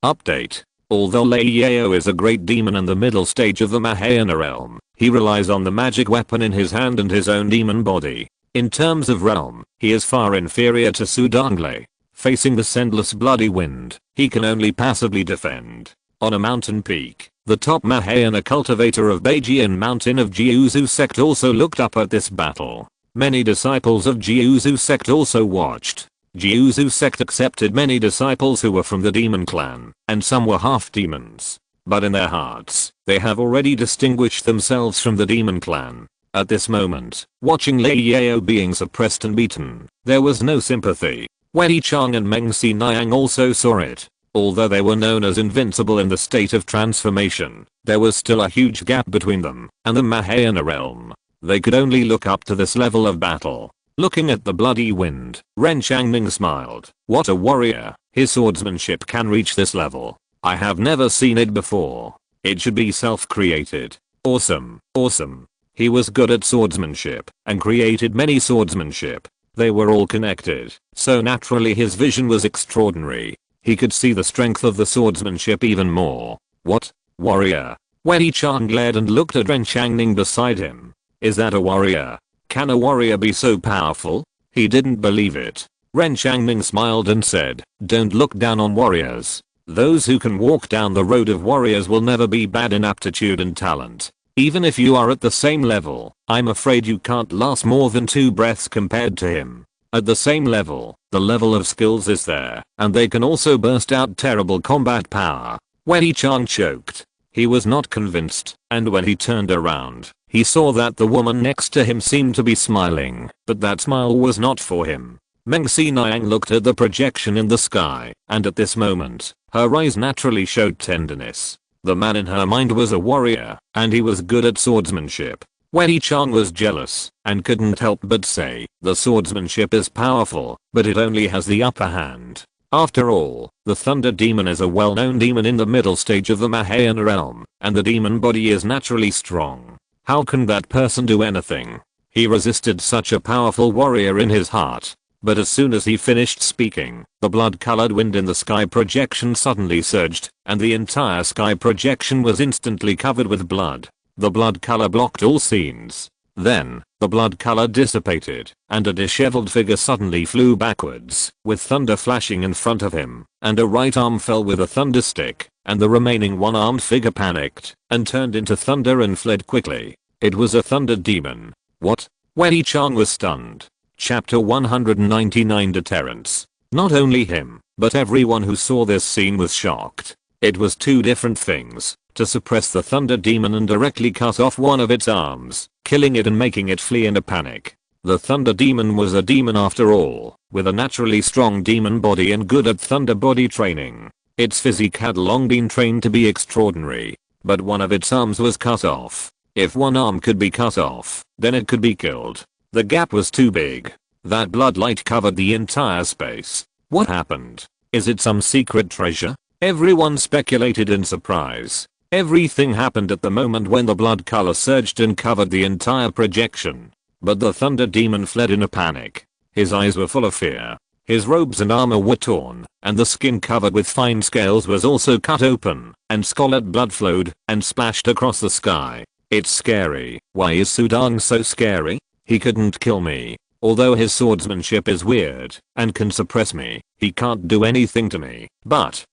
update. Although Lei Yao is a great demon in the middle stage of the Mahayana realm, he relies on the magic weapon in his hand and his own demon body. In terms of realm, he is far inferior to Sudangle. Facing the sendless bloody wind, he can only passively defend. On a mountain peak, the top Mahayana cultivator of Beijian Mountain of Jiuzu sect also looked up at this battle. Many disciples of Jiuzu sect also watched. Jiuzu sect accepted many disciples who were from the demon clan, and some were half demons. But in their hearts, they have already distinguished themselves from the demon clan. At this moment, watching Lei Yao being suppressed and beaten, there was no sympathy. Wei Chang and Meng Si Niang also saw it. Although they were known as invincible in the state of transformation, there was still a huge gap between them and the Mahayana realm. They could only look up to this level of battle. Looking at the bloody wind, Ren Changming smiled. What a warrior, his swordsmanship can reach this level. I have never seen it before. It should be self-created. Awesome, awesome. He was good at swordsmanship and created many swordsmanship. They were all connected, so naturally his vision was extraordinary. He could see the strength of the swordsmanship even more. What? Warrior? Wei Chang glared and looked at Ren Changning beside him. Is that a warrior? Can a warrior be so powerful? He didn't believe it. Ren Changming smiled and said, don't look down on warriors. Those who can walk down the road of warriors will never be bad in aptitude and talent. Even if you are at the same level, I'm afraid you can't last more than 2 breaths compared to him. At the same level, the level of skills is there, and they can also burst out terrible combat power. Wei Chang choked. He was not convinced, and when he turned around, he saw that the woman next to him seemed to be smiling, but that smile was not for him. Meng Si Niang looked at the projection in the sky, and at this moment, her eyes naturally showed tenderness. The man in her mind was a warrior, and he was good at swordsmanship. Wei Chang was jealous, and couldn't help but say, the swordsmanship is powerful, but it only has the upper hand. After all, the Thunder Demon is a well-known demon in the middle stage of the Mahayana realm, and the demon body is naturally strong. How can that person do anything? He resisted such a powerful warrior in his heart. But as soon as he finished speaking, the blood-colored wind in the sky projection suddenly surged, and the entire sky projection was instantly covered with blood. The blood color blocked all scenes. Then, the blood color dissipated, and a disheveled figure suddenly flew backwards, with thunder flashing in front of him, and a right arm fell with a thunder stick, and the remaining one-armed figure panicked, and turned into thunder and fled quickly. It was a thunder demon. What? Wei Chang was stunned. Chapter 199 Deterrence. Not only him, but everyone who saw this scene was shocked. It was 2 different things. To suppress the thunder demon and directly cut off one of its arms, killing it and making it flee in a panic. The thunder demon was a demon after all, with a naturally strong demon body and good at thunder body training. Its physique had long been trained to be extraordinary, but one of its arms was cut off. If one arm could be cut off, then it could be killed. The gap was too big. That blood light covered the entire space. What happened? Is it some secret treasure? Everyone speculated in surprise. Everything happened at the moment when the blood color surged and covered the entire projection. But the thunder demon fled in a panic. His eyes were full of fear. His robes and armor were torn, and the skin covered with fine scales was also cut open, and scarlet blood flowed and splashed across the sky. It's scary. Why is Sudang so scary? He couldn't kill me. Although his swordsmanship is weird and can suppress me, he can't do anything to me. But,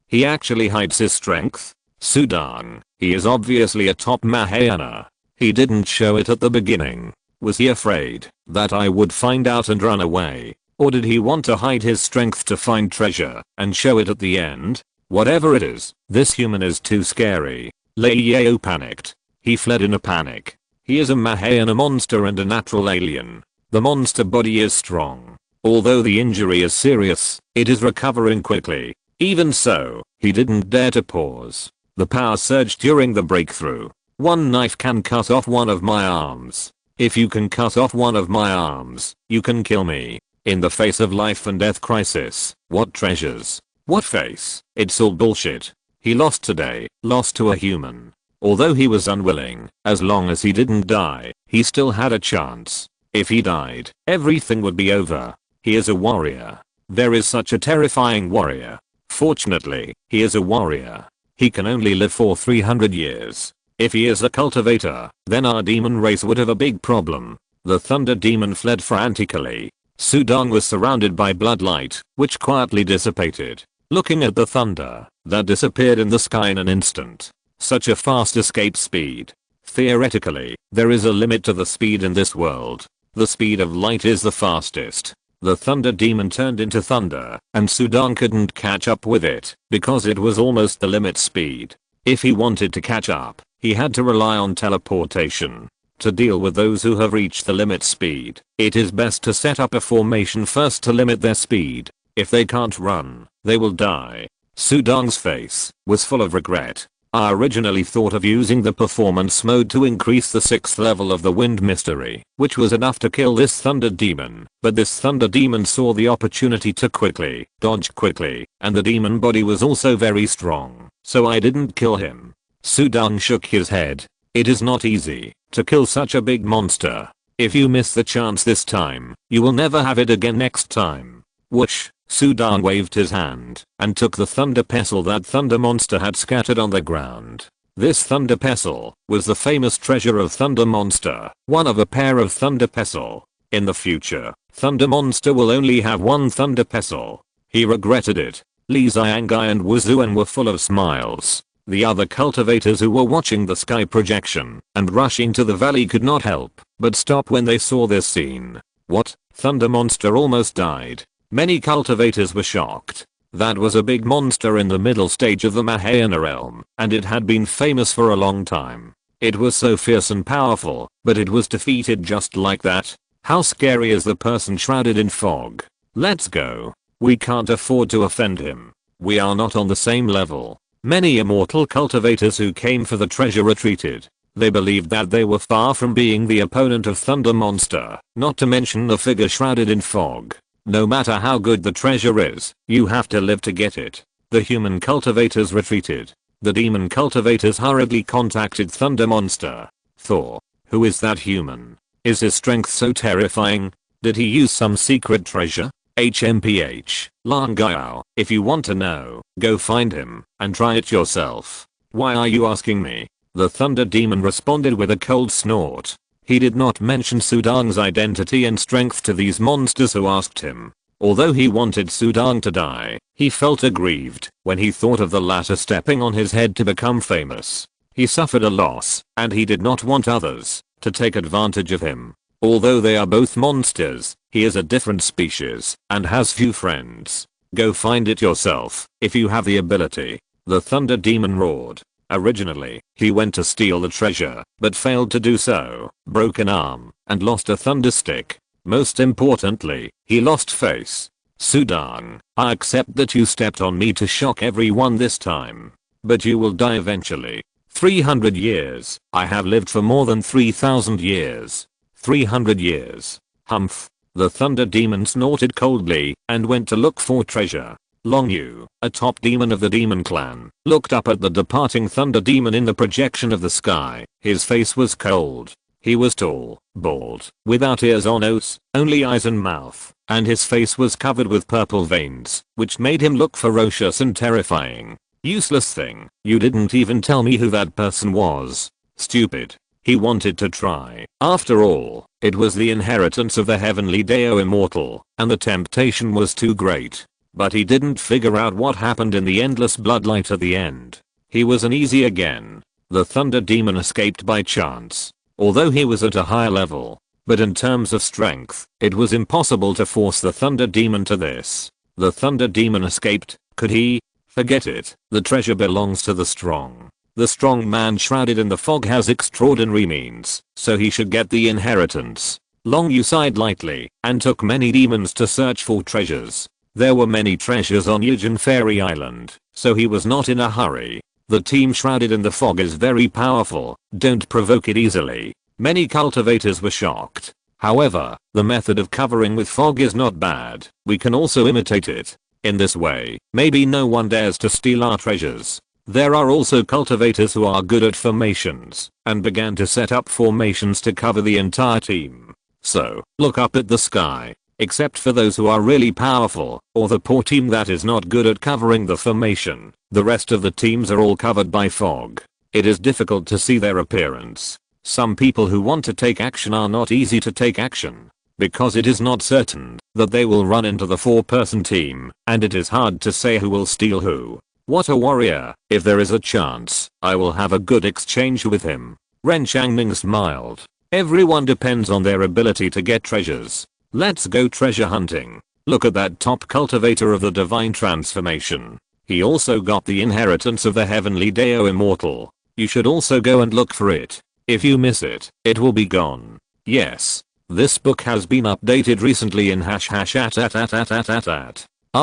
he actually hides his strength? Sudang, he is obviously a top Mahayana. He didn't show it at the beginning. Was he afraid that I would find out and run away? Or did he want to hide his strength to find treasure and show it at the end? Whatever it is, this human is too scary. Lei Yao panicked. He fled in a panic. He is a Mahayana monster and a natural alien. The monster body is strong. Although the injury is serious, it is recovering quickly. Even so, he didn't dare to pause. The power surged during the breakthrough. One knife can cut off one of my arms. If you can cut off one of my arms, you can kill me. In the face of life and death crisis, what treasures? What face? It's all bullshit. He lost today, lost to a human. Although he was unwilling, as long as he didn't die, he still had a chance. If he died, everything would be over. He is a warrior. There is such a terrifying warrior. Fortunately, he is a warrior. He can only live for 300 years. If he is a cultivator, then our demon race would have a big problem. The thunder demon fled frantically. Sudong was surrounded by bloodlight, which quietly dissipated. Looking at the thunder, that disappeared in the sky in an instant. Such a fast escape speed. Theoretically, there is a limit to the speed in this world. The speed of light is the fastest. The thunder demon turned into thunder, and Sudong couldn't catch up with it, because it was almost the limit speed. If he wanted to catch up, he had to rely on teleportation. To deal with those who have reached the limit speed, it is best to set up a formation first to limit their speed. If they can't run, they will die. Sudong's face was full of regret. I originally thought of using the performance mode to increase the 6th level of the wind mystery, which was enough to kill this thunder demon, but this thunder demon saw the opportunity to quickly dodge quickly, and the demon body was also very strong, so I didn't kill him. Sudong shook his head. It is not easy to kill such a big monster. If you miss the chance this time, you will never have it again next time. Whoosh! Sudong waved his hand and took the thunder pestle that thunder monster had scattered on the ground. This thunder pestle was the famous treasure of thunder monster, one of a pair of thunder pestle. In the future, thunder monster will only have one thunder pestle. He regretted it. Li Xiangai and Wu Zuan were full of smiles. The other cultivators who were watching the sky projection and rushing to the valley could not help but stop when they saw this scene. What? Thunder monster almost died. Many cultivators were shocked. That was a big monster in the middle stage of the Mahayana realm, and it had been famous for a long time. It was so fierce and powerful, but it was defeated just like that. How scary is the person shrouded in fog? Let's go. We can't afford to offend him. We are not on the same level. Many immortal cultivators who came for the treasure retreated. They believed that they were far from being the opponent of Thunder Monster, not to mention the figure shrouded in fog. No matter how good the treasure is, you have to live to get it. The human cultivators retreated. The demon cultivators hurriedly contacted Thunder Monster. Thor. Who is that human? Is his strength so terrifying? Did he use some secret treasure? HMPH. Lang Gao. If you want to know, go find him and try it yourself. Why are you asking me? The thunder demon responded with a cold snort. He did not mention Sudong's identity and strength to these monsters who asked him. Although he wanted Sudong to die, he felt aggrieved when he thought of the latter stepping on his head to become famous. He suffered a loss, and he did not want others to take advantage of him. Although they are both monsters, he is a different species and has few friends. Go find it yourself if you have the ability. The thunder demon roared. Originally, he went to steal the treasure, but failed to do so, broke an arm, and lost a thunder stick. Most importantly, he lost face. Sudong, I accept that you stepped on me to shock everyone this time. But you will die eventually. 300 years. I have lived for more than 3,000 years. 300 years. Humph. The thunder demon snorted coldly and went to look for treasure. Long Yu, a top demon of the demon clan, looked up at the departing thunder demon in the projection of the sky. His face was cold. He was tall, bald, without ears or nose, only eyes and mouth, and his face was covered with purple veins, which made him look ferocious and terrifying. Useless thing, you didn't even tell me who that person was. Stupid. He wanted to try. After all, it was the inheritance of the heavenly Deo immortal, and the temptation was too great. But he didn't figure out what happened in the endless bloodlight at the end. He was uneasy again. The thunder demon escaped by chance, although he was at a higher level. But in terms of strength, it was impossible to force the thunder demon to this. The thunder demon escaped. Could he? Forget it. The treasure belongs to the strong. The strong man shrouded in the fog has extraordinary means, so he should get the inheritance. Long Yu sighed lightly and took many demons to search for treasures. There were many treasures on Yijin Fairy Island, so he was not in a hurry. The team shrouded in the fog is very powerful, don't provoke it easily. Many cultivators were shocked. However, the method of covering with fog is not bad. We can also imitate it. In this way, maybe no one dares to steal our treasures. There are also cultivators who are good at formations and began to set up formations to cover the entire team. So, look up at the sky. Except for those who are really powerful, or the poor team that is not good at covering the formation, the rest of the teams are all covered by fog. It is difficult to see their appearance. Some people who want to take action are not easy to take action, because it is not certain that they will run into the 4-person team, and it is hard to say who will steal who. What a warrior. If there is a chance, I will have a good exchange with him. Ren Changming smiled. Everyone depends on their ability to get treasures. Let's go treasure hunting. Look at that top cultivator of the divine transformation. He also got the inheritance of the heavenly Deo immortal. You should also go and look for it. If you miss it, it will be gone. Yes. This book has been updated recently in ..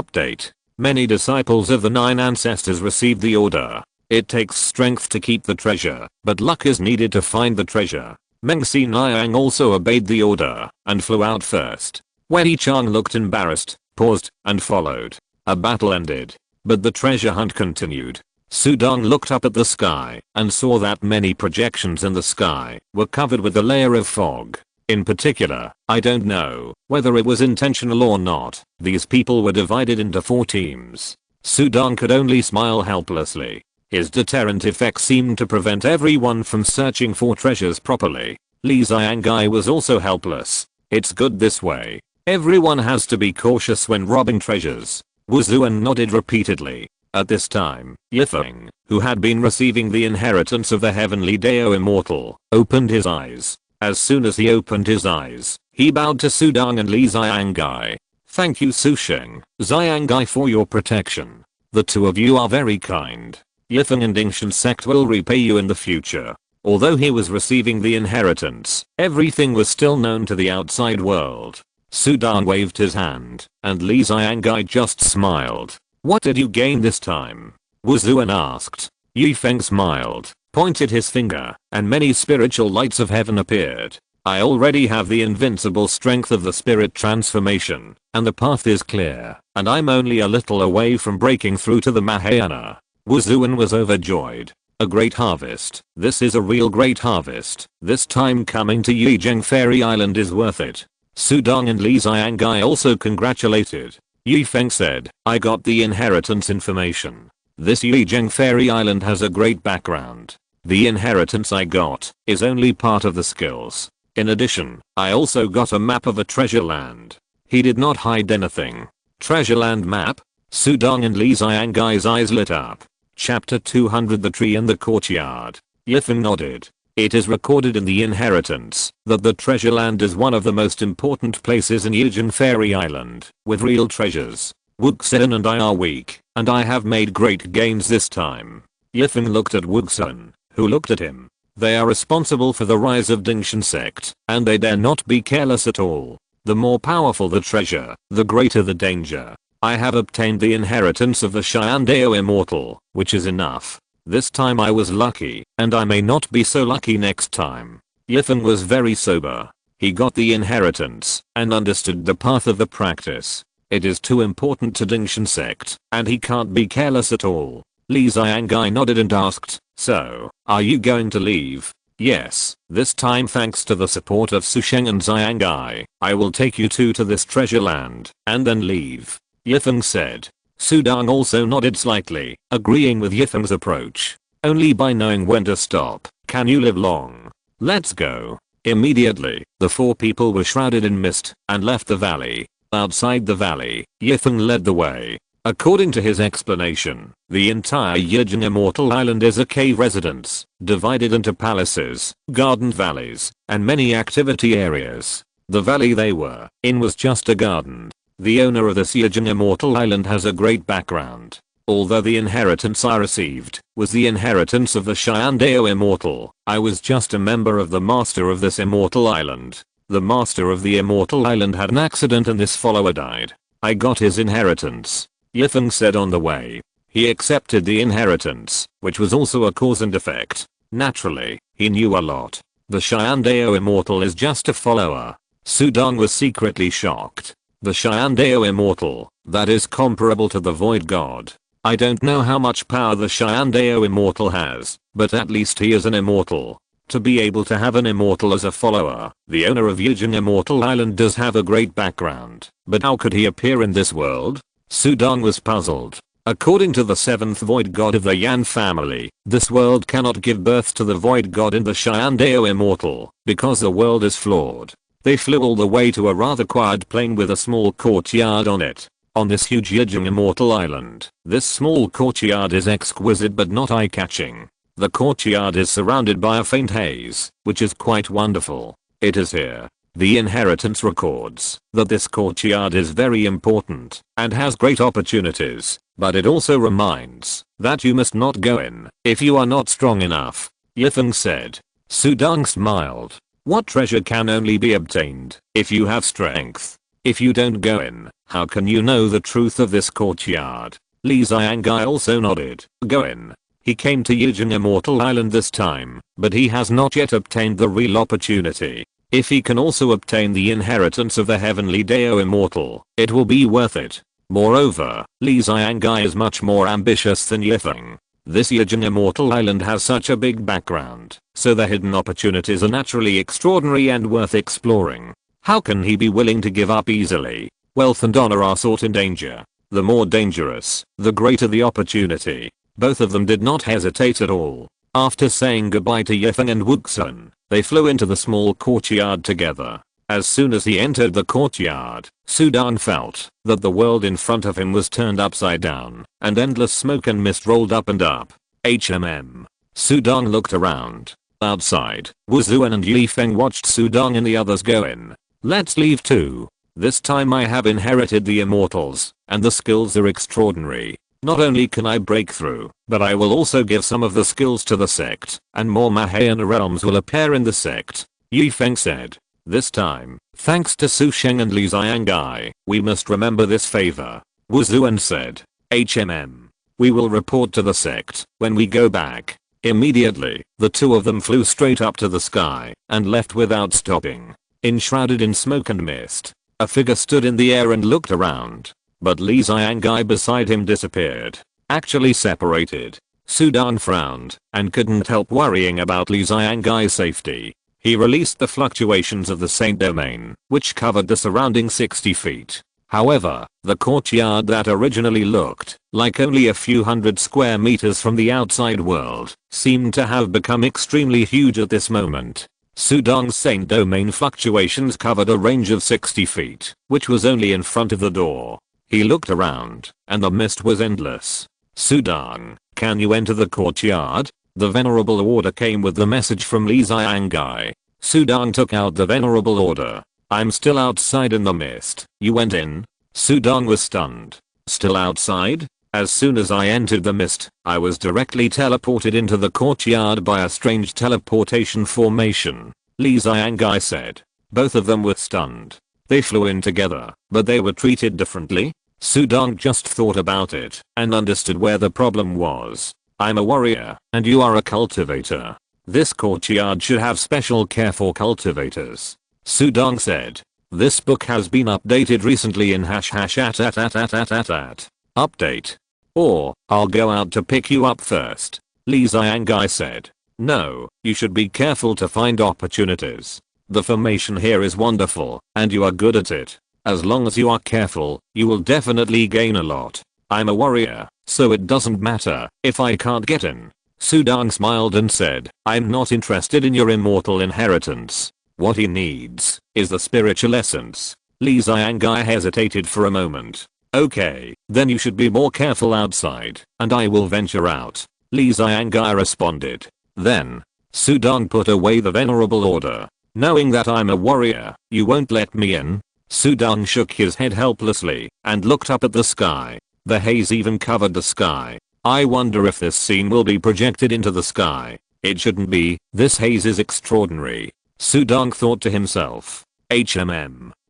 Update. Many disciples of the 9 ancestors received the order. It takes strength to keep the treasure, but luck is needed to find the treasure. Meng Si Niang also obeyed the order and flew out first. When Yi Chang looked embarrassed, paused, and followed. A battle ended, but the treasure hunt continued. Su Dong looked up at the sky and saw that many projections in the sky were covered with a layer of fog. In particular, I don't know whether it was intentional or not, these people were divided into 4 teams. Su Dong could only smile helplessly. His deterrent effect seemed to prevent everyone from searching for treasures properly. Li Xiangai was also helpless. It's good this way. Everyone has to be cautious when robbing treasures. Wu Zuan nodded repeatedly. At this time, Yifeng, who had been receiving the inheritance of the heavenly Deo immortal, opened his eyes. As soon as he opened his eyes, he bowed to Su Dong and Li Xiangai. Thank you Su Sheng, Xiangai for your protection. The two of you are very kind. Yifeng and Dingshan sect will repay you in the future. Although he was receiving the inheritance, everything was still known to the outside world. Su Dong waved his hand, and Li Xiangai just smiled. What did you gain this time? Wu Zuan asked. Yifeng smiled, pointed his finger, and many spiritual lights of heaven appeared. I already have the invincible strength of the spirit transformation, and the path is clear, and I'm only a little away from breaking through to the Mahayana. Wu Zuan was overjoyed. A great harvest. This is a real great harvest. This time coming to Yizheng Fairy Island is worth it. Su Dong and Li Xiangai also congratulated. Yifeng said, I got the inheritance information. This Yizheng Fairy Island has a great background. The inheritance I got is only part of the skills. In addition, I also got a map of a treasure land. He did not hide anything. Treasure land map? Su Dong and Li Xiangai's eyes lit up. Chapter 200 The Tree in the Courtyard. Yifeng nodded. It is recorded in the inheritance that the treasure land is one of the most important places in Yizheng Fairy Island, with real treasures. Wuxen and I are weak, and I have made great gains this time. Yifeng looked at Wuxen, who looked at him. They are responsible for the rise of Dingshan sect, and they dare not be careless at all. The more powerful the treasure, the greater the danger. I have obtained the inheritance of the Cheyenne Deo immortal, which is enough. This time I was lucky, and I may not be so lucky next time. Yifeng was very sober. He got the inheritance, and understood the path of the practice. It is too important to Dingshan sect, and he can't be careless at all. Li Xiangai nodded and asked, so, are you going to leave? Yes, this time thanks to the support of Su Sheng and Xiangai, I will take you two to this treasure land, and then leave. Yifeng said. Su Dong also nodded slightly, agreeing with Yifeng's approach. Only by knowing when to stop can you live long. Let's go. Immediately, the 4 people were shrouded in mist and left the valley. Outside the valley, Yifeng led the way. According to his explanation, the entire Yizheng Immortal Island is a cave residence, divided into palaces, garden valleys, and many activity areas. The valley they were in was just a garden. The owner of this Yizheng Immortal Island has a great background. Although the inheritance I received was the inheritance of the Cheyenne Deo immortal, I was just a member of the master of this immortal island. The master of the immortal island had an accident and this follower died. I got his inheritance. Yifeng said on the way. He accepted the inheritance, which was also a cause and effect. Naturally, he knew a lot. The Cheyenne Deo immortal is just a follower. Sudong was secretly shocked. The Shyandeo Immortal, that is comparable to the Void God. I don't know how much power the Shyandeo Immortal has, but at least he is an immortal. To be able to have an immortal as a follower, the owner of Yijin Immortal Island does have a great background, but how could he appear in this world? Sudong was puzzled. According to the 7th Void God of the Yan family, this world cannot give birth to the Void God in the Shyandeo Immortal, because the world is flawed. They flew all the way to a rather quiet plain with a small courtyard on it. On this huge Yijin Immortal Island, this small courtyard is exquisite but not eye-catching. The courtyard is surrounded by a faint haze, which is quite wonderful. It is here. The inheritance records that this courtyard is very important and has great opportunities, but it also reminds that you must not go in if you are not strong enough, Yifeng said. Sudong smiled. What treasure can only be obtained if you have strength? If you don't go in, how can you know the truth of this courtyard? Li Xiangai also nodded. Go in. He came to Yijin Immortal Island this time, but he has not yet obtained the real opportunity. If he can also obtain the inheritance of the Heavenly Deo Immortal, it will be worth it. Moreover, Li Xiangai is much more ambitious than Yifeng. This Yijin Immortal Island has such a big background, so the hidden opportunities are naturally extraordinary and worth exploring. How can he be willing to give up easily? Wealth and honor are sought in danger. The more dangerous, the greater the opportunity. Both of them did not hesitate at all. After saying goodbye to Yifeng and Wuxun, they flew into the small courtyard together. As soon as he entered the courtyard, Sudong felt that the world in front of him was turned upside down, and endless smoke and mist rolled up and up. Sudong looked around. Outside, Wuzuan and Yifeng watched Sudong and the others go in. Let's leave too. This time I have inherited the immortals, and the skills are extraordinary. Not only can I break through, but I will also give some of the skills to the sect, and more Mahayan realms will appear in the sect, Yifeng said. This time, thanks to Su Sheng and Li Xiangai, we must remember this favor. Wuzuan said. We will report to the sect when we go back. Immediately, the two of them flew straight up to the sky and left without stopping. Enshrouded in smoke and mist, a figure stood in the air and looked around. But Li Xiangai beside him disappeared. Actually separated. Sudong frowned and couldn't help worrying about Li Xiangai's safety. He released the fluctuations of the Saint Domain, which covered the surrounding 60 feet. However, the courtyard that originally looked like only a few hundred square meters from the outside world seemed to have become extremely huge at this moment. Sudong's Saint Domain fluctuations covered a range of 60 feet, which was only in front of the door. He looked around, and the mist was endless. Sudong, can you enter the courtyard? The Venerable Order came with the message from Li Xiangai. Sudong took out the Venerable Order. I'm still outside in the mist. You went in? Sudong was stunned. Still outside? As soon as I entered the mist, I was directly teleported into the courtyard by a strange teleportation formation, Li Xiangai said. Both of them were stunned. They flew in together, but they were treated differently. Sudong just thought about it and understood where the problem was. I'm a warrior, and you are a cultivator. This courtyard should have special care for cultivators. Sudong said. This book has been updated recently in update. Or, I'll go out to pick you up first. Li Xiangai said. No, you should be careful to find opportunities. The formation here is wonderful, and you are good at it. As long as you are careful, you will definitely gain a lot. I'm a warrior, so it doesn't matter if I can't get in. Sudong smiled and said, I'm not interested in your immortal inheritance. What he needs is the spiritual essence. Li Xiangai hesitated for a moment. Okay, then you should be more careful outside, and I will venture out. Li Xiangai responded. Then, Sudong put away the Venerable Order. Knowing that I'm a warrior, you won't let me in? Sudong shook his head helplessly and looked up at the sky. The haze even covered the sky. I wonder if this scene will be projected into the sky. It shouldn't be. This haze is extraordinary. Sudong thought to himself.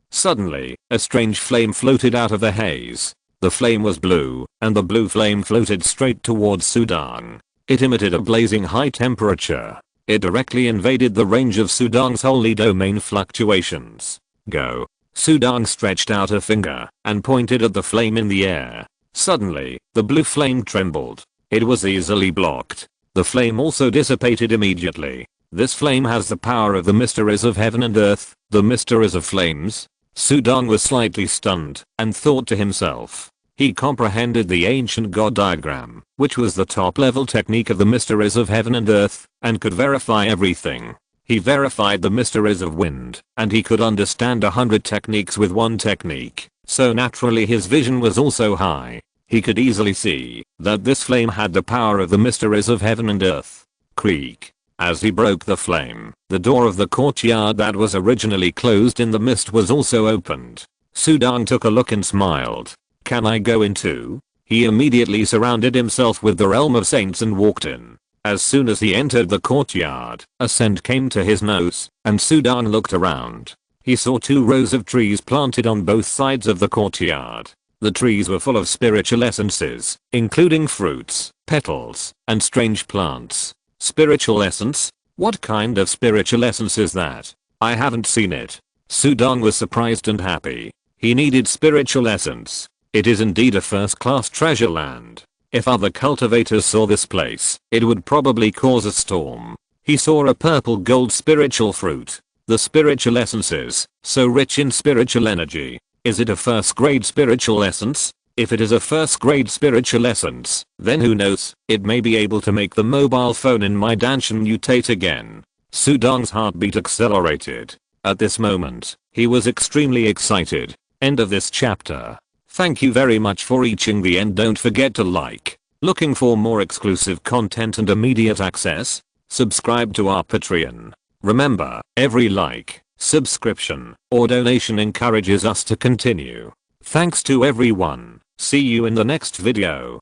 Suddenly, a strange flame floated out of the haze. The flame was blue, and the blue flame floated straight towards Sudong. It emitted a blazing high temperature. It directly invaded the range of Sudong's holy domain fluctuations. Go. Sudong stretched out a finger and pointed at the flame in the air. Suddenly, the blue flame trembled. It was easily blocked. The flame also dissipated immediately. This flame has the power of the mysteries of heaven and earth, the mysteries of flames. Sudong was slightly stunned and thought to himself. He comprehended the ancient god diagram, which was the top level technique of the mysteries of heaven and earth, and could verify everything. He verified the mysteries of wind, and he could understand 100 techniques with one technique, so naturally his vision was also high. He could easily see that this flame had the power of the mysteries of heaven and earth. Creak. As he broke the flame, the door of the courtyard that was originally closed in the mist was also opened. Sudong took a look and smiled. Can I go in too? He immediately surrounded himself with the realm of saints and walked in. As soon as he entered the courtyard, a scent came to his nose, and Sudong looked around. He saw 2 rows of trees planted on both sides of the courtyard. The trees were full of spiritual essences, including fruits, petals, and strange plants. Spiritual essence? What kind of spiritual essence is that? I haven't seen it. Sudong was surprised and happy. He needed spiritual essence. It is indeed a first-class treasure land. If other cultivators saw this place, it would probably cause a storm. He saw a purple gold spiritual fruit. The spiritual essences, so rich in spiritual energy. Is it a first-grade spiritual essence? If it is a first-grade spiritual essence, then who knows, it may be able to make the mobile phone in my Dantian mutate again. Sudong's heartbeat accelerated. At this moment, he was extremely excited. End of this chapter. Thank you very much for reaching the end. Don't forget to like. Looking for more exclusive content and immediate access? Subscribe to our Patreon. Remember, every like, subscription, or donation encourages us to continue. Thanks to everyone. See you in the next video.